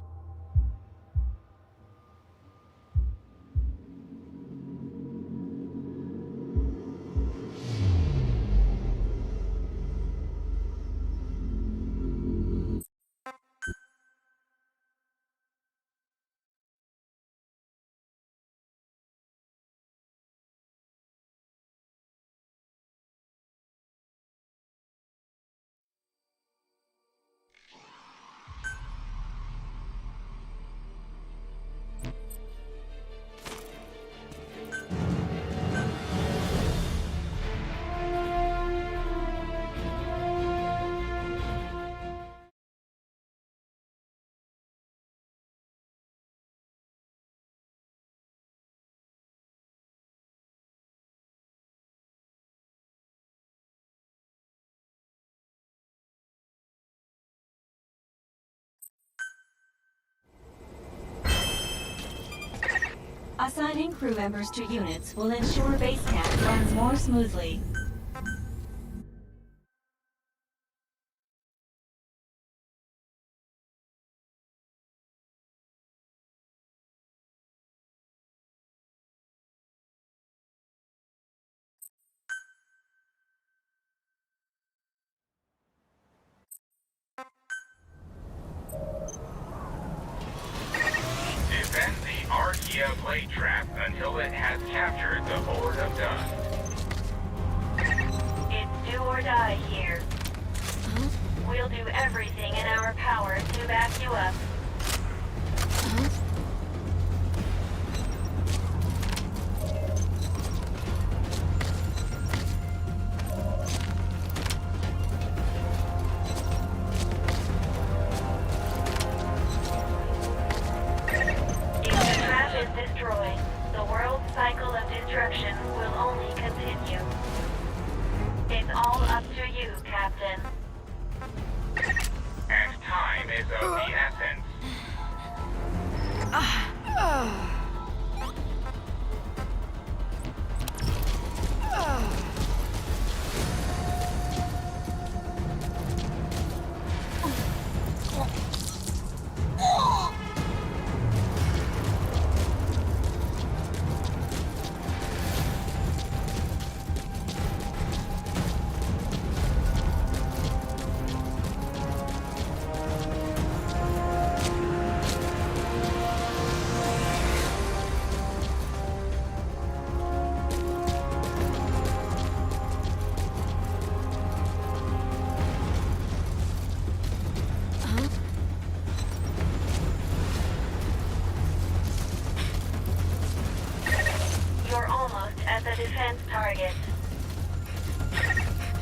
Assigning crew members to units will ensure base camp runs more smoothly. Defend the Archaea blade trap until it has captured the Lord of Dust. It's do or die here. We'll do everything in our power to back you up. If the trap is destroyed, the world's cycle of destruction will only continue. It's all up to you, Captain. And time is of the essence. You're almost at the defense target.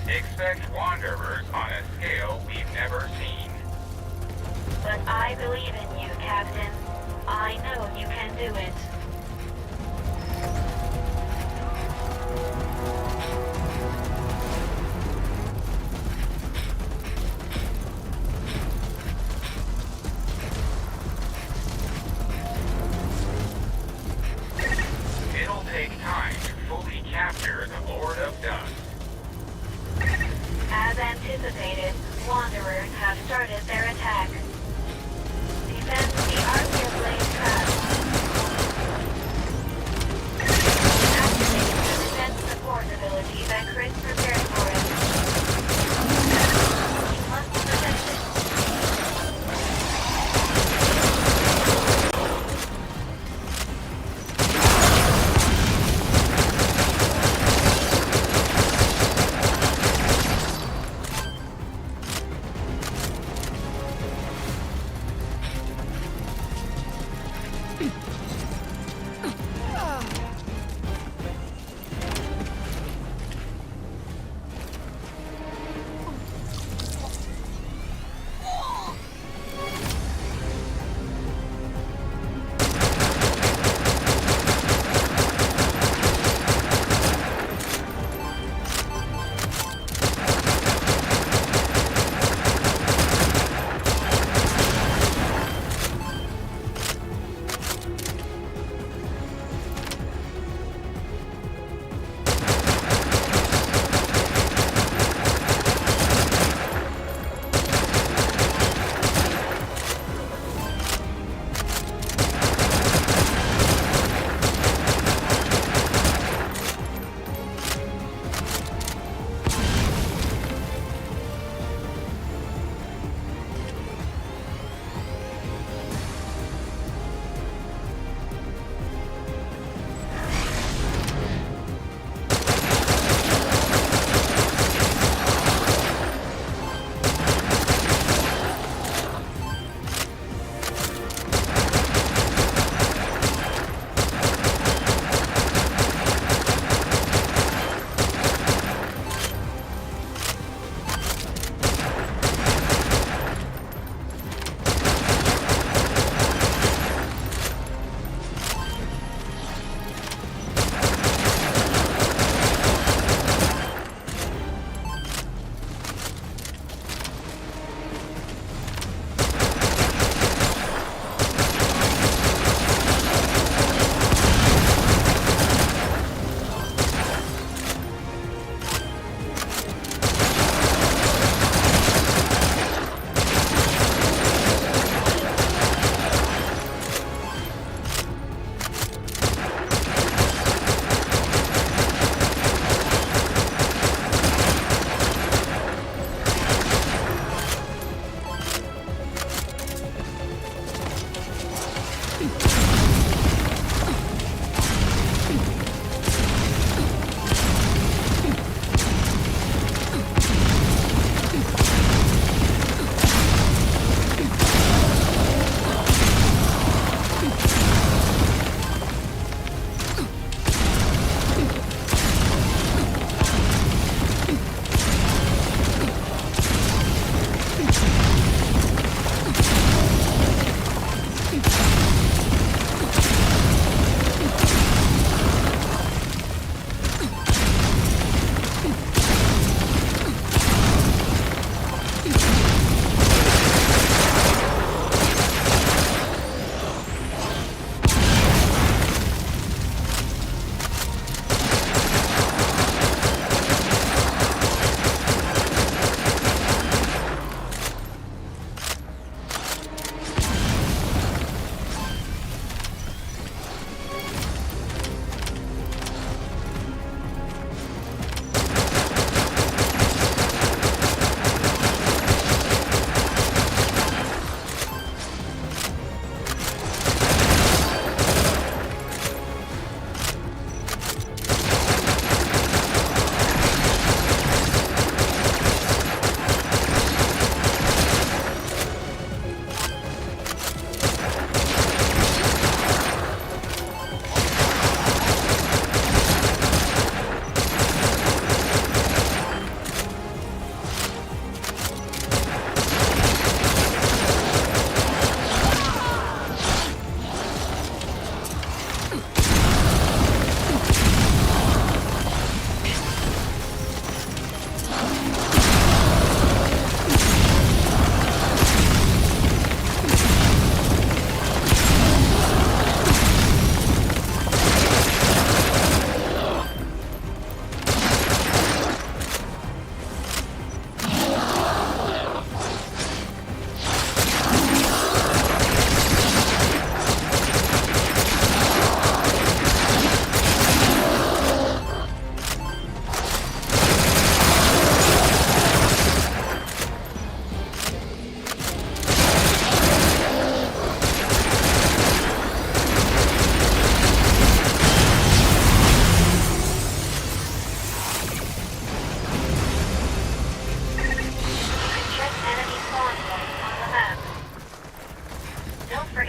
Expect wanderers on a scale we've never seen. But I believe in you, Captain. I know you can do it. It'll take time to fully capture the Lord of Dust. As anticipated, Wanderers have started their attack. Defend the Archaea blade trap. Activate the defense support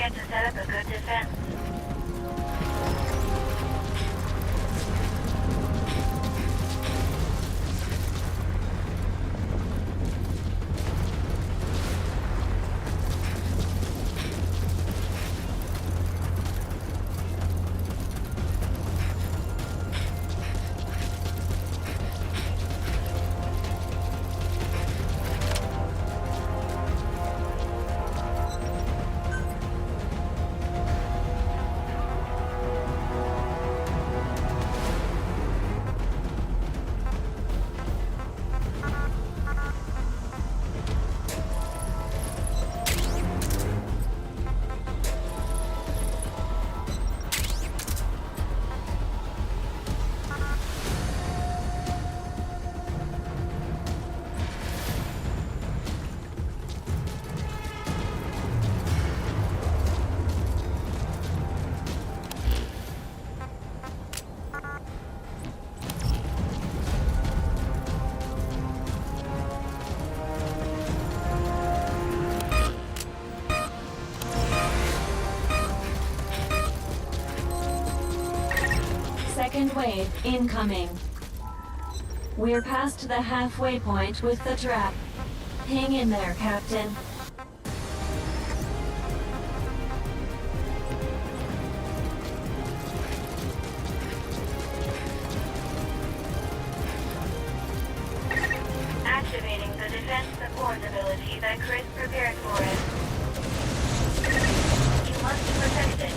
forget to set up a good defense. Second wave incoming. We're past the halfway point with the trap. Hang in there, Captain. Activating the defense support ability that Chris prepared for it. You must protect it.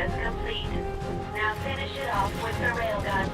was complete. Now finish it off with the railgun.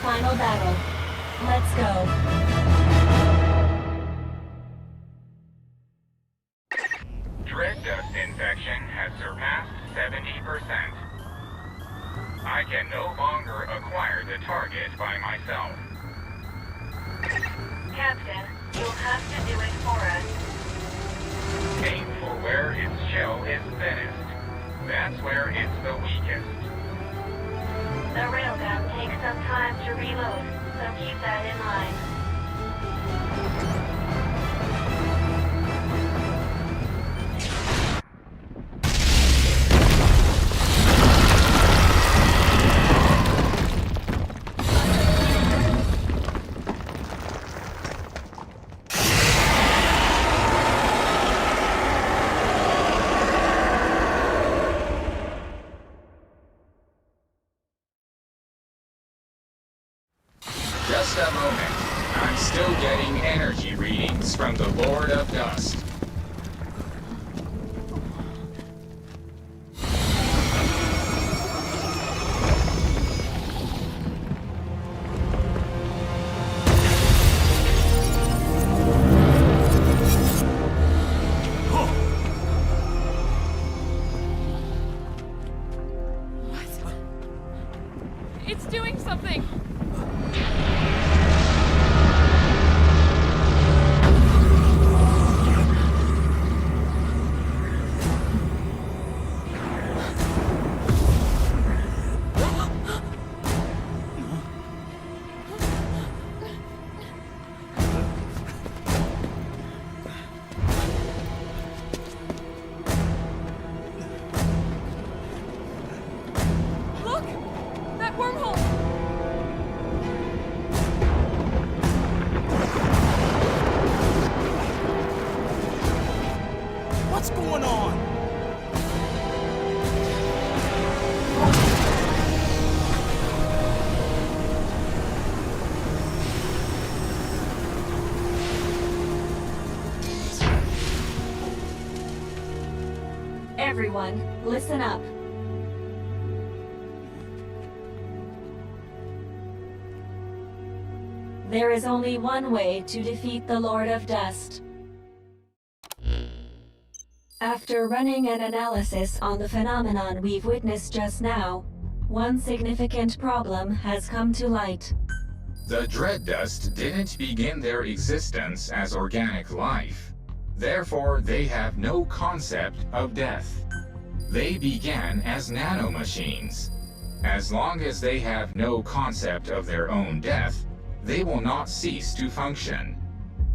Final battle. Let's go. Dread dust infection has surpassed 70%. I can no longer acquire the target by myself. Captain, you'll have to do it for us. Aim for where its shell is thinnest. That's where it's the weakest. The railgun takes some time to reload, so keep that in mind. Just a moment. I'm still getting energy readings from the Lord of Dust. It's doing something! Look! That wormhole! What's going on? Everyone, listen up. There is only one way to defeat the Lord of Dust. After running an analysis on the phenomenon we've witnessed just now, one significant problem has come to light. The Dread Dust didn't begin their existence as organic life. Therefore, they have no concept of death. They began as nanomachines. As long as they have no concept of their own death, they will not cease to function.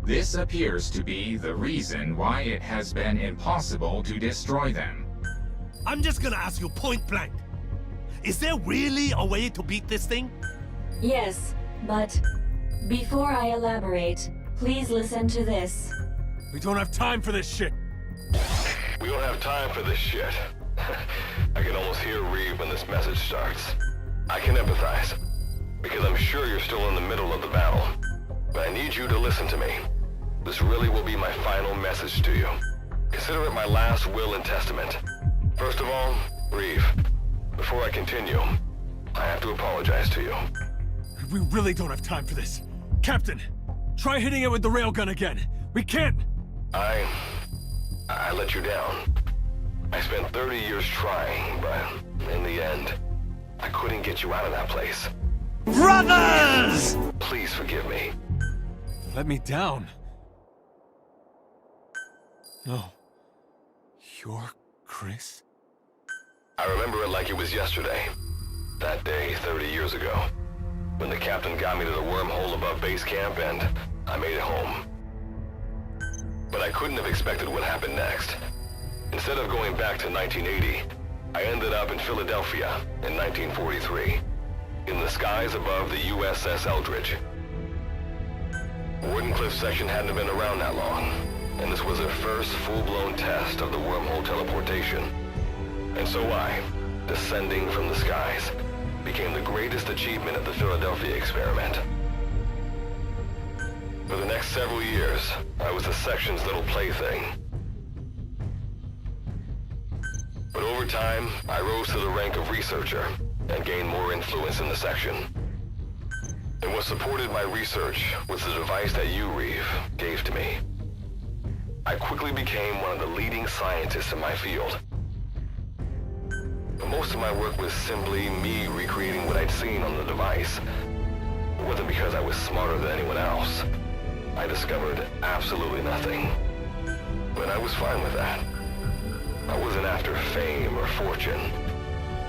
This appears to be the reason why it has been impossible to destroy them. I'm just gonna ask you point blank. Is there really a way to beat this thing? Yes, but before I elaborate, please listen to this. We don't have time for this shit. We don't have time for this shit. I can almost hear Reeve when this message starts. I can empathize, because I'm sure you're still in the middle of the battle. But I need you to listen to me. This really will be my final message to you. Consider it my last will and testament. First of all, Reeve, before I continue, I have to apologize to you. We really don't have time for this. Captain, Try hitting it with the railgun again. We can't... I let you down. I spent 30 years trying, but in the end, I couldn't get you out of that place. Brothers! Please forgive me. Let me down. No. You're Chris? I remember it like it was yesterday. That day, 30 years ago. When the captain got me to the wormhole above base camp and I made it home. But I couldn't have expected what happened next. Instead of going back to 1980, I ended up in Philadelphia in 1943. In the skies above the USS Eldridge. Wardenclyffe section hadn't been around that long, and this was their first full-blown test of the wormhole teleportation. And so I, descending from the skies, became the greatest achievement of the Philadelphia experiment. For the next several years, I was the section's little plaything. But over time, I rose to the rank of researcher and gained more influence in the section. And what supported my research was the device that you, Reeve, gave to me. I quickly became one of the leading scientists in my field. But most of my work was simply me recreating what I'd seen on the device. It wasn't because I was smarter than anyone else. I discovered absolutely nothing. But I was fine with that. I wasn't after fame or fortune.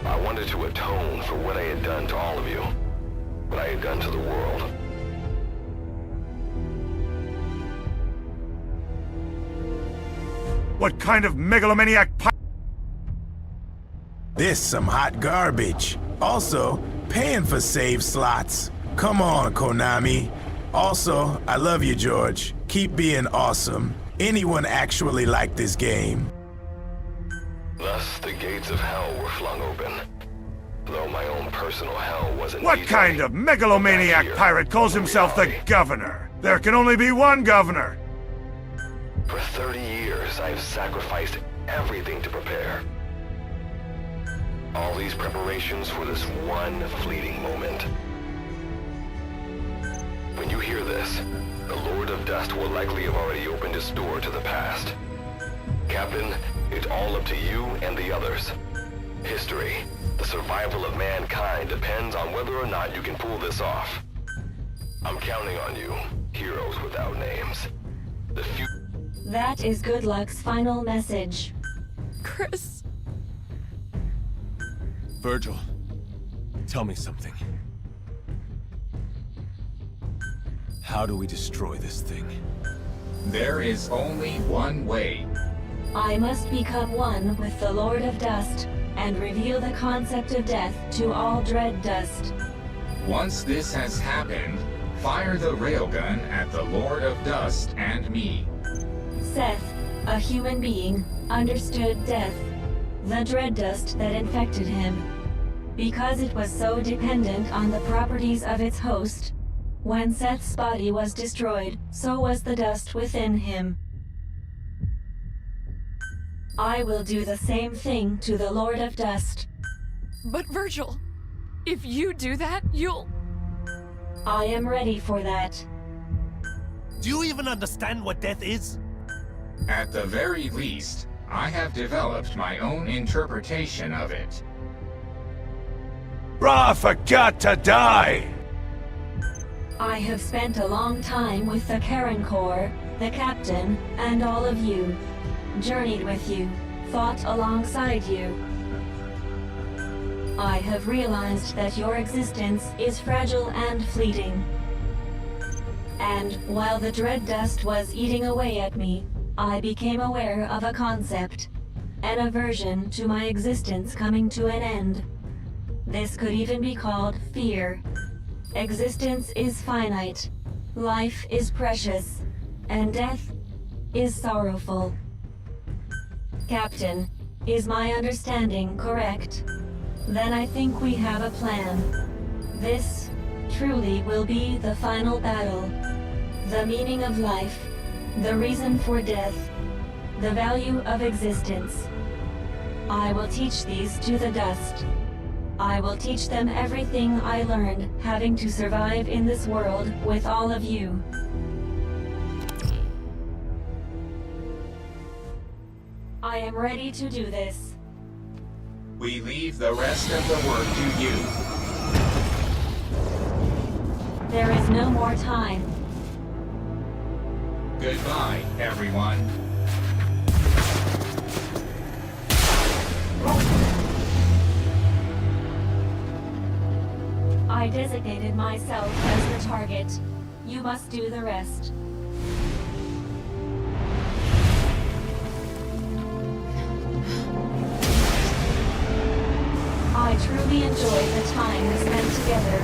I wanted to atone for what I had done to all of you. What I had done to the world. What kind of megalomaniac This some hot garbage. Also, paying for save slots. Come on, Konami. Also, I love you, George. Keep being awesome. Anyone actually like this game? Thus, the gates of hell were flung open. Though my own personal hell wasn't What easy. kind of megalomaniac Here, pirate calls himself the governor? There can only be one governor. For 30 years, I've sacrificed everything to prepare. All these preparations for this one fleeting moment. When you hear this, the Lord of Dust will likely have already opened his door to the past. Captain, it's all up to you and the others. History, the survival of mankind depends on whether or not you can pull this off. I'm counting on you, heroes without names. The That is Good Luck's final message. Chris. Virgil, tell me something. How do we destroy this thing? There is only one way. I must become one with the Lord of Dust and reveal the concept of death to all dread dust. Once this has happened, fire the railgun at the Lord of Dust and me. Seth, a human being, understood death, the dread dust that infected him. Because it was so dependent on the properties of its host, when Seth's body was destroyed, so was the dust within him. I will do the same thing to the Lord of Dust. But Virgil, if you do that, you'll... I am ready for that. Do you even understand what death is? At the very least, I have developed my own interpretation of it. Ra forgot to die! I have spent a long time with the Karen Corps, the captain, and all of you. Journeyed with you, fought alongside you. I have realized that your existence is fragile and fleeting. And while the dread dust was eating away at me, I became aware of a concept, an aversion to my existence coming to an end. This could even be called fear. Existence is finite, life is precious, and death is sorrowful. Captain, is my understanding correct? Then I think we have a plan. This truly will be the final battle. The meaning of life, the reason for death, the value of existence. I will teach these to the dust. I will teach them everything I learned having to survive in this world with all of you. I am ready to do this. We leave the rest of the work to you. There is no more time. Goodbye, everyone. I designated myself as the target. You must do the rest. I truly enjoyed the time we spent together.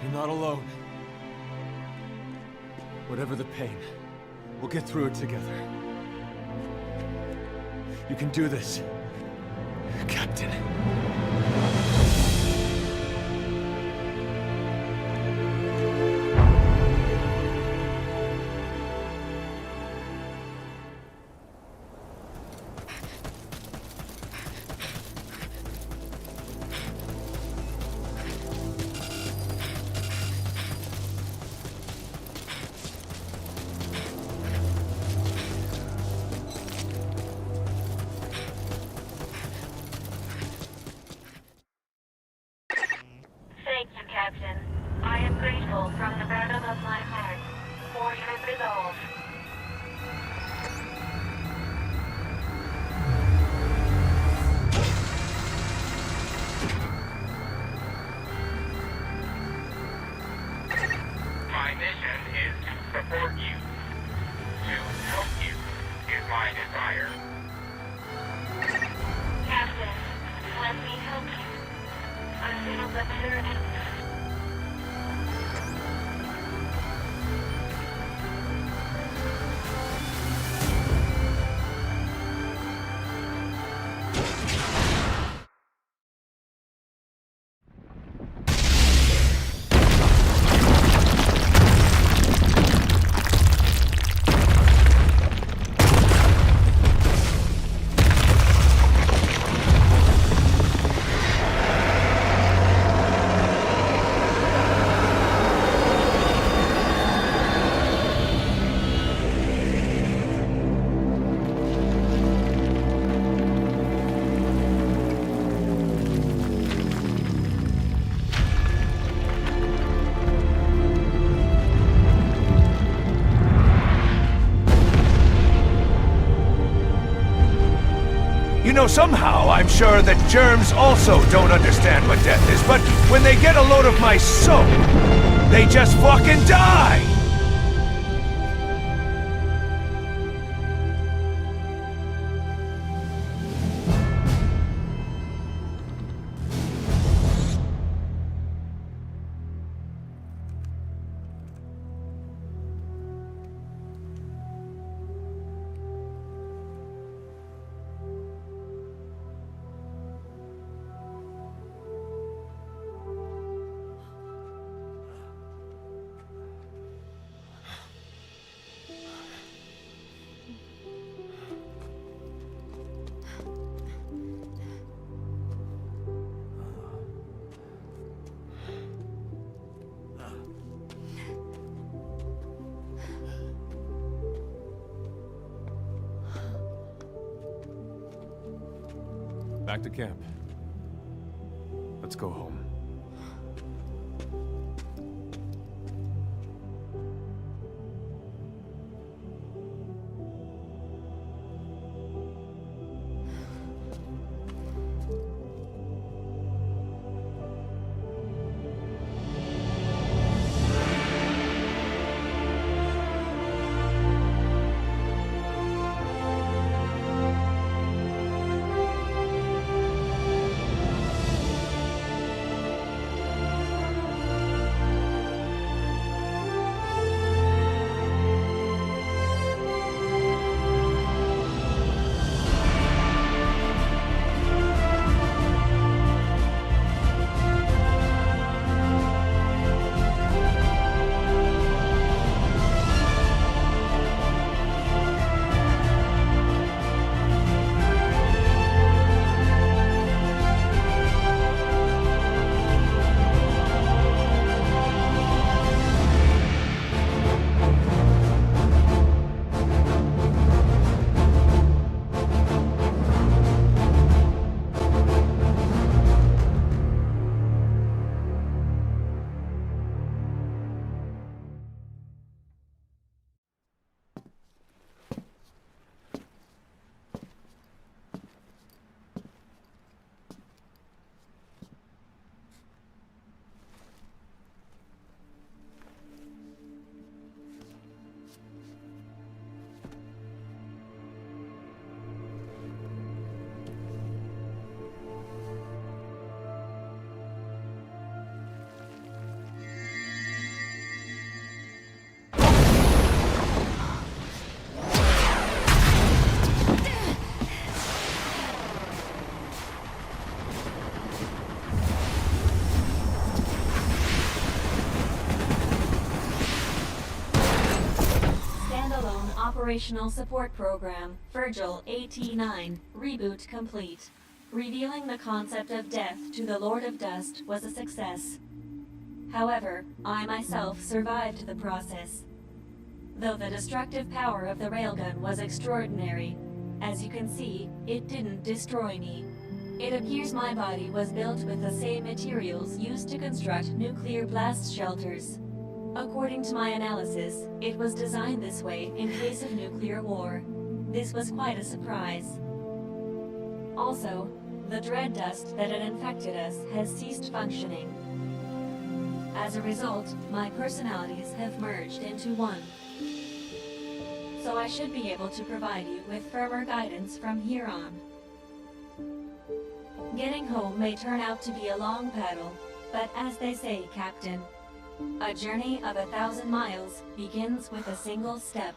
You're not alone. Whatever the pain, we'll get through it together. You can do this, Captain. Thank you, Captain. I am grateful from the bottom of my heart for your resolve. My mission is to support you. To help you is my desire. Captain, let me help you. I feel better and You know, somehow I'm sure that germs also don't understand what death is, but when they get a load of my soul, they just fucking die! Back to camp. Let's go home. Operational Support Program, Virgil AT-9, reboot complete. Revealing the concept of death to the Lord of Dust was a success. However, I myself survived the process. Though the destructive power of the railgun was extraordinary, as you can see, it didn't destroy me. It appears my body was built with the same materials used to construct nuclear blast shelters. According to my analysis, it was designed this way in case of nuclear war. This was quite a surprise. Also, the dread dust that had infected us has ceased functioning. As a result, my personalities have merged into one. So I should be able to provide you with firmer guidance from here on. Getting home may turn out to be a long paddle, but as they say, Captain, a journey of 1,000 miles begins with a single step.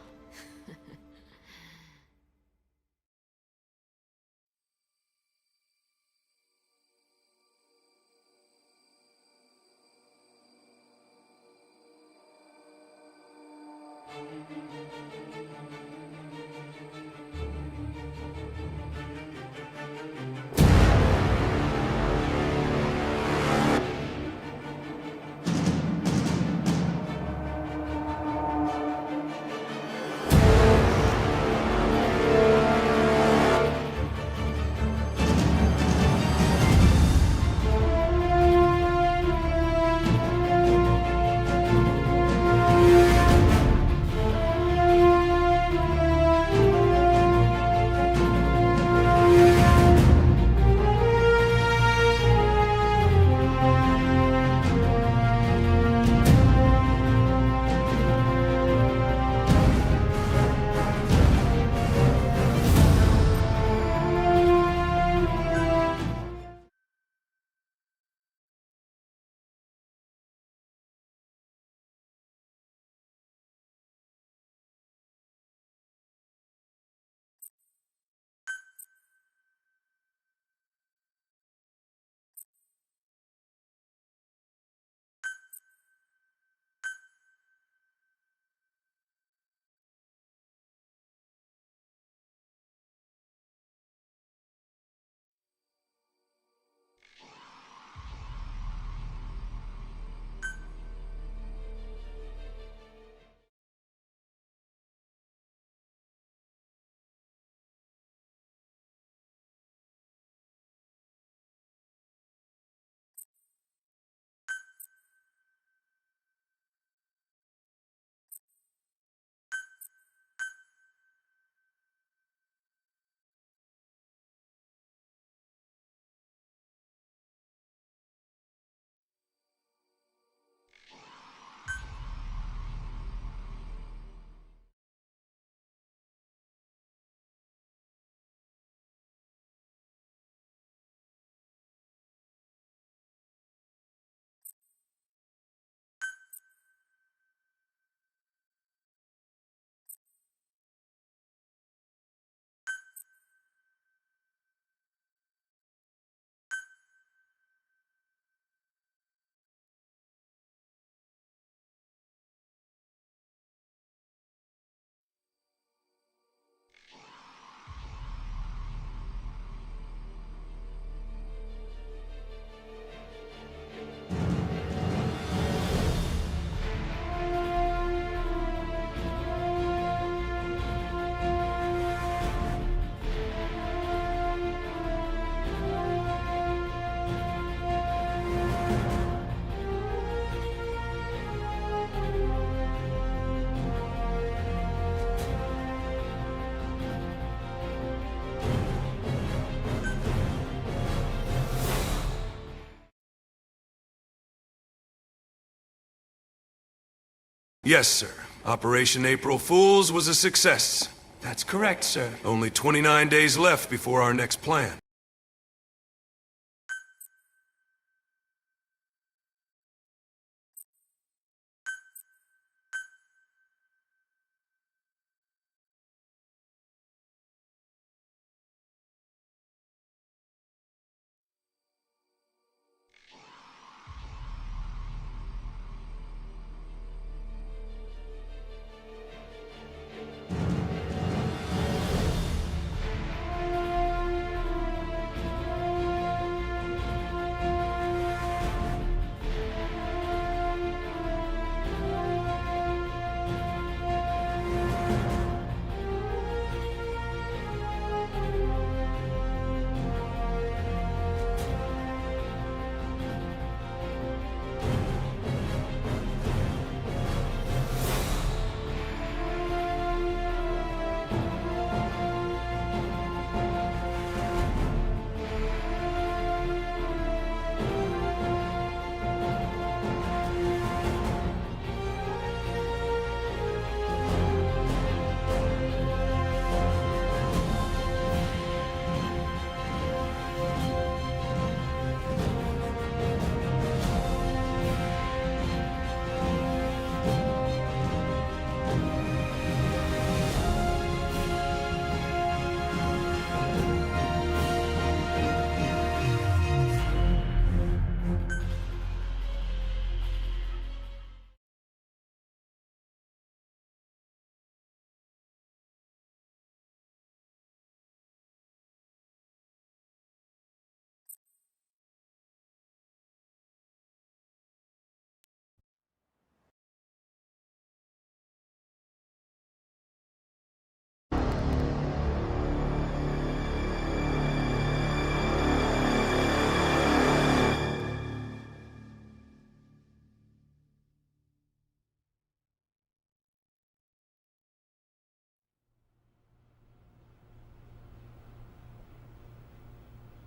Yes, sir. Operation April Fools was a success. That's correct, sir. Only 29 days left before our next plan.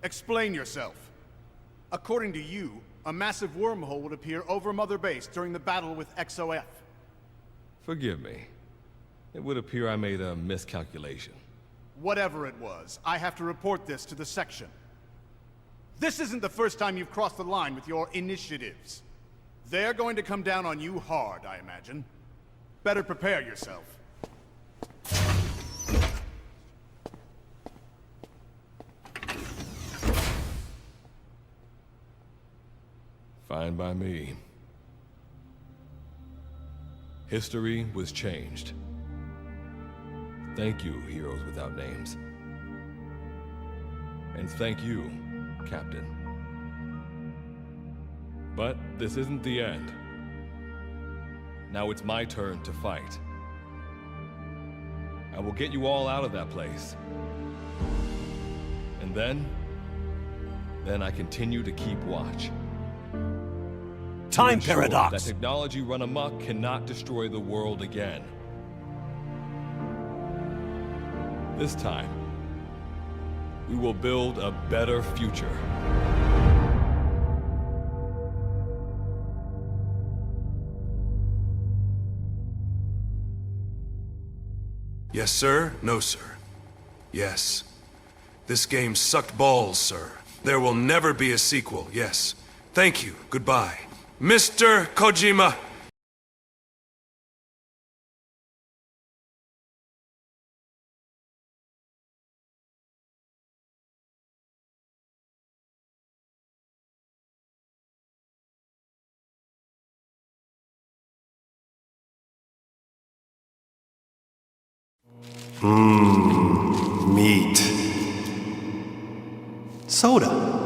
Explain yourself. According to you, a massive wormhole would appear over Mother Base during the battle with XOF. Forgive me. It would appear I made a miscalculation. Whatever it was, I have to report this to the section. This isn't the first time you've crossed the line with your initiatives. They're going to come down on you hard, I imagine. Better prepare yourself. Fine by me. History was changed. Thank you, heroes without names. And thank you, Captain. But this isn't the end. Now it's my turn to fight. I will get you all out of that place. And then I continue to keep watch. Time To ensure paradox! That technology run amok cannot destroy the world again. This time, we will build a better future. Yes, sir. No, sir. Yes. This game sucked balls, sir. There will never be a sequel, yes. Thank you. Goodbye. Mr. Kojima! Meat. Soda.